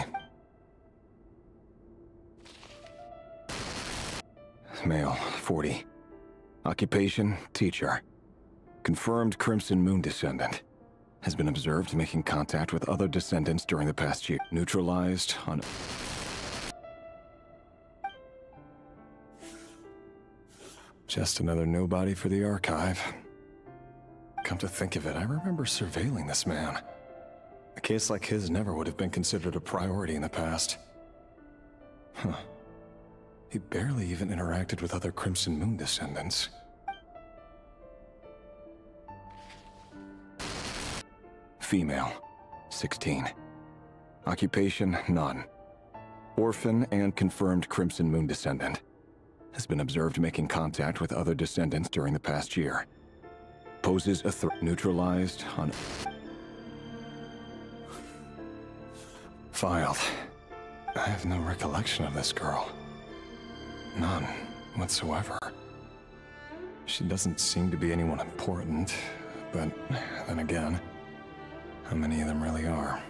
Male, 40. Occupation, teacher. Confirmed Crimson Moon descendant. Has been observed making contact with other descendants during the past year. Neutralized on... Just another nobody for the archive. Come to think of it, I remember surveilling this man. A case like his never would have been considered a priority in the past. Huh. He barely even interacted with other Crimson Moon descendants. Female, 16. Occupation, none. Orphan and confirmed Crimson Moon descendant. Has been observed making contact with other descendants during the past year. Poses a threat. Neutralized on... Filed. I have no recollection of this girl. None whatsoever. She doesn't seem to be anyone important, but then again, how many of them really are?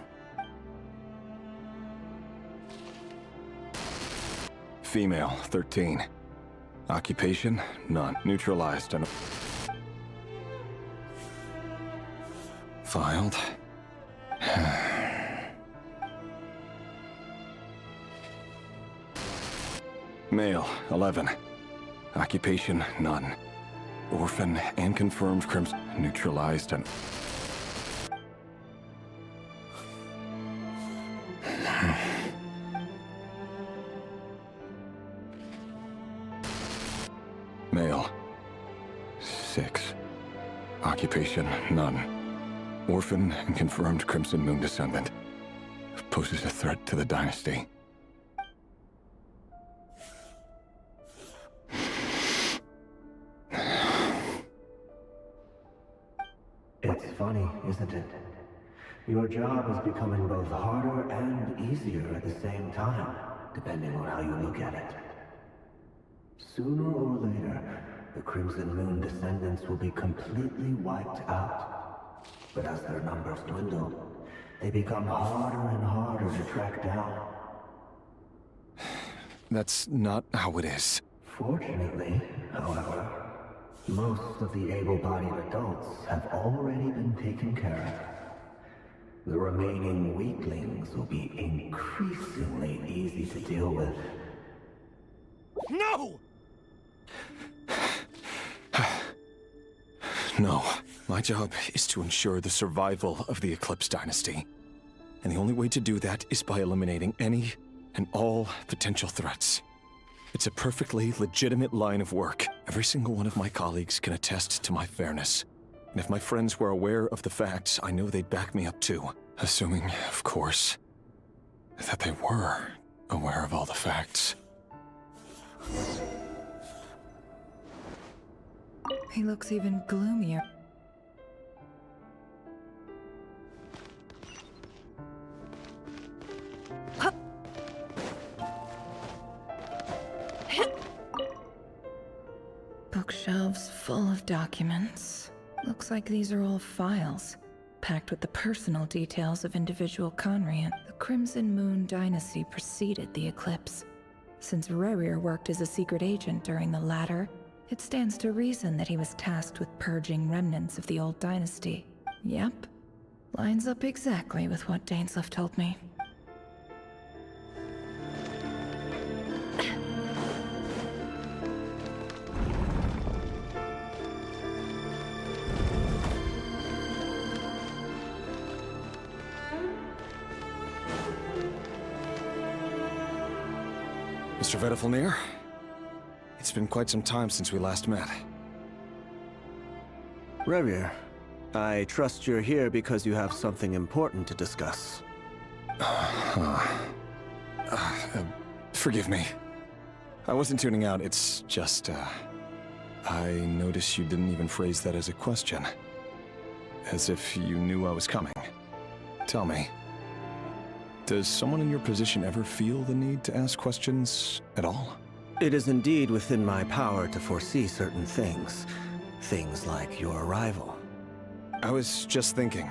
Female, 13. Occupation, none. Neutralized on... Filed. Male, 11. Occupation, none. Orphan and confirmed Crimson. Neutralized on... Male. 6. Occupation, none. Orphan and confirmed Crimson Moon descendant. Poses a threat to the dynasty. It's funny, isn't it? Your job is becoming both harder and easier at the same time, depending on how you look at it. Sooner or later, the Crimson Moon descendants will be completely wiped out. But as their numbers dwindle, they become harder and harder to track down. That's not how it is. Fortunately, however, most of the able-bodied adults have already been taken care of. The remaining weaklings will be increasingly easy to deal with. No! No. My job is to ensure the survival of the Eclipse Dynasty. And the only way to do that is by eliminating any and all potential threats. It's a perfectly legitimate line of work. Every single one of my colleagues can attest to my fairness. And if my friends were aware of the facts, I know they'd back me up too. Assuming, of course, that they were aware of all the facts. He looks even gloomier. Bookshelves full of documents. Looks like these are all files, packed with the personal details of individual Conrian. The Crimson Moon dynasty preceded the eclipse. Since Razer worked as a secret agent during the latter, it stands to reason that he was tasked with purging remnants of the old dynasty. Yep. Lines up exactly with what Dainsleif told me. Mr. Vedifalnir, it's been quite some time since we last met. Razer, I trust you're here because you have something important to discuss. Forgive me. I wasn't tuning out, it's just, I noticed you didn't even phrase that as a question. As if you knew I was coming. Tell me, does someone in your position ever feel the need to ask questions at all? It is indeed within my power to foresee certain things. Things like your arrival. I was just thinking,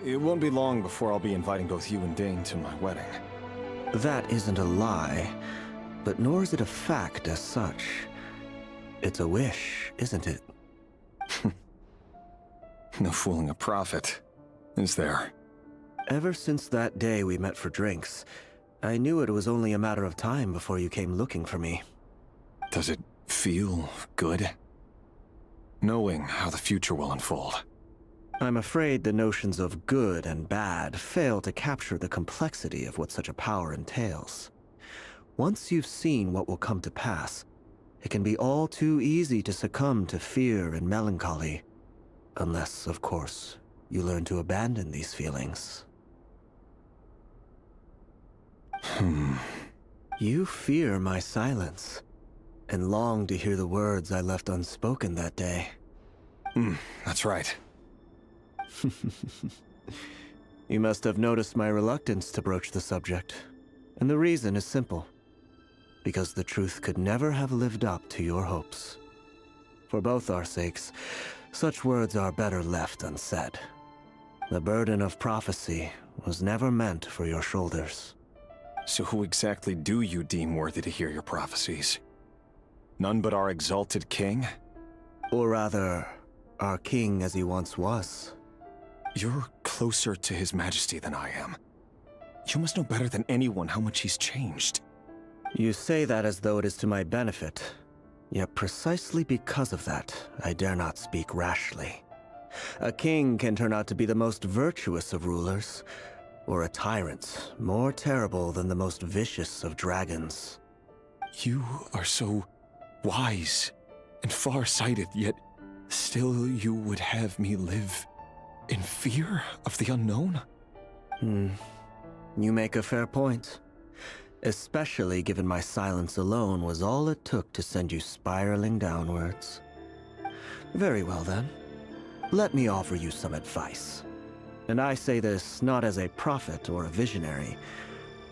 it won't be long before I'll be inviting both you and Dane to my wedding. That isn't a lie, but nor is it a fact as such. It's a wish, isn't it? No fooling a prophet, is there? Ever since that day we met for drinks, I knew it was only a matter of time before you came looking for me. Does it feel good? Knowing how the future will unfold. I'm afraid the notions of good and bad fail to capture the complexity of what such a power entails. Once you've seen what will come to pass, it can be all too easy to succumb to fear and melancholy. Unless, of course, you learn to abandon these feelings. You fear my silence, and long to hear the words I left unspoken that day. That's right. You must have noticed my reluctance to broach the subject, and the reason is simple. Because the truth could never have lived up to your hopes. For both our sakes, such words are better left unsaid. The burden of prophecy was never meant for your shoulders. So who exactly do you deem worthy to hear your prophecies? None but our exalted king? Or rather, our king as he once was. You're closer to his majesty than I am. You must know better than anyone how much he's changed. You say that as though it is to my benefit. Yet precisely because of that, I dare not speak rashly. A king can turn out to be the most virtuous of rulers, or a tyrant more terrible than the most vicious of dragons. You are so wise and far-sighted, yet still you would have me live in fear of the unknown? You make a fair point. Especially given my silence alone was all it took to send you spiraling downwards. Very well then. Let me offer you some advice. And I say this not as a prophet or a visionary,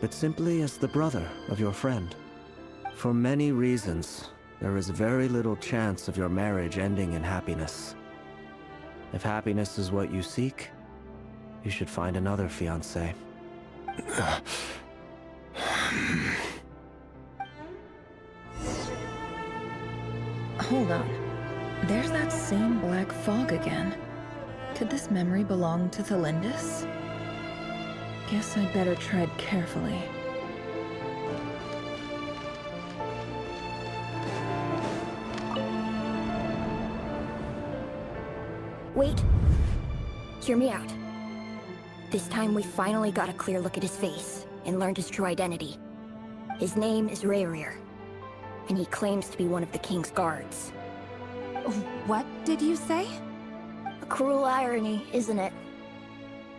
but simply as the brother of your friend. For many reasons, there is very little chance of your marriage ending in happiness. If happiness is what you seek, you should find another fiancé. Hold on. There's that same black fog again. Could this memory belong to Thelindis? Guess I'd better tread carefully. Wait. Hear me out. This time we finally got a clear look at his face and learned his true identity. His name is Razer, and he claims to be one of the king's guards. What did you say? A cruel irony, isn't it?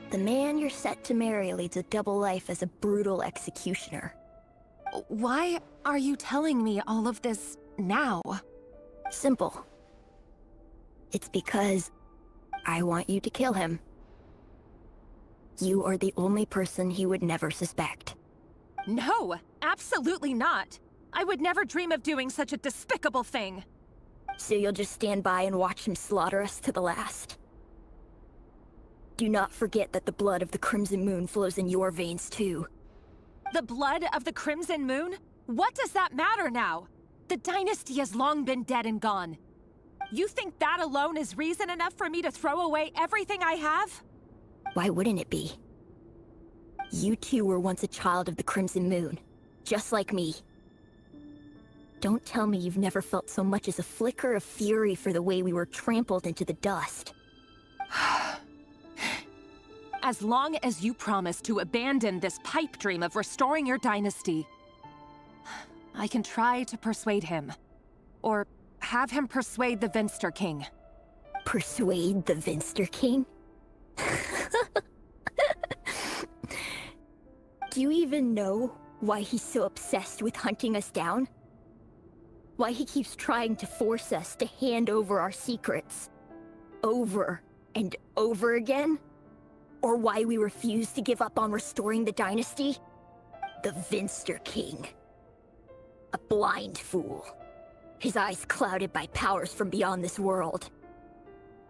The man you're set to marry leads a double life as a brutal executioner. Why are you telling me all of this now? Simple. It's because I want you to kill him. You are the only person he would never suspect. No, absolutely not. I would never dream of doing such a despicable thing. So you'll just stand by and watch him slaughter us to the last? Do not forget that the blood of the Crimson Moon flows in your veins too. The blood of the Crimson Moon? What does that matter now? The dynasty has long been dead and gone. You think that alone is reason enough for me to throw away everything I have? Why wouldn't it be? You two were once a child of the Crimson Moon, just like me. Don't tell me you've never felt so much as a flicker of fury for the way we were trampled into the dust. As long as you promise to abandon this pipe dream of restoring your dynasty, I can try to persuade him. Or have him persuade the Vinster King. Persuade the Vinster King? Do you even know why he's so obsessed with hunting us down? Why he keeps trying to force us to hand over our secrets? Over and over again? Or why we refuse to give up on restoring the dynasty? The Vinster King. A blind fool. His eyes clouded by powers from beyond this world.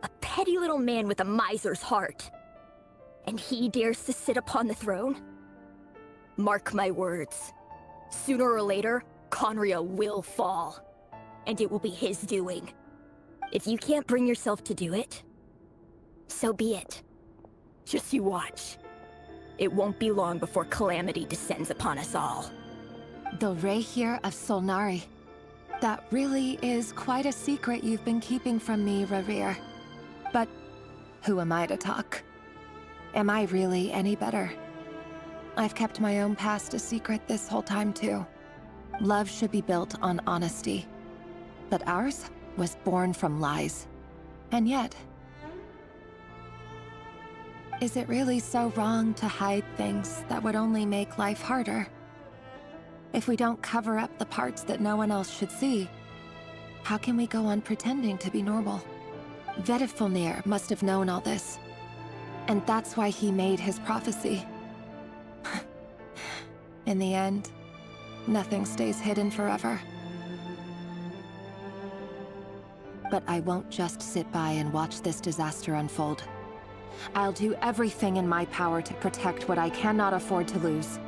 A petty little man with a miser's heart. And he dares to sit upon the throne? Mark my words. Sooner or later, Conria will fall. And it will be his doing. If you can't bring yourself to do it, so be it. Just you watch. It won't be long before calamity descends upon us all. The Razer of Solnari. That really is quite a secret you've been keeping from me, Rarir. But who am I to talk? Am I really any better? I've kept my own past a secret this whole time too. Love should be built on honesty. But ours was born from lies. And yet, is it really so wrong to hide things that would only make life harder? If we don't cover up the parts that no one else should see, how can we go on pretending to be normal? Vedifulnir must have known all this. And that's why he made his prophecy. In the end, nothing stays hidden forever. But I won't just sit by and watch this disaster unfold. I'll do everything in my power to protect what I cannot afford to lose,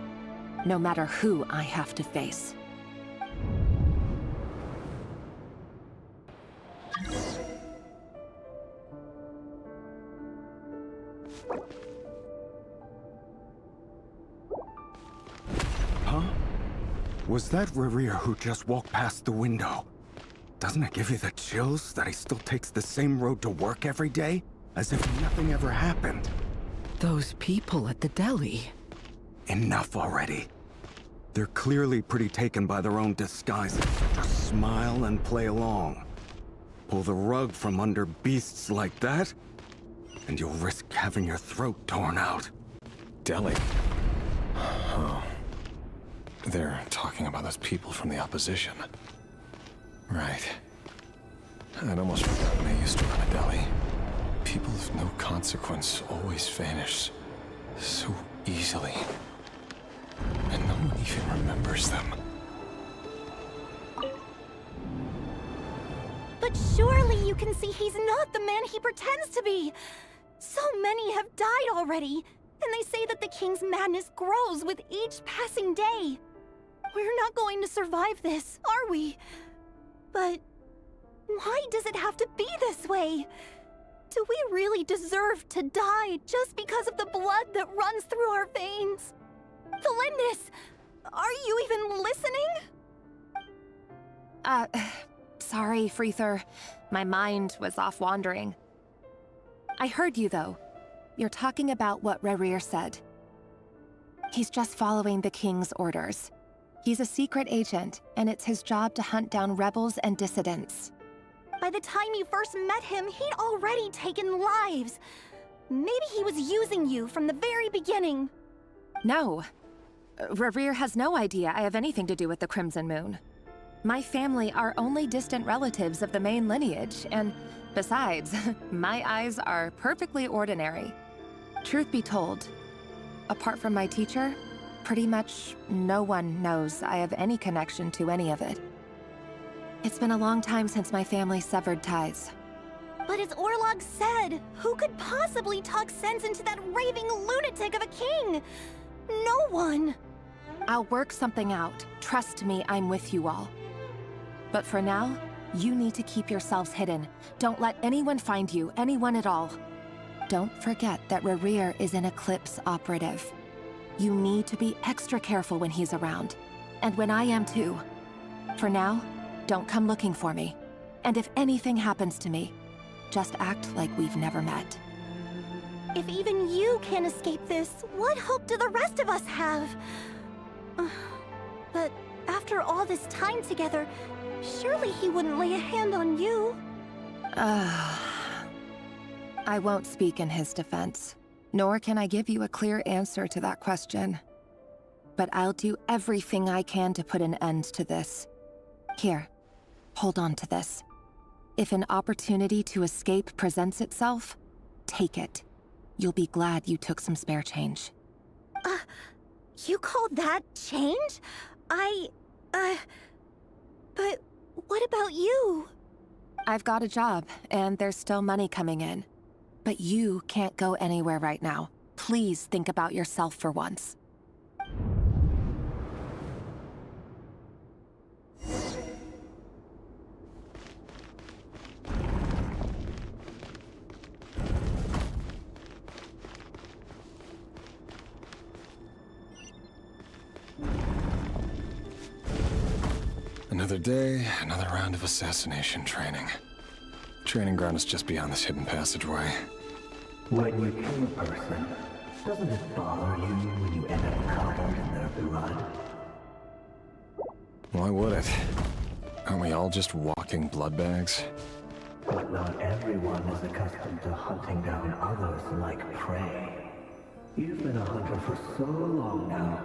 no matter who I have to face. Huh? Was that Rarir who just walked past the window? Doesn't it give you the chills that he still takes the same road to work every day? As if nothing ever happened. Those people at the deli. Enough already. They're clearly pretty taken by their own disguises. Just smile and play along. Pull the rug from under beasts like that, and you'll risk having your throat torn out. Deli? Oh. They're talking about those people from the opposition. Right. I'd almost forgotten they used to run a deli. People of no consequence always vanish so easily. And no one even remembers them. But surely you can see he's not the man he pretends to be! So many have died already, and they say that the king's madness grows with each passing day. We're not going to survive this, are we? But why does it have to be this way? Do we really deserve to die just because of the blood that runs through our veins? Felindis, are you even listening? Sorry, Freether. My mind was off wandering. I heard you, though. You're talking about what Rarir said. He's just following the king's orders. He's a secret agent, and it's his job to hunt down rebels and dissidents. By the time you first met him, he'd already taken lives. Maybe he was using you from the very beginning. No. Rarir has no idea I have anything to do with the Crimson Moon. My family are only distant relatives of the main lineage, and besides, my eyes are perfectly ordinary. Truth be told, apart from my teacher, pretty much no one knows I have any connection to any of it. It's been a long time since my family severed ties. But as Orlog said, who could possibly talk sense into that raving lunatic of a king? No one. I'll work something out. Trust me, I'm with you all. But for now, you need to keep yourselves hidden. Don't let anyone find you, anyone at all. Don't forget that Razer is an Eclipse operative. You need to be extra careful when he's around. And when I am too. For now, don't come looking for me. And if anything happens to me, just act like we've never met. If even you can't escape this, what hope do the rest of us have? But after all this time together, surely he wouldn't lay a hand on you. I won't speak in his defense, nor can I give you a clear answer to that question. But I'll do everything I can to put an end to this. Here, hold on to this. If an opportunity to escape presents itself, take it. You'll be glad you took some spare change. You call that change? But what about you? I've got a job, and there's still money coming in. But you can't go anywhere right now. Please think about yourself for once. Another day, another round of assassination training. Training ground is just beyond this hidden passageway. When you kill a person, doesn't it bother you when you end up covered in their blood? Why would it? Aren't we all just walking blood bags? But not everyone is accustomed to hunting down others like prey. You've been a hunter for so long now,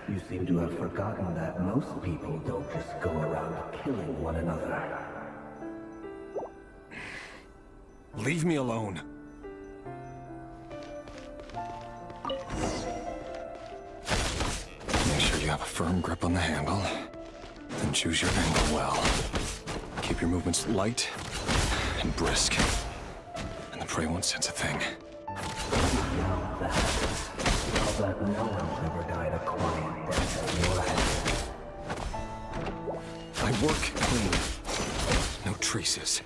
you seem to have forgotten that most people don't just go around killing one another. Leave me alone. Make sure you have a firm grip on the handle. Then choose your angle well. Keep your movements light and brisk. And the prey won't sense a thing. Now that no one's ever died a quiet death in your head. I work clean. No traces.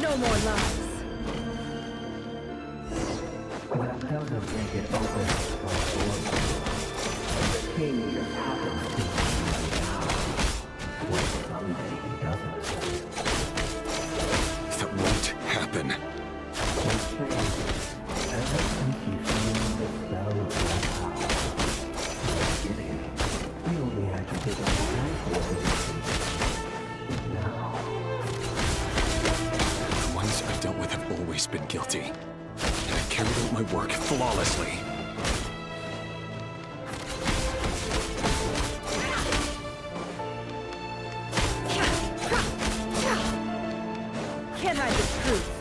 No more lies. That doesn't make it open for the king just happens to be now. What someday he doesn't. That won't happen. Ever since you feel the spell of that house, you only had to take a handful of it. Now, The ones I've dealt with have always been guilty. And I carried out my work flawlessly. Can't hide the truth.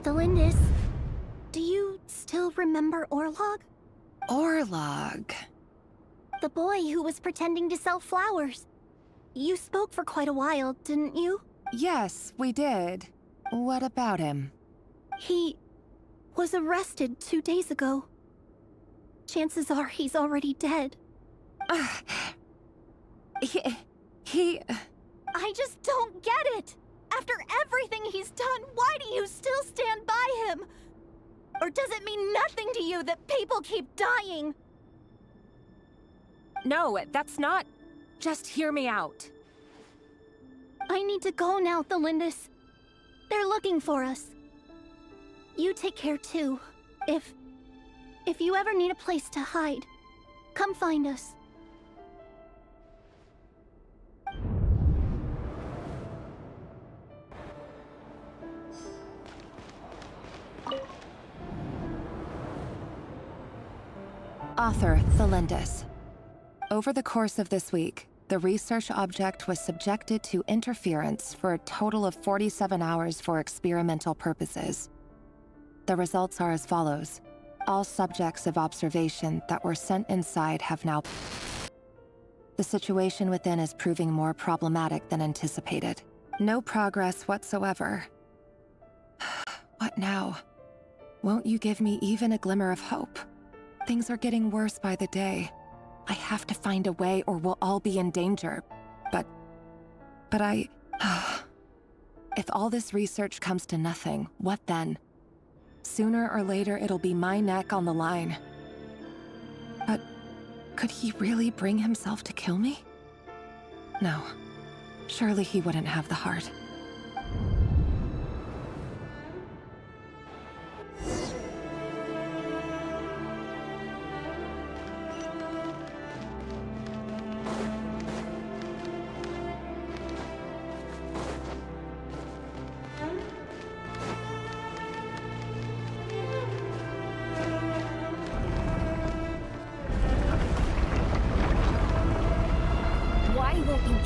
Delindis, do you still remember Orlog? Orlog. The boy who was pretending to sell flowers. You spoke for quite a while, didn't you? Yes, we did. What about him? He was arrested 2 days ago. Chances are he's already dead. He... I just don't get it! After everything he's done, why do you still stand by him? Or does it mean nothing to you that people keep dying? No, that's not... Just hear me out. I need to go now, Delindis. They're looking for us. You take care too. If you ever need a place to hide, Come find us. Author Thalindus. Over the course of this week, the research object was subjected to interference for a total of 47 hours for experimental purposes. The results are as follows. All subjects of observation that were sent inside have now... The situation within is proving more problematic than anticipated. No progress whatsoever. What now? Won't you give me even a glimmer of hope? Things are getting worse by the day. I have to find a way or we'll all be in danger. But I... If all this research comes to nothing, what then? Sooner or later, it'll be my neck on the line. But could he really bring himself to kill me? No. Surely he wouldn't have the heart.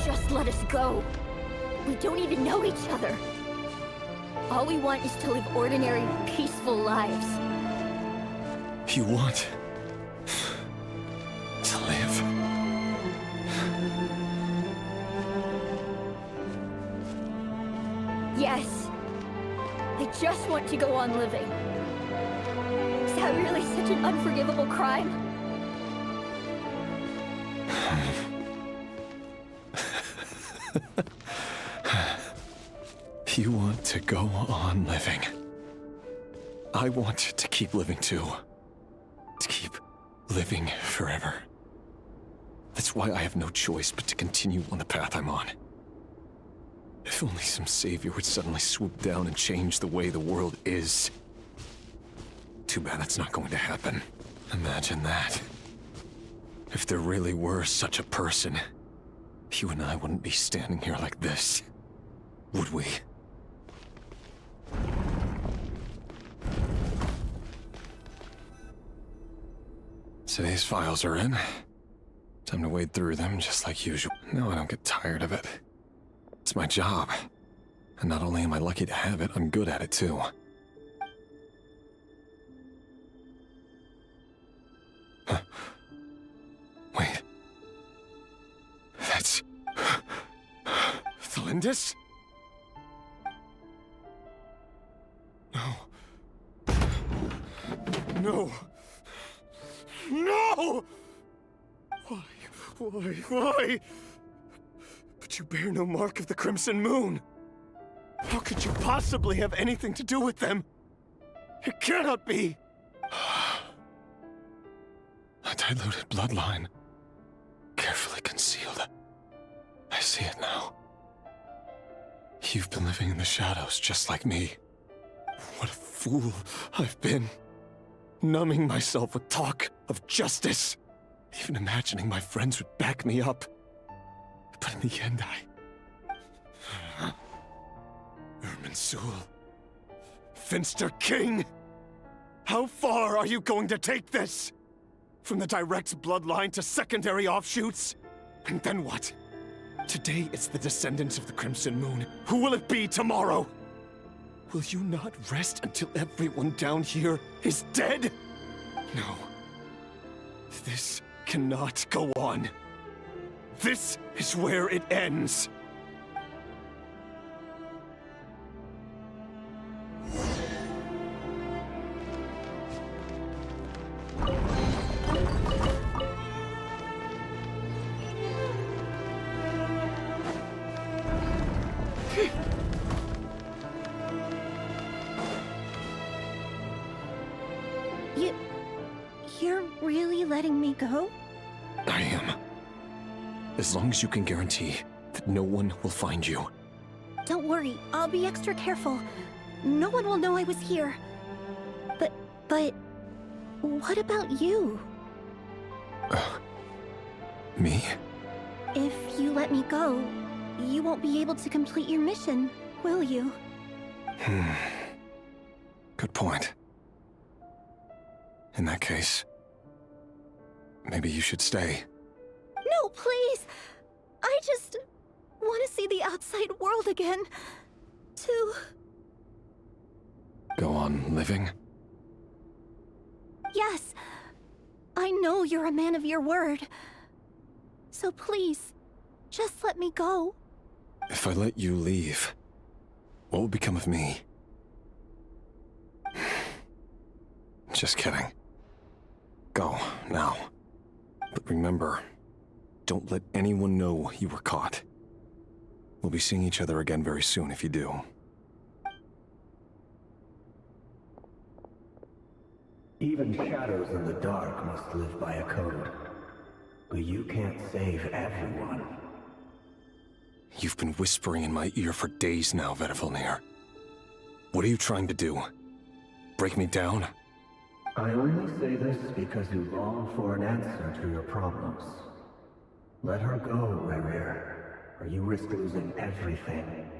Just let us go. We don't even know each other. All we want is to live ordinary, peaceful lives. You want to live? Yes. I just want to go on living. Is that really such an unforgivable crime? You want to go on living. I want to keep living too. To keep living forever. That's why I have no choice but to continue on the path I'm on. If only some savior would suddenly swoop down and change the way the world is. Too bad that's not going to happen. Imagine that. If there really were such a person, you and I wouldn't be standing here like this, would we? Today's files are in. Time to wade through them just like usual. No, I don't get tired of it. It's my job. And not only am I lucky to have it, I'm good at it too. Wait. That's... Thalindus? No. No! No! Why? But you bear no mark of the Crimson Moon. How could you possibly have anything to do with them? It cannot be! A diluted bloodline. Carefully concealed. I see it now. You've been living in the shadows just like me. What a fool I've been. Numbing myself with talk of justice. Even imagining my friends would back me up. But in the end, Irminsul. Finster King! How far are you going to take this? From the direct bloodline to secondary offshoots? And then what? Today it's the descendants of the Crimson Moon. Who will it be tomorrow? Will you not rest until everyone down here is dead? No. This cannot go on. This is where it ends. You're really letting me go? I am. As long as you can guarantee that no one will find you. Don't worry, I'll be extra careful. No one will know I was here. But what about you? Me? If you let me go, you won't be able to complete your mission, will you? Good point. In that case, maybe you should stay. No, please! I just want to see the outside world again. To... Go on living? Yes. I know you're a man of your word. So please, just let me go. If I let you leave, what will become of me? Just kidding. Go, now. But remember, don't let anyone know you were caught. We'll be seeing each other again very soon if you do. Even shadows in the dark must live by a code. But you can't save everyone. You've been whispering in my ear for days now, Vedifilnir. What are you trying to do? Break me down? I only say this because you long for an answer to your problems. Let her go, Razer, or you risk losing everything.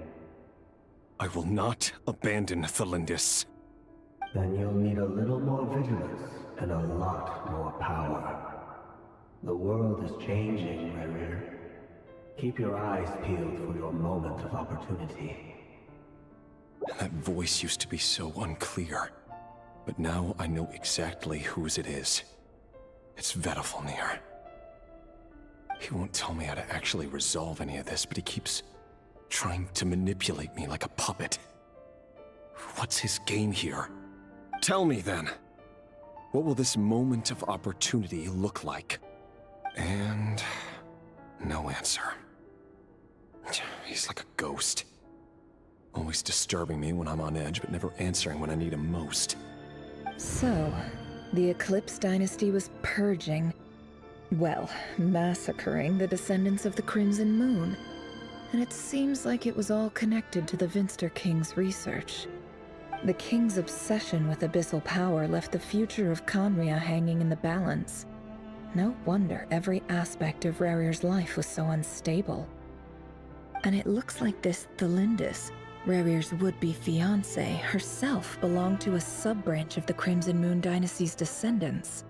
I will not abandon Thalindis. Then you'll need a little more vigilance and a lot more power. The world is changing, Razer. Keep your eyes peeled for your moment of opportunity. That voice used to be so unclear, but now I know exactly whose it is. It's Vedifilnir. He won't tell me how to actually resolve any of this, but he keeps trying to manipulate me like a puppet. What's his game here? Tell me then. What will this moment of opportunity look like? And no answer. He's like a ghost. Always disturbing me when I'm on edge, but never answering when I need him most. So, the Eclipse Dynasty was purging, well, massacring the descendants of the Crimson Moon. And it seems like it was all connected to the Vinster King's research. The King's obsession with abyssal power left the future of Khaenri'ah hanging in the balance. No wonder every aspect of Rarir's life was so unstable. And it looks like this Thalindis, Rarir's would-be fiancé, herself belonged to a sub-branch of the Crimson Moon Dynasty's descendants.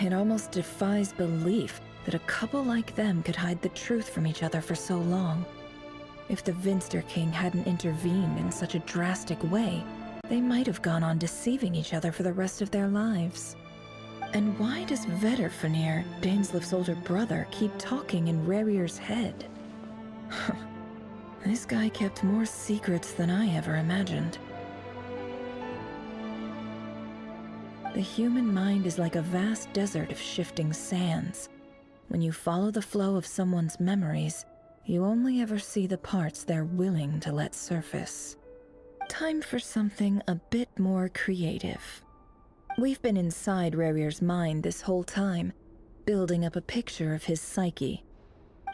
It almost defies belief that a couple like them could hide the truth from each other for so long. If the Vinster King hadn't intervened in such a drastic way, they might have gone on deceiving each other for the rest of their lives. And why does Vedifilnir, Dainslif's older brother, keep talking in Rarir's head? This guy kept more secrets than I ever imagined. The human mind is like a vast desert of shifting sands. When you follow the flow of someone's memories, you only ever see the parts they're willing to let surface. Time for something a bit more creative. We've been inside Rarir's mind this whole time, building up a picture of his psyche.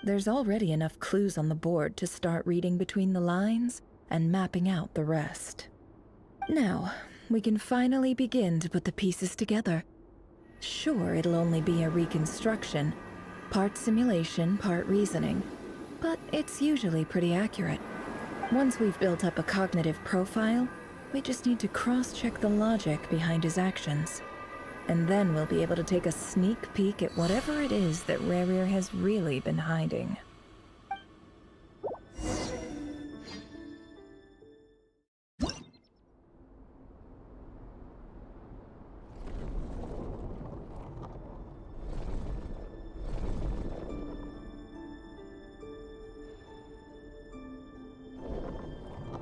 There's already enough clues on the board to start reading between the lines and mapping out the rest. Now, we can finally begin to put the pieces together. Sure, it'll only be a reconstruction, part simulation, part reasoning, but it's usually pretty accurate. Once we've built up a cognitive profile, we just need to cross-check the logic behind his actions. And then we'll be able to take a sneak peek at whatever it is that Rarir has really been hiding.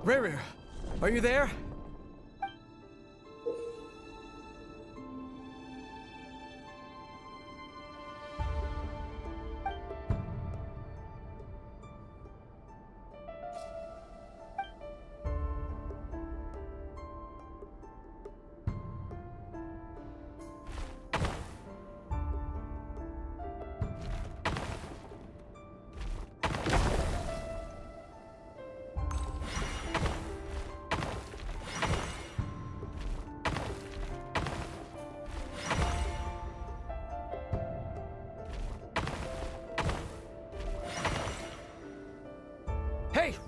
Rarir, are you there?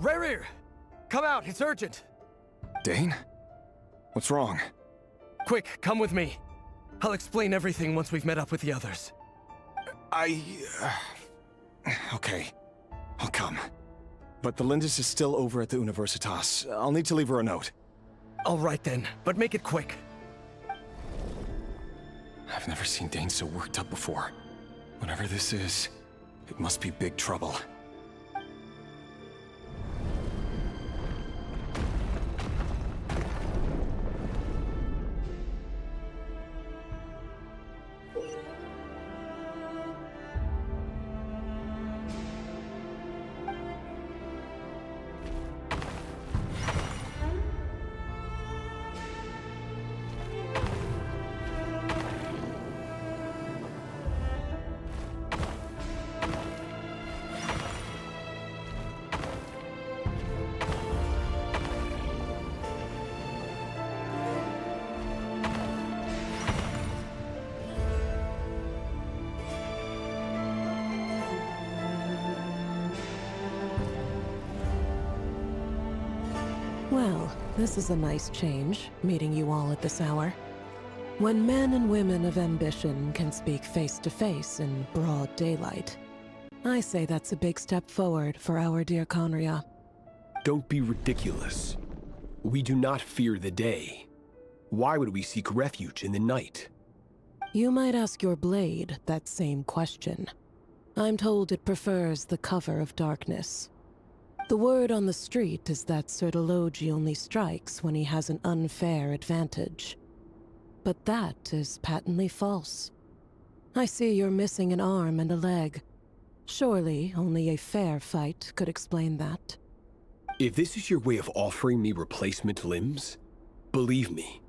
Razer! Come out, it's urgent! Dane? What's wrong? Quick, come with me. I'll explain everything once we've met up with the others. Okay. I'll come. But the Lindis is still over at the Universitas. I'll need to leave her a note. All right then, but make it quick. I've never seen Dane so worked up before. Whatever this is, it must be big trouble. Well, this is a nice change, meeting you all at this hour. When men and women of ambition can speak face to face in broad daylight, I say that's a big step forward for our dear Conria. Don't be ridiculous. We do not fear the day. Why would we seek refuge in the night? You might ask your blade that same question. I'm told it prefers the cover of darkness. The word on the street is that Sertologi only strikes when he has an unfair advantage. But that is patently false. I see you're missing an arm and a leg. Surely only a fair fight could explain that. If this is your way of offering me replacement limbs, believe me,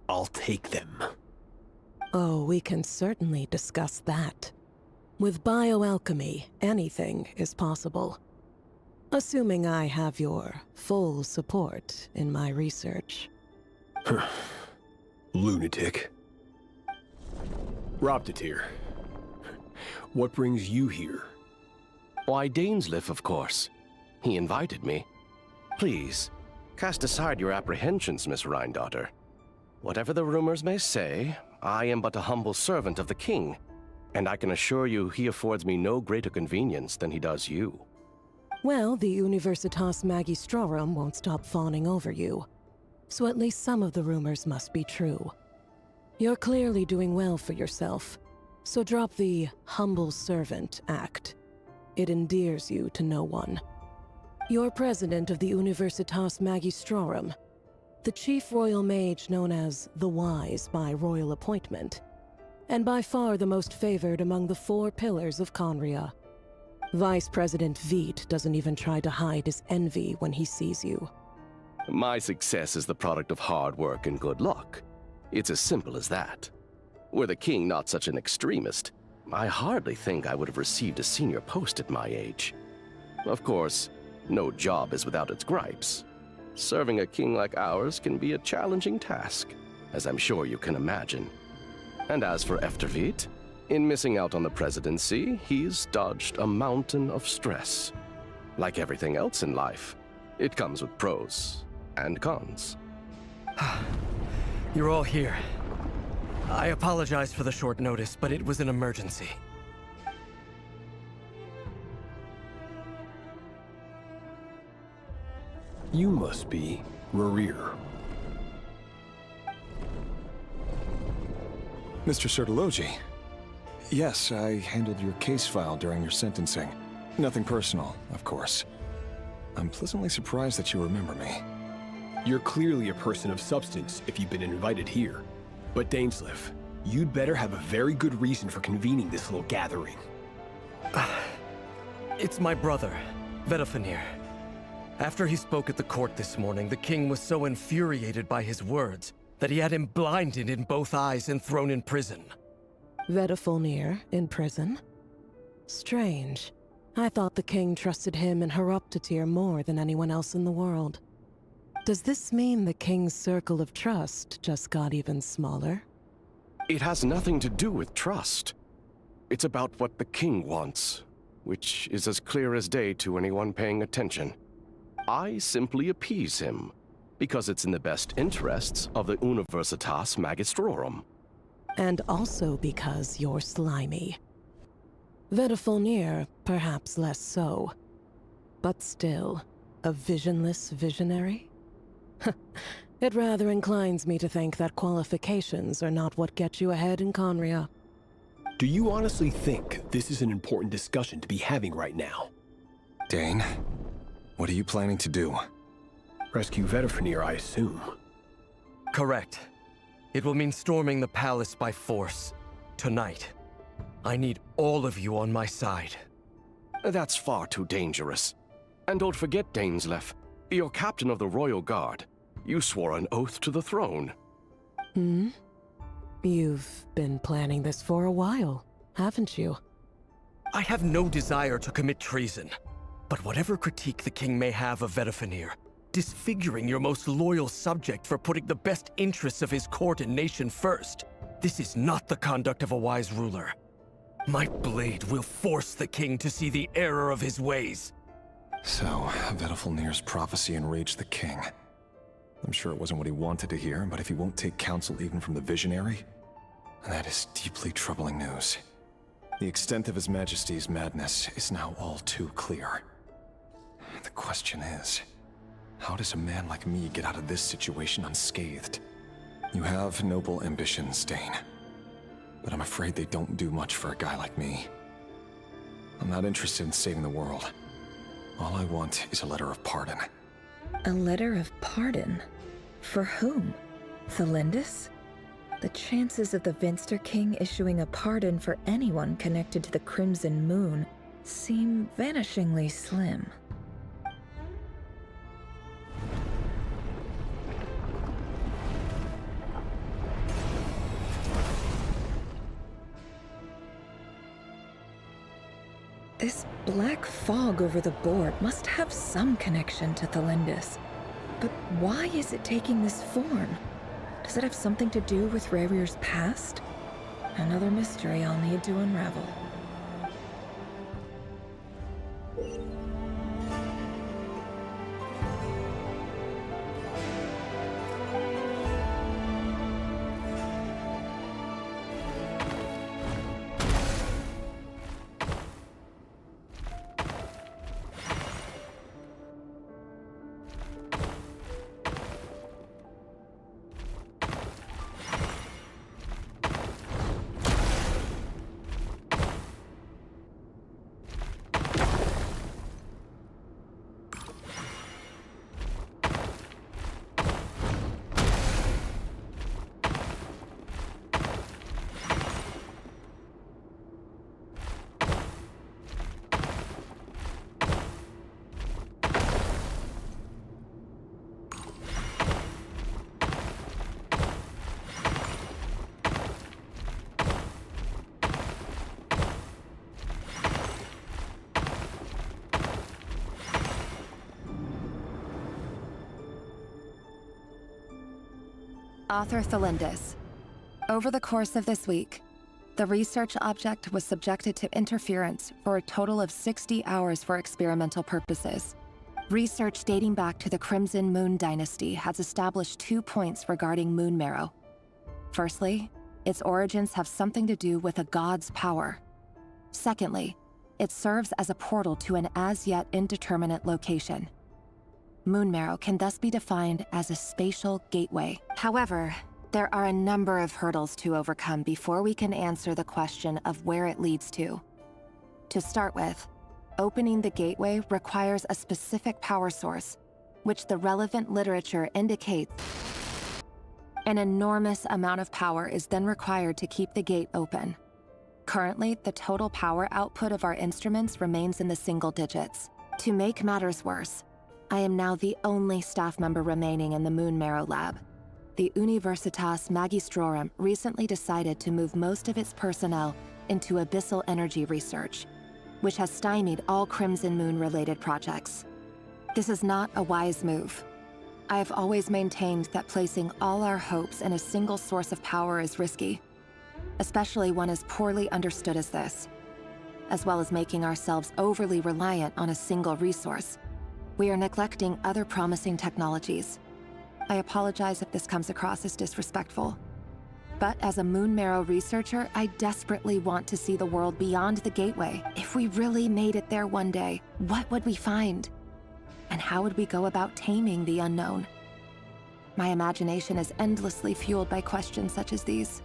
I'll take them. Oh, we can certainly discuss that. With bioalchemy, anything is possible. Assuming I have your full support in my research. Lunatic. Robtatir. What brings you here? Why, Dainsleif, of course. He invited me. Please, cast aside your apprehensions, Miss Rhine-daughter. Whatever the rumors may say, I am but a humble servant of the king, and I can assure you he affords me no greater convenience than he does you. Well, the Universitas Magistrorum won't stop fawning over you. So at least some of the rumors must be true. You're clearly doing well for yourself, so drop the humble servant act. It endears you to no one. You're president of the Universitas Magistrorum, the chief royal mage known as the Wise by royal appointment, and by far the most favored among the 4 pillars of Conria. Vice President Veit doesn't even try to hide his envy when he sees you. My success is the product of hard work and good luck. It's as simple as that. Were the king not such an extremist, I hardly think I would have received a senior post at my age. Of course, no job is without its gripes. Serving a king like ours can be a challenging task, as I'm sure you can imagine. And as for Efterveit, in missing out on the presidency, he's dodged a mountain of stress. Like everything else in life, it comes with pros and cons. You're all here. I apologize for the short notice, but it was an emergency. You must be Razer. Mr. Sertologi. Yes, I handled your case file during your sentencing. Nothing personal, of course. I'm pleasantly surprised that you remember me. You're clearly a person of substance if you've been invited here. But Dainsleif, you'd better have a very good reason for convening this little gathering. It's my brother, Vedafenir. After he spoke at the court this morning, the king was so infuriated by his words that he had him blinded in both eyes and thrown in prison. Vedafenir in prison? Strange. I thought the king trusted him and Heroptatir more than anyone else in the world. Does this mean the king's circle of trust just got even smaller? It has nothing to do with trust. It's about what the king wants, which is as clear as day to anyone paying attention. I simply appease him, because it's in the best interests of the Universitas Magistrorum. And also because you're slimy. Vedafulnir, perhaps less so. But still, a visionless visionary? It rather inclines me to think that qualifications are not what get you ahead in Conria. Do you honestly think this is an important discussion to be having right now? Dane, what are you planning to do? Rescue Vedafulnir, I assume. Correct. It will mean storming the palace by force. Tonight. I need all of you on my side. That's far too dangerous. And don't forget, Dainsleif, you're captain of the Royal Guard. You swore an oath to the throne. You've been planning this for a while, haven't you? I have no desire to commit treason. But whatever critique the king may have of Vedafulnir, disfiguring your most loyal subject for putting the best interests of his court and nation first, this is not the conduct of a wise ruler. My blade will force the king to see the error of his ways. So, Vedafulnir's prophecy enraged the king. I'm sure it wasn't what he wanted to hear, but if he won't take counsel even from the visionary, that is deeply troubling news. The extent of His Majesty's madness is now all too clear. The question is, how does a man like me get out of this situation unscathed? You have noble ambitions, Dane, but I'm afraid they don't do much for a guy like me. I'm not interested in saving the world. All I want is a letter of pardon. A letter of pardon? For whom? Thalindus? The chances of the Vinster King issuing a pardon for anyone connected to the Crimson Moon seem vanishingly slim. This black fog over the board must have some connection to Thalindus. But why is it taking this form? Does it have something to do with Rarir's past? Another mystery I'll need to unravel. Author Thalindus. Over the course of this week, the research object was subjected to interference for a total of 60 hours for experimental purposes. Research dating back to the Crimson Moon Dynasty has established 2 points regarding moon marrow. Firstly, its origins have something to do with a god's power. Secondly, it serves as a portal to an as-yet indeterminate location. Moon marrow can thus be defined as a spatial gateway. However, there are a number of hurdles to overcome before we can answer the question of where it leads to. To start with, opening the gateway requires a specific power source, which the relevant literature indicates. An enormous amount of power is then required to keep the gate open. Currently, the total power output of our instruments remains in the single digits. To make matters worse, I am now the only staff member remaining in the Moon Marrow lab. The Universitas Magistrorum recently decided to move most of its personnel into abyssal energy research, which has stymied all Crimson Moon-related projects. This is not a wise move. I have always maintained that placing all our hopes in a single source of power is risky, especially one as poorly understood as this, as well as making ourselves overly reliant on a single resource, We are neglecting other promising technologies. I apologize if this comes across as disrespectful. But as a Moon Marrow researcher, I desperately want to see the world beyond the Gateway. If we really made it there one day, what would we find? And how would we go about taming the unknown? My imagination is endlessly fueled by questions such as these.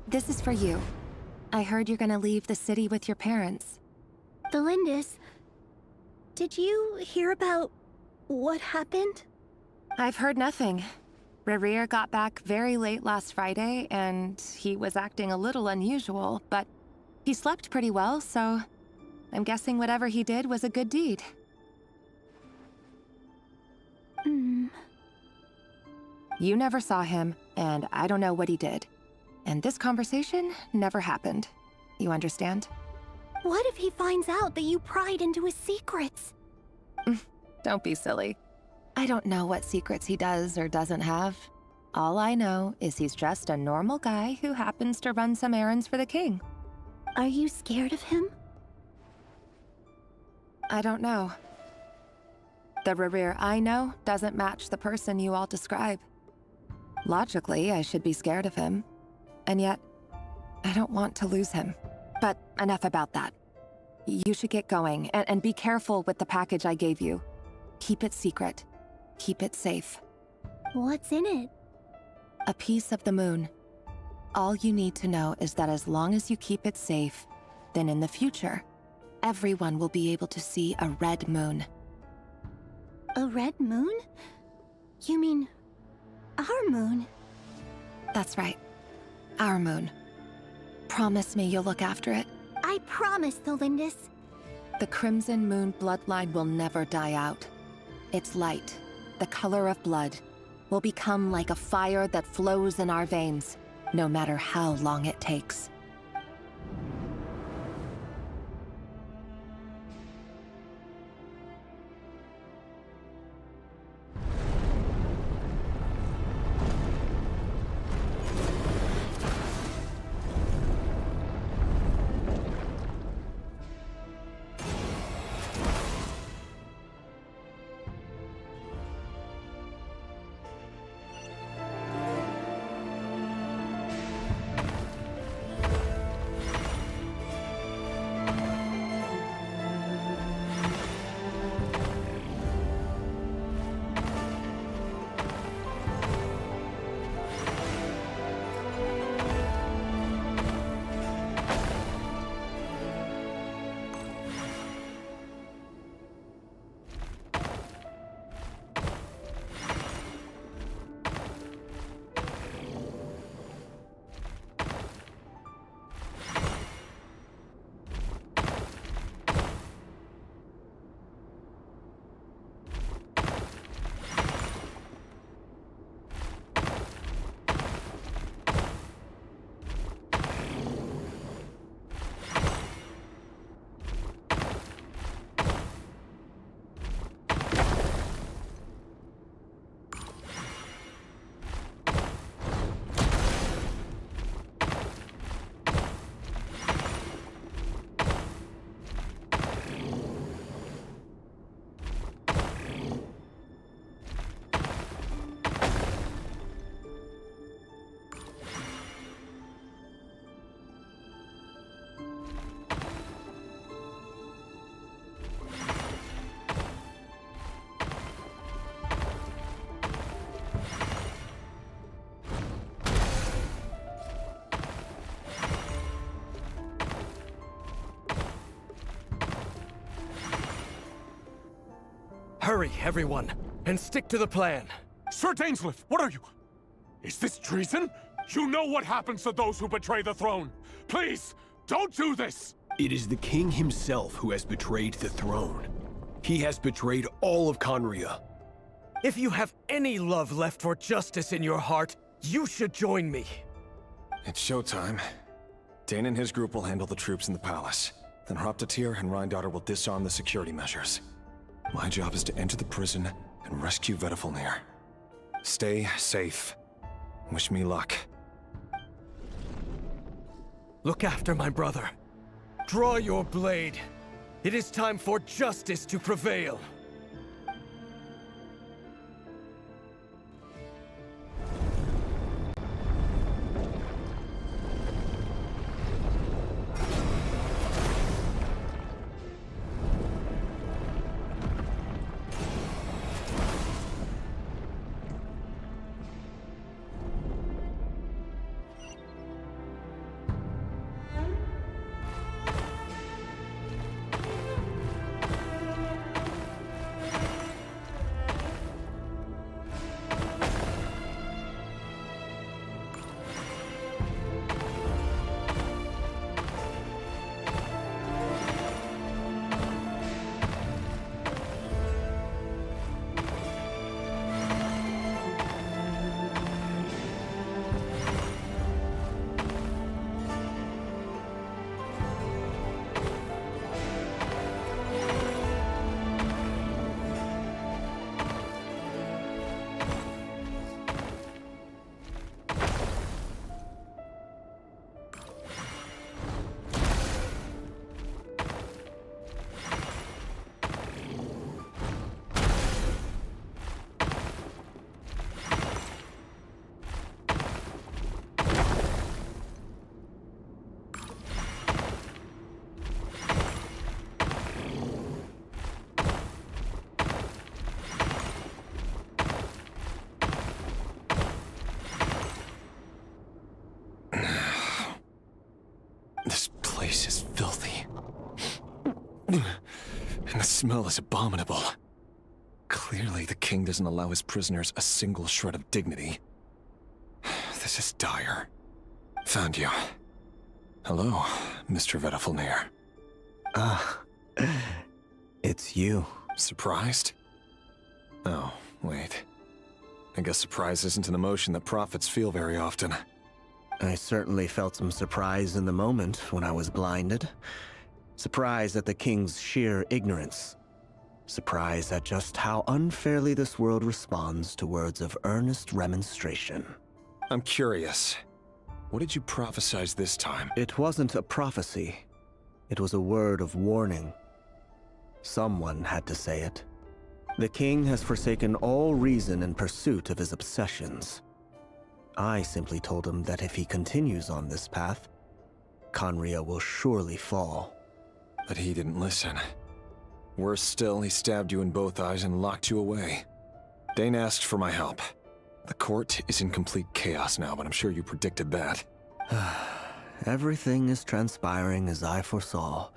This is for you. I heard you're gonna leave the city with your parents. The Lindis... Did you hear about what happened? I've heard nothing. Razer got back very late last Friday, and he was acting a little unusual, but he slept pretty well, so I'm guessing whatever he did was a good deed. You never saw him, and I don't know what he did. And this conversation never happened. You understand? What if he finds out that you pried into his secrets? Don't be silly. I don't know what secrets he does or doesn't have. All I know is he's just a normal guy who happens to run some errands for the king. Are you scared of him? I don't know. The Razer I know doesn't match the person you all describe. Logically, I should be scared of him. And yet, I don't want to lose him. But enough about that. You should get going, and be careful with the package I gave you. Keep it secret. Keep it safe. What's in it? A piece of the moon. All you need to know is that as long as you keep it safe, then in the future, everyone will be able to see a red moon. A red moon? You mean... our moon? That's right. Our moon. Promise me you'll look after it. I promise, the Lindis. The Crimson Moon bloodline will never die out. Its light, the color of blood, will become like a fire that flows in our veins, no matter how long it takes. Hurry, everyone, and stick to the plan. Sir Dainsleif, what are you? Is this treason? You know what happens to those who betray the throne. Please, don't do this! It is the king himself who has betrayed the throne. He has betrayed all of Conria. If you have any love left for justice in your heart, you should join me. It's showtime. Dane and his group will handle the troops in the palace. Then Hraptatir and Rhindaughter will disarm the security measures. My job is to enter the prison and rescue Vedifalnir. Stay safe. Wish me luck. Look after my brother. Draw your blade. It is time for justice to prevail. And the smell is abominable. Clearly, the king doesn't allow his prisoners a single shred of dignity. This is dire. Found you. Hello, Mr. Vedifalnir. It's you. Surprised? Oh, wait. I guess surprise isn't an emotion that prophets feel very often. I certainly felt some surprise in the moment when I was blinded. Surprise at the king's sheer ignorance. Surprise at just how unfairly this world responds to words of earnest remonstration. I'm curious. What did you prophesize this time? It wasn't a prophecy. It was a word of warning. Someone had to say it. The king has forsaken all reason in pursuit of his obsessions. I simply told him that if he continues on this path, Conria will surely fall. But he didn't listen. Worse still, he stabbed you in both eyes and locked you away. Dane asked for my help. The court is in complete chaos now, but I'm sure you predicted that. Everything is transpiring as I foresaw,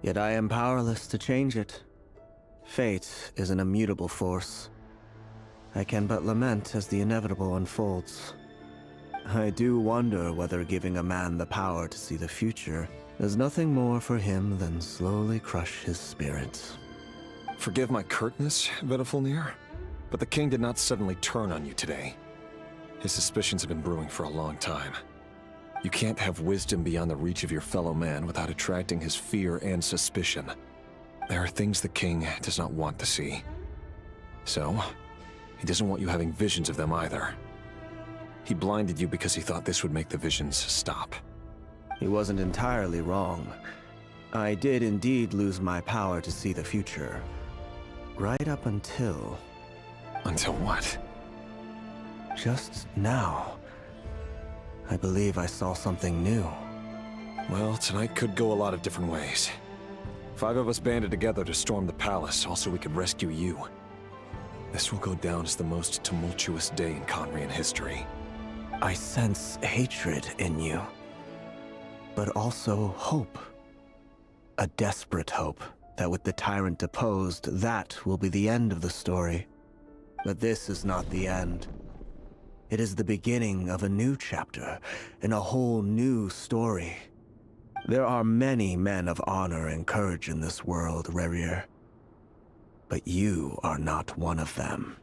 yet I am powerless to change it. Fate is an immutable force. I can but lament as the inevitable unfolds. I do wonder whether giving a man the power to see the future is nothing more for him than slowly crush his spirit. Forgive my curtness, Vedifalnir, but the king did not suddenly turn on you today. His suspicions have been brewing for a long time. You can't have wisdom beyond the reach of your fellow man without attracting his fear and suspicion. There are things the king does not want to see. So, he doesn't want you having visions of them either. He blinded you because he thought this would make the visions stop. He wasn't entirely wrong. I did indeed lose my power to see the future. Right up until... Until what? Just now. I believe I saw something new. Well, tonight could go a lot of different ways. 5 of us banded together to storm the palace, also we could rescue you. This will go down as the most tumultuous day in Conrian history. I sense hatred in you. But also hope. A desperate hope that with the tyrant deposed, that will be the end of the story. But this is not the end. It is the beginning of a new chapter, and a whole new story. There are many men of honor and courage in this world, Razer. But you are not one of them.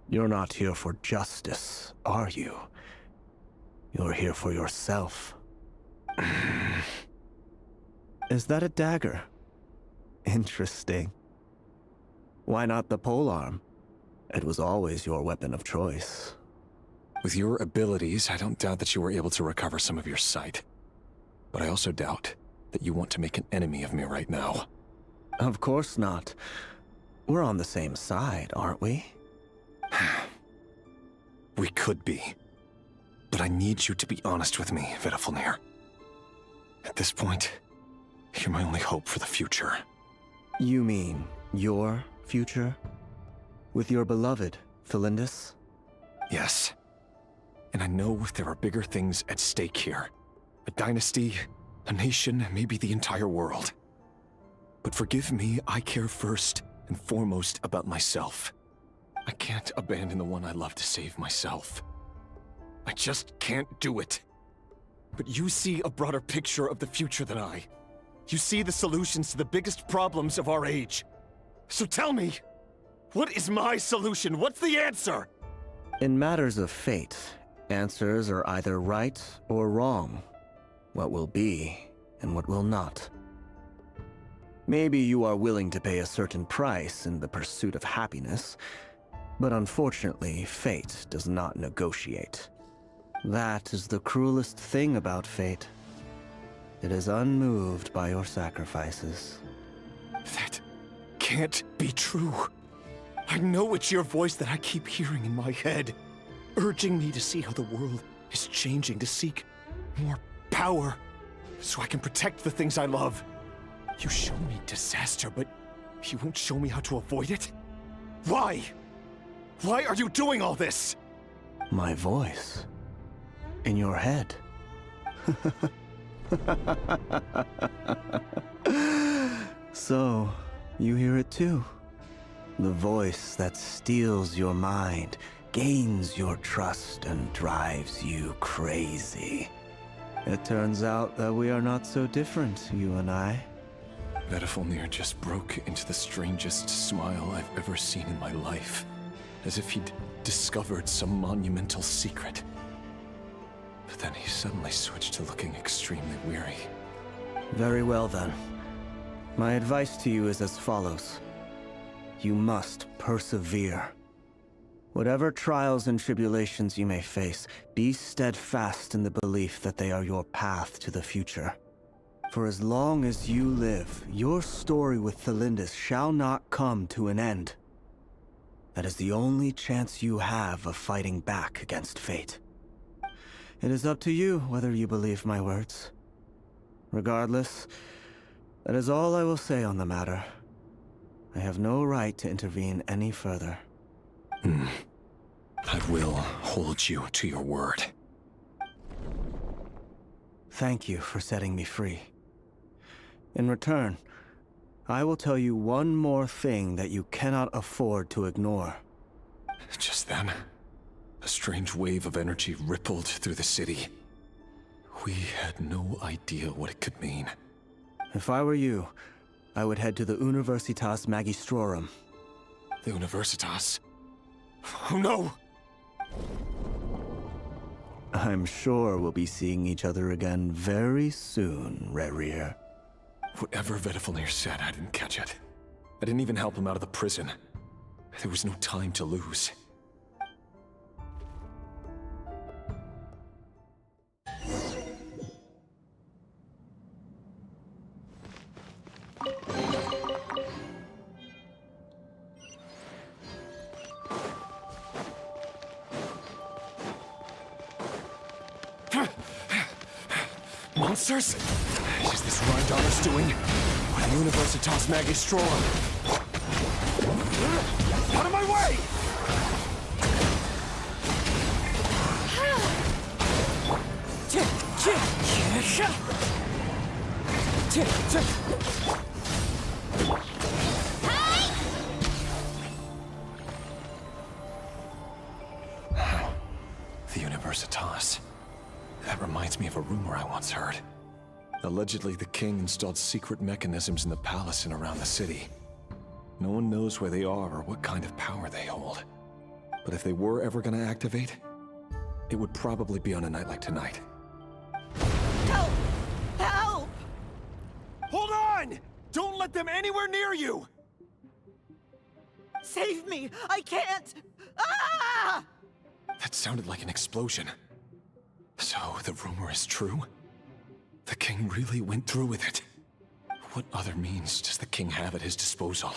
You're not here for justice, are you? You're here for yourself. Is that a dagger? Interesting. Why not the polearm? It was always your weapon of choice. With your abilities, I don't doubt that you were able to recover some of your sight. But I also doubt that you want to make an enemy of me right now. Of course not. We're on the same side, aren't we? We could be. But I need you to be honest with me, Vedafilnir. At this point, you're my only hope for the future. You mean your future? With your beloved, Felindis? Yes. And I know there are bigger things at stake here. A dynasty, a nation, maybe the entire world. But forgive me, I care first and foremost about myself. I can't abandon the one I love to save myself. I just can't do it. But you see a broader picture of the future than I. You see the solutions to the biggest problems of our age. So tell me, what is my solution? What's the answer? In matters of fate, answers are either right or wrong. What will be and what will not. Maybe you are willing to pay a certain price in the pursuit of happiness, but unfortunately, fate does not negotiate. That is the cruelest thing about fate. It is unmoved by your sacrifices. That can't be true. I know it's your voice that I keep hearing in my head, urging me to see how the world is changing, to seek more power, so I can protect the things I love. You show me disaster, but you won't show me how to avoid it? Why? Why are you doing all this? My voice. In your head. So, you hear it too? The voice that steals your mind, gains your trust, and drives you crazy. It turns out that we are not so different, you and I. Vedafilnir just broke into the strangest smile I've ever seen in my life, as if he'd discovered some monumental secret. But then he suddenly switched to looking extremely weary. Very well then. My advice to you is as follows. You must persevere. Whatever trials and tribulations you may face, be steadfast in the belief that they are your path to the future. For as long as you live, your story with Felindis shall not come to an end. That is the only chance you have of fighting back against fate. It is up to you whether you believe my words. Regardless, that is all I will say on the matter. I have no right to intervene any further. I will hold you to your word. Thank you for setting me free. In return, I will tell you one more thing that you cannot afford to ignore. Just then, a strange wave of energy rippled through the city. We had no idea what it could mean. If I were you, I would head to the Universitas Magistrorum. The Universitas? Oh no! I'm sure we'll be seeing each other again very soon, Razer. Whatever Vedafilnir said, I didn't catch it. I didn't even help him out of the prison. There was no time to lose. Monsters? Is this Rindon's doing? Or the Universitas Magistrorum? Out of my way! Universitas. That reminds me of a rumor I once heard. Allegedly, the king installed secret mechanisms in the palace and around the city. No one knows where they are or what kind of power they hold. But if they were ever gonna activate, it would probably be on a night like tonight. Help! Help! Hold on! Don't let them anywhere near you! Save me! I can't! Ah! That sounded like an explosion. So, the rumor is true? The king really went through with it. What other means does the king have at his disposal?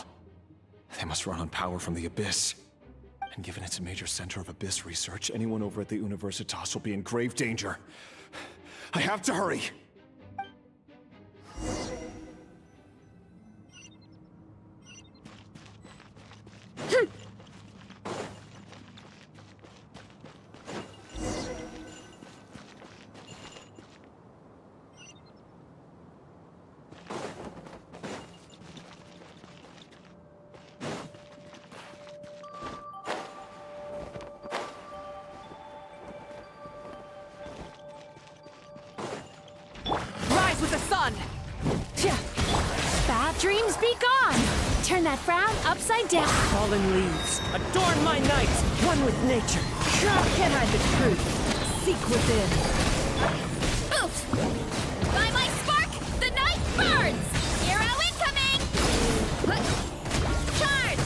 They must run on power from the Abyss. And given it's a major center of Abyss research, anyone over at the Universitas will be in grave danger. I have to hurry! Rise with the sun! Bad dreams be gone! Turn that frown upside down. Fallen leaves, adorn my night, one with nature. Can't hide the truth. Seek within. Oof! By my spark, the night burns! Hero incoming! Charge!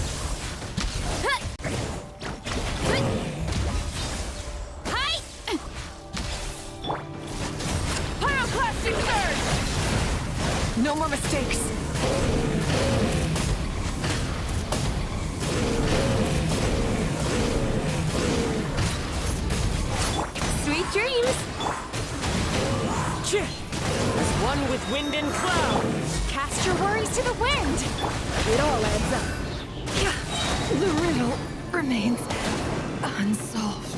Hi! Pyroclastic surge! No more mistakes. Sweet dreams! As one with wind and cloud. Cast your worries to the wind! It all adds up. The riddle remains unsolved.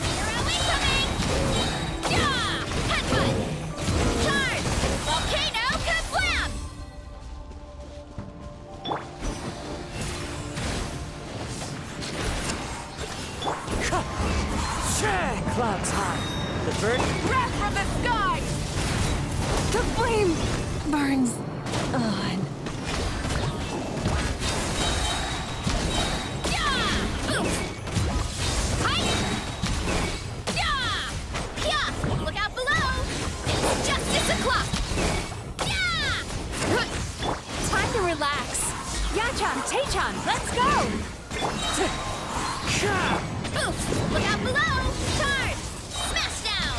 Hero incoming! Yeah! Headbutt! Charge! Volcano kablam! Clouds high. The bird. Breath from the sky! The flame burns on. Yeah! Oof! Hi! Yeah! Yeah! Look out below! It's justice o'clock! Yeah! Time to relax. Yachan, Taechan, let's go! Oof! Look out below! Charge! Smash down!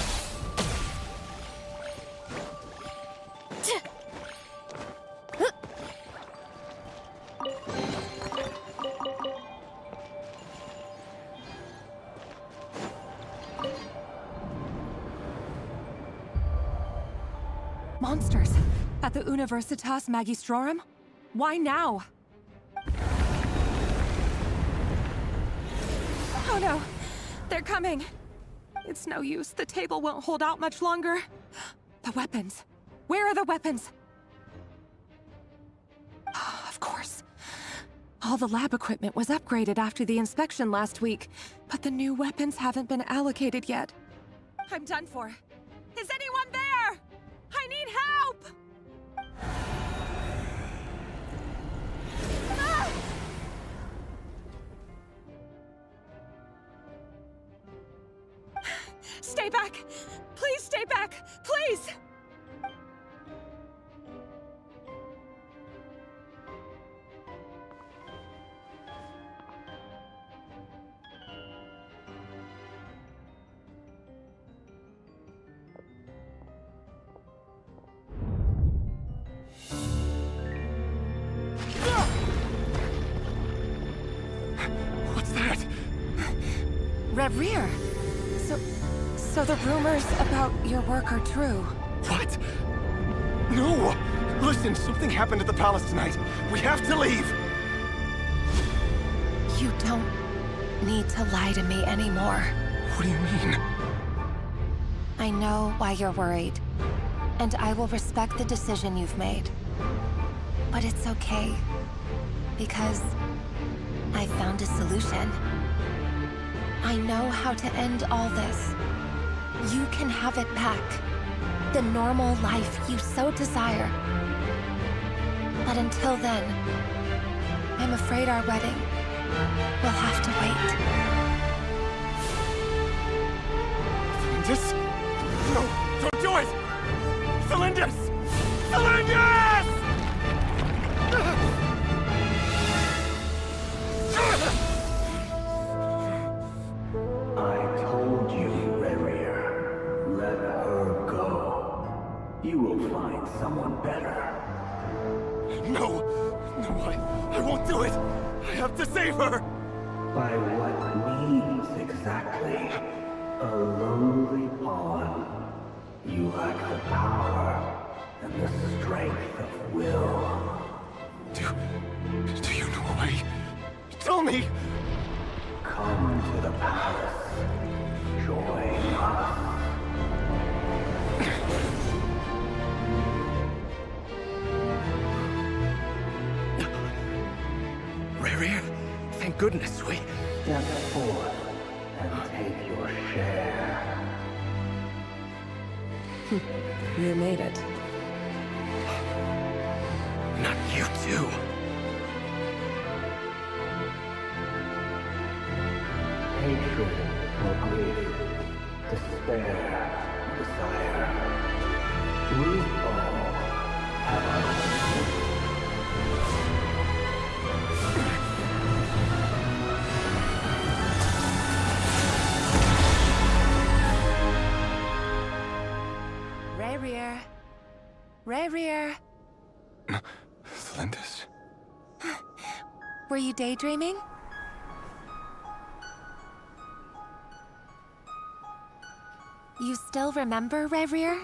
Monsters! At the Universitas Magistrorum? Why now? Oh no! They're coming! It's no use. The table won't hold out much longer. The weapons. Where are the weapons? Of course. All the lab equipment was upgraded after the inspection last week, but the new weapons haven't been allocated yet. I'm done for. Is anyone there? I need help! Ah! Stay back! Please stay back! Please! What's that? Rear. So the rumors about your work are true. What? No! Listen, something happened at the palace tonight. We have to leave! You don't need to lie to me anymore. What do you mean? I know why you're worried, and I will respect the decision you've made. But it's okay, because I found a solution. I know how to end all this. You can have it back. The normal life you so desire. But until then, I'm afraid our wedding will have to wait. Cylinders? No, don't do it! Cylinders! Cylinders! I told you, Razer. Let her go. You will find someone better. No! No, I won't do it! I have to save her! By what means exactly? A lowly pawn. You lack the power and the strength of will. Do you know a way? Tell me! Come to the palace. Join us. Razer, thank goodness we... Step forth and take your share. You made it. Not you too. Hatred or grief, despair, desire. We all have our own. Razer. Razer. Cylinders? Were you daydreaming? You still remember, Razer?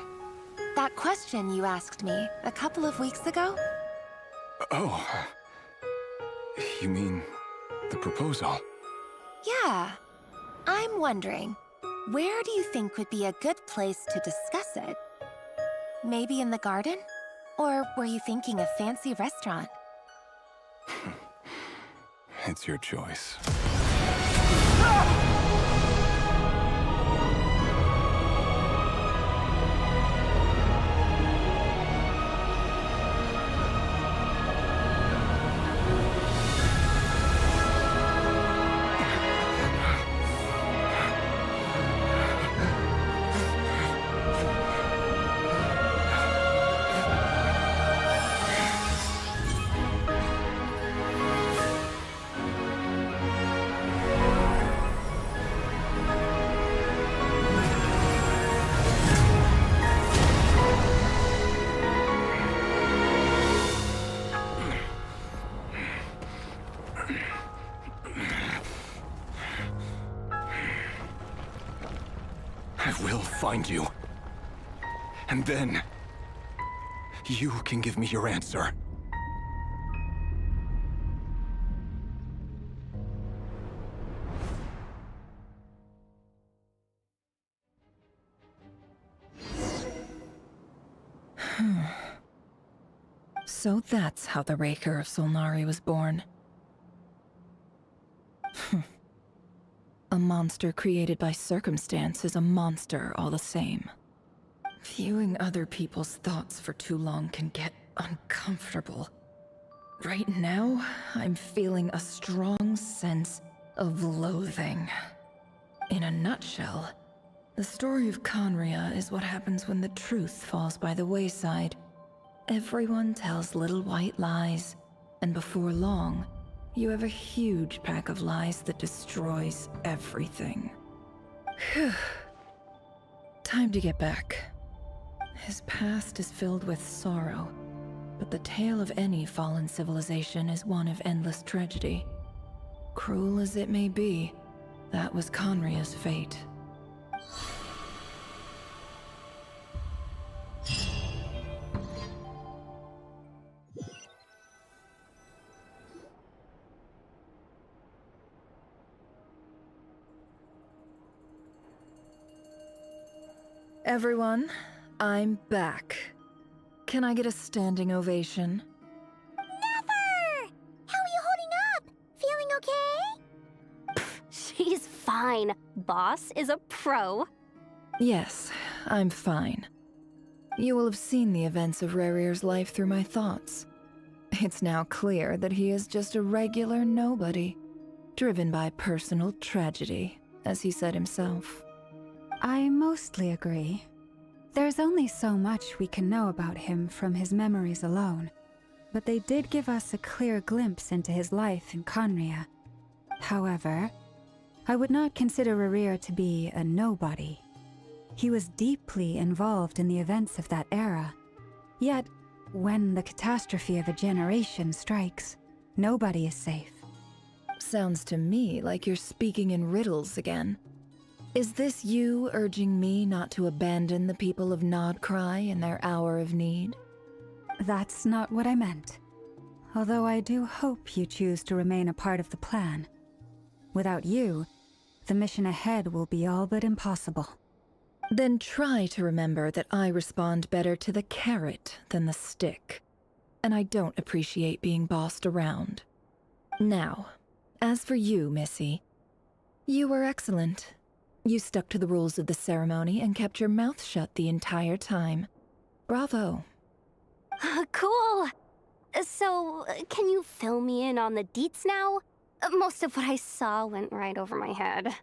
That question you asked me a couple of weeks ago? Oh. You mean the proposal? Yeah. I'm wondering, where do you think would be a good place to discuss it? Maybe in the garden? Or were you thinking a fancy restaurant? It's your choice. Find you. And then, you can give me your answer. So that's how the Raker of Solnari was born. A monster created by circumstance is a monster all the same. Viewing other people's thoughts for too long can get uncomfortable. Right now, I'm feeling a strong sense of loathing. In a nutshell, the story of Conria is what happens when the truth falls by the wayside. Everyone tells little white lies, and before long, you have a huge pack of lies that destroys everything. Phew. Time to get back. His past is filled with sorrow, but the tale of any fallen civilization is one of endless tragedy. Cruel as it may be, that was Conria's fate. Everyone, I'm back. Can I get a standing ovation? Never! How are you holding up? Feeling okay? She's fine. fine. Boss is a pro. Yes, I'm fine. You will have seen the events of Rarir's life through my thoughts. It's now clear that he is just a regular nobody, driven by personal tragedy, as he said himself. I mostly agree. There's only so much we can know about him from his memories alone, but they did give us a clear glimpse into his life in Conria. However, I would not consider Rarir to be a nobody. He was deeply involved in the events of that era. Yet, when the catastrophe of a generation strikes, nobody is safe. Sounds to me like you're speaking in riddles again. Is this you urging me not to abandon the people of Nodcry in their hour of need? That's not what I meant. Although I do hope you choose to remain a part of the plan. Without you, the mission ahead will be all but impossible. Then try to remember that I respond better to the carrot than the stick. And I don't appreciate being bossed around. Now, as for you, Missy, you were excellent. You stuck to the rules of the ceremony and kept your mouth shut the entire time. Bravo. Cool. So, can you fill me in on the deets now? Most of what I saw went right over my head.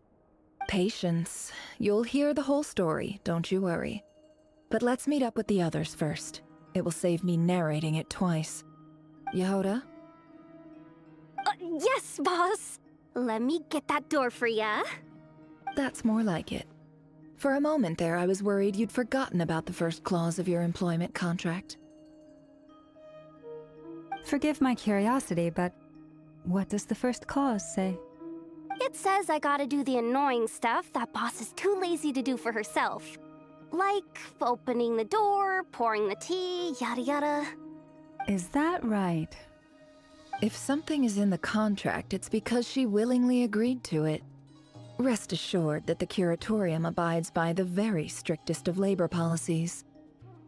Patience. You'll hear the whole story, don't you worry. But let's meet up with the others first. It will save me narrating it twice. Yehoda? Yes, boss! Let me get that door for ya. That's more like it. For a moment there, I was worried you'd forgotten about the first clause of your employment contract. Forgive my curiosity, but what does the first clause say? It says I gotta do the annoying stuff that boss is too lazy to do for herself. Like opening the door, pouring the tea, yada yada. Is that right? If something is in the contract, it's because she willingly agreed to it. Rest assured that the Curatorium abides by the very strictest of labor policies.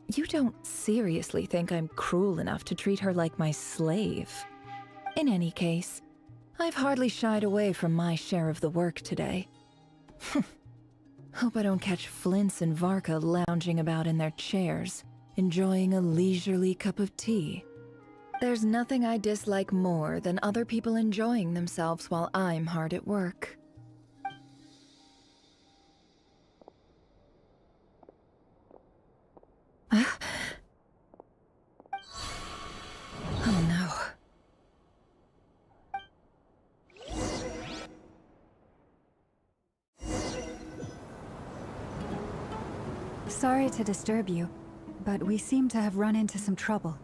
You don't seriously think I'm cruel enough to treat her like my slave? In any case, I've hardly shied away from my share of the work today. Hope I don't catch Flintz and Varka lounging about in their chairs, enjoying a leisurely cup of tea. There's nothing I dislike more than other people enjoying themselves while I'm hard at work. Oh no. Sorry to disturb you, but we seem to have run into some trouble.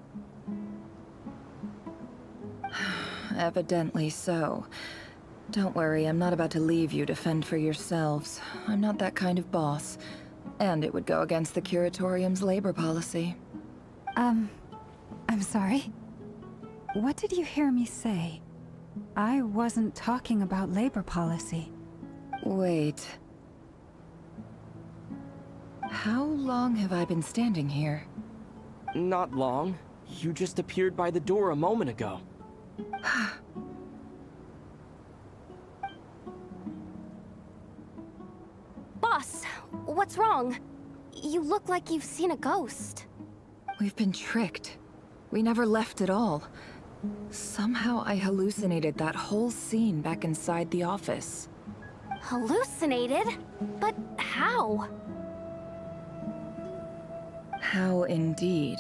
Evidently so. Don't worry, I'm not about to leave you to fend for yourselves. I'm not that kind of boss. And it would go against the Curatorium's labor policy. I'm sorry? What did you hear me say? I wasn't talking about labor policy. Wait. How long have I been standing here? Not long. You just appeared by the door a moment ago. Boss, what's wrong? You look like you've seen a ghost. We've been tricked. We never left at all. Somehow I hallucinated that whole scene back inside the office. Hallucinated? But how? How indeed.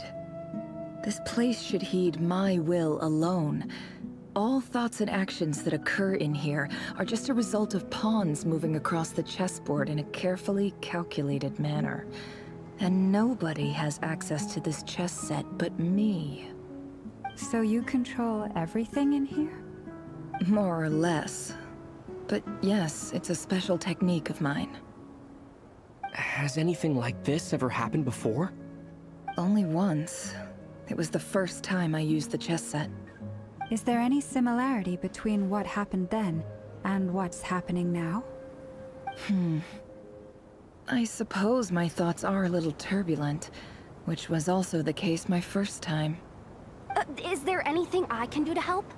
This place should heed my will alone. All thoughts and actions that occur in here are just a result of pawns moving across the chessboard in a carefully calculated manner. And nobody has access to this chess set but me. So you control everything in here? More or less. But yes, it's a special technique of mine. Has anything like this ever happened before? Only once. It was the first time I used the chess set. Is there any similarity between what happened then and what's happening now? I suppose my thoughts are a little turbulent, which was also the case my first time. Is there anything I can do to help?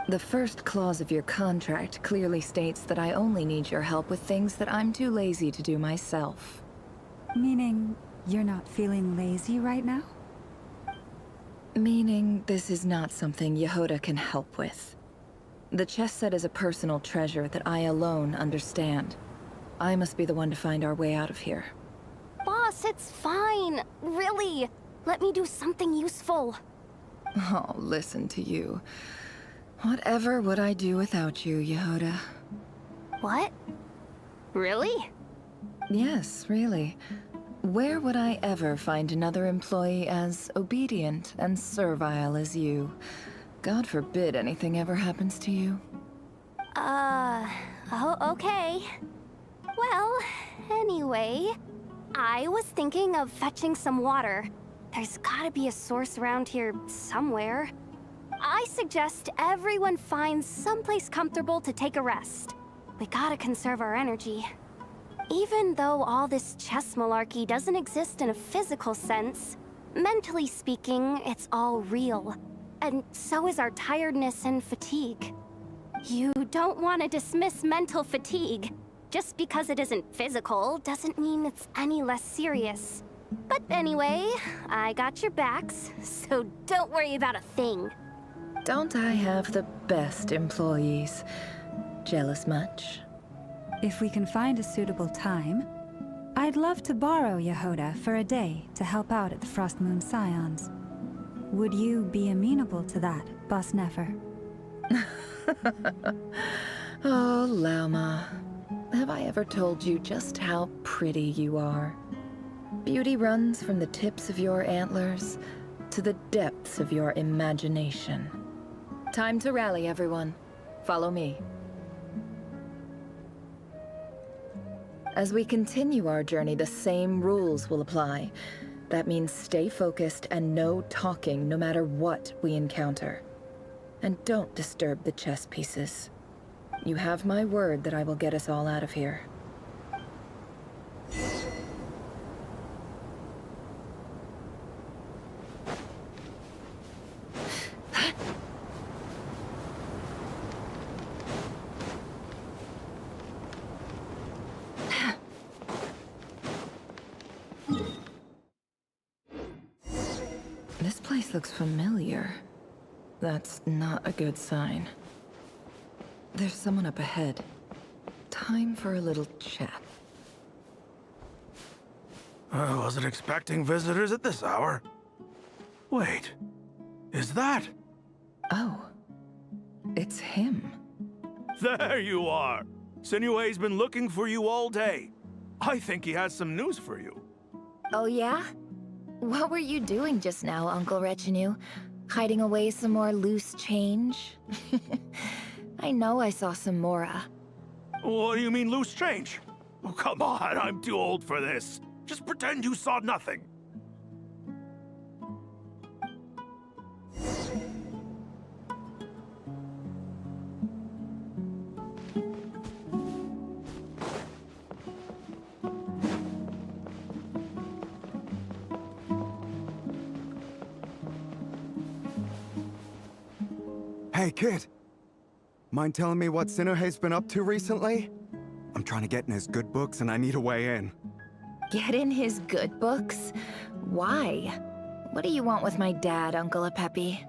The first clause of your contract clearly states that I only need your help with things that I'm too lazy to do myself. Meaning, you're not feeling lazy right now? Meaning, this is not something Yehoda can help with. The chess set is a personal treasure that I alone understand. I must be the one to find our way out of here. Boss, it's fine. Really. Let me do something useful. Oh, listen to you. Whatever would I do without you, Yehoda? What? Really? Yes, really. Where would I ever find another employee as obedient and servile as you? God forbid anything ever happens to you. Oh, okay. Well, anyway, I was thinking of fetching some water. There's gotta be a source around here somewhere. I suggest everyone finds someplace comfortable to take a rest. We gotta conserve our energy. Even though all this chess malarkey doesn't exist in a physical sense, mentally speaking, it's all real. And so is our tiredness and fatigue. You don't want to dismiss mental fatigue. Just because it isn't physical doesn't mean it's any less serious. But anyway, I got your backs, so don't worry about a thing. Don't I have the best employees? Jealous much? If we can find a suitable time, I'd love to borrow Yehoda for a day to help out at the Frost Moon Scions. Would you be amenable to that, Boss Nefer? Oh, Lauma. Have I ever told you just how pretty you are? Beauty runs from the tips of your antlers to the depths of your imagination. Time to rally, everyone. Follow me. As we continue our journey, the same rules will apply. That means stay focused and no talking no matter what we encounter. And don't disturb the chess pieces. You have my word that I will get us all out of here. This place looks familiar. That's not a good sign. There's someone up ahead. Time for a little chat. I wasn't expecting visitors at this hour. Wait, is that? Oh, it's him. There you are. Sinue's been looking for you all day. I think he has some news for you. Oh yeah? What were you doing just now, Uncle Retinue? Hiding away some more loose change? I know I saw some Mora. What do you mean loose change? Oh, come on, I'm too old for this. Just pretend you saw nothing. Hey, kid. Mind telling me what Sinuhe's been up to recently? I'm trying to get in his good books and I need a way in. Get in his good books? Why? What do you want with my dad, Uncle Apepi?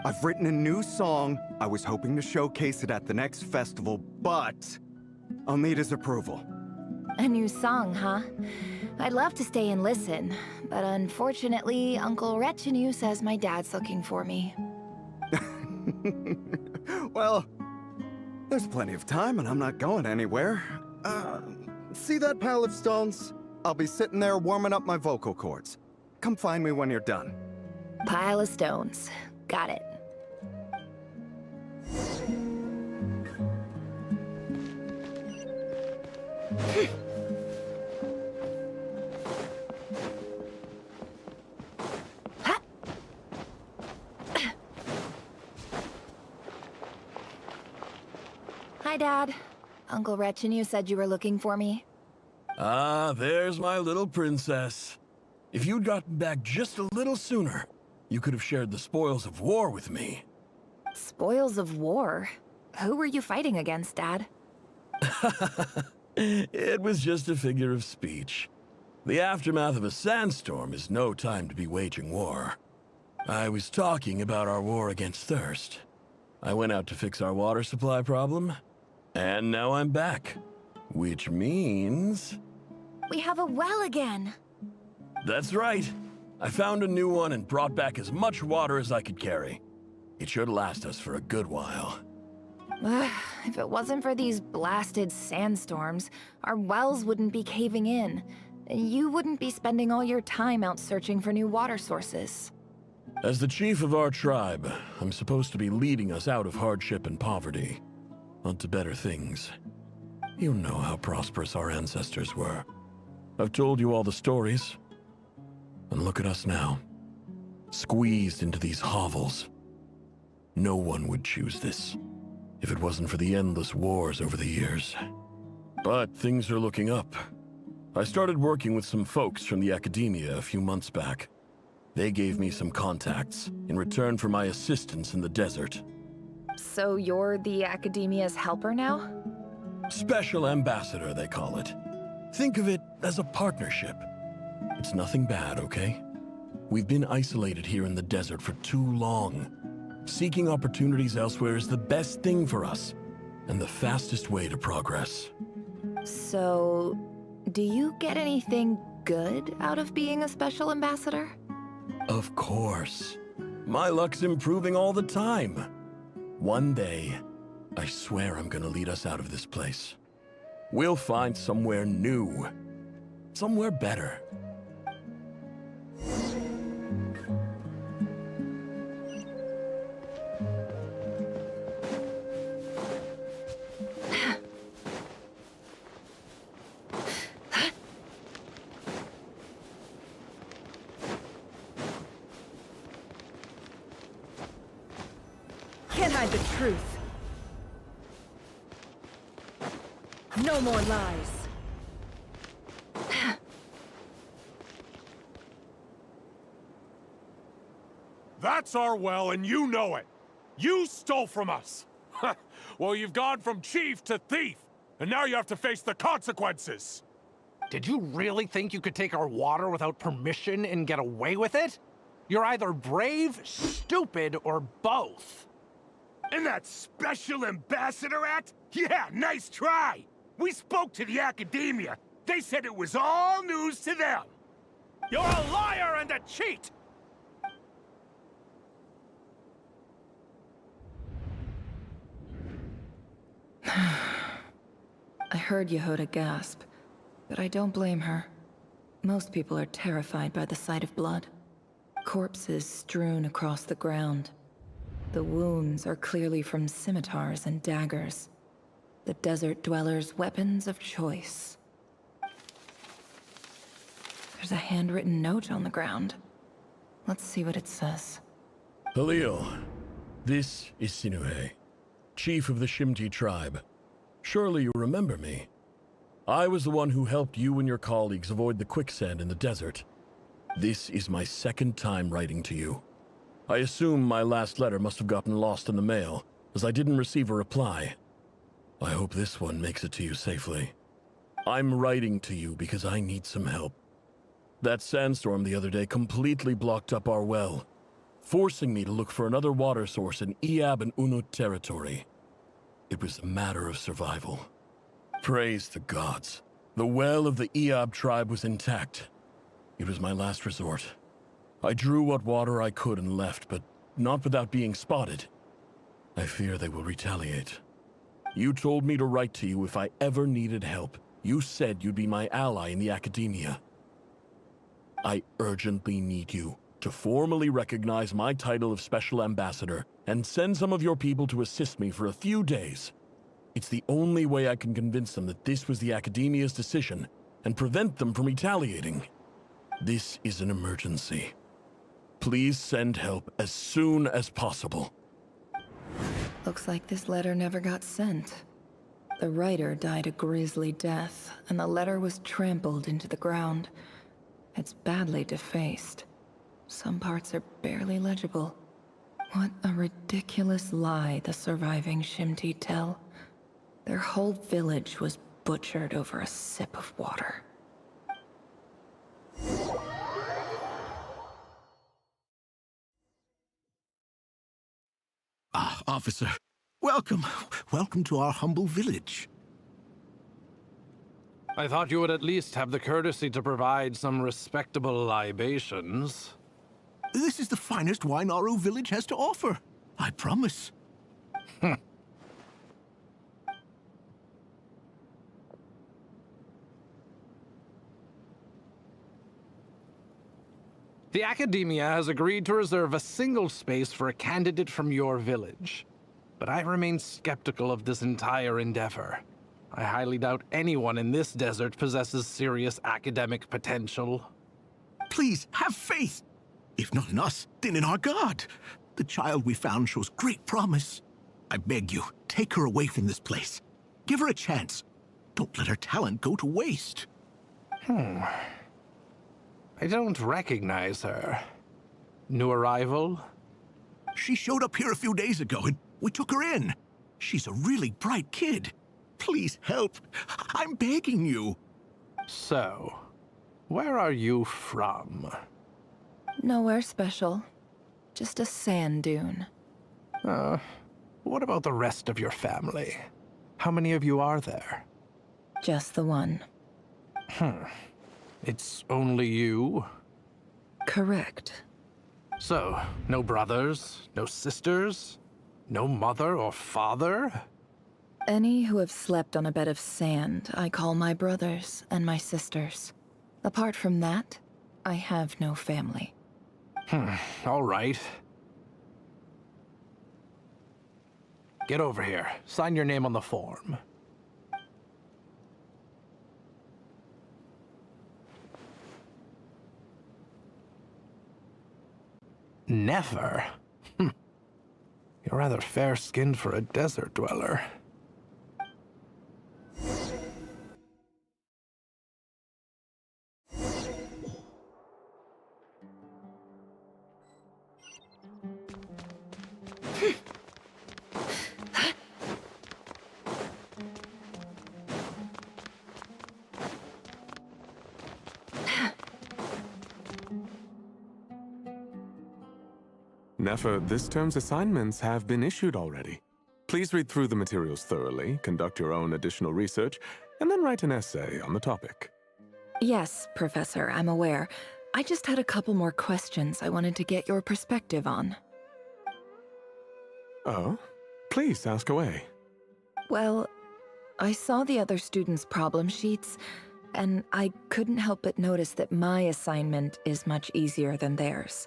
I've written a new song. I was hoping to showcase it at the next festival, but I'll need his approval. A new song, huh? I'd love to stay and listen, but unfortunately, Uncle Retinue says my dad's looking for me. Well, there's plenty of time and I'm not going anywhere. See that pile of stones? I'll be sitting there warming up my vocal cords. Come find me when you're done. Pile of stones. Got it. Hi, Dad. Uncle Retinue said you were looking for me. Ah, there's my little princess. If you'd gotten back just a little sooner, you could have shared the spoils of war with me. Spoils of war? Who were you fighting against, Dad? It was just a figure of speech. The aftermath of a sandstorm is no time to be waging war. I was talking about our war against thirst. I went out to fix our water supply problem, and now I'm back. Which means... We have a well again! That's right. I found a new one and brought back as much water as I could carry. It should last us for a good while. If it wasn't for these blasted sandstorms, our wells wouldn't be caving in. You wouldn't be spending all your time out searching for new water sources. As the chief of our tribe, I'm supposed to be leading us out of hardship and poverty, onto better things. You know how prosperous our ancestors were. I've told you all the stories. And look at us now, squeezed into these hovels. No one would choose this, if it wasn't for the endless wars over the years. But things are looking up. I started working with some folks from the academia a few months back. They gave me some contacts in return for my assistance in the desert. So you're the academia's helper now? Special ambassador, they call it. Think of it as a partnership. It's nothing bad, okay? We've been isolated here in the desert for too long. Seeking opportunities elsewhere is the best thing for us, and the fastest way to progress. So, do you get anything good out of being a special ambassador? Of course. My luck's improving all the time. One day, I swear I'm gonna lead us out of this place. We'll find somewhere new. Somewhere better. Can't hide the truth. No more lies. That's our well, and you know it. You stole from us. Well, you've gone from chief to thief, and now you have to face the consequences. Did you really think you could take our water without permission and get away with it? You're either brave, stupid, or both. And that special ambassador act? Yeah, nice try. We spoke to the academia. They said it was all news to them. You're a liar and a cheat! I heard Yehoda gasp, but I don't blame her. Most people are terrified by the sight of blood. Corpses strewn across the ground. The wounds are clearly from scimitars and daggers. The desert dwellers' weapons of choice. There's a handwritten note on the ground. Let's see what it says. Heyo, this is Sinuhe, chief of the Shimti tribe. Surely you remember me. I was the one who helped you and your colleagues avoid the quicksand in the desert. This is my second time writing to you. I assume my last letter must have gotten lost in the mail, as I didn't receive a reply. I hope this one makes it to you safely. I'm writing to you because I need some help. That sandstorm the other day completely blocked up our well, forcing me to look for another water source in Iab and Unut territory. It was a matter of survival. Praise the gods. The well of the Iab tribe was intact. It was my last resort. I drew what water I could and left, but not without being spotted. I fear they will retaliate. You told me to write to you if I ever needed help. You said you'd be my ally in the academia. I urgently need you to formally recognize my title of Special Ambassador and send some of your people to assist me for a few days. It's the only way I can convince them that this was the academia's decision and prevent them from retaliating. This is an emergency. Please send help as soon as possible. Looks like this letter never got sent. The writer died a grisly death, and the letter was trampled into the ground. It's badly defaced. Some parts are barely legible. What a ridiculous lie the surviving Shimti tell. Their whole village was butchered over a sip of water. Ah, officer. Welcome. Welcome to our humble village. I thought you would at least have the courtesy to provide some respectable libations. This is the finest wine Aru village has to offer. I promise. The Academia has agreed to reserve a single space for a candidate from your village. But I remain skeptical of this entire endeavor. I highly doubt anyone in this desert possesses serious academic potential. Please, have faith. If not in us, then in our god. The child we found shows great promise. I beg you, take her away from this place. Give her a chance. Don't let her talent go to waste. I don't recognize her. New arrival? She showed up here a few days ago and we took her in. She's a really bright kid. Please help. I'm begging you. So, where are you from? Nowhere special. Just a sand dune. What about the rest of your family? How many of you are there? Just the one. It's only you? Correct. So, no brothers, no sisters, no mother or father? Any who have slept on a bed of sand, I call my brothers and my sisters. Apart from that, I have no family. All right. Get over here. Sign your name on the form. Never? You're rather fair-skinned for a desert dweller. Nefer, this term's assignments have been issued already. Please read through the materials thoroughly, conduct your own additional research, and then write an essay on the topic. Yes, Professor, I'm aware. I just had a couple more questions I wanted to get your perspective on. Oh? Please, ask away. Well, I saw the other students' problem sheets, and I couldn't help but notice that my assignment is much easier than theirs.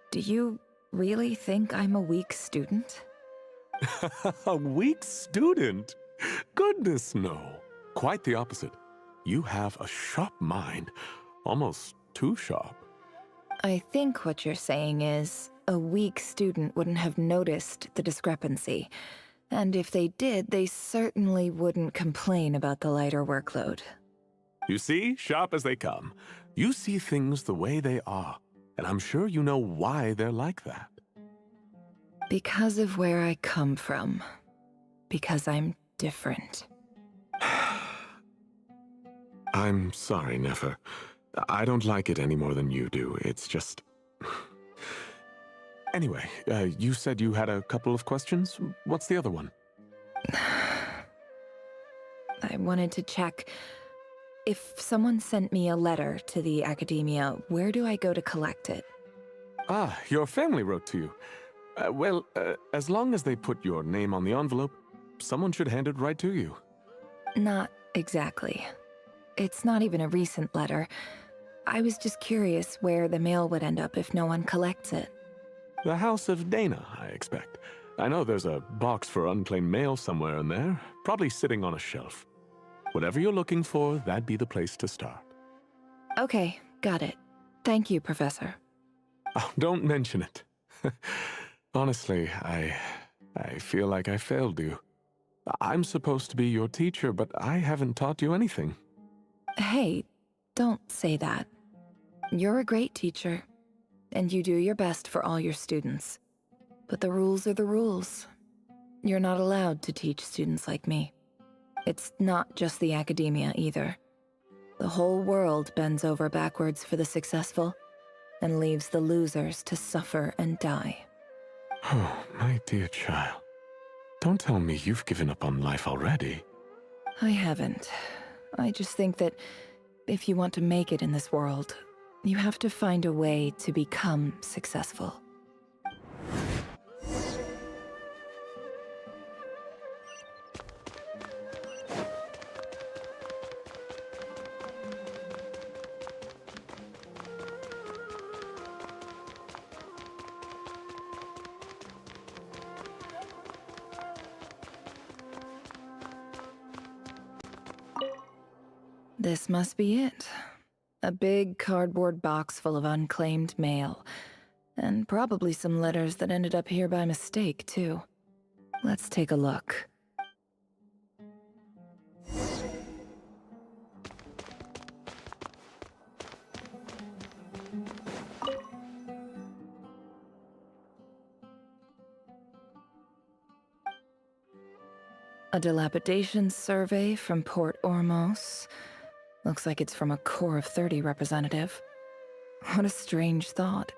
Do you really think I'm a weak student? A weak student? Goodness, no. Quite the opposite. You have a sharp mind. Almost too sharp. I think what you're saying is, a weak student wouldn't have noticed the discrepancy. And if they did, they certainly wouldn't complain about the lighter workload. You see, sharp as they come. You see things the way they are. And I'm sure you know why they're like that. Because of where I come from. Because I'm different. I'm sorry, Nefer. I don't like it any more than you do. It's just... Anyway, you said you had a couple of questions. What's the other one? I wanted to check... If someone sent me a letter to the Academia, where do I go to collect it? Ah, your family wrote to you. Well, as long as they put your name on the envelope, someone should hand it right to you. Not exactly. It's not even a recent letter. I was just curious where the mail would end up if no one collects it. The House of Dana, I expect. I know there's a box for unclaimed mail somewhere in there, probably sitting on a shelf. Whatever you're looking for, that'd be the place to start. Okay, got it. Thank you, Professor. Oh, don't mention it. Honestly, I feel like I failed you. I'm supposed to be your teacher, but I haven't taught you anything. Hey, don't say that. You're a great teacher, and you do your best for all your students. But the rules are the rules. You're not allowed to teach students like me. It's not just the academia either. The whole world bends over backwards for the successful and leaves the losers to suffer and die. Oh, my dear child. Don't tell me you've given up on life already. I haven't. I just think that if you want to make it in this world, you have to find a way to become successful. This must be it. A big cardboard box full of unclaimed mail. And probably some letters that ended up here by mistake, too. Let's take a look. A dilapidation survey from Port Ormos. Looks like it's from a Core of 30 representative. What a strange thought.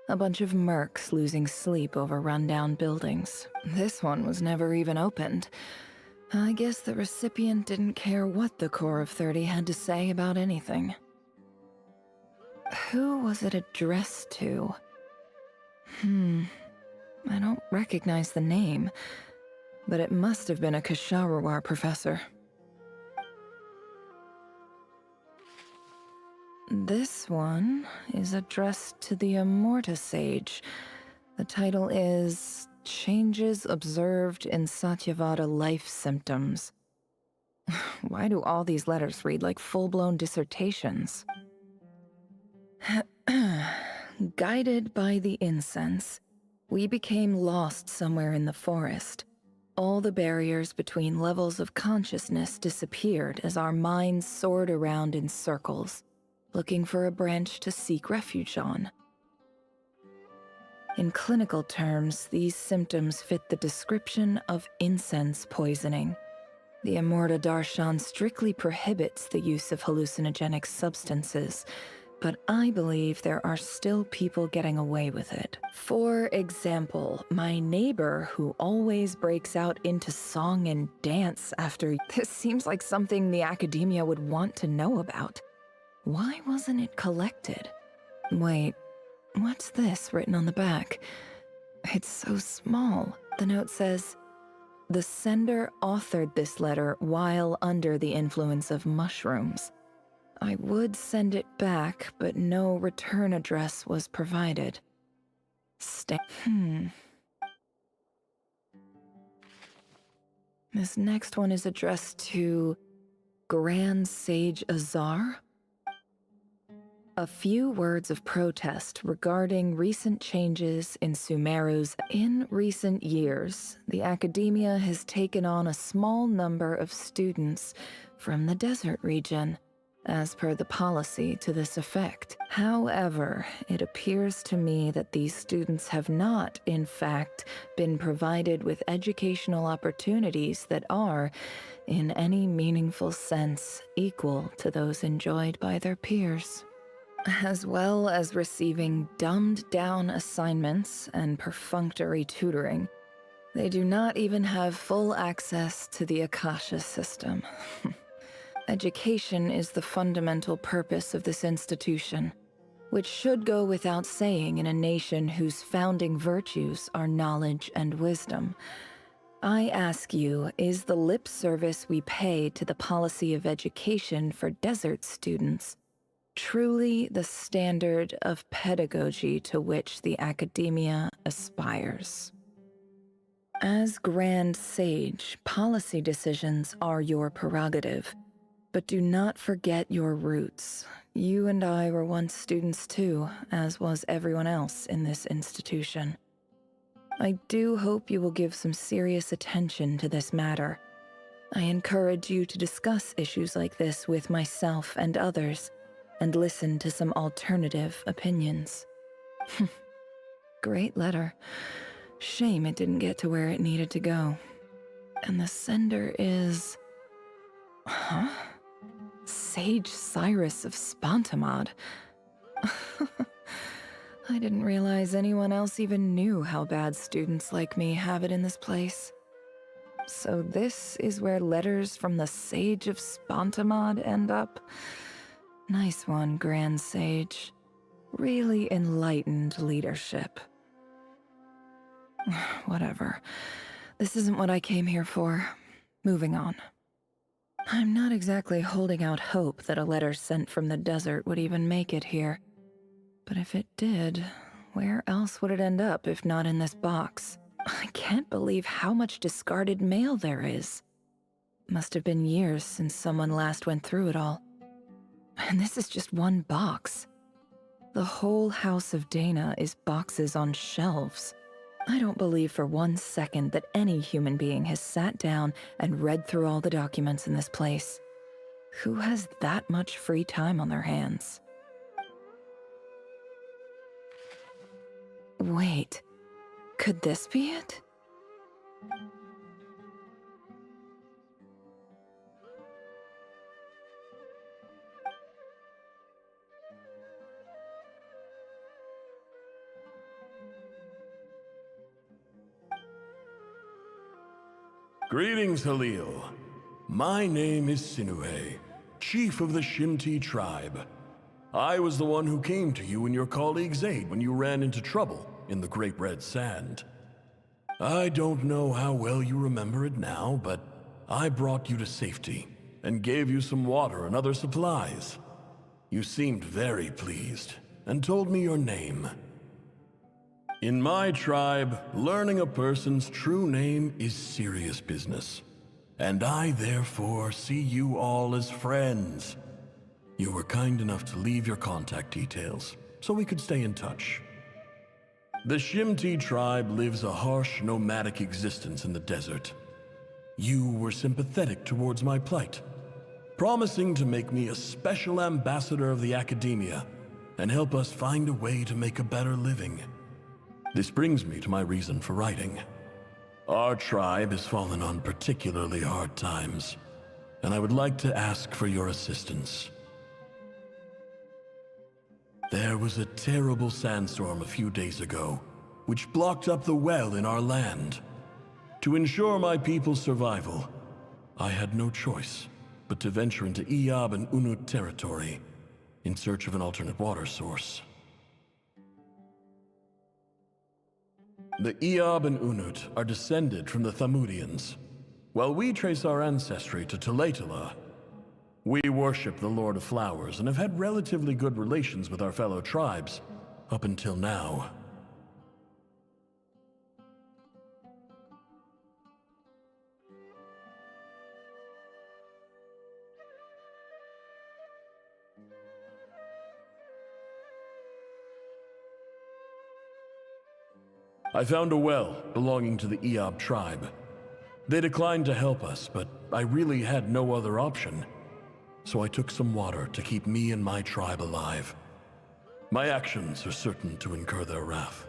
A bunch of mercs losing sleep over rundown buildings. This one was never even opened. I guess the recipient didn't care what the Core of 30 had to say about anything. Who was it addressed to? I don't recognize the name, but it must have been a Ksharawar professor. This one is addressed to the Immorta Sage. The title is Changes Observed in Satyavada Life Symptoms. Why do all these letters read like full-blown dissertations? Guided by the incense, we became lost somewhere in the forest. All the barriers between levels of consciousness disappeared as our minds soared around in circles, looking for a branch to seek refuge on. In clinical terms, these symptoms fit the description of incense poisoning. The Immorta Darshan strictly prohibits the use of hallucinogenic substances, but I believe there are still people getting away with it. For example, my neighbor who always breaks out into song and dance after— This seems like something the academia would want to know about. Why wasn't it collected? Wait, what's this written on the back? It's so small. The note says, "The sender authored this letter while under the influence of mushrooms. I would send it back, but no return address was provided." This next one is addressed to Grand Sage Azar. A few words of protest regarding recent changes in Sumeru's. In recent years, the academia has taken on a small number of students from the desert region, as per the policy to this effect. However, it appears to me that these students have not, in fact, been provided with educational opportunities that are, in any meaningful sense, equal to those enjoyed by their peers. As well as receiving dumbed-down assignments and perfunctory tutoring, they do not even have full access to the Akasha system. Education is the fundamental purpose of this institution, which should go without saying in a nation whose founding virtues are knowledge and wisdom. I ask you, is the lip service we pay to the policy of education for desert students truly the standard of pedagogy to which the academia aspires? As Grand Sage, policy decisions are your prerogative, but do not forget your roots. You and I were once students too, as was everyone else in this institution. I do hope you will give some serious attention to this matter. I encourage you to discuss issues like this with myself and others, and listen to some alternative opinions. Great letter. Shame it didn't get to where it needed to go. And the sender is... Huh? Sage Cyrus of Spantamod. I didn't realize anyone else even knew how bad students like me have it in this place. So this is where letters from the Sage of Spantamod end up? Nice one, Grand Sage. Really enlightened leadership. Whatever. This isn't what I came here for. Moving on. I'm not exactly holding out hope that a letter sent from the desert would even make it here. But if it did, where else would it end up if not in this box? I can't believe how much discarded mail there is. Must have been years since someone last went through it all. And this is just one box. The whole House of Dana is boxes on shelves. I don't believe for 1 second that any human being has sat down and read through all the documents in this place. Who has that much free time on their hands? Wait, could this be it? Greetings, Heyo. My name is Sinue, chief of the Shimti tribe. I was the one who came to you and your colleague's aid when you ran into trouble in the Great Red Sand. I don't know how well you remember it now, but I brought you to safety and gave you some water and other supplies. You seemed very pleased and told me your name. In my tribe, learning a person's true name is serious business, and I therefore see you all as friends. You were kind enough to leave your contact details, so we could stay in touch. The Shimti tribe lives a harsh, nomadic existence in the desert. You were sympathetic towards my plight, promising to make me a special ambassador of the academia and help us find a way to make a better living. This brings me to my reason for writing. Our tribe has fallen on particularly hard times, and I would like to ask for your assistance. There was a terrible sandstorm a few days ago, which blocked up the well in our land. To ensure my people's survival, I had no choice but to venture into Iyab and Unut territory in search of an alternate water source. The Iyab and Unut are descended from the Thamudians, while we trace our ancestry to Tulatala. We worship the Lord of Flowers and have had relatively good relations with our fellow tribes up until now. I found a well belonging to the Iyab tribe. They declined to help us, but I really had no other option. So I took some water to keep me and my tribe alive. My actions are certain to incur their wrath.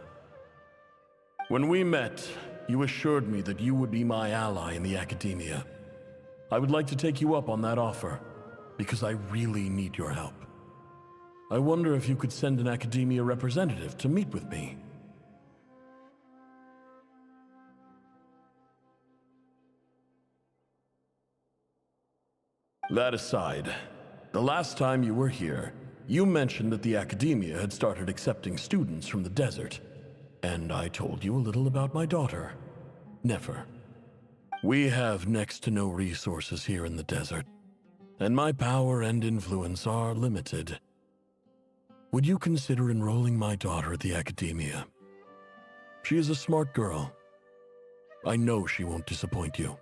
When we met, you assured me that you would be my ally in the academia. I would like to take you up on that offer, because I really need your help. I wonder if you could send an academia representative to meet with me. That aside, the last time you were here, you mentioned that the academia had started accepting students from the desert, and I told you a little about my daughter, Nefer. We have next to no resources here in the desert, and my power and influence are limited. Would you consider enrolling my daughter at the academia? She is a smart girl. I know she won't disappoint you.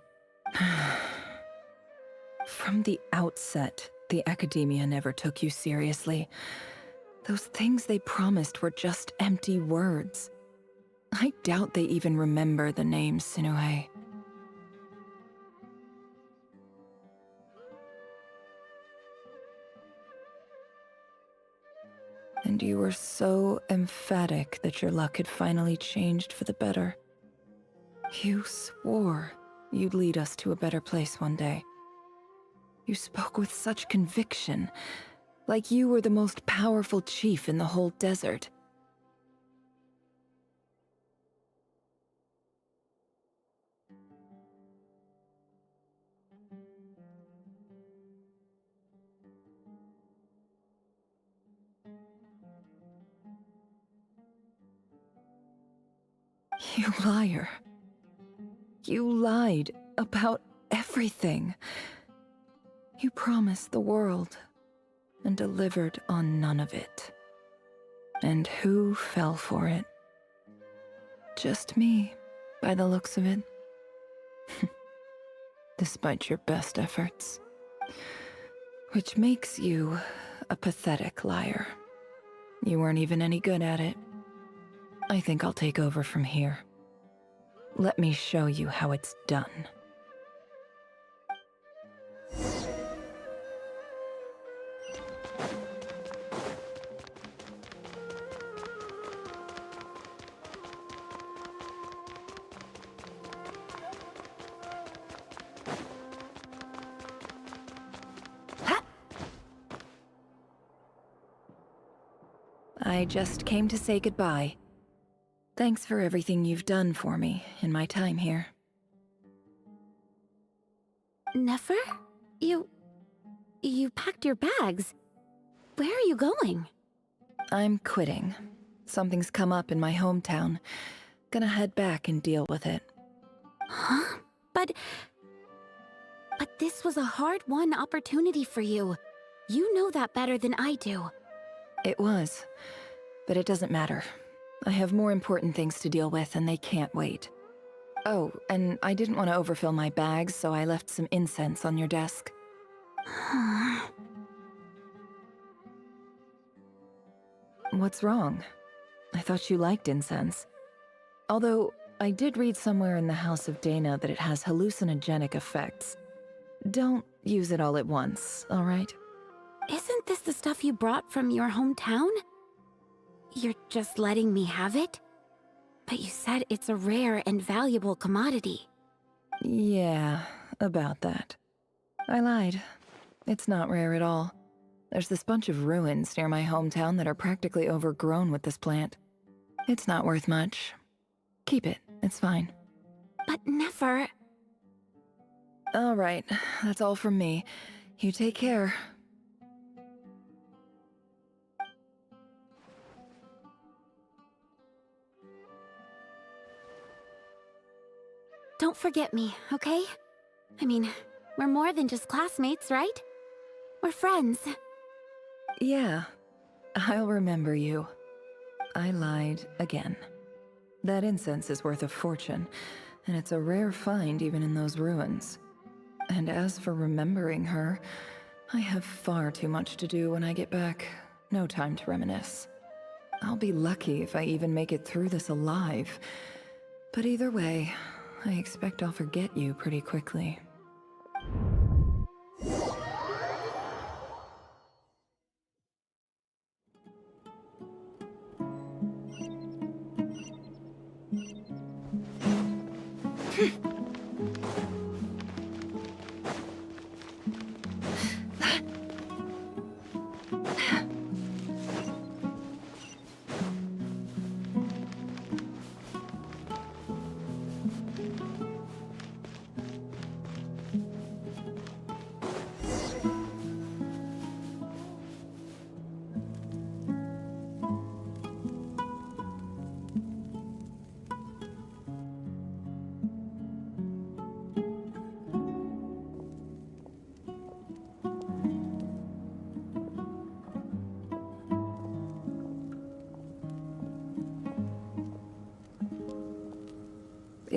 From the outset, the academia never took you seriously. Those things they promised were just empty words. I doubt they even remember the name Sinue. And you were so emphatic that your luck had finally changed for the better. You swore you'd lead us to a better place one day. You spoke with such conviction, like you were the most powerful chief in the whole desert. You liar. You lied about everything. You promised the world and delivered on none of it. And who fell for it? Just me, by the looks of it. Despite your best efforts. Which makes you a pathetic liar. You weren't even any good at it. I think I'll take over from here. Let me show you how it's done. I just came to say goodbye. Thanks for everything you've done for me in my time here. Nefer? You packed your bags. Where are you going? I'm quitting. Something's come up in my hometown. Gonna head back and deal with it. Huh? But this was a hard-won opportunity for you. You know that better than I do. It was, but it doesn't matter. I have more important things to deal with, and they can't wait. Oh, and I didn't want to overfill my bags, so I left some incense on your desk. What's wrong? I thought you liked incense. Although, I did read somewhere in the House of Dana that it has hallucinogenic effects. Don't use it all at once, all right? Isn't this the stuff you brought from your hometown? You're just letting me have it? But you said it's a rare and valuable commodity. Yeah, about that. I lied. It's not rare at all. There's this bunch of ruins near my hometown that are practically overgrown with this plant. It's not worth much. Keep it, it's fine. But Nefer... All right, that's all from me. You take care. Don't forget me, okay? I mean, we're more than just classmates, right? We're friends. Yeah, I'll remember you. I lied again. That incense is worth a fortune, and it's a rare find even in those ruins. And as for remembering her, I have far too much to do when I get back. No time to reminisce. I'll be lucky if I even make it through this alive. But either way, I expect I'll forget you pretty quickly.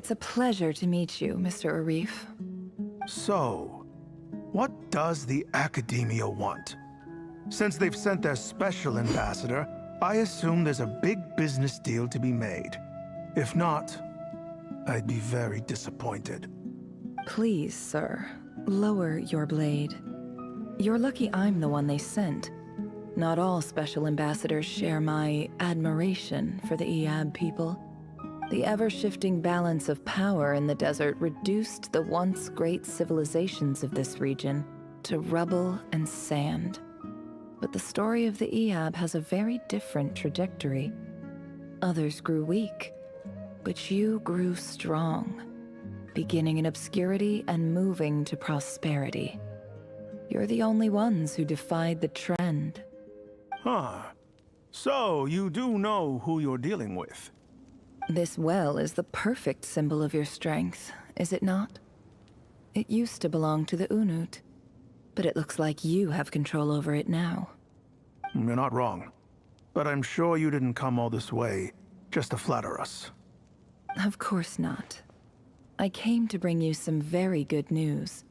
It's a pleasure to meet you, Mr. Arif. So, what does the Academia want? Since they've sent their special ambassador, I assume there's a big business deal to be made. If not, I'd be very disappointed. Please, sir, lower your blade. You're lucky I'm the one they sent. Not all special ambassadors share my admiration for the Eab people. The ever-shifting balance of power in the desert reduced the once great civilizations of this region to rubble and sand. But the story of the Eab has a very different trajectory. Others grew weak, but you grew strong, beginning in obscurity and moving to prosperity. You're the only ones who defied the trend. Huh. So, you do know who you're dealing with? This well is the perfect symbol of your strength, is it not? It used to belong to the Unut, but it looks like you have control over it now. You're not wrong. But I'm sure you didn't come all this way just to flatter us. Of course not. I came to bring you some very good news.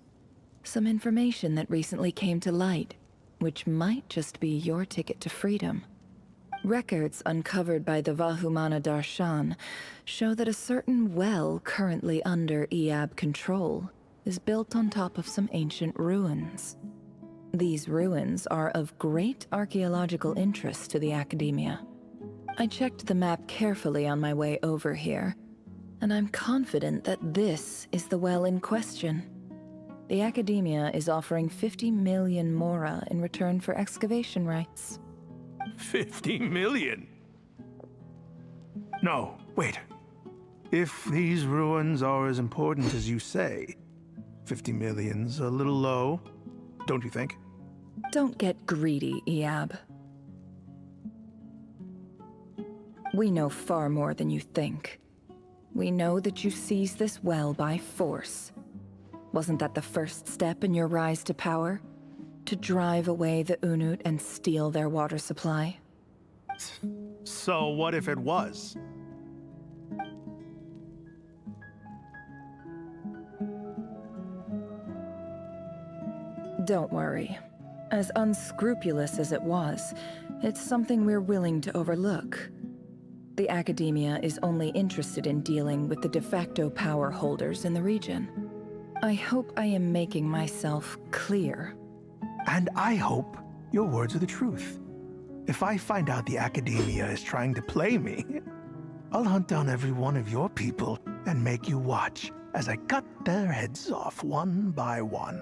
Some information that recently came to light, which might just be your ticket to freedom. Records uncovered by the Vahumana Darshan show that a certain well currently under Eab control is built on top of some ancient ruins. These ruins are of great archaeological interest to the Academia. I checked the map carefully on my way over here, and I'm confident that this is the well in question. The Academia is offering 50 million mora in return for excavation rights. 50 million? No, wait. If these ruins are as important as you say, 50 million's a little low, don't you think? Don't get greedy, Eab. We know far more than you think. We know that you seized this well by force. Wasn't that the first step in your rise to power? To drive away the Unut and steal their water supply? So what if it was? Don't worry. As unscrupulous as it was, it's something we're willing to overlook. The Academia is only interested in dealing with the de facto power holders in the region. I hope I am making myself clear. And I hope your words are the truth. If I find out the Academia is trying to play me, I'll hunt down every one of your people and make you watch as I cut their heads off one by one.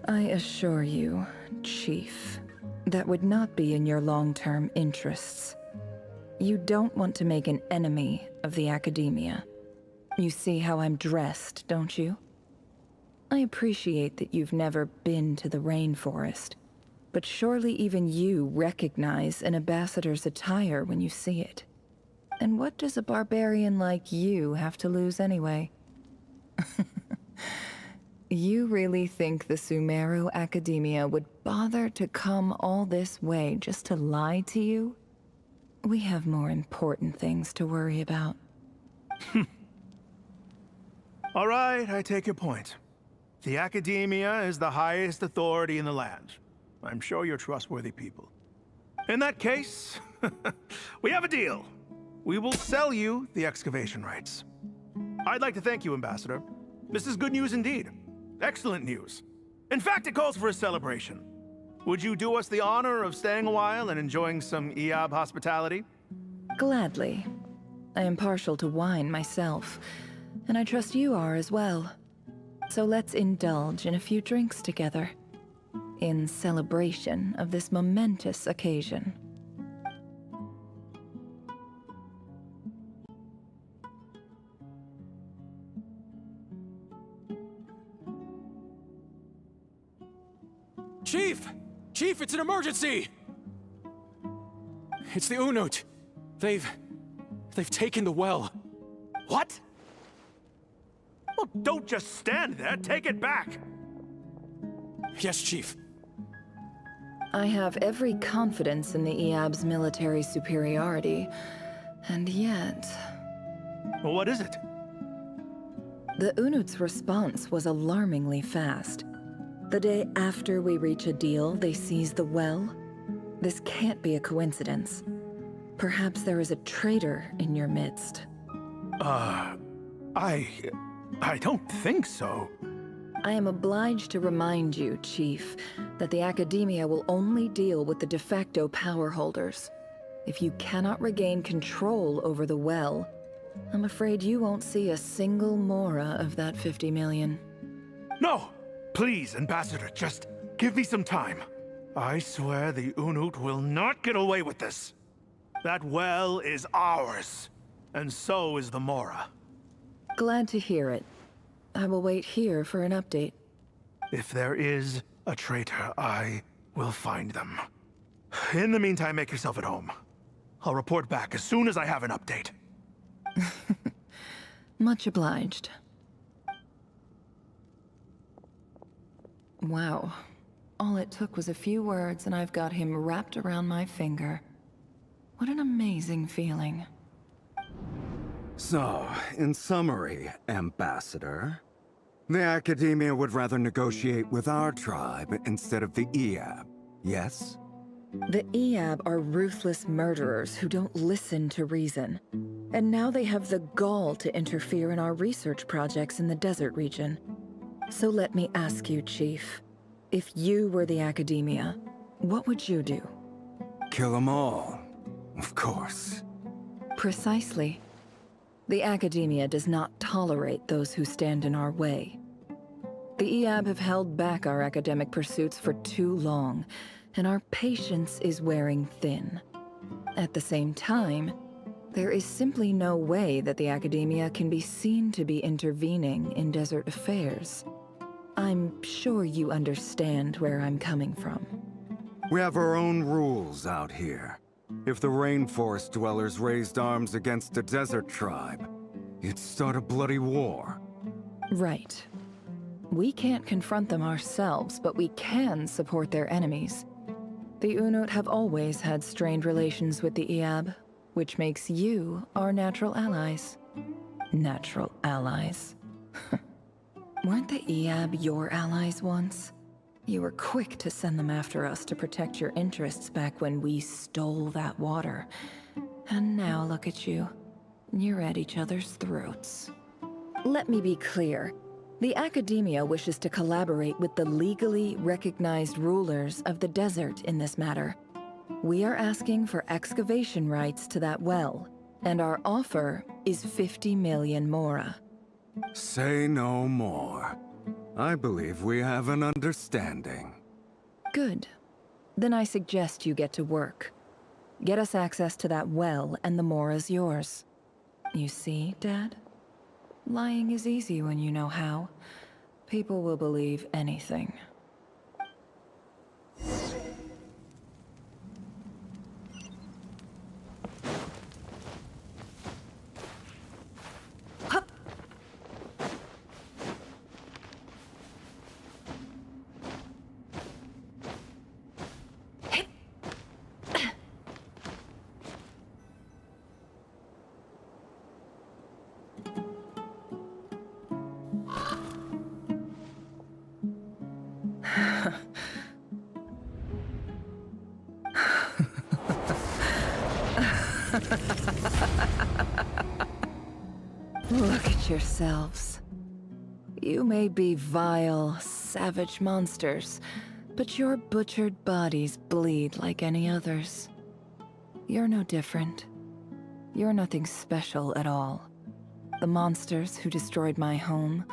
I assure you, Chief, that would not be in your long-term interests. You don't want to make an enemy of the Academia. You see how I'm dressed, don't you? I appreciate that you've never been to the rainforest, but surely even you recognize an ambassador's attire when you see it. And what does a barbarian like you have to lose anyway? You really think the Sumeru Academia would bother to come all this way just to lie to you? We have more important things to worry about. All right, I take your point. The Academia is the highest authority in the land. I'm sure you're trustworthy people. In that case, we have a deal. We will sell you the excavation rights. I'd like to thank you, Ambassador. This is good news indeed. Excellent news. In fact, it calls for a celebration. Would you do us the honor of staying a while and enjoying some Eab hospitality? Gladly. I am partial to wine myself, and I trust you are as well. So let's indulge in a few drinks together, in celebration of this momentous occasion. Chief! Chief, it's an emergency! It's the Unut. They've taken the well. What? Well, don't just stand there. Take it back. Yes, Chief. I have every confidence in the Eab's military superiority, and yet... Well, what is it? The Unut's response was alarmingly fast. The day after we reach a deal, they seize the well. This can't be a coincidence. Perhaps there is a traitor in your midst. I don't think so. I am obliged to remind you, Chief, that the Academia will only deal with the de facto power holders. If you cannot regain control over the well, I'm afraid you won't see a single mora of that 50 million. No! Please, Ambassador, just give me some time. I swear the Unut will not get away with this. That well is ours, and so is the mora. Glad to hear it. I will wait here for an update. If there is a traitor, I will find them. In the meantime, make yourself at home. I'll report back as soon as I have an update. Much obliged. Wow. All it took was a few words and I've got him wrapped around my finger. What an amazing feeling. So, in summary, Ambassador, the Academia would rather negotiate with our tribe instead of the Eab, yes? The Eab are ruthless murderers who don't listen to reason. And now they have the gall to interfere in our research projects in the desert region. So let me ask you, Chief. If you were the Academia, what would you do? Kill them all, of course. Precisely. The Academia does not tolerate those who stand in our way. The Eab have held back our academic pursuits for too long, and our patience is wearing thin. At the same time, there is simply no way that the Academia can be seen to be intervening in desert affairs. I'm sure you understand where I'm coming from. We have our own rules out here. If the rainforest dwellers raised arms against a desert tribe, it'd start a bloody war. Right. We can't confront them ourselves, but we can support their enemies. The Unut have always had strained relations with the Eab, which makes you our natural allies. Natural allies. Weren't the Eab your allies once? You were quick to send them after us to protect your interests back when we stole that water. And now look at you. You're at each other's throats. Let me be clear. The Academia wishes to collaborate with the legally recognized rulers of the desert in this matter. We are asking for excavation rights to that well, and our offer is 50 million mora. Say no more. I believe we have an understanding. Good. Then I suggest you get to work. Get us access to that well, and the mora's yours. You see, Dad? Lying is easy when you know how. People will believe anything. Look at yourselves. You may be vile, savage monsters, but your butchered bodies bleed like any others. You're no different. You're nothing special at all. The monsters who destroyed my home,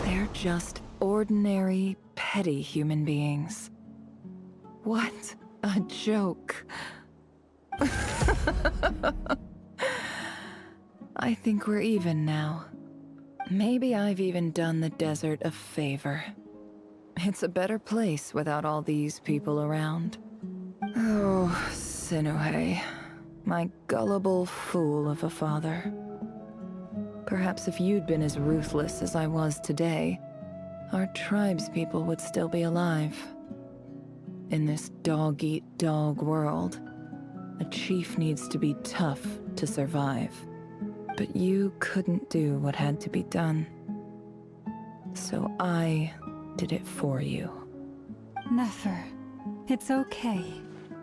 they're just ordinary, petty human beings. What a joke. I think we're even now. Maybe I've even done the desert a favor. It's a better place without all these people around. Oh, Sinuhe, my gullible fool of a father. Perhaps if you'd been as ruthless as I was today, our tribespeople would still be alive. In this dog-eat-dog world, a chief needs to be tough to survive. But you couldn't do what had to be done. So I did it for you. Nefer, it's okay.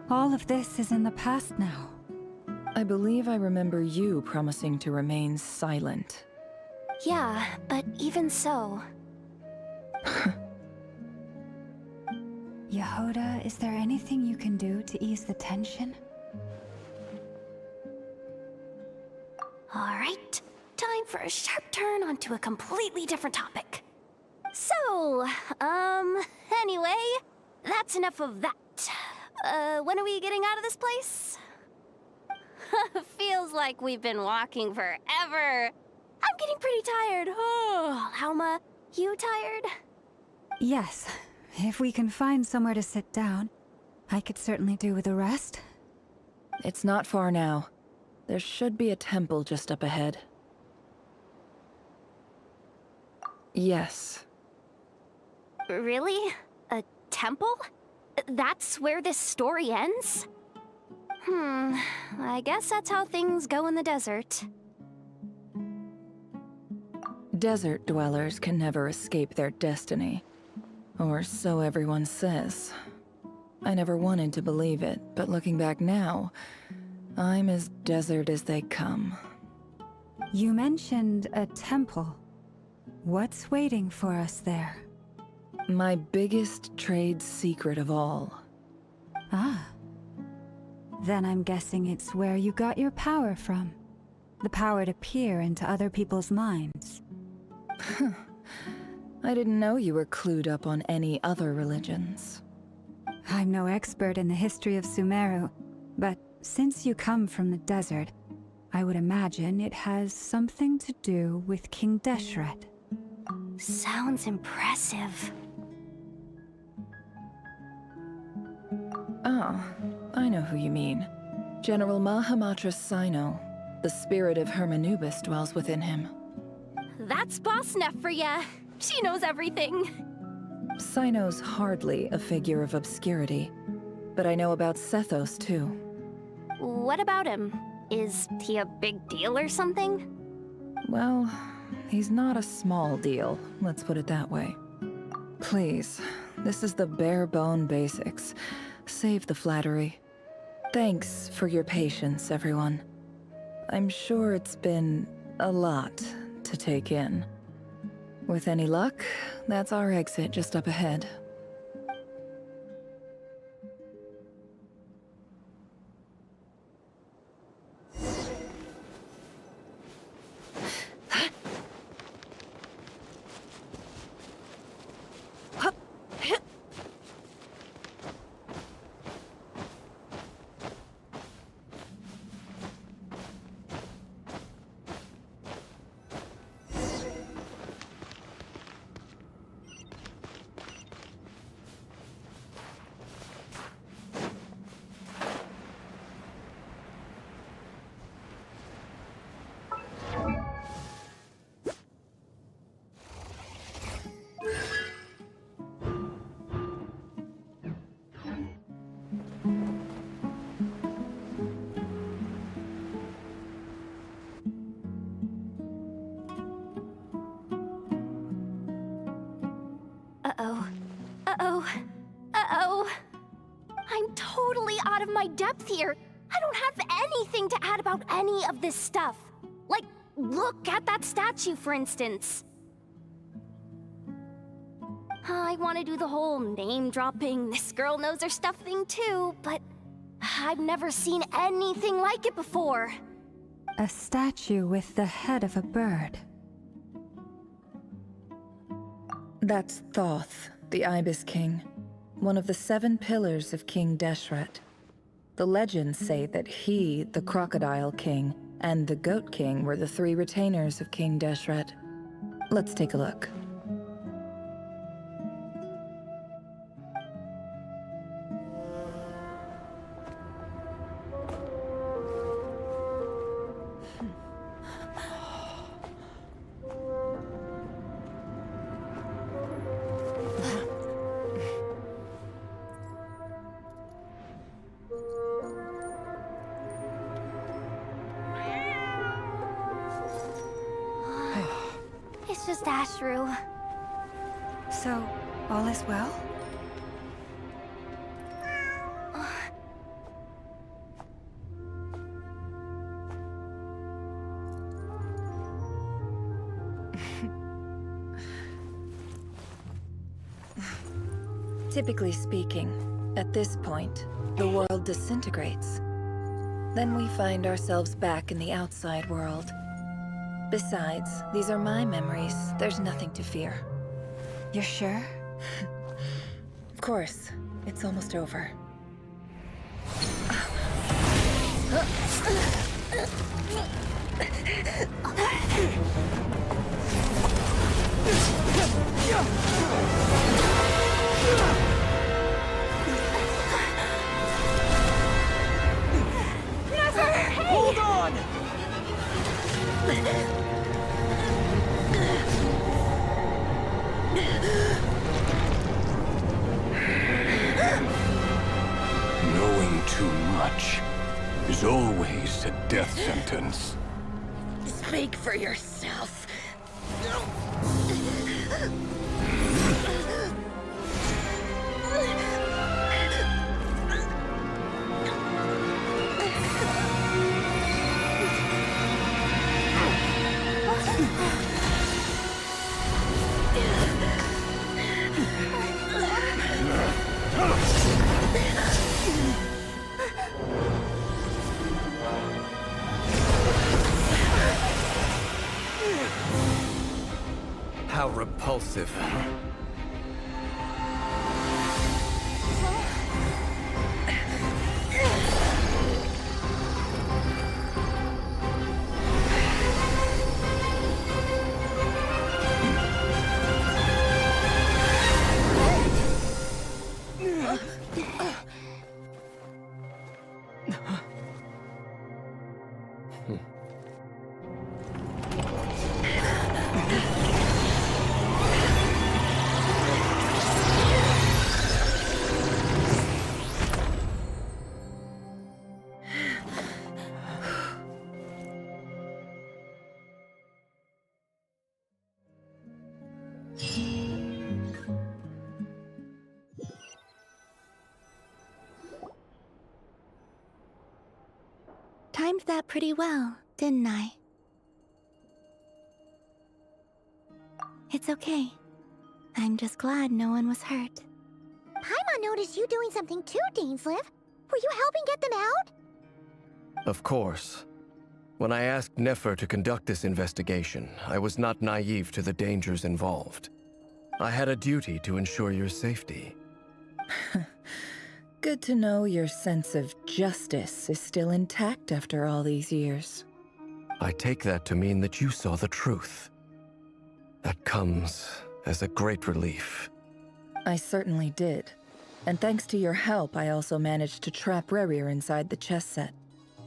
All of this is in the past now. I believe I remember you promising to remain silent. Yeah, but even so... Yehuda, is there anything you can do to ease the tension? Alright, time for a sharp turn onto a completely different topic. So, anyway, that's enough of that. When are we getting out of this place? Feels like we've been walking forever. I'm getting pretty tired. Oh, Alma, you tired? Yes. If we can find somewhere to sit down, I could certainly do with a rest. It's not far now. There should be a temple just up ahead. Yes. Really? A temple? That's where this story ends? I guess that's how things go in the desert. Desert dwellers can never escape their destiny. Or so everyone says. I never wanted to believe it, but looking back now, I'm as desert as they come. You mentioned a temple. What's waiting for us there? My biggest trade secret of all. Ah. Then I'm guessing it's where you got your power from. The power to peer into other people's minds. I didn't know you were clued up on any other religions. I'm no expert in the history of Sumeru, but since you come from the desert, I would imagine it has something to do with King Deshret. Sounds impressive. Ah, I know who you mean. General Mahamatra Sino. The spirit of Hermanubis dwells within him. That's Boss Neff for ya. She knows everything. Sino's hardly a figure of obscurity, but I know about Sethos too. What about him? Is he a big deal or something? Well, he's not a small deal, let's put it that way. Please, this is the bare-bone basics. Save the flattery. Thanks for your patience, everyone. I'm sure it's been a lot to take in. With any luck, that's our exit just up ahead. I'm totally out of my depth here. I don't have anything to add about any of this stuff. Like, look at that statue, for instance. I want to do the whole name-dropping, this girl knows her stuff thing too, but I've never seen anything like it before. A statue with the head of a bird. That's Thoth, the Ibis King, one of the 7 pillars of King Deshret. The legends say that he, the Crocodile King, and the Goat King were the 3 retainers of King Deshret. Let's take a look. It's just Ashru. So, all is well? Typically speaking, at this point, the world disintegrates. Then we find ourselves back in the outside world, Besides, these are my memories. There's nothing to fear. You're sure? Of course. It's almost over. Never! Hold on! Knowing too much is always a death sentence. Speak for yourself. How repulsive. Timed that pretty well, didn't I? It's okay. I'm just glad no one was hurt. Paimon noticed you doing something too, Dainsleif. Were you helping get them out? Of course. When I asked Nefer to conduct this investigation, I was not naive to the dangers involved. I had a duty to ensure your safety. Good to know your sense of justice is still intact after all these years. I take that to mean that you saw the truth. That comes as a great relief. I certainly did. And thanks to your help, I also managed to trap Rerir inside the chess set.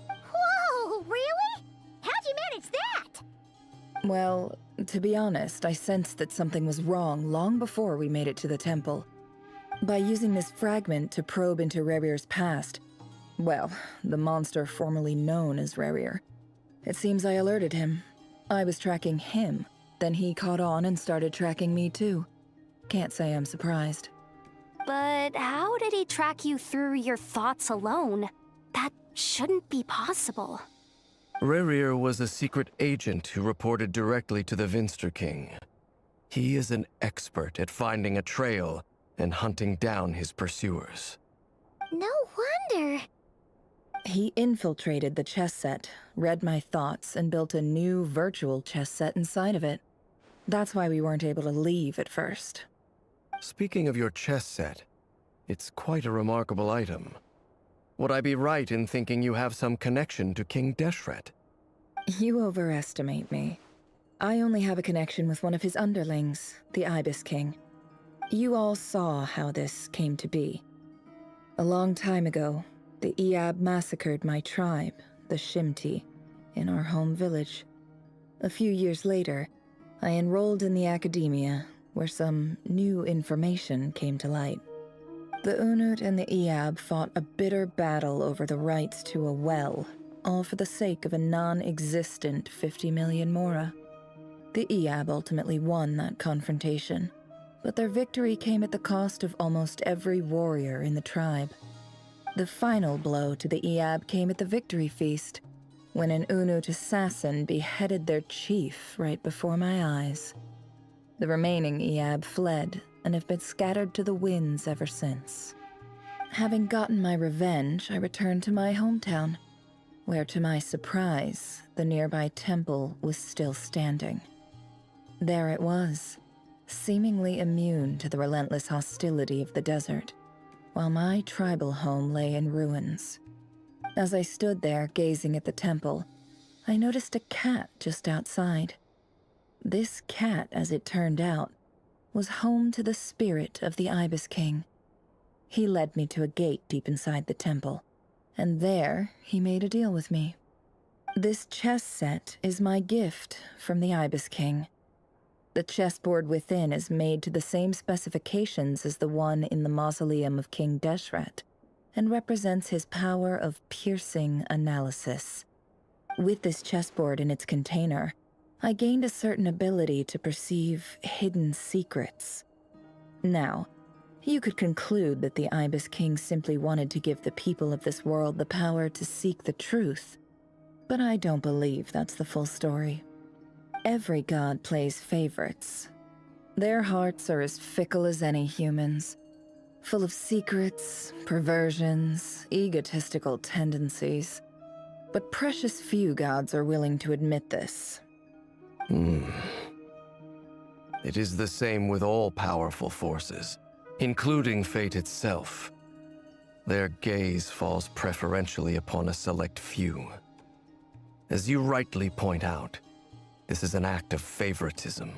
Whoa, really? How'd you manage that? Well, to be honest, I sensed that something was wrong long before we made it to the temple. By using this fragment to probe into Rerir's past, well, the monster formerly known as Rerir, it seems I alerted him. I was tracking him, then he caught on and started tracking me too. Can't say I'm surprised. But how did he track you through your thoughts alone? That shouldn't be possible. Rerir was a secret agent who reported directly to the Vinster King. He is an expert at finding a trail and hunting down his pursuers. No wonder. He infiltrated the chess set, read my thoughts, and built a new virtual chess set inside of it. That's why we weren't able to leave at first. Speaking of your chess set, it's quite a remarkable item. Would I be right in thinking you have some connection to King Deshret? You overestimate me. I only have a connection with one of his underlings, the Ibis King. You all saw how this came to be. A long time ago, the Eab massacred my tribe, the Shimti, in our home village. A few years later, I enrolled in the academia, where some new information came to light. The Unut and the Eab fought a bitter battle over the rights to a well, all for the sake of a non-existent 50 million Mora. The Eab ultimately won that confrontation, but their victory came at the cost of almost every warrior in the tribe. The final blow to the Eab came at the victory feast, when an Unut assassin beheaded their chief right before my eyes. The remaining Eab fled and have been scattered to the winds ever since. Having gotten my revenge, I returned to my hometown, where to my surprise, the nearby temple was still standing. There it was, seemingly immune to the relentless hostility of the desert, while my tribal home lay in ruins. As I stood there gazing at the temple, I noticed a cat just outside. This cat, as it turned out, was home to the spirit of the Ibis King. He led me to a gate deep inside the temple, and there he made a deal with me. This chess set is my gift from the Ibis King. The chessboard within is made to the same specifications as the one in the mausoleum of King Deshret, and represents his power of piercing analysis. With this chessboard in its container, I gained a certain ability to perceive hidden secrets. Now, you could conclude that the Ibis King simply wanted to give the people of this world the power to seek the truth, but I don't believe that's the full story. Every god plays favorites. Their hearts are as fickle as any human's, full of secrets, perversions, egotistical tendencies. But precious few gods are willing to admit this. It is the same with all powerful forces, including fate itself. Their gaze falls preferentially upon a select few. As you rightly point out, this is an act of favoritism.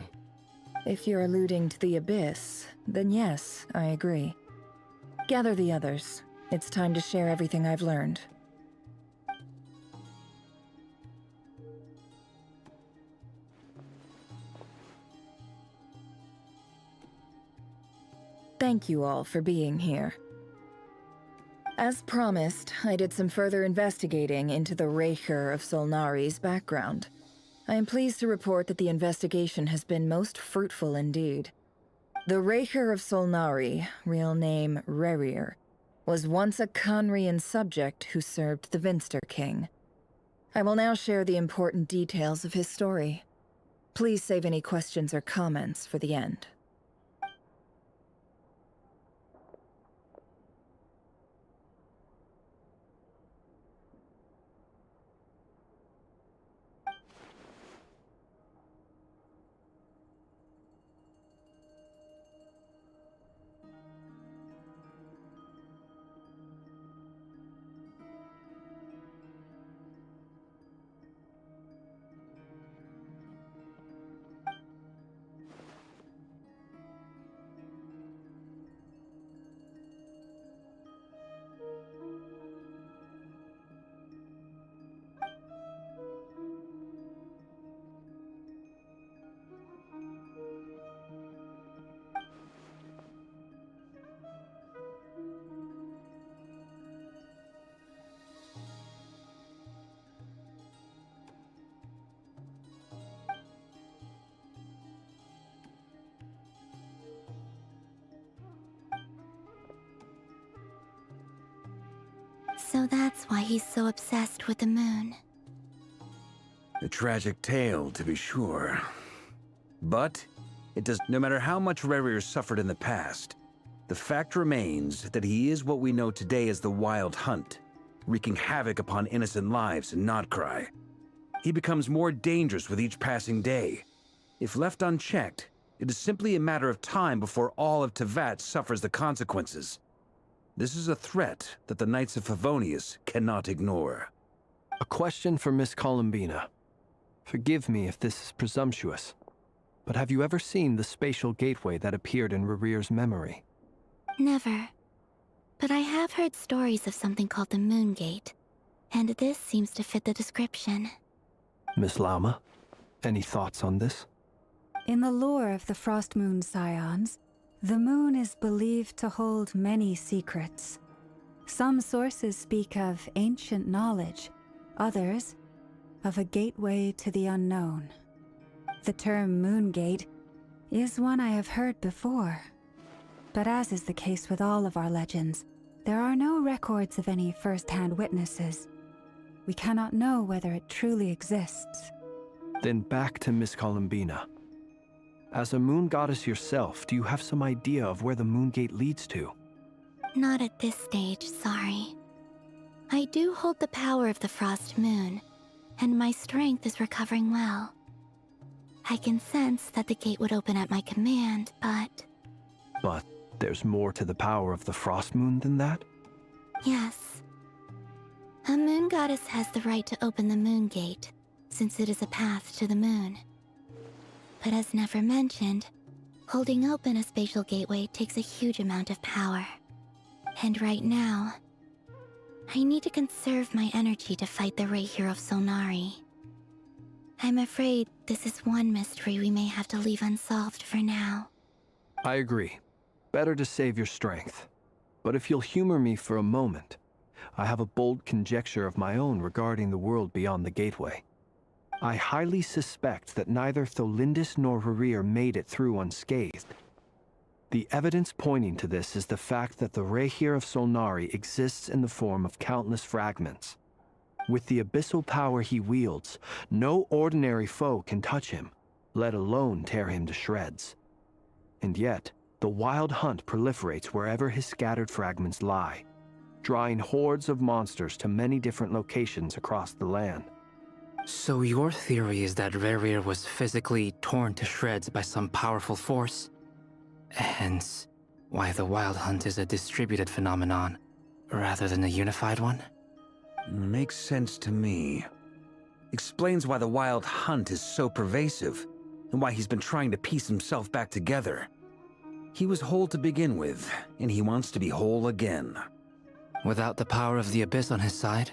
If you're alluding to the Abyss, then yes, I agree. Gather the others. It's time to share everything I've learned. Thank you all for being here. As promised, I did some further investigating into the Razer of Solnari's background. I am pleased to report that the investigation has been most fruitful indeed. The Razer of Solnari, real name Rerir, was once a Conrian subject who served the Vinster King. I will now share the important details of his story. Please save any questions or comments for the end. So that's why he's so obsessed with the moon. A tragic tale, to be sure. But it does. No matter how much Rerir suffered in the past, the fact remains that he is what we know today as the Wild Hunt, wreaking havoc upon innocent lives in Notcry. He becomes more dangerous with each passing day. If left unchecked, it is simply a matter of time before all of Tevat suffers the consequences. This is a threat that the Knights of Favonius cannot ignore. A question for Miss Columbina. Forgive me if this is presumptuous, but have you ever seen the spatial gateway that appeared in Rerir's memory? Never. But I have heard stories of something called the Moon Gate, and this seems to fit the description. Miss Lauma, any thoughts on this? In the lore of the Frost Moon Scions, the moon is believed to hold many secrets. Some sources speak of ancient knowledge, others of a gateway to the unknown. The term Moon Gate is one I have heard before, but as is the case with all of our legends, there are no records of any first-hand witnesses. We cannot know whether it truly exists. Then back to Miss Columbina. As a moon goddess yourself, do you have some idea of where the Moon Gate leads to? Not at this stage, sorry. I do hold the power of the Frost Moon, and my strength is recovering well. I can sense that the gate would open at my command, but... But there's more to the power of the Frost Moon than that? Yes. A moon goddess has the right to open the moon gate, since it is a path to the moon. But as Nefer mentioned, holding open a spatial gateway takes a huge amount of power. And right now, I need to conserve my energy to fight the Razer of Solnari. I'm afraid this is one mystery we may have to leave unsolved for now. I agree. Better to save your strength. But if you'll humor me for a moment, I have a bold conjecture of my own regarding the world beyond the gateway. I highly suspect that neither Tholindis nor Rarir made it through unscathed. The evidence pointing to this is the fact that the Razer of Solnari exists in the form of countless fragments. With the abyssal power he wields, no ordinary foe can touch him, let alone tear him to shreds. And yet, the Wild Hunt proliferates wherever his scattered fragments lie, drawing hordes of monsters to many different locations across the land. So your theory is that Rarir was physically torn to shreds by some powerful force? Hence, why the Wild Hunt is a distributed phenomenon, rather than a unified one? Makes sense to me. Explains why the Wild Hunt is so pervasive, and why he's been trying to piece himself back together. He was whole to begin with, and he wants to be whole again. Without the power of the Abyss on his side,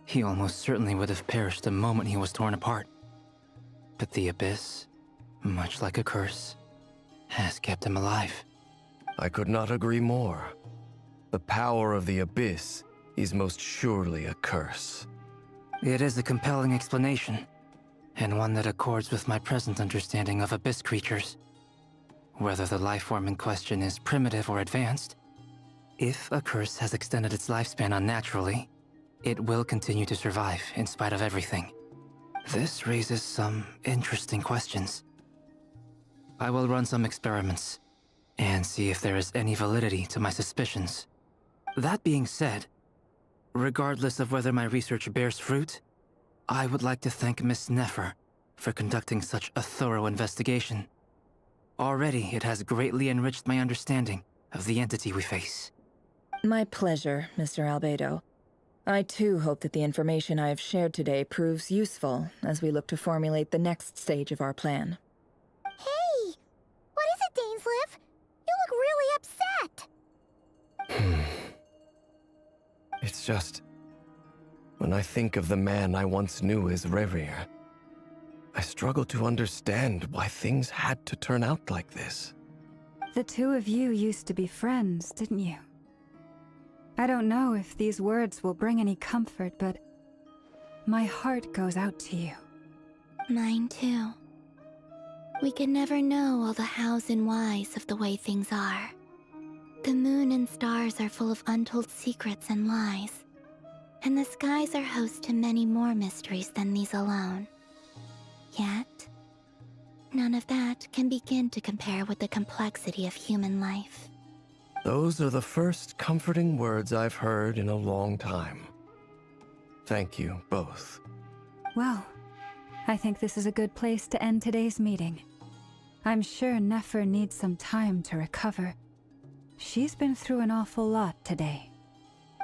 he almost certainly would have perished the moment he was torn apart. But the Abyss, much like a curse, has kept him alive. I could not agree more. The power of the Abyss is most surely a curse. It is a compelling explanation, and one that accords with my present understanding of Abyss creatures. Whether the life form in question is primitive or advanced, if a curse has extended its lifespan unnaturally, it will continue to survive in spite of everything. This raises some interesting questions. I will run some experiments and see if there is any validity to my suspicions. That being said, regardless of whether my research bears fruit, I would like to thank Miss Nefer for conducting such a thorough investigation. Already, it has greatly enriched my understanding of the entity we face. My pleasure, Mr. Albedo. I too hope that the information I have shared today proves useful as we look to formulate the next stage of our plan. Hey! What is it, Dainsleif? You look really upset! It's just... when I think of the man I once knew as Rarir, I struggle to understand why things had to turn out like this. The two of you used to be friends, didn't you? I don't know if these words will bring any comfort, but my heart goes out to you. Mine too. We can never know all the hows and whys of the way things are. The moon and stars are full of untold secrets and lies, and the skies are host to many more mysteries than these alone. Yet, none of that can begin to compare with the complexity of human life. Those are the first comforting words I've heard in a long time. Thank you, both. Well, I think this is a good place to end today's meeting. I'm sure Nefer needs some time to recover. She's been through an awful lot today.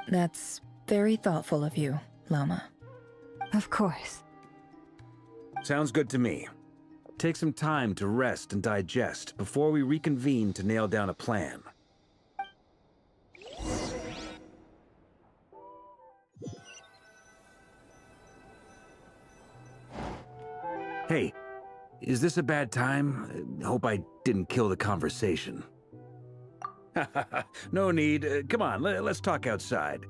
That's very thoughtful of you, Lama. Of course. Sounds good to me. Take some time to rest and digest before we reconvene to nail down a plan. Hey, is this a bad time? Hope I didn't kill the conversation. No need. Come on, let's talk outside.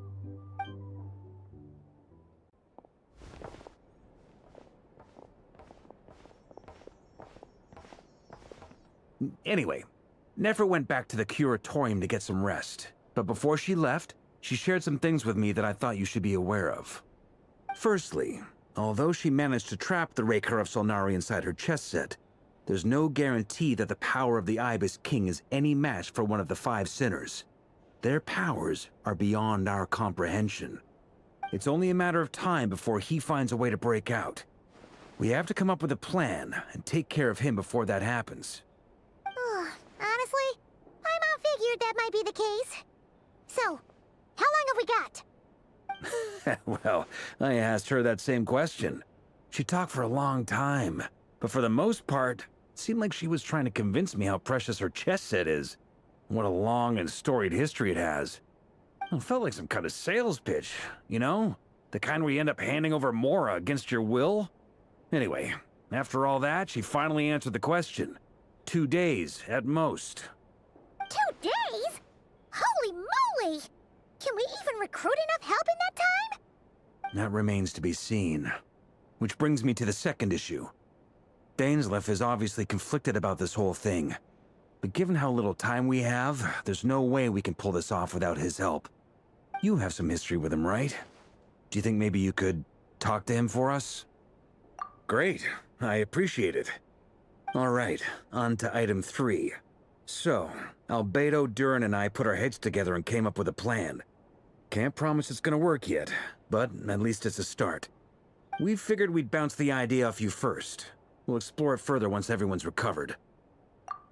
Anyway, Nefer went back to the curatorium to get some rest. But before she left, she shared some things with me that I thought you should be aware of. Firstly, although she managed to trap the Raker of Solnari inside her chess set, there's no guarantee that the power of the Ibis King is any match for one of the 5 sinners. Their powers are beyond our comprehension. It's only a matter of time before he finds a way to break out. We have to come up with a plan and take care of him before that happens. Honestly, my mom figured that might be the case. So, how long have we got? Well, I asked her that same question. She talked for a long time, but for the most part, it seemed like she was trying to convince me how precious her chess set is. What a long and storied history it has. It felt like some kind of sales pitch, you know? The kind where you end up handing over Mora against your will? Anyway, after all that, she finally answered the question. 2 days, at most. 2 days? Holy moly! Can we even recruit enough help in that time? That remains to be seen. Which brings me to the second issue. Dainsleif is obviously conflicted about this whole thing. But given how little time we have, there's no way we can pull this off without his help. You have some history with him, right? Do you think maybe you could talk to him for us? Great. I appreciate it. All right, on to item 3. So, Albedo, Durin, and I put our heads together and came up with a plan. Can't promise it's gonna work yet, but at least it's a start. We figured we'd bounce the idea off you first. We'll explore it further once everyone's recovered.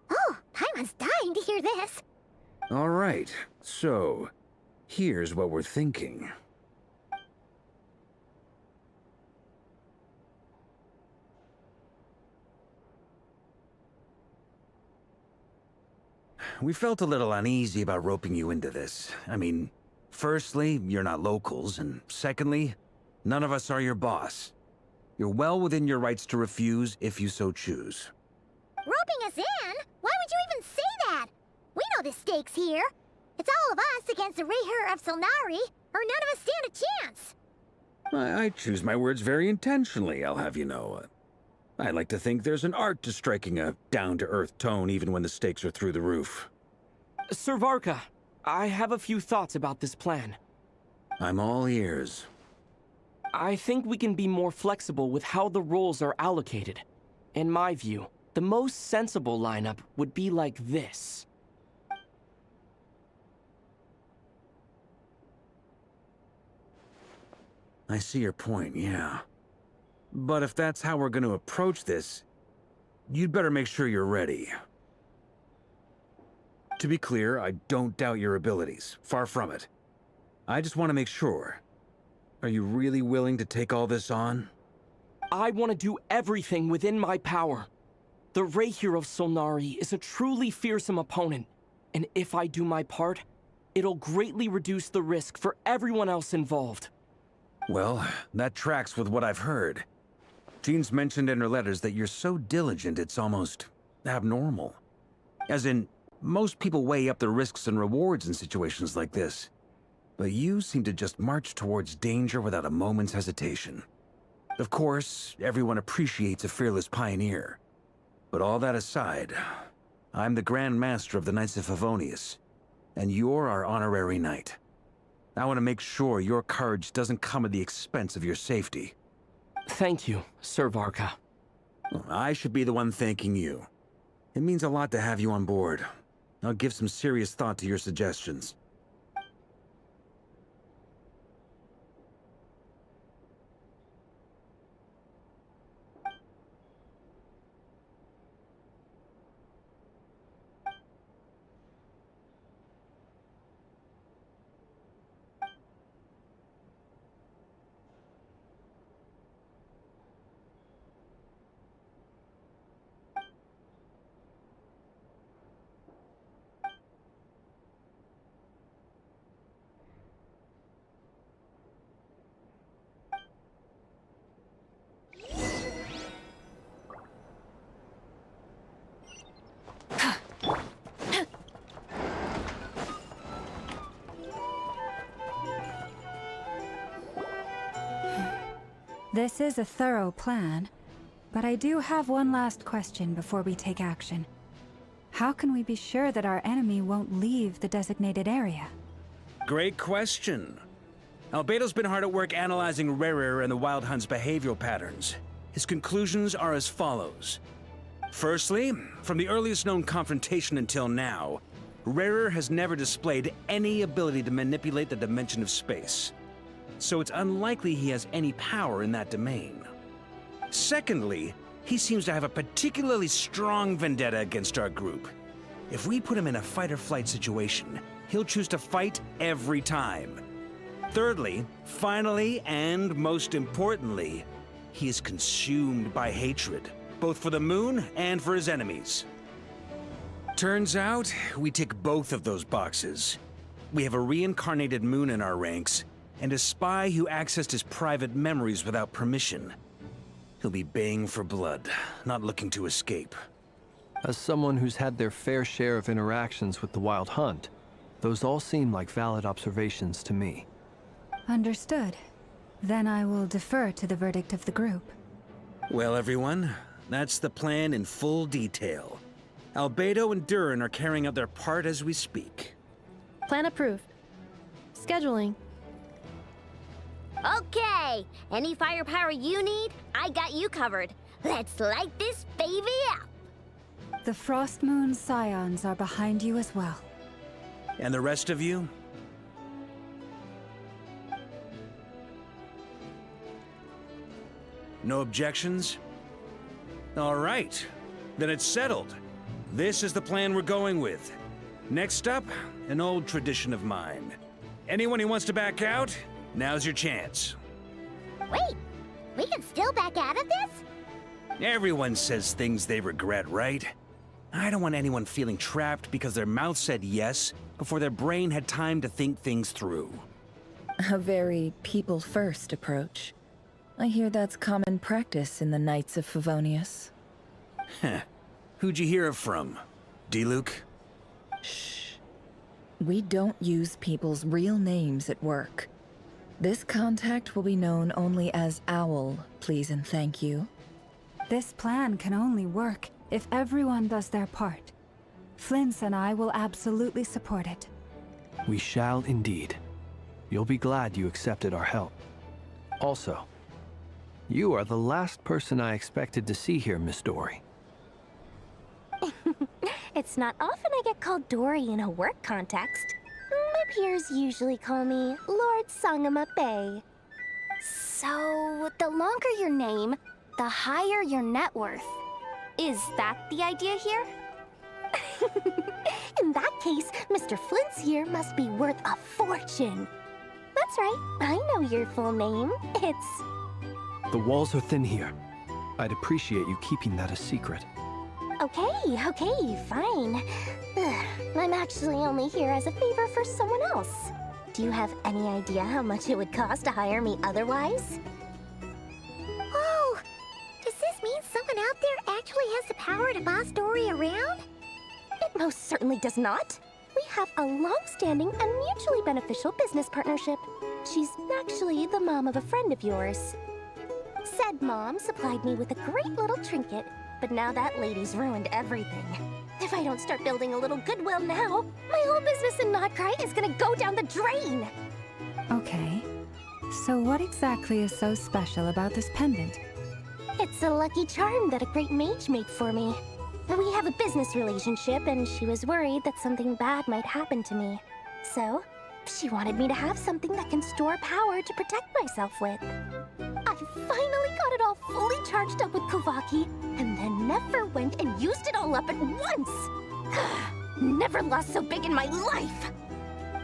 Oh, Paimon's dying to hear this. All right, so here's what we're thinking. We felt a little uneasy about roping you into this. I mean, firstly, you're not locals, and secondly, none of us are your boss. You're well within your rights to refuse if you so choose. Roping us in? Why would you even say that? We know the stakes here. It's all of us against the Razer of Solnari, or none of us stand a chance. I choose my words very intentionally, I'll have you know. I like to think there's an art to striking a down-to-earth tone even when the stakes are through the roof. Sir Varka, I have a few thoughts about this plan. I'm all ears. I think we can be more flexible with how the roles are allocated. In my view, the most sensible lineup would be like this. I see your point, yeah. But if that's how we're going to approach this, you'd better make sure you're ready. To be clear, I don't doubt your abilities. Far from it. I just want to make sure. Are you really willing to take all this on? I want to do everything within my power. The Razer of Solnari is a truly fearsome opponent, and if I do my part, it'll greatly reduce the risk for everyone else involved. Well, that tracks with what I've heard. Jean's mentioned in her letters that you're so diligent it's almost abnormal. As in, most people weigh up the risks and rewards in situations like this. But you seem to just march towards danger without a moment's hesitation. Of course, everyone appreciates a fearless pioneer. But all that aside, I'm the Grand Master of the Knights of Favonius, and you're our honorary knight. I want to make sure your courage doesn't come at the expense of your safety. Thank you, Sir Varka. I should be the one thanking you. It means a lot to have you on board. I'll give some serious thought to your suggestions. This is a thorough plan, but I do have one last question before we take action. How can we be sure that our enemy won't leave the designated area? Great question. Albedo's been hard at work analyzing Rarer and the Wild Hunt's behavioral patterns. His conclusions are as follows. Firstly, from the earliest known confrontation until now, Rarer has never displayed any ability to manipulate the dimension of space. so it's unlikely he has any power in that domain. Secondly, he seems to have a particularly strong vendetta against our group. If we put him in a fight-or-flight situation, he'll choose to fight every time. Thirdly, finally, and most importantly, he is consumed by hatred, both for the moon and for his enemies. Turns out, we tick both of those boxes. We have a reincarnated moon in our ranks, and a spy who accessed his private memories without permission. He'll be baying for blood, not looking to escape. As someone who's had their fair share of interactions with the Wild Hunt, those all seem like valid observations to me. Understood. Then I will defer to the verdict of the group. Well, everyone, that's the plan in full detail. Albedo and Durin are carrying out their part as we speak. Plan approved. Scheduling. Okay, any firepower you need, I got you covered. Let's light this baby up. The Frost Moon Scions are behind you as well. And the rest of you? No objections? All right, then it's settled. This is the plan we're going with. Next up, an old tradition of mine. Anyone who wants to back out, now's your chance. Wait, we can still back out of this? Everyone says things they regret, right? I don't want anyone feeling trapped because their mouth said yes before their brain had time to think things through. A very people-first approach. I hear that's common practice in the Knights of Favonius. Heh. Who'd you hear it from? D-Luke? Shh. We don't use people's real names at work. This contact will be known only as Owl, please and thank you. This plan can only work if everyone does their part. Flint's and I will absolutely support it. We shall indeed. You'll be glad you accepted our help. Also, you are the last person I expected to see here, Miss Dory. It's not often I get called Dory in a work context. My peers usually call me Lord Sangama Bay. So, the longer your name, the higher your net worth. Is that the idea here? In that case, Mr. Flint's here must be worth a fortune. That's right, I know your full name. It's... The walls are thin here. I'd appreciate you keeping that a secret. Okay, fine. Ugh, I'm actually only here as a favor for someone else. Do you have any idea how much it would cost to hire me otherwise? Oh, does this mean someone out there actually has the power to boss Dory around? It most certainly does not. We have a long-standing and mutually beneficial business partnership. She's actually the mom of a friend of yours. Said mom supplied me with a great little trinket, but now that lady's ruined everything. If I don't start building a little goodwill now, my whole business in Notcry is gonna go down the drain! Okay. So what exactly is so special about this pendant? It's a lucky charm that a great mage made for me. We have a business relationship, and she was worried that something bad might happen to me. So, she wanted me to have something that can store power to protect myself with. I finally got it all fully charged up with Kovaki, and then never went and used it all up at once! Never lost so big in my life!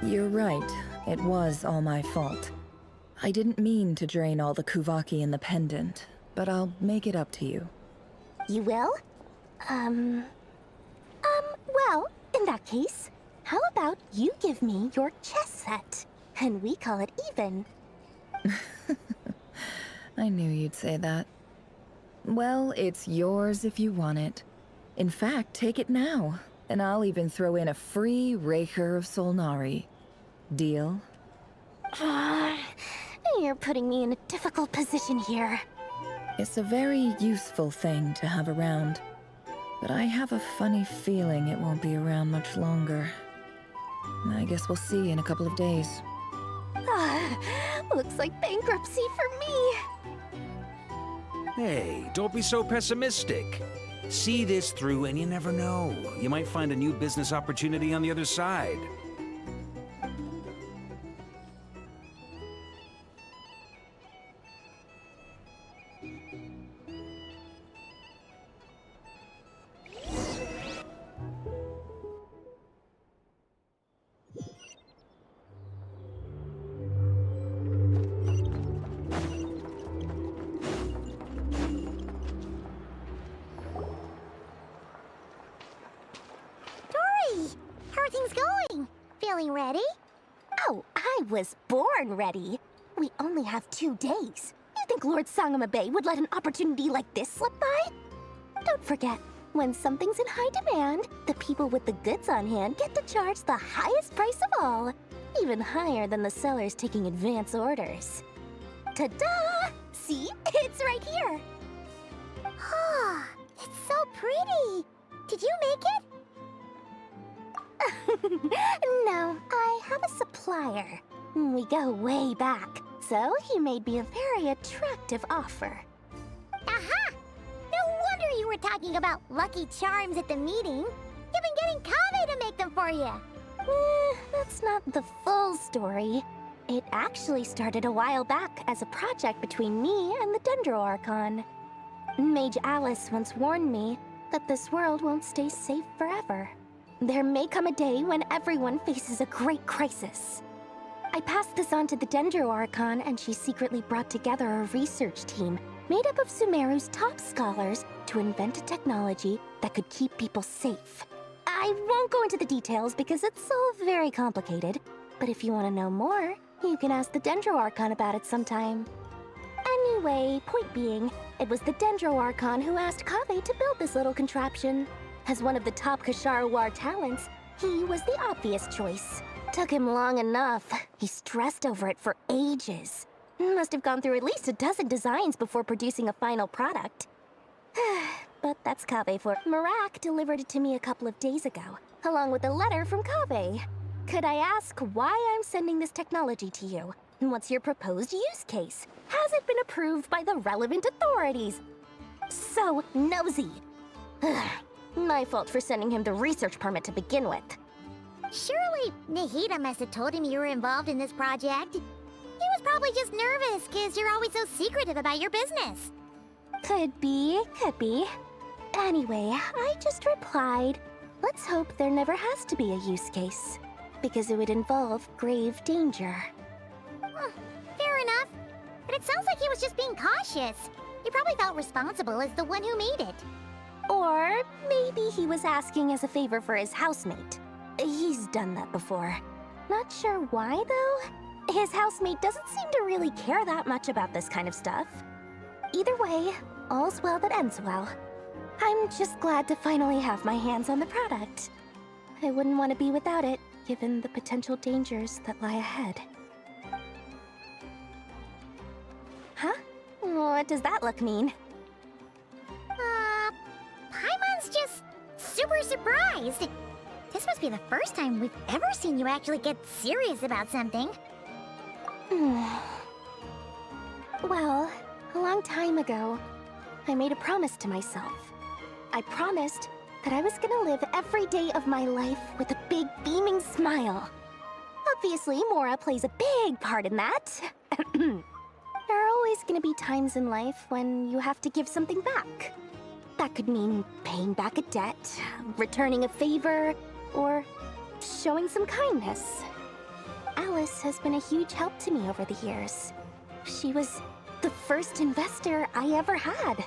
You're right. It was all my fault. I didn't mean to drain all the Kuvaki in the pendant, but I'll make it up to you. You will? Well, in that case, how about you give me your chess set, and we call it even? I knew you'd say that. Well, it's yours if you want it. In fact, take it now, and I'll even throw in a free Raker of Solnari. Deal? You're putting me in a difficult position here. It's a very useful thing to have around, but I have a funny feeling it won't be around much longer. I guess we'll see in a couple of days. Looks like bankruptcy for me. Hey, don't be so pessimistic. See this through and you never know. You might find a new business opportunity on the other side. are things going? Feeling ready? Oh, I was born ready. We only have 2 days. You think Lord Sangamabe would let an opportunity like this slip by? Don't forget, when something's in high demand, the people with the goods on hand get to charge the highest price of all. Even higher than the sellers taking advance orders. Ta-da! See? It's right here! Ah, it's so pretty! Did you make it? No, I have a supplier. We go way back, so he made me a very attractive offer. Aha! No wonder you were talking about Lucky Charms at the meeting. You've been getting Kaveh to make them for you. That's not the full story. It actually started a while back as a project between me and the Dendro Archon. Mage Alice once warned me that this world won't stay safe forever. There may come a day when everyone faces a great crisis. I passed this on to the Dendro Archon, and she secretly brought together a research team made up of Sumeru's top scholars to invent a technology that could keep people safe. I won't go into the details because it's all very complicated, but if you want to know more, you can ask the Dendro Archon about it sometime. Anyway, point being, it was the Dendro Archon who asked Kaveh to build this little contraption. As one of the top Kashara War talents, he was the obvious choice. Took him long enough. He stressed over it for ages. Must have gone through at least a dozen designs before producing a final product. But that's Kaveh for Marak delivered it to me a couple of days ago, along with a letter from Kaveh. Could I ask why I'm sending this technology to you? What's your proposed use case? Has it been approved by the relevant authorities? So nosy. My fault for sending him the research permit to begin with. Surely Nahida must have told him you were involved in this project. He was probably just nervous because you're always so secretive about your business. Could be, could be. Anyway, I just replied, let's hope there never has to be a use case, because it would involve grave danger. Fair enough. But it sounds like he was just being cautious. He probably felt responsible as the one who made it. Or maybe he was asking as a favor for his housemate. He's done that before. Not sure why, though. His housemate doesn't seem to really care that much about this kind of stuff. Either way, all's well that ends well. I'm just glad to finally have my hands on the product. I wouldn't want to be without it, given the potential dangers that lie ahead. Huh? What does that look mean? Paimon's just super surprised. This must be the first time we've ever seen you actually get serious about something. Well, a long time ago, I made a promise to myself. I promised that I was gonna live every day of my life with a big beaming smile. Obviously, Mora plays a big part in that. There are always gonna be times in life when you have to give something back. That could mean paying back a debt, returning a favor, or showing some kindness. Alice has been a huge help to me over the years. She was the first investor I ever had.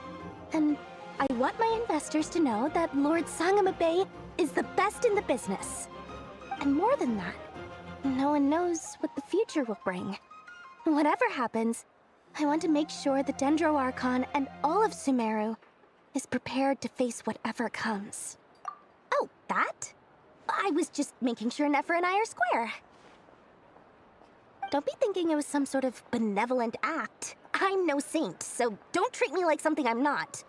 And I want my investors to know that Lord Sangamabe is the best in the business. And more than that, no one knows what the future will bring. Whatever happens, I want to make sure the Dendro Archon and all of Sumeru is prepared to face whatever comes. Oh, that? I was just making sure Nefer and I are square. Don't be thinking it was some sort of benevolent act. I'm no saint, so don't treat me like something I'm not.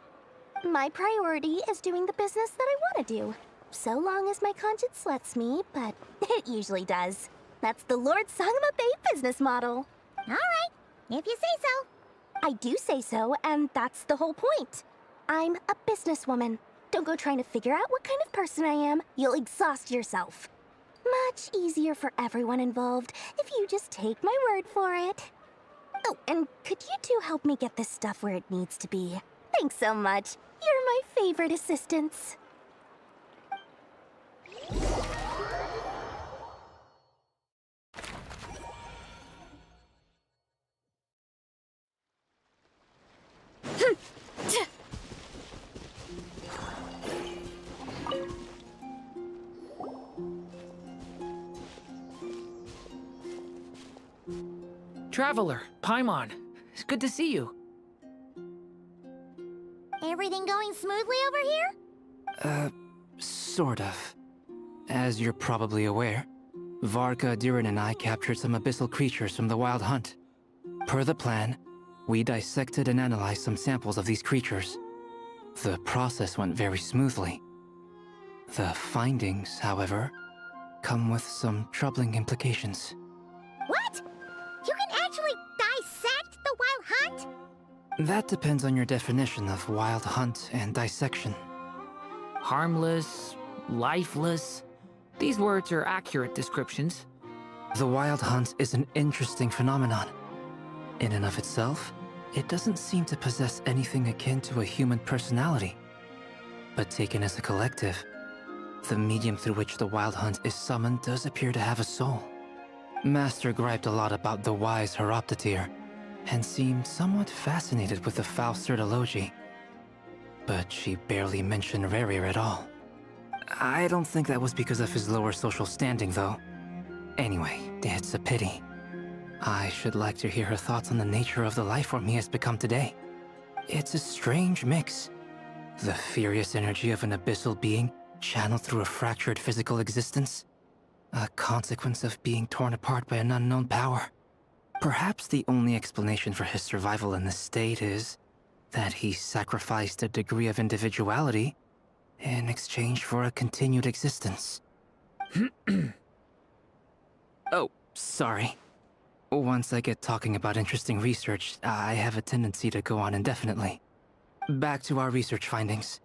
My priority is doing the business that I want to do. So long as my conscience lets me, but it usually does. That's the Lord Sangamabe business model. All right, if you say so. I do say so, and that's the whole point. I'm a businesswoman. Don't go trying to figure out what kind of person I am. You'll exhaust yourself. Much easier for everyone involved if you just take my word for it. Oh, and could you two help me get this stuff where it needs to be? Thanks so much. You're my favorite assistants. Traveler, Paimon. It's good to see you. Everything going smoothly over here? Sort of. As you're probably aware, Varka, Durin, and I captured some abyssal creatures from the Wild Hunt. Per the plan, we dissected and analyzed some samples of these creatures. The process went very smoothly. The findings, however, come with some troubling implications. What? You can actually dissect the Wild Hunt? That depends on your definition of Wild Hunt and dissection. Harmless, lifeless. These words are accurate descriptions. The Wild Hunt is an interesting phenomenon. In and of itself, it doesn't seem to possess anything akin to a human personality. But taken as a collective, the medium through which the Wild Hunt is summoned does appear to have a soul. Master griped a lot about the wise Horoptotire, and seemed somewhat fascinated with the foul Certology. But she barely mentioned Rarir at all. I don't think that was because of his lower social standing, though. Anyway, it's a pity. I should like to hear her thoughts on the nature of the lifeform he has become today. It's a strange mix. The furious energy of an abyssal being channeled through a fractured physical existence. A consequence of being torn apart by an unknown power. Perhaps the only explanation for his survival in this state is that he sacrificed a degree of individuality in exchange for a continued existence. Oh, sorry. Once I get talking about interesting research, I have a tendency to go on indefinitely. Back to our research findings.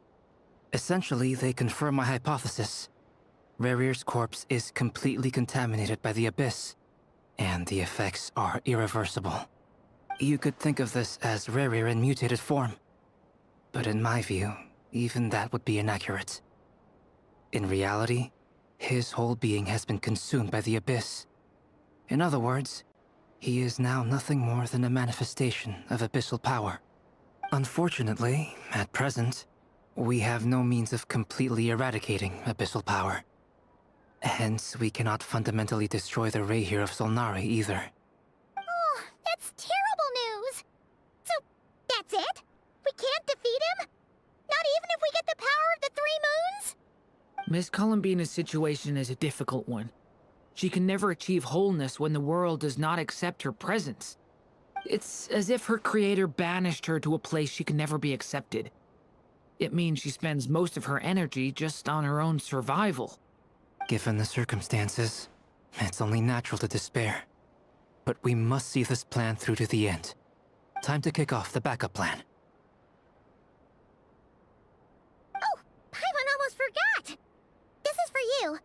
Essentially, they confirm my hypothesis. Rarir's corpse is completely contaminated by the Abyss, and the effects are irreversible. You could think of this as Rarir in mutated form. But in my view, even that would be inaccurate. In reality, his whole being has been consumed by the Abyss. In other words, he is now nothing more than a manifestation of abyssal power. Unfortunately, at present, we have no means of completely eradicating abyssal power. Hence, we cannot fundamentally destroy the Razer of Solnari either. Oh, that's terrible news! So, that's it? We can't defeat him? Not even if we get the power of the Three Moons? Miss Columbina's situation is a difficult one. She can never achieve wholeness when the world does not accept her presence. It's as if her creator banished her to a place she can never be accepted. It means she spends most of her energy just on her own survival. Given the circumstances, it's only natural to despair. But we must see this plan through to the end. Time to kick off the backup plan. Oh, Paimon almost forgot! This is for you.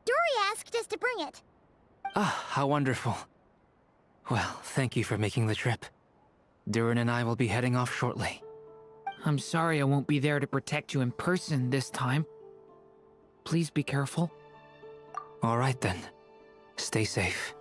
Dory asked us to bring it. Ah, how wonderful. Well, thank you for making the trip. Durin and I will be heading off shortly. I'm sorry I won't be there to protect you in person this time. Please be careful. All right then. Stay safe.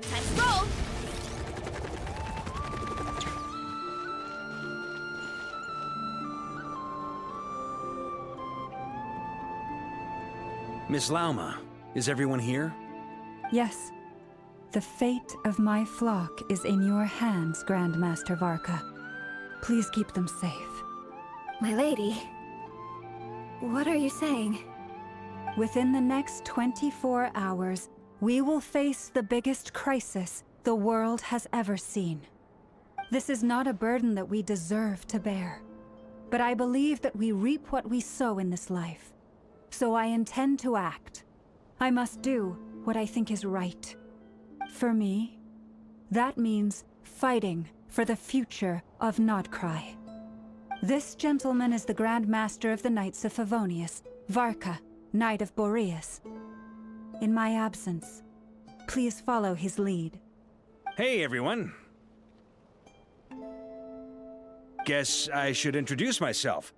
Time to roll! Miss Lauma, is everyone here? Yes. The fate of my flock is in your hands, Grandmaster Varka. Please keep them safe. My lady, what are you saying? Within the next 24 hours, we will face the biggest crisis the world has ever seen. This is not a burden that we deserve to bear, but I believe that we reap what we sow in this life. So I intend to act. I must do what I think is right. For me, that means fighting for the future of Nodcry. This gentleman is the Grand Master of the Knights of Favonius, Varka, Knight of Boreas. In my absence, please follow his lead. Hey, everyone. Guess I should introduce myself.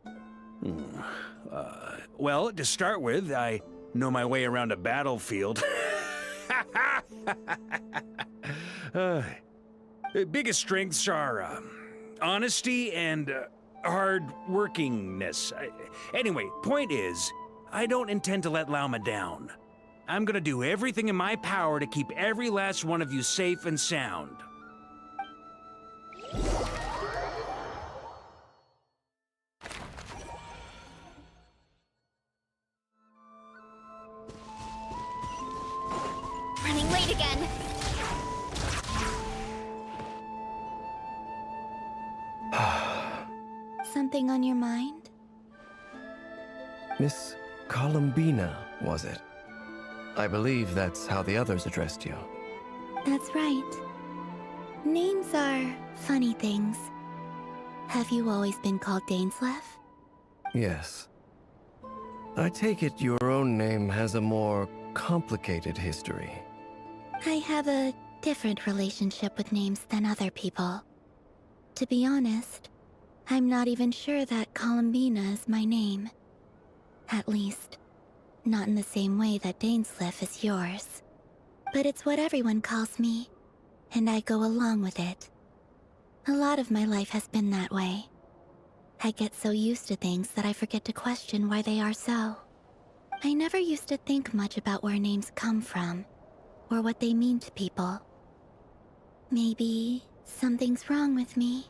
Well, to start with, I know my way around a battlefield. Biggest strengths are honesty and hard-workingness. Anyway, point is, I don't intend to let Lauma down. I'm gonna do everything in my power to keep every last one of you safe and sound. Running late again. Something on your mind? Miss Columbina, was it? I believe that's how the others addressed you. That's right. Names are funny things. Have you always been called Dainsleff? Yes. I take it your own name has a more complicated history. I have a different relationship with names than other people. To be honest, I'm not even sure that Columbina is my name. At least, not in the same way that Dainsleff is yours. But it's what everyone calls me, and I go along with it. A lot of my life has been that way. I get so used to things that I forget to question why they are so. I never used to think much about where names come from, or what they mean to people. Maybe something's wrong with me.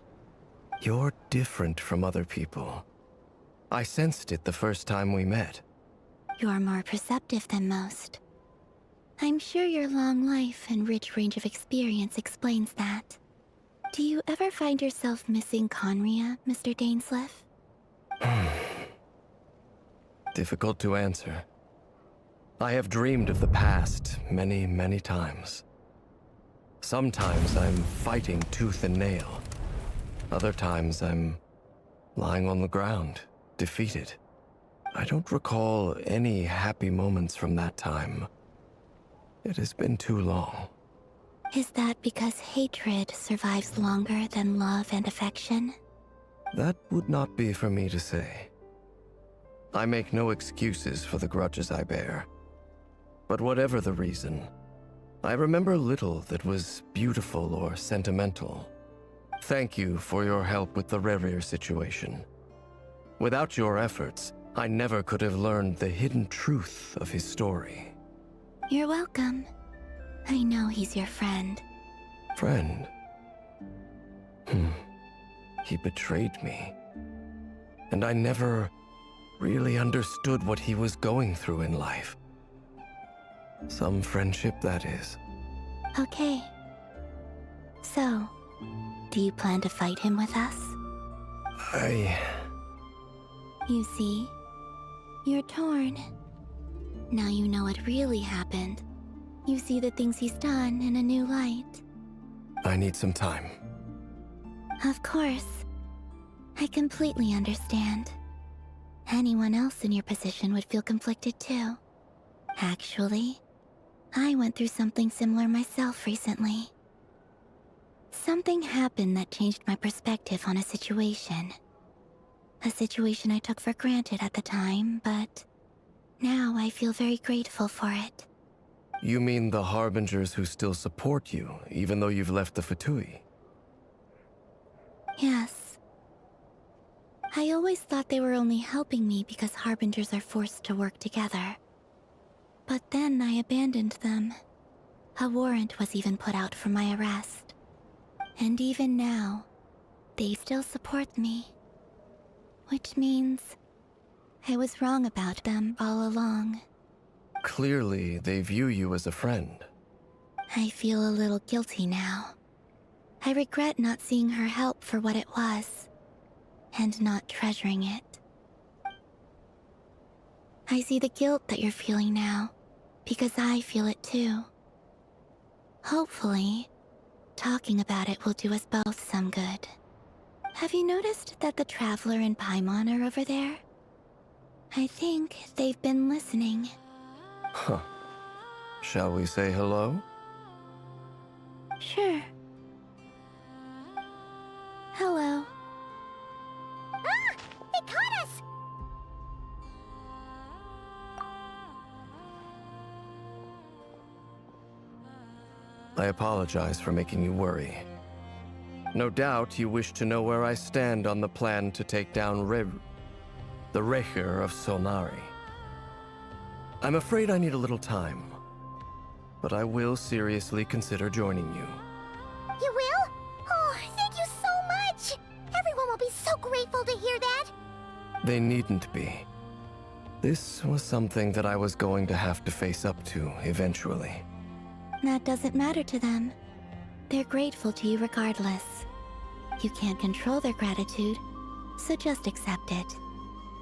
You're different from other people. I sensed it the first time we met. You're more perceptive than most. I'm sure your long life and rich range of experience explains that. Do you ever find yourself missing Conria, Mr. Dainsleff? Difficult to answer. I have dreamed of the past many, many times. Sometimes I'm fighting tooth and nail. Other times I'm lying on the ground, defeated. I don't recall any happy moments from that time. It has been too long. Is that because hatred survives longer than love and affection? That would not be for me to say. I make no excuses for the grudges I bear. But whatever the reason, I remember little that was beautiful or sentimental. Thank you for your help with the Razer situation. Without your efforts, I never could have learned the hidden truth of his story. You're welcome. I know he's your friend. Friend? He betrayed me. And I never really understood what he was going through in life. Some friendship, that is. Okay. So, do you plan to fight him with us? You see, you're torn. Now you know what really happened. You see the things he's done in a new light. I need some time. Of course. I completely understand. Anyone else in your position would feel conflicted too. Actually, I went through something similar myself recently. Something happened that changed my perspective on a situation. A situation I took for granted at the time, but now I feel very grateful for it. You mean the Harbingers who still support you, even though you've left the Fatui? Yes. I always thought they were only helping me because Harbingers are forced to work together. But then I abandoned them. A warrant was even put out for my arrest. And even now, they still support me. Which means I was wrong about them all along. Clearly, they view you as a friend. I feel a little guilty now. I regret not seeing her help for what it was, and not treasuring it. I see the guilt that you're feeling now, because I feel it too. Hopefully, talking about it will do us both some good. Have you noticed that the Traveler and Paimon are over there? I think they've been listening. Huh. Shall we say hello? Sure. Hello. Ah! They caught us! I apologize for making you worry. No doubt you wish to know where I stand on the plan to take down the Razer of Solnari. I'm afraid I need a little time, but I will seriously consider joining you. You will? Oh, thank you so much! Everyone will be so grateful to hear that! They needn't be. This was something that I was going to have to face up to eventually. That doesn't matter to them. They're grateful to you regardless. You can't control their gratitude, so just accept it.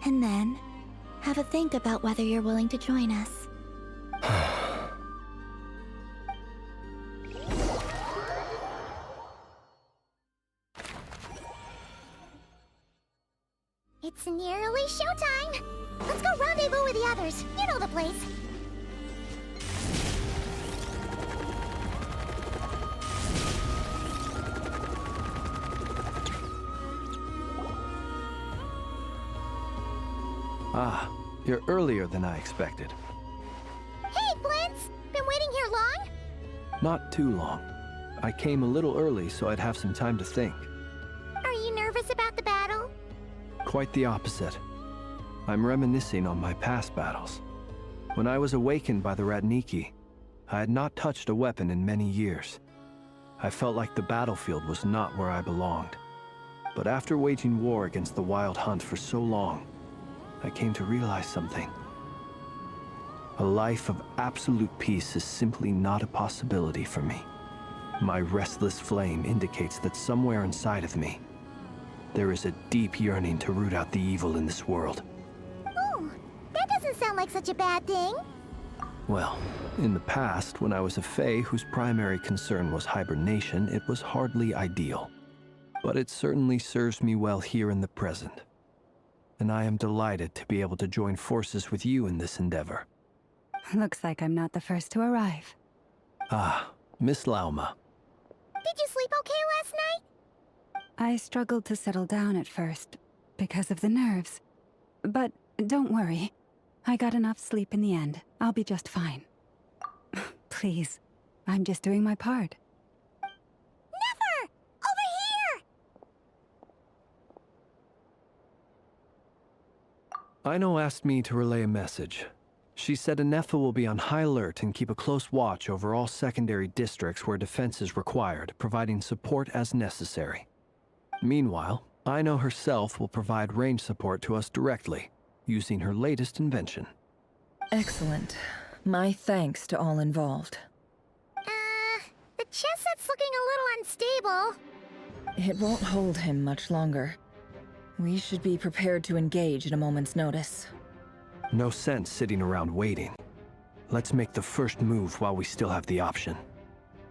And then, have a think about whether you're willing to join us. It's nearly showtime! Let's go rendezvous with the others. You know the place. Ah, you're earlier than I expected. Hey, Blintz! Been waiting here long? Not too long. I came a little early so I'd have some time to think. Are you nervous about the battle? Quite the opposite. I'm reminiscing on my past battles. When I was awakened by the Machenike, I had not touched a weapon in many years. I felt like the battlefield was not where I belonged. But after waging war against the Wild Hunt for so long, I came to realize something. A life of absolute peace is simply not a possibility for me. My restless flame indicates that somewhere inside of me, there is a deep yearning to root out the evil in this world. Oh, that doesn't sound like such a bad thing. Well, in the past, when I was a Fae whose primary concern was hibernation, it was hardly ideal. But it certainly serves me well here in the present. And I am delighted to be able to join forces with you in this endeavor. Looks like I'm not the first to arrive. Ah, Miss Lauma. Did you sleep okay last night? I struggled to settle down at first, because of the nerves. But don't worry. I got enough sleep in the end. I'll be just fine. Please, I'm just doing my part. Never! Over here! Aino asked me to relay a message. She said Anefa will be on high alert and keep a close watch over all secondary districts where defense is required, providing support as necessary. Meanwhile, Aino herself will provide range support to us directly, using her latest invention. Excellent. My thanks to all involved. The chest set's looking a little unstable. It won't hold him much longer. We should be prepared to engage at a moment's notice. No sense sitting around waiting. Let's make the first move while we still have the option.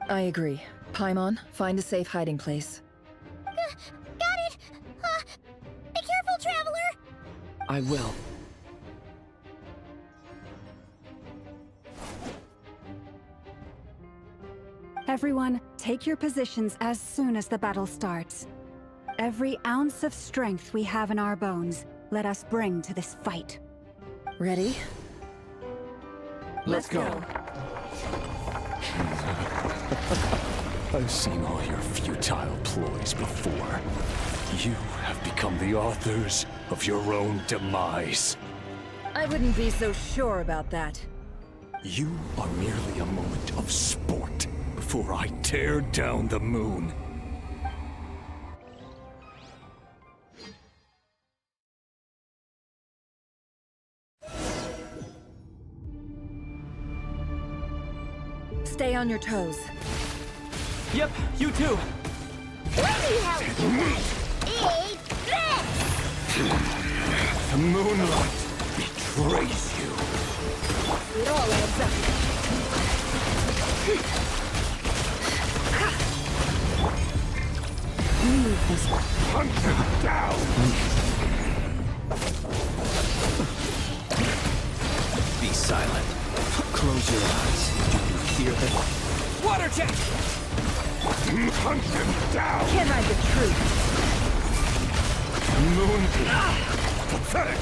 I agree. Paimon, find a safe hiding place. Got it! Be careful, Traveler! I will. Everyone, take your positions as soon as the battle starts. Every ounce of strength we have in our bones, let us bring to this fight. Ready? Let's go. I've seen all your futile ploys before. You have become the authors of your own demise. I wouldn't be so sure about that. You are merely a moment of sport before I tear down the moon. Stay on your toes. Yep, you too. Let me help you. Eat this! The moonlight betrays you. It all adds up. Hunt them down! Be silent. Close your eyes. Do you hear them? Water jet! Hunt them down! Can't hide the truth. Moonlight! Pathetic!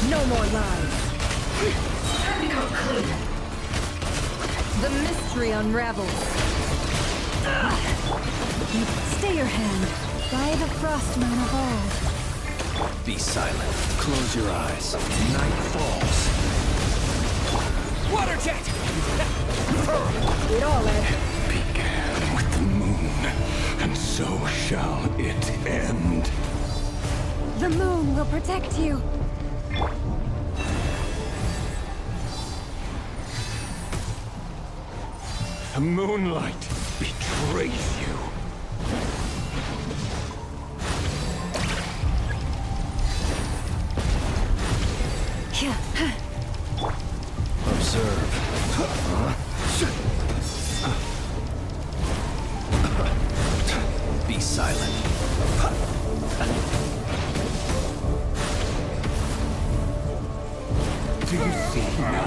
No more lies. Time to come clean. The mystery unravels. Stay your hand. By the frost moon of old. Be silent. Close your eyes. Night falls. Water jet! It all Ed. Began with the moon, and so shall it end. The moon will protect you. The moonlight betrays you. Observe. Be silent. Do you see now?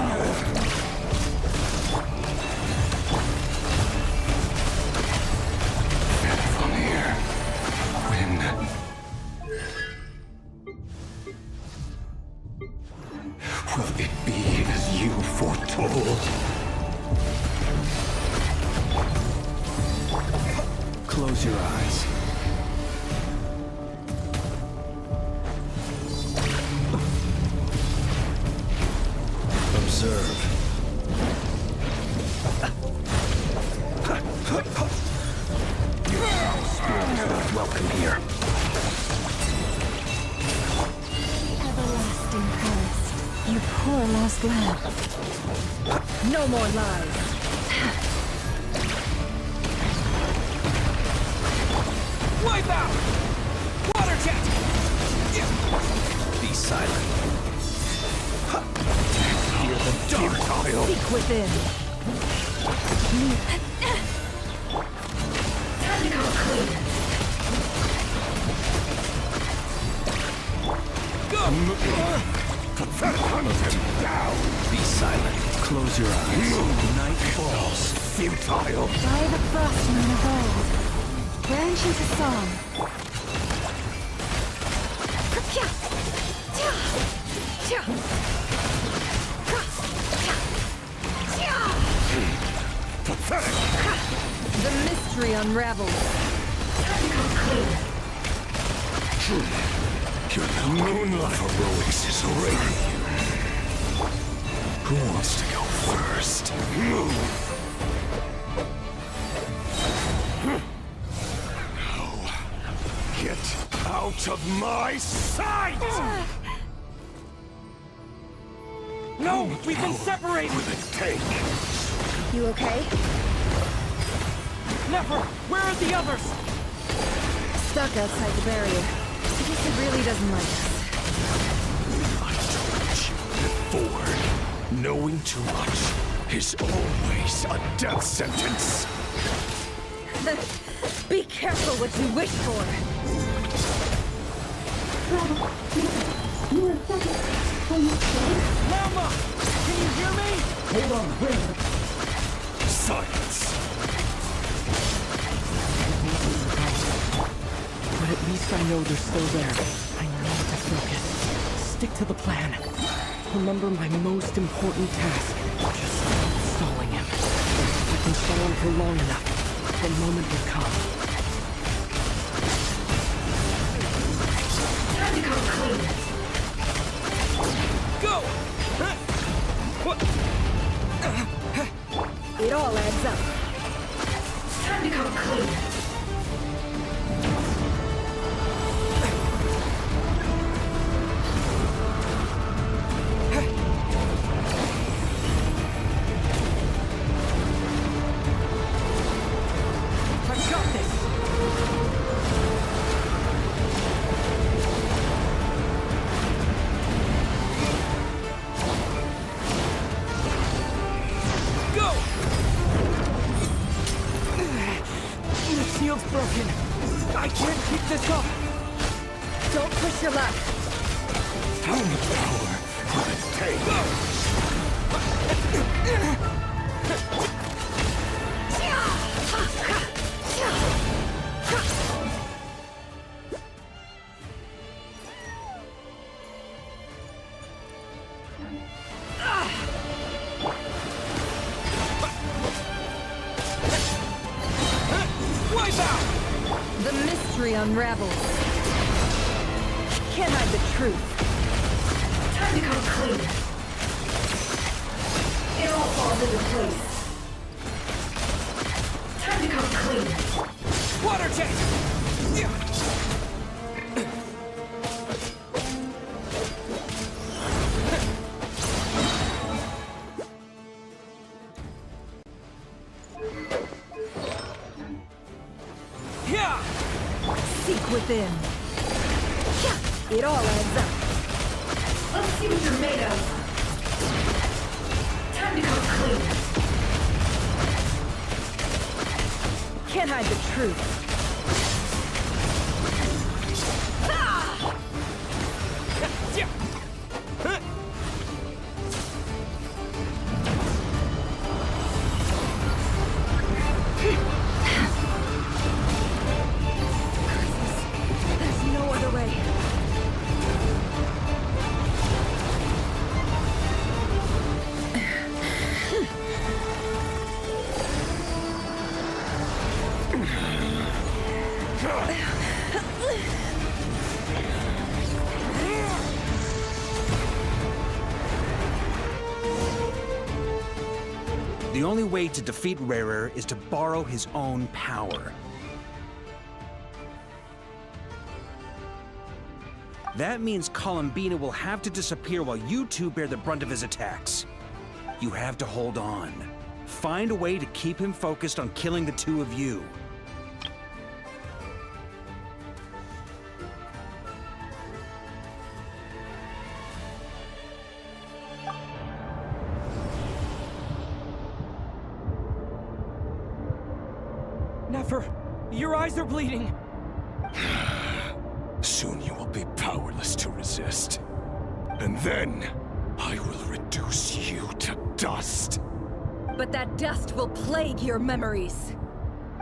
From here. When? Will it be as you foretold? Close your eyes. Observe. Spirit is not welcome here. Everlasting Christ, you poor lost lamb. No more lies. Wipe out! Water jet! Be silent. Fear the dark. Seek within. Time to go clean. Go! Hunt him down. Be silent. Close your eyes. Night falls. Futile. By the frost moon of old. Branch into song. The mystery unravels. Your moonlight heroics is already. Who wants to go first? Now, get out of my sight! No, we've been separated! Will it take? You okay? Never! Where are the others? Stuck outside the barrier. I guess it really doesn't like us. I told you before, knowing too much is always a death sentence. Be careful what you wish for. Mama! Can you hear me? Hold on, wait. Silence. But at least I know they're still there. I need to focus. Stick to the plan. Remember my most important task. Just stop stalling him. If I can stall him for long enough, the moment will come. Time to go clean. Go! It all adds up. Time to go clean. I've got this! Go! The shield's broken. I can't keep this up. Don't push your luck. How much power will it take? Wipe out! mystery unravels. Can't hide the truth. Time to come clean. It all falls into place. Time to come clean. Water jet! Seek within. It all adds up. Let's see what you're made of. Time to come clean. Can't hide the truth. The only way to defeat Rarer is to borrow his own power. That means Columbina will have to disappear while you two bear the brunt of his attacks. You have to hold on. Find a way to keep him focused on killing the two of you. Never. Your eyes are bleeding. Soon you will be powerless to resist. And then, I will reduce you to dust. But that dust will plague your memories.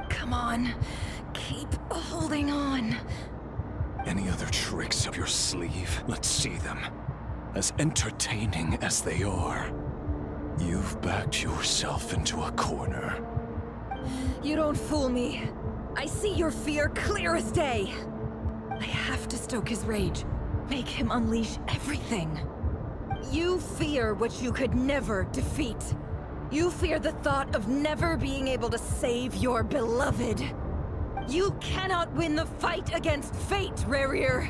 Come on. Keep holding on. Any other tricks up your sleeve? Let's see them. As entertaining as they are. You've backed yourself into a corner. You don't fool me. I see your fear clear as day. I have to stoke his rage. Make him unleash everything. You fear what you could never defeat. You fear the thought of never being able to save your beloved. You cannot win the fight against fate, Rarer.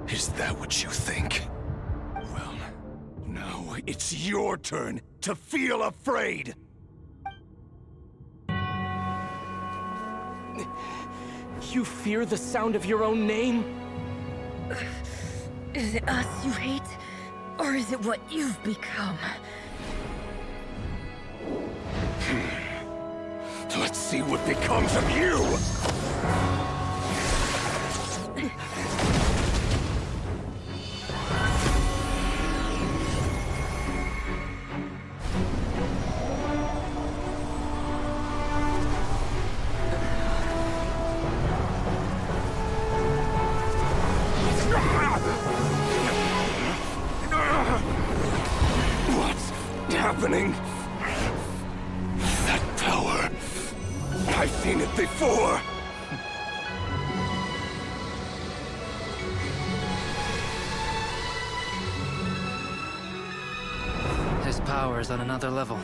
Is that what you think? Well, now it's your turn to feel afraid! You fear the sound of your own name? Is it us you hate? Or is it what you've become? Let's see what becomes of you! Happening? That power. I've seen it before. His power is on another level.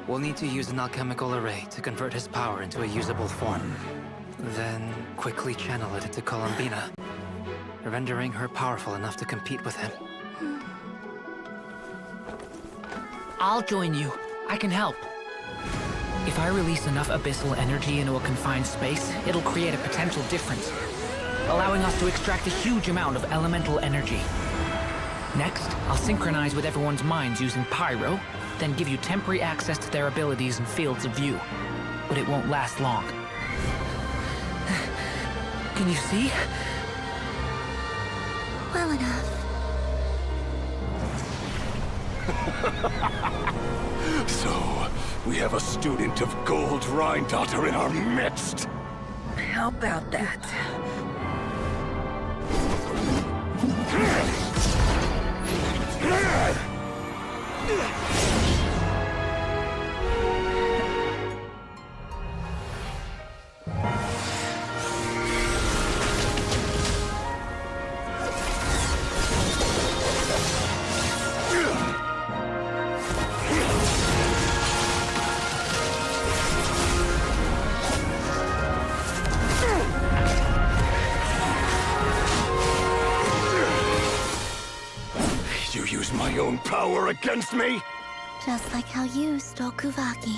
We'll need to use an alchemical array to convert his power into a usable form. Then quickly channel it into Columbina, rendering her powerful enough to compete with him. I'll join you. I can help. If I release enough abyssal energy into a confined space, it'll create a potential difference, allowing us to extract a huge amount of elemental energy. Next, I'll synchronize with everyone's minds using Pyro, then give you temporary access to their abilities and fields of view. But it won't last long. Can you see? Well enough. So, we have a student of Gold Rheindotter in our midst. How about that? power against me? Just like how you stole Kuvaki.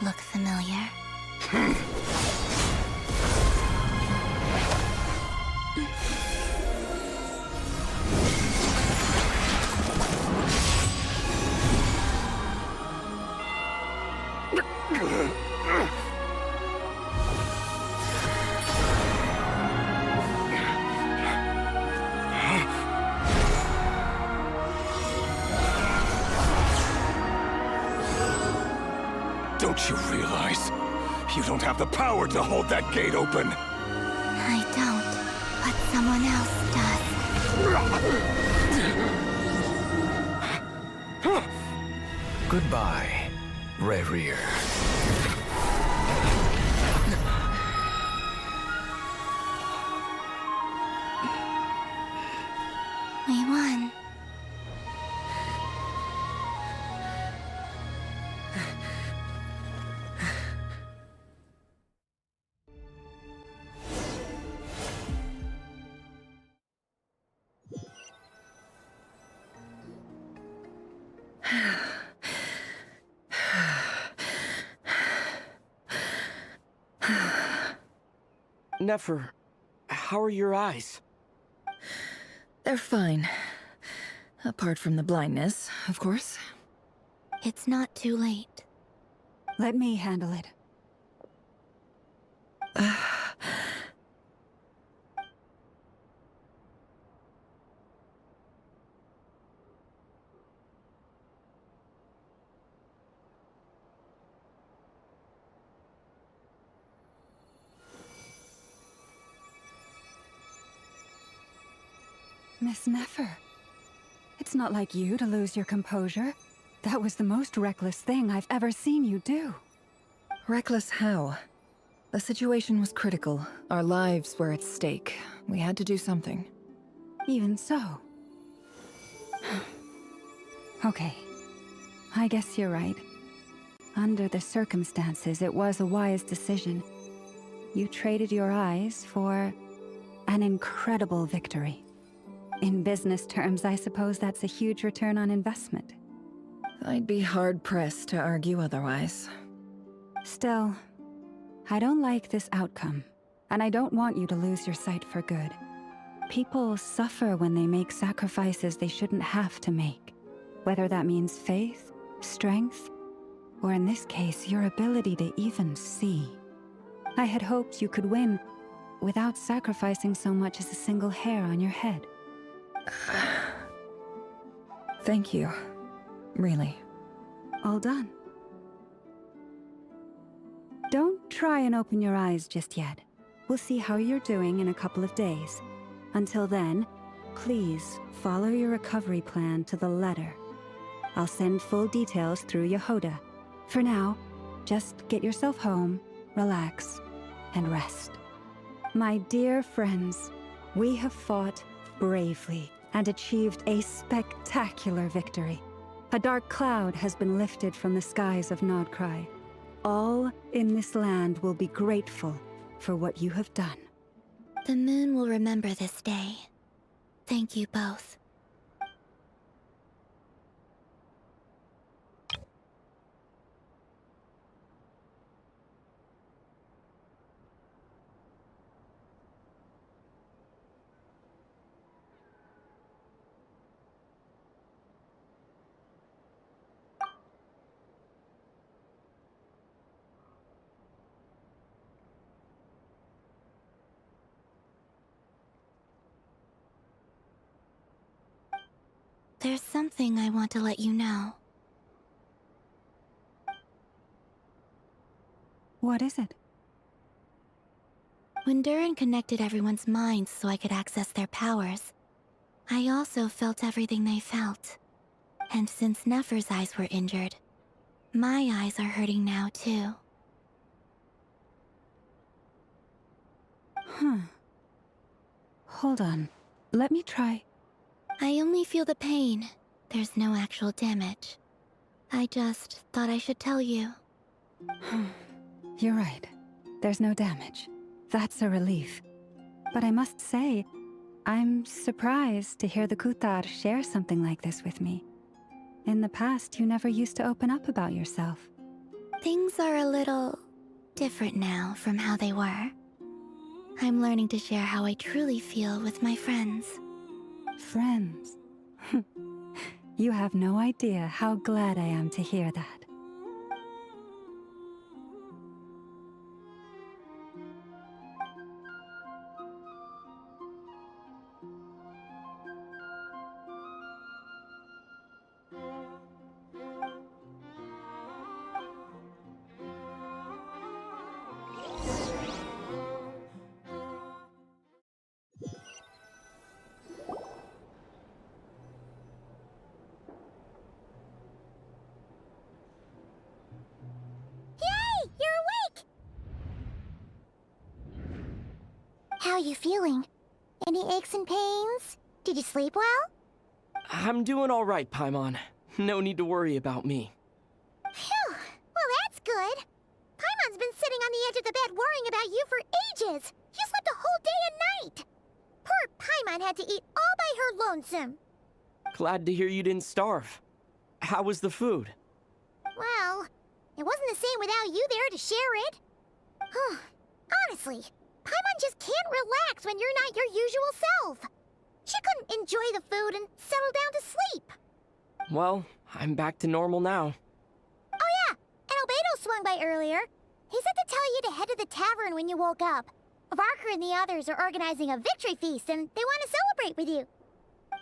Look familiar? Don't you realize? You don't have the power to hold that gate open! I don't, but someone else does. Goodbye, Razer. We won. Nefer, how are your eyes? They're fine. Apart from the blindness, of course. It's not too late. Let me handle it. Miss Nefer, it's not like you to lose your composure. That was the most reckless thing I've ever seen you do. Reckless how? The situation was critical. Our lives were at stake. We had to do something. Even so. Okay. I guess you're right. Under the circumstances, it was a wise decision. You traded your eyes for an incredible victory. In business terms, I suppose that's a huge return on investment. I'd be hard-pressed to argue otherwise. Still, I don't like this outcome, and I don't want you to lose your sight for good. People suffer when they make sacrifices they shouldn't have to make, whether that means faith, strength, or in this case, your ability to even see. I had hoped you could win without sacrificing so much as a single hair on your head. Thank you. Really. All done. Don't try and open your eyes just yet. We'll see how you're doing in a couple of days. Until then, please follow your recovery plan to the letter. I'll send full details through Yehoda. For now, just get yourself home, relax, and rest. My dear friends, we have fought bravely and achieved a spectacular victory. A dark cloud has been lifted from the skies of Nodcry. All in this land will be grateful for what you have done. The moon will remember this day. Thank you both. There's something I want to let you know. What is it? When Durin connected everyone's minds so I could access their powers, I also felt everything they felt. And since Nefer's eyes were injured, my eyes are hurting now too. Huh. Hold on. Let me try. I only feel the pain. There's no actual damage. I just thought I should tell you. You're right. There's no damage. That's a relief. But I must say, I'm surprised to hear the Kutar share something like this with me. In the past, you never used to open up about yourself. Things are a little different now from how they were. I'm learning to share how I truly feel with my friends. Friends? You have no idea how glad I am to hear that. How you feeling? Any aches and pains? Did you sleep well? I'm doing all right, Paimon. No need to worry about me. Phew! Well, that's good. Paimon's been sitting on the edge of the bed worrying about you for ages. You slept a whole day and night. Poor Paimon had to eat all by her lonesome. Glad to hear you didn't starve. How was the food? Well, it wasn't the same without you there to share it. Honestly, Paimon just can't relax when you're not your usual self. She couldn't enjoy the food and settle down to sleep. Well, I'm back to normal now. Oh yeah, and Albedo swung by earlier. He said to tell you to head to the tavern when you woke up. Varker and the others are organizing a victory feast and they want to celebrate with you.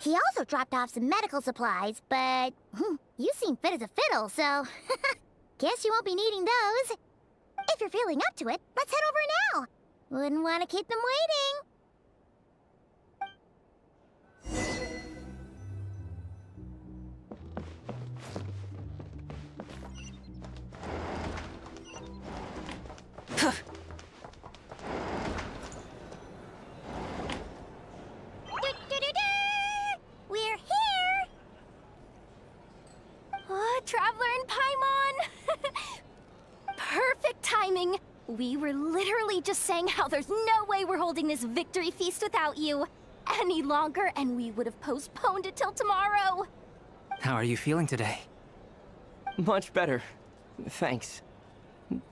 He also dropped off some medical supplies, but you seem fit as a fiddle, so guess you won't be needing those. If you're feeling up to it, let's head over now. Wouldn't want to keep them waiting. We're here! Oh, Traveler and Paimon! Perfect timing! We were literally just saying how there's no way we're holding this victory feast without you any longer, and we would have postponed it till tomorrow. How are you feeling today? Much better. Thanks.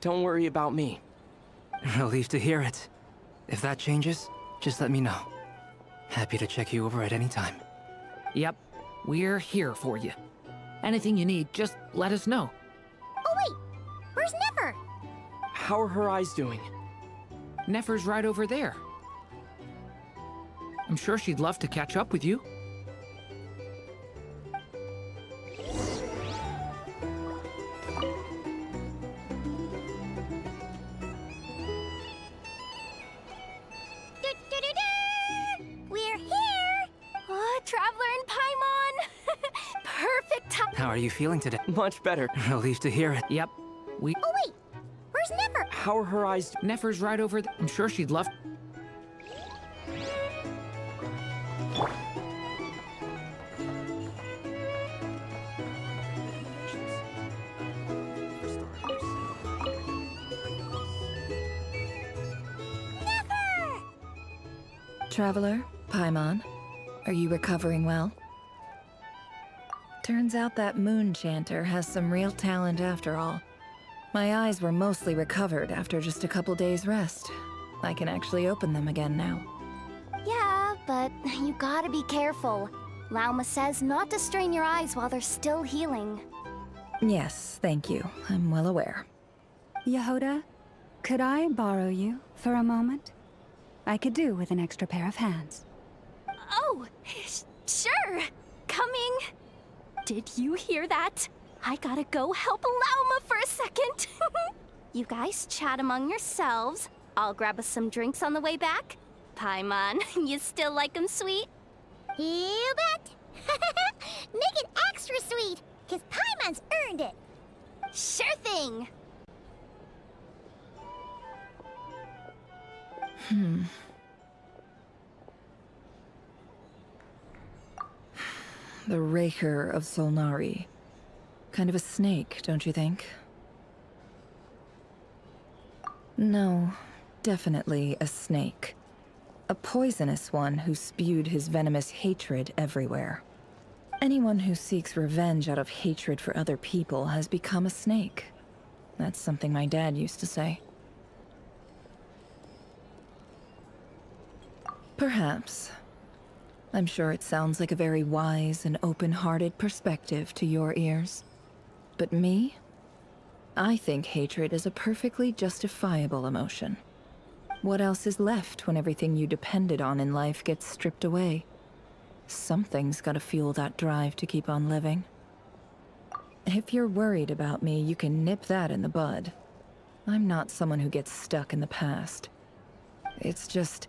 Don't worry about me. Relieved to hear it. If that changes, just let me know. Happy to check you over at any time. Yep, we're here for you. Anything you need, just let us know. Oh wait, where's Nefer? How are her eyes doing? Nefer's right over there. I'm sure she'd love to catch up with you. We're here! Oh, Traveler and Paimon! Perfect time! How are you feeling today? Much better. Relieved to hear it. Yep, Oh wait, where's Nefer? How are her eyes? Nefer's right over there. I'm sure she'd love... Traveler, Paimon, are you recovering well? Turns out that moon chanter has some real talent after all. My eyes were mostly recovered after just a couple days rest. I can actually open them again now. Yeah, but you gotta be careful. Lauma says not to strain your eyes while they're still healing. Yes, thank you. I'm well aware. Yehoda, could I borrow you for a moment? I could do with an extra pair of hands. Oh, sure. Coming. Did you hear that? I gotta go help Lauma for a second. You guys chat among yourselves. I'll grab us some drinks on the way back. Paimon, you still like 'em sweet? You bet! Make it extra sweet, because Paimon's earned it! Sure thing! The Raker of Solnari. Kind of a snake, don't you think? No, definitely a snake. A poisonous one who spewed his venomous hatred everywhere. Anyone who seeks revenge out of hatred for other people has become a snake. That's something my dad used to say. Perhaps. I'm sure it sounds like a very wise and open-hearted perspective to your ears. But me? I think hatred is a perfectly justifiable emotion. What else is left when everything you depended on in life gets stripped away? Something's gotta fuel that drive to keep on living. If you're worried about me, you can nip that in the bud. I'm not someone who gets stuck in the past. It's just...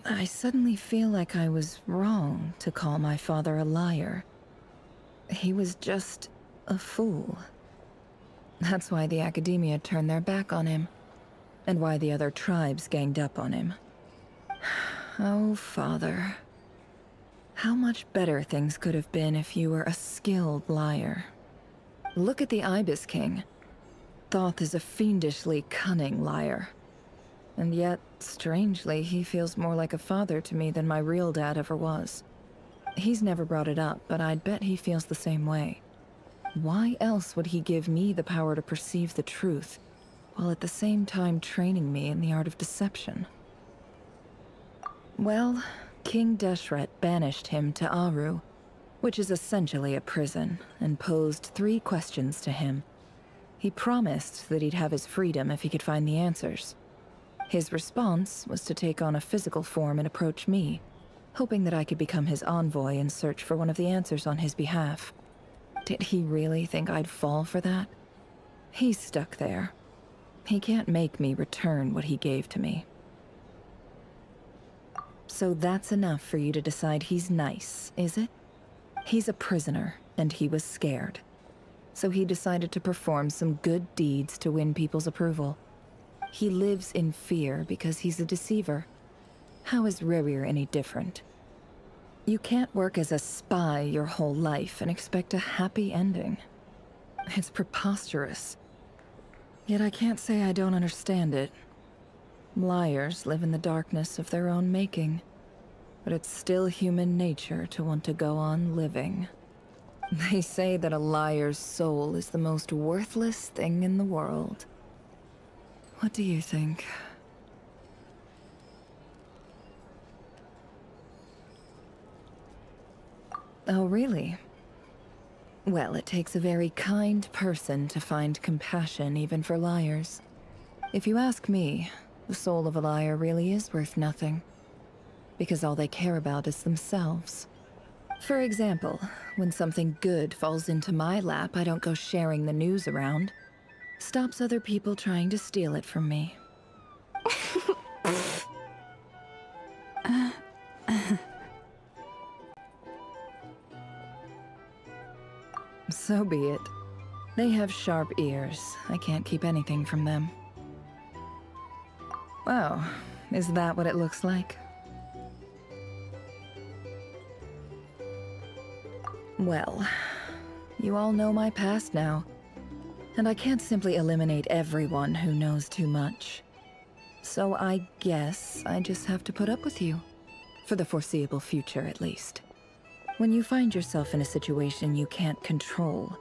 I suddenly feel like I was wrong to call my father a liar. He was just a fool. That's why the Academia turned their back on him, and why the other tribes ganged up on him. Oh, Father. How much better things could have been if you were a skilled liar. Look at the Ibis King. Thoth is a fiendishly cunning liar. And yet, strangely, he feels more like a father to me than my real dad ever was. He's never brought it up, but I'd bet he feels the same way. Why else would he give me the power to perceive the truth, while at the same time training me in the art of deception? Well, King Deshret banished him to Aru, which is essentially a prison, and posed 3 questions to him. He promised that he'd have his freedom if he could find the answers. His response was to take on a physical form and approach me, hoping that I could become his envoy and search for one of the answers on his behalf. Did he really think I'd fall for that? He's stuck there. He can't make me return what he gave to me. So that's enough for you to decide he's nice, is it? He's a prisoner, and he was scared. So he decided to perform some good deeds to win people's approval. He lives in fear because he's a deceiver. How is Rerir any different? You can't work as a spy your whole life and expect a happy ending. It's preposterous. Yet I can't say I don't understand it. Liars live in the darkness of their own making, but it's still human nature to want to go on living. They say that a liar's soul is the most worthless thing in the world. What do you think? Oh, really? Well, it takes a very kind person to find compassion even for liars. If you ask me, the soul of a liar really is worth nothing, because all they care about is themselves. For example, when something good falls into my lap, I don't go sharing the news around. Stops other people trying to steal it from me. So be it. They have sharp ears. I can't keep anything from them. Wow, is that what it looks like? Well, you all know my past now, and I can't simply eliminate everyone who knows too much. So I guess I just have to put up with you. For the foreseeable future, at least. When you find yourself in a situation you can't control,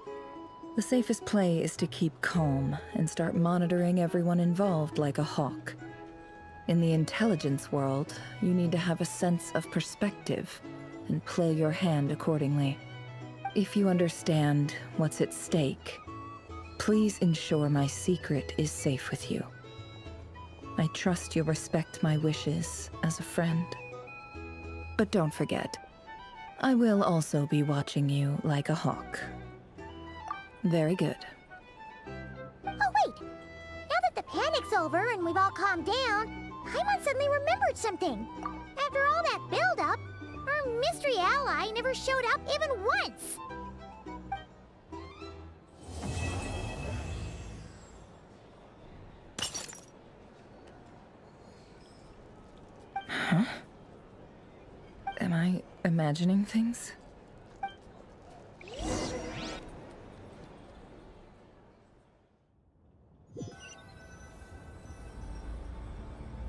the safest play is to keep calm and start monitoring everyone involved like a hawk. In the intelligence world, you need to have a sense of perspective and play your hand accordingly. If you understand what's at stake, please ensure my secret is safe with you. I trust you'll respect my wishes as a friend. But don't forget, I will also be watching you like a hawk. Very good. Oh wait! Now that the panic's over and we've all calmed down, Paimon suddenly remembered something. After all that build-up, our mystery ally never showed up even once! Huh? Am I imagining things?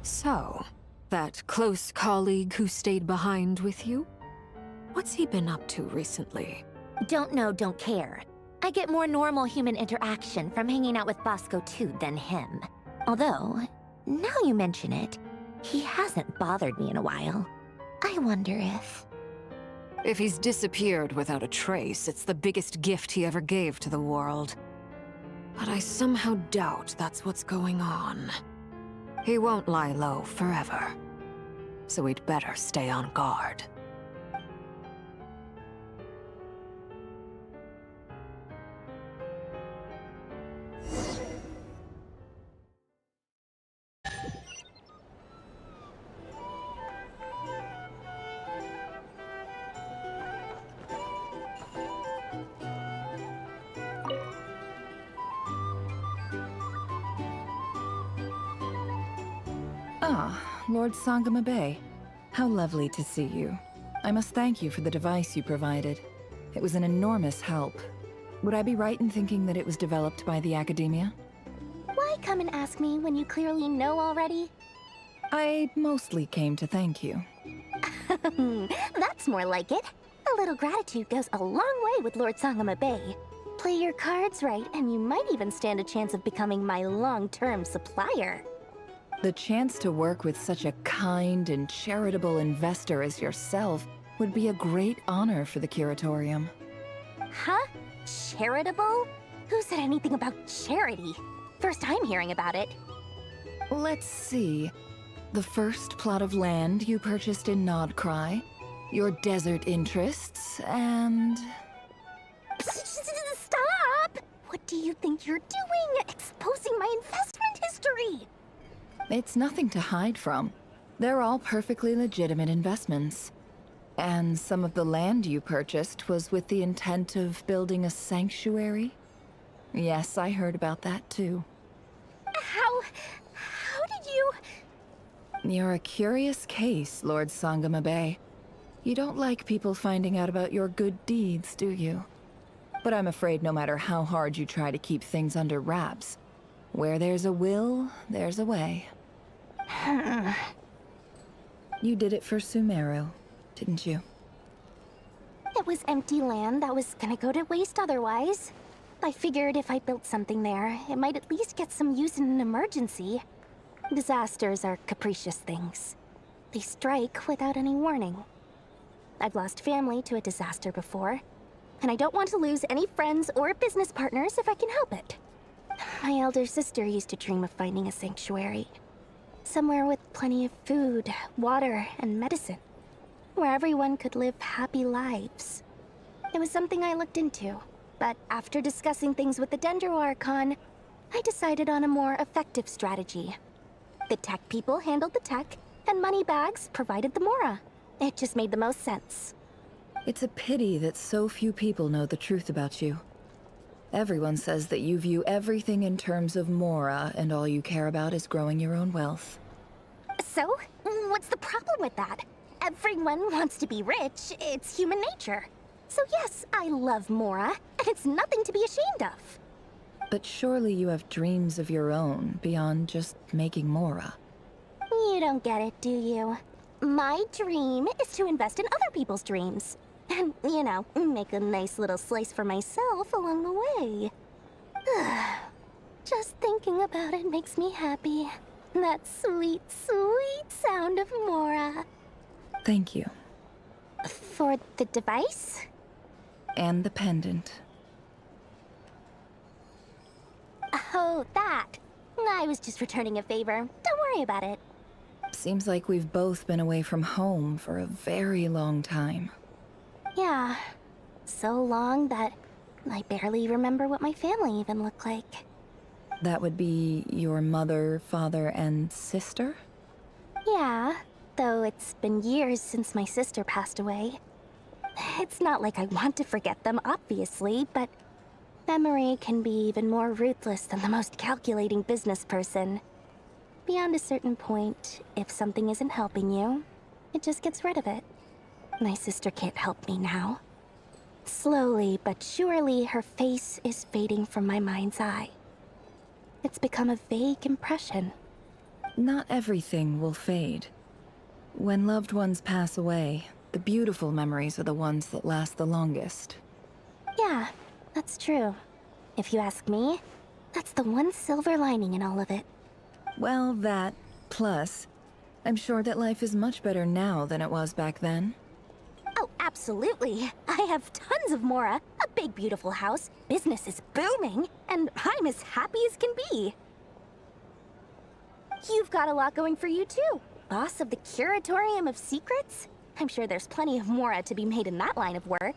So, that close colleague who stayed behind with you? What's he been up to recently? Don't know, don't care. I get more normal human interaction from hanging out with Bosco 2 than him. Although, now you mention it, he hasn't bothered me in a while. I wonder if... If he's disappeared without a trace, it's the biggest gift he ever gave to the world. But I somehow doubt that's what's going on. He won't lie low forever. So we'd better stay on guard. Ah, Lord Sangama Bay. How lovely to see you. I must thank you for the device you provided. It was an enormous help. Would I be right in thinking that it was developed by the Academia? Why come and ask me when you clearly know already? I mostly came to thank you. That's more like it. A little gratitude goes a long way with Lord Sangama Bay. Play your cards right, and you might even stand a chance of becoming my long-term supplier. The chance to work with such a kind and charitable investor as yourself would be a great honor for the Curatorium. Huh? Charitable? Who said anything about charity? First I'm hearing about it. Let's see. The first plot of land you purchased in Nodcry, your desert interests, and... Stop! What do you think you're doing? Exposing my investment history! It's nothing to hide from. They're all perfectly legitimate investments. And some of the land you purchased was with the intent of building a sanctuary? Yes, I heard about that too. How did you... You're a curious case, Lord Sangama Bay. You don't like people finding out about your good deeds, do you? But I'm afraid no matter how hard you try to keep things under wraps, where there's a will, there's a way. You did it for Sumeru, didn't you? It was empty land that was gonna go to waste otherwise. I figured if I built something there, it might at least get some use in an emergency. Disasters are capricious things. They strike without any warning. I've lost family to a disaster before, and I don't want to lose any friends or business partners if I can help it. My elder sister used to dream of finding a sanctuary. Somewhere with plenty of food, water, and medicine. Where everyone could live happy lives. It was something I looked into, but after discussing things with the Dendro Archon, I decided on a more effective strategy. The tech people handled the tech, and Moneybags provided the Mora. It just made the most sense. It's a pity that so few people know the truth about you. Everyone says that you view everything in terms of Mora, and all you care about is growing your own wealth. So, what's the problem with that? Everyone wants to be rich. It's human nature. So yes, I love Mora, and it's nothing to be ashamed of. But surely you have dreams of your own beyond just making Mora. You don't get it, do you? My dream is to invest in other people's dreams. And, you know, make a nice little slice for myself along the way. Just thinking about it makes me happy. That sweet, sweet sound of Mora. Thank you. For the device? And the pendant. Oh, that. I was just returning a favor. Don't worry about it. Seems like we've both been away from home for a very long time. Yeah. So long that I barely remember what my family even looked like. That would be your mother, father, and sister? Yeah, though it's been years since my sister passed away. It's not like I want to forget them, obviously, but memory can be even more ruthless than the most calculating business person. Beyond a certain point, if something isn't helping you, it just gets rid of it. My sister can't help me now. Slowly but surely, her face is fading from my mind's eye. It's become a vague impression. Not everything will fade. When loved ones pass away, The beautiful memories are the ones that last the longest. Yeah, that's true. If you ask me, that's the one silver lining in all of it. Well, that, plus, I'm sure that life is much better now than it was back then. Oh, absolutely. I have tons of Mora, a big beautiful house, business is booming, and I'm as happy as can be. You've got a lot going for you too. Boss of the Curatorium of Secrets? I'm sure there's plenty of Mora to be made in that line of work.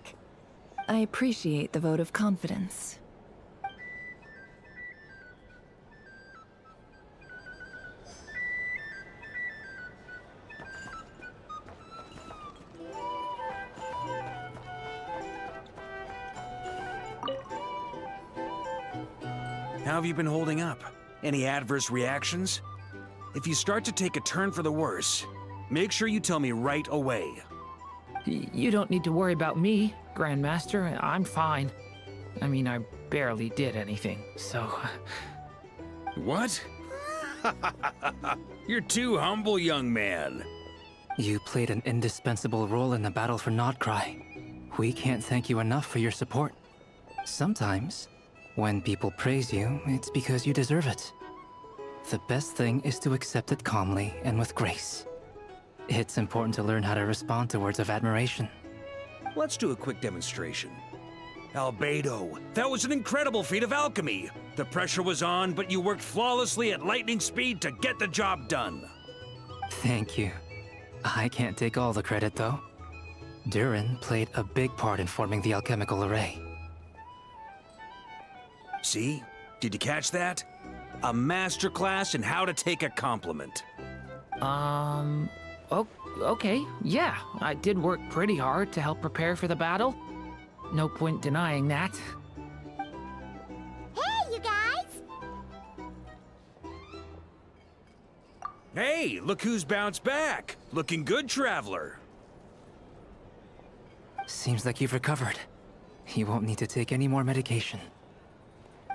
I appreciate the vote of confidence. How have you been holding up? Any adverse reactions? If you start to take a turn for the worse, make sure you tell me right away. You don't need to worry about me, Grandmaster. I'm fine. I mean, I barely did anything, so... What? You're too humble, young man. You played an indispensable role in the battle for Nodcry. We can't thank you enough for your support. Sometimes, when people praise you, it's because you deserve it. The best thing is to accept it calmly and with grace. It's important to learn how to respond to words of admiration. Let's do a quick demonstration. Albedo, that was an incredible feat of alchemy. The pressure was on, but you worked flawlessly at lightning speed to get the job done. Thank you. I can't take all the credit, though. Durin played a big part in forming the alchemical array. See? Did you catch that? A masterclass in how to take a compliment. Okay, yeah. I did work pretty hard to help prepare for the battle. No point denying that. Hey, you guys! Hey, look who's bounced back. Looking good, Traveler. Seems like you've recovered. You won't need to take any more medication.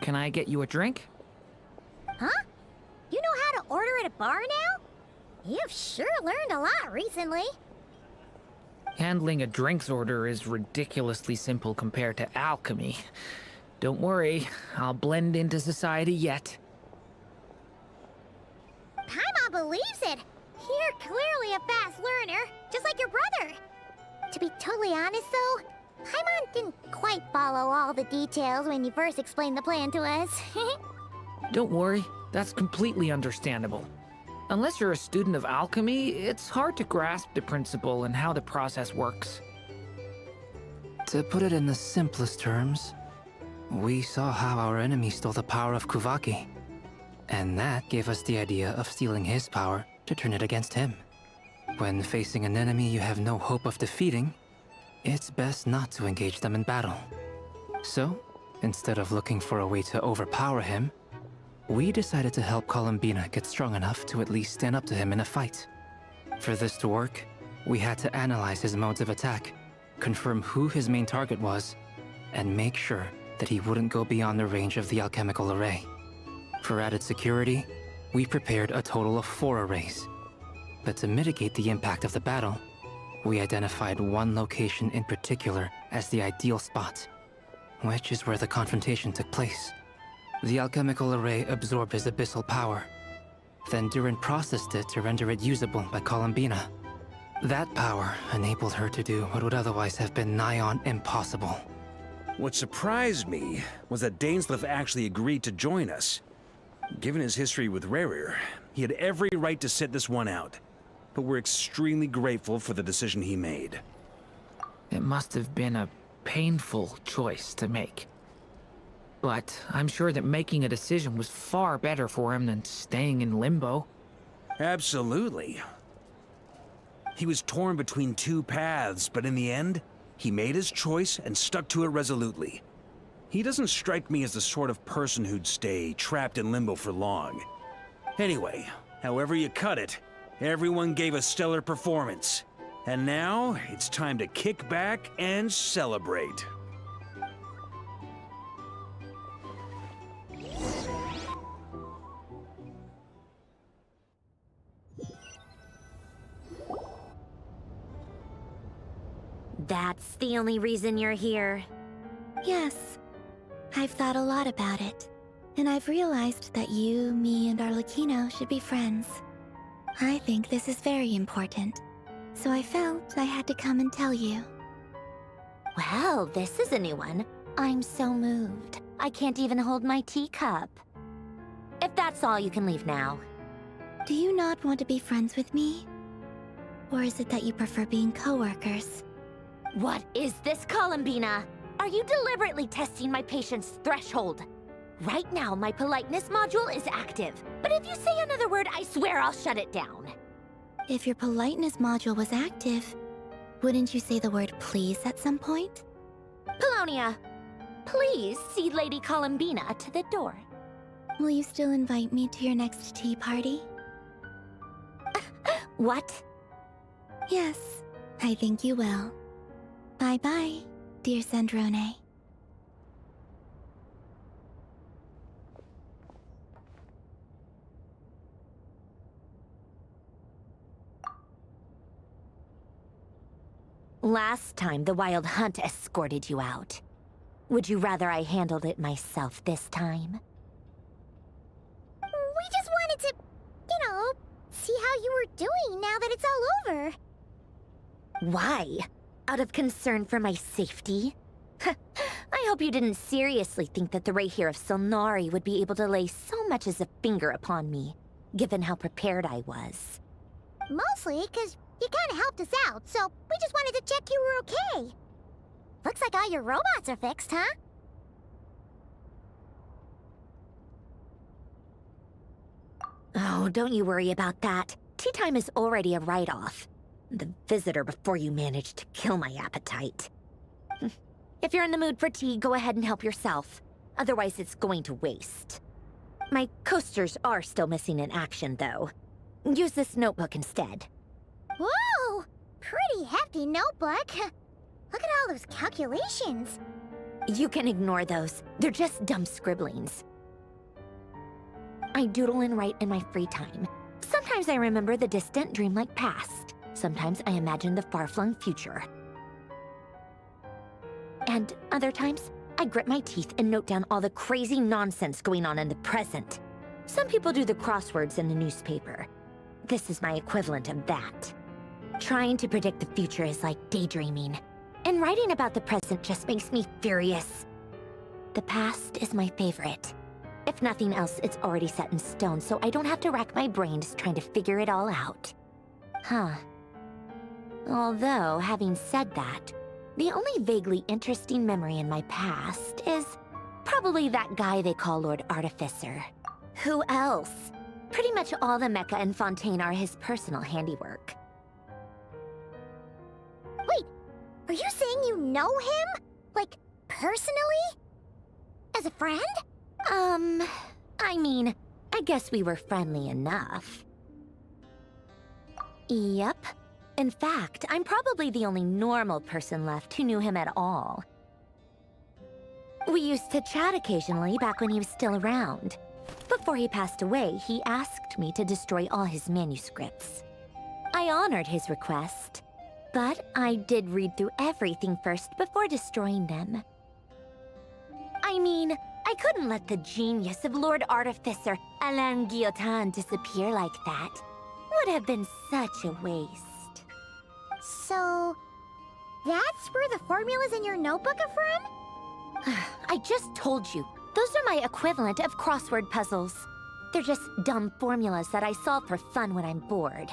Can I get you a drink? Huh? You know how to order at a bar now? You've sure learned a lot recently. Handling a drinks order is ridiculously simple compared to alchemy. Don't worry, I'll blend into society yet. Paimon believes it. You're clearly a fast learner, just like your brother. To be totally honest though, Paimon didn't quite follow all the details when you first explained the plan to us. Don't worry, that's completely understandable. Unless you're a student of alchemy, it's hard to grasp the principle and how the process works. To put it in the simplest terms, we saw how our enemy stole the power of Kuvaki. And that gave us the idea of stealing his power to turn it against him. When facing an enemy you have no hope of defeating, it's best not to engage them in battle. So, instead of looking for a way to overpower him, we decided to help Columbina get strong enough to at least stand up to him in a fight. For this to work, we had to analyze his modes of attack, confirm who his main target was, and make sure that he wouldn't go beyond the range of the alchemical array. For added security, we prepared a total of 4 arrays. But to mitigate the impact of the battle, we identified one location in particular as the ideal spot, which is where the confrontation took place. The alchemical array absorbed his abyssal power. Then Durin processed it to render it usable by Columbina. That power enabled her to do what would otherwise have been nigh on impossible. What surprised me was that Dainsleif actually agreed to join us. Given his history with Razer, he had every right to sit this one out. But we're extremely grateful for the decision he made. It must have been a painful choice to make. But I'm sure that making a decision was far better for him than staying in limbo. Absolutely. He was torn between 2 paths, but in the end, he made his choice and stuck to it resolutely. He doesn't strike me as the sort of person who'd stay trapped in limbo for long. Anyway, however you cut it, everyone gave a stellar performance. And now, it's time to kick back and celebrate. That's the only reason you're here? Yes. I've thought a lot about it. And I've realized that you, me, and Arlecchino should be friends. I think this is very important. So I felt I had to come and tell you. Well, this is a new one. I'm so moved. I can't even hold my teacup. If that's all, you can leave now. Do you not want to be friends with me? Or is it that you prefer being co-workers? What is this, Columbina? Are you deliberately testing my patience threshold? Right now, my politeness module is active. But if you say another word, I swear I'll shut it down. If your politeness module was active, wouldn't you say the word please at some point? Polonia, please see Lady Columbina to the door. Will you still invite me to your next tea party? What? Yes, I think you will. Bye-bye, dear Sandrone. Last time, the Wild Hunt escorted you out. Would you rather I handled it myself this time? We just wanted to, see how you were doing now that it's all over. Why? Out of concern for my safety? I hope you didn't seriously think that the Razer of Solnari would be able to lay so much as a finger upon me, given how prepared I was. Mostly because you kind of helped us out, so we just wanted to check you were okay. Looks like all your robots are fixed, huh? Oh, don't you worry about that. Tea time is already a write-off. The visitor before you managed to kill my appetite. If you're in the mood for tea, go ahead and help yourself. Otherwise, it's going to waste. My coasters are still missing in action, though. Use this notebook instead. Whoa! Pretty hefty notebook. Look at all those calculations. You can ignore those. They're just dumb scribblings. I doodle and write in my free time. Sometimes I remember the distant, dreamlike past. Sometimes I imagine the far-flung future. And other times, I grit my teeth and note down all the crazy nonsense going on in the present. Some people do the crosswords in the newspaper. This is my equivalent of that. Trying to predict the future is like daydreaming. And writing about the present just makes me furious. The past is my favorite. If nothing else, it's already set in stone, so I don't have to rack my brains trying to figure it all out. Huh. Although, having said that, the only vaguely interesting memory in my past is probably that guy they call Lord Artificer. Who else? Pretty much all the mecha and Fontaine are his personal handiwork. Wait, are you saying you know him? Like, personally? As a friend? I mean, I guess we were friendly enough. Yep. In fact, I'm probably the only normal person left who knew him at all. We used to chat occasionally back when he was still around. Before he passed away, he asked me to destroy all his manuscripts. I honored his request, but I did read through everything first before destroying them. I mean, I couldn't let the genius of Lord Artificer Alain Guillotin disappear like that. Would have been such a waste. So, that's where the formulas in your notebook are from? I just told you. Those are my equivalent of crossword puzzles. They're just dumb formulas that I solve for fun when I'm bored.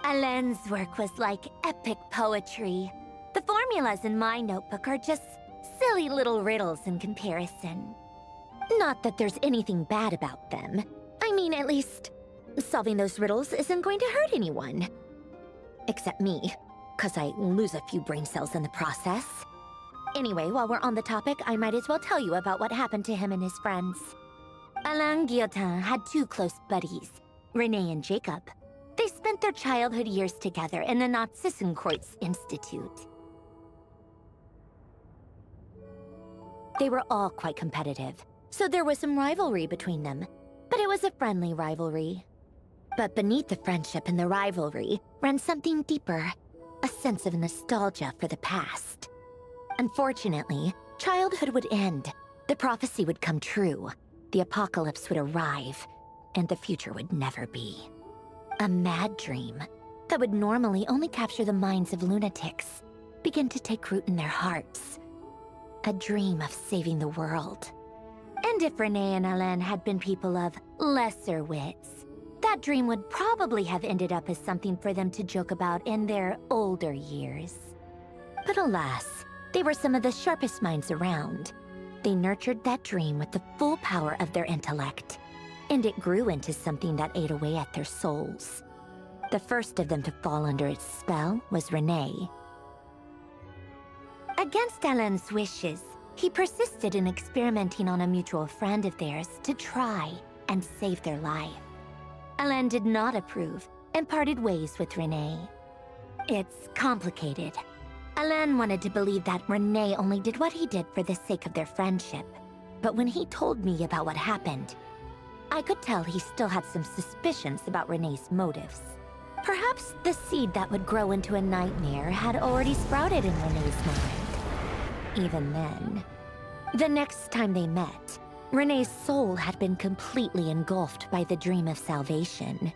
Alain's work was like epic poetry. The formulas in my notebook are just silly little riddles in comparison. Not that there's anything bad about them. I mean, at least, solving those riddles isn't going to hurt anyone. Except me, 'cause I lose a few brain cells in the process. Anyway, while we're on the topic, I might as well tell you about what happened to him and his friends. Alain Guillotin had two close buddies, Renee and Jacob. They spent their childhood years together in the Narzissenkreuz Institute. They were all quite competitive, so there was some rivalry between them, but it was a friendly rivalry. But beneath the friendship and the rivalry ran something deeper. a sense of nostalgia for the past. Unfortunately, childhood would end, the prophecy would come true, the apocalypse would arrive, and the future would never be. A mad dream that would normally only capture the minds of lunatics begin to take root in their hearts. A dream of saving the world. And if Renee and Alain had been people of lesser wits, that dream would probably have ended up as something for them to joke about in their older years. But alas, they were some of the sharpest minds around. They nurtured that dream with the full power of their intellect, and it grew into something that ate away at their souls. The first of them to fall under its spell was Renee. Against Alain's wishes, he persisted in experimenting on a mutual friend of theirs to try and save their life. Alain did not approve and parted ways with Renee. It's complicated. Alain wanted to believe that Renee only did what he did for the sake of their friendship. But when he told me about what happened, I could tell he still had some suspicions about Renee's motives. Perhaps the seed that would grow into a nightmare had already sprouted in Renee's mind. Even then, the next time they met, Renee's soul had been completely engulfed by the dream of salvation.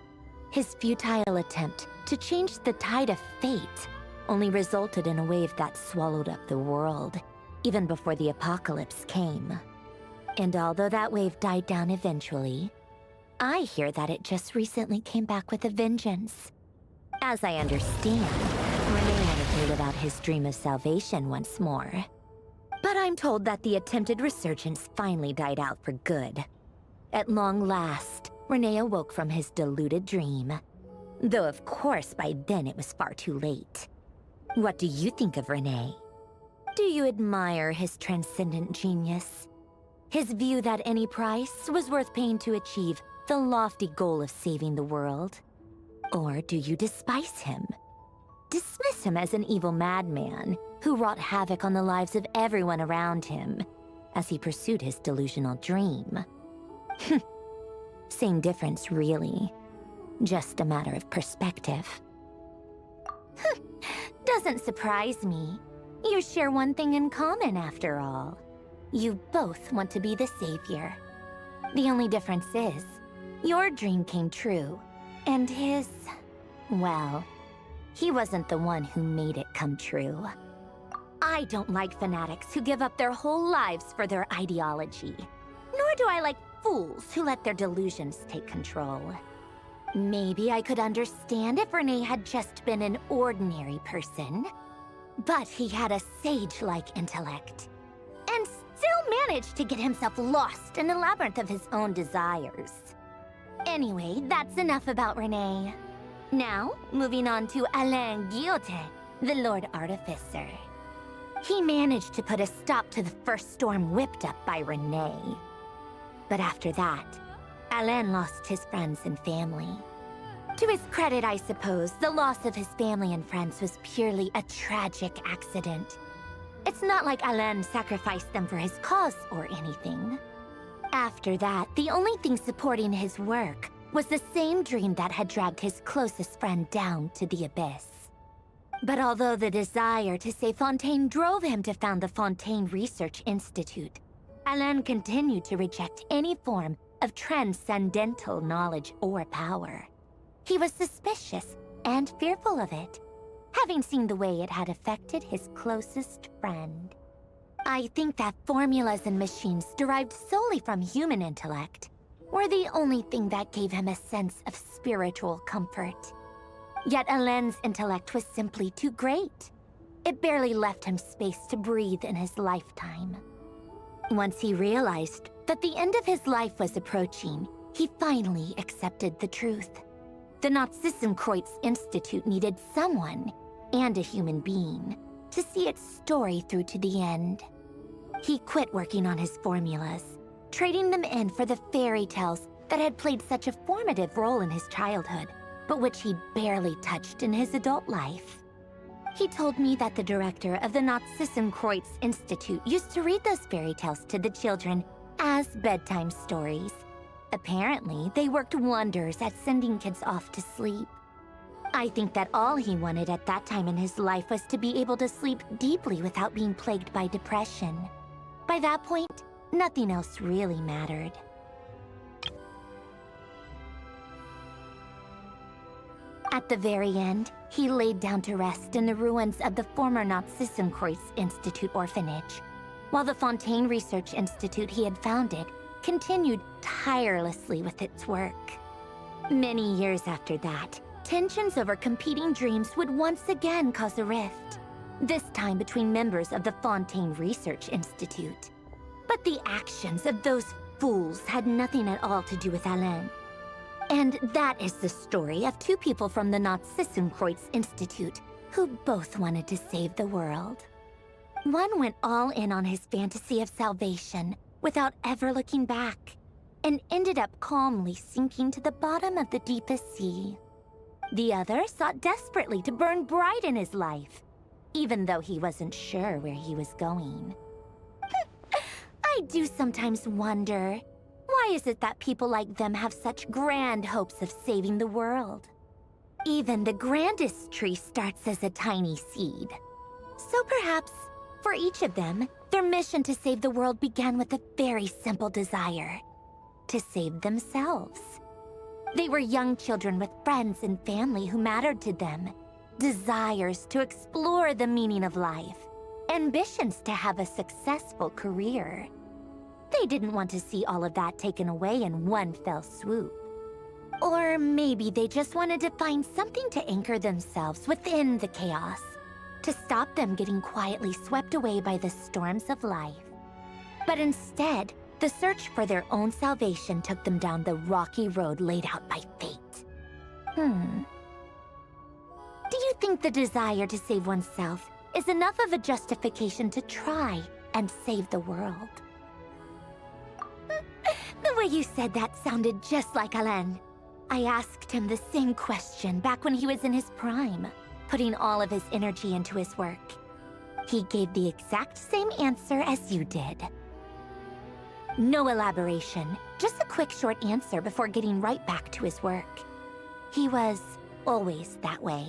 His futile attempt to change the tide of fate only resulted in a wave that swallowed up the world, even before the apocalypse came. And although that wave died down eventually, I hear that it just recently came back with a vengeance. As I understand, Renee wanted to live out his dream of salvation once more. But I'm told that the attempted resurgence finally died out for good. At long last, Renee awoke from his deluded dream. Though of course by then it was far too late. What do you think of Renee? Do you admire his transcendent genius? His view that any price was worth paying to achieve the lofty goal of saving the world? Or do you despise him? Dismiss him as an evil madman who wrought havoc on the lives of everyone around him as he pursued his delusional dream? Same difference, really. Just a matter of perspective. Doesn't surprise me. You share one thing in common, after all. You both want to be the savior. The only difference is, your dream came true, and his, well, he wasn't the one who made it come true. I don't like fanatics who give up their whole lives for their ideology. Nor do I like fools who let their delusions take control. Maybe I could understand if Renee had just been an ordinary person. But he had a sage-like intellect, and still managed to get himself lost in a labyrinth of his own desires. Anyway, that's enough about Renee. Now, moving on to Alain Guillotin, the Lord Artificer. He managed to put a stop to the first storm whipped up by Renee. But after that, Alain lost his friends and family. To his credit, I suppose, the loss of his family and friends was purely a tragic accident. It's not like Alain sacrificed them for his cause or anything. After that, the only thing supporting his work was the same dream that had dragged his closest friend down to the abyss. But although the desire to save Fontaine drove him to found the Fontaine Research Institute, Alain continued to reject any form of transcendental knowledge or power. He was suspicious and fearful of it, having seen the way it had affected his closest friend. I think that formulas and machines derived solely from human intellect were the only thing that gave him a sense of spiritual comfort. Yet Alain's intellect was simply too great. It barely left him space to breathe in his lifetime. Once he realized that the end of his life was approaching, he finally accepted the truth. The Nazissenkreuz Institute needed someone, and a human being, to see its story through to the end. He quit working on his formulas, trading them in for the fairy tales that had played such a formative role in his childhood, but which he barely touched in his adult life. He told me that the director of the Nazissenkreuz Institute used to read those fairy tales to the children as bedtime stories. Apparently, they worked wonders at sending kids off to sleep. I think that all he wanted at that time in his life was to be able to sleep deeply without being plagued by depression. By that point, nothing else really mattered. At the very end, he laid down to rest in the ruins of the former Nazissenkreuz Institute orphanage, while the Fontaine Research Institute he had founded continued tirelessly with its work. Many years after that, tensions over competing dreams would once again cause a rift, this time between members of the Fontaine Research Institute. But the actions of those fools had nothing at all to do with Alain. And that is the story of two people from the Nazissenkreuz Institute who both wanted to save the world. One went all in on his fantasy of salvation without ever looking back, and ended up calmly sinking to the bottom of the deepest sea. The other sought desperately to burn bright in his life, even though he wasn't sure where he was going. I do sometimes wonder, why is it that people like them have such grand hopes of saving the world? Even the grandest tree starts as a tiny seed. So perhaps, for each of them, their mission to save the world began with a very simple desire: to save themselves. They were young children with friends and family who mattered to them, desires to explore the meaning of life, ambitions to have a successful career. They didn't want to see all of that taken away in one fell swoop. Or maybe they just wanted to find something to anchor themselves within the chaos, to stop them getting quietly swept away by the storms of life. But instead, the search for their own salvation took them down the rocky road laid out by fate. Do you think the desire to save oneself is enough of a justification to try and save the world? The way you said that sounded just like Alain. I asked him the same question back when he was in his prime, putting all of his energy into his work. He gave the exact same answer as you did. No elaboration, just a quick short answer before getting right back to his work. He was always that way.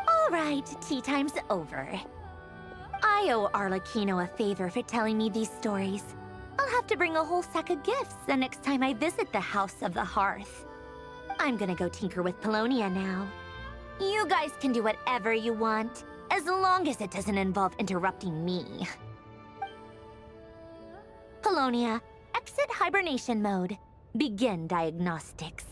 All right, tea time's over. I owe Arlecchino a favor for telling me these stories. I'll have to bring a whole sack of gifts the next time I visit the House of the Hearth. I'm gonna go tinker with Polonia now. You guys can do whatever you want, as long as it doesn't involve interrupting me. Polonia, exit hibernation mode. Begin diagnostics.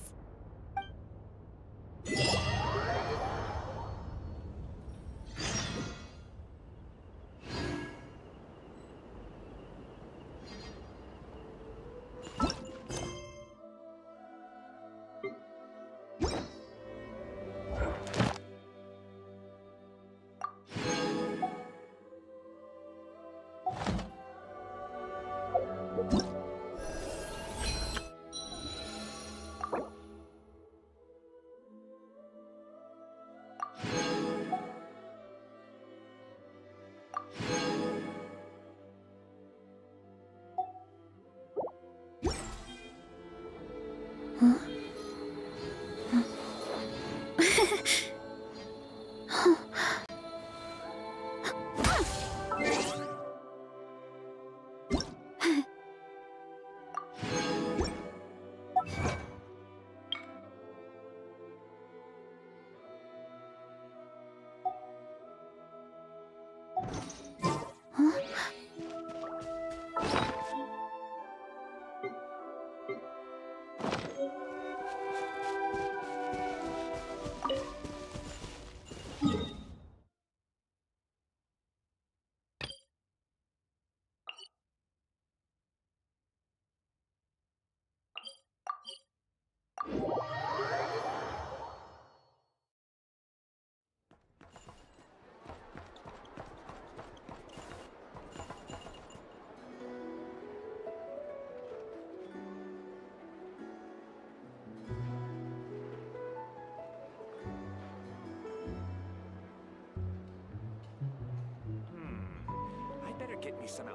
I better get me some out.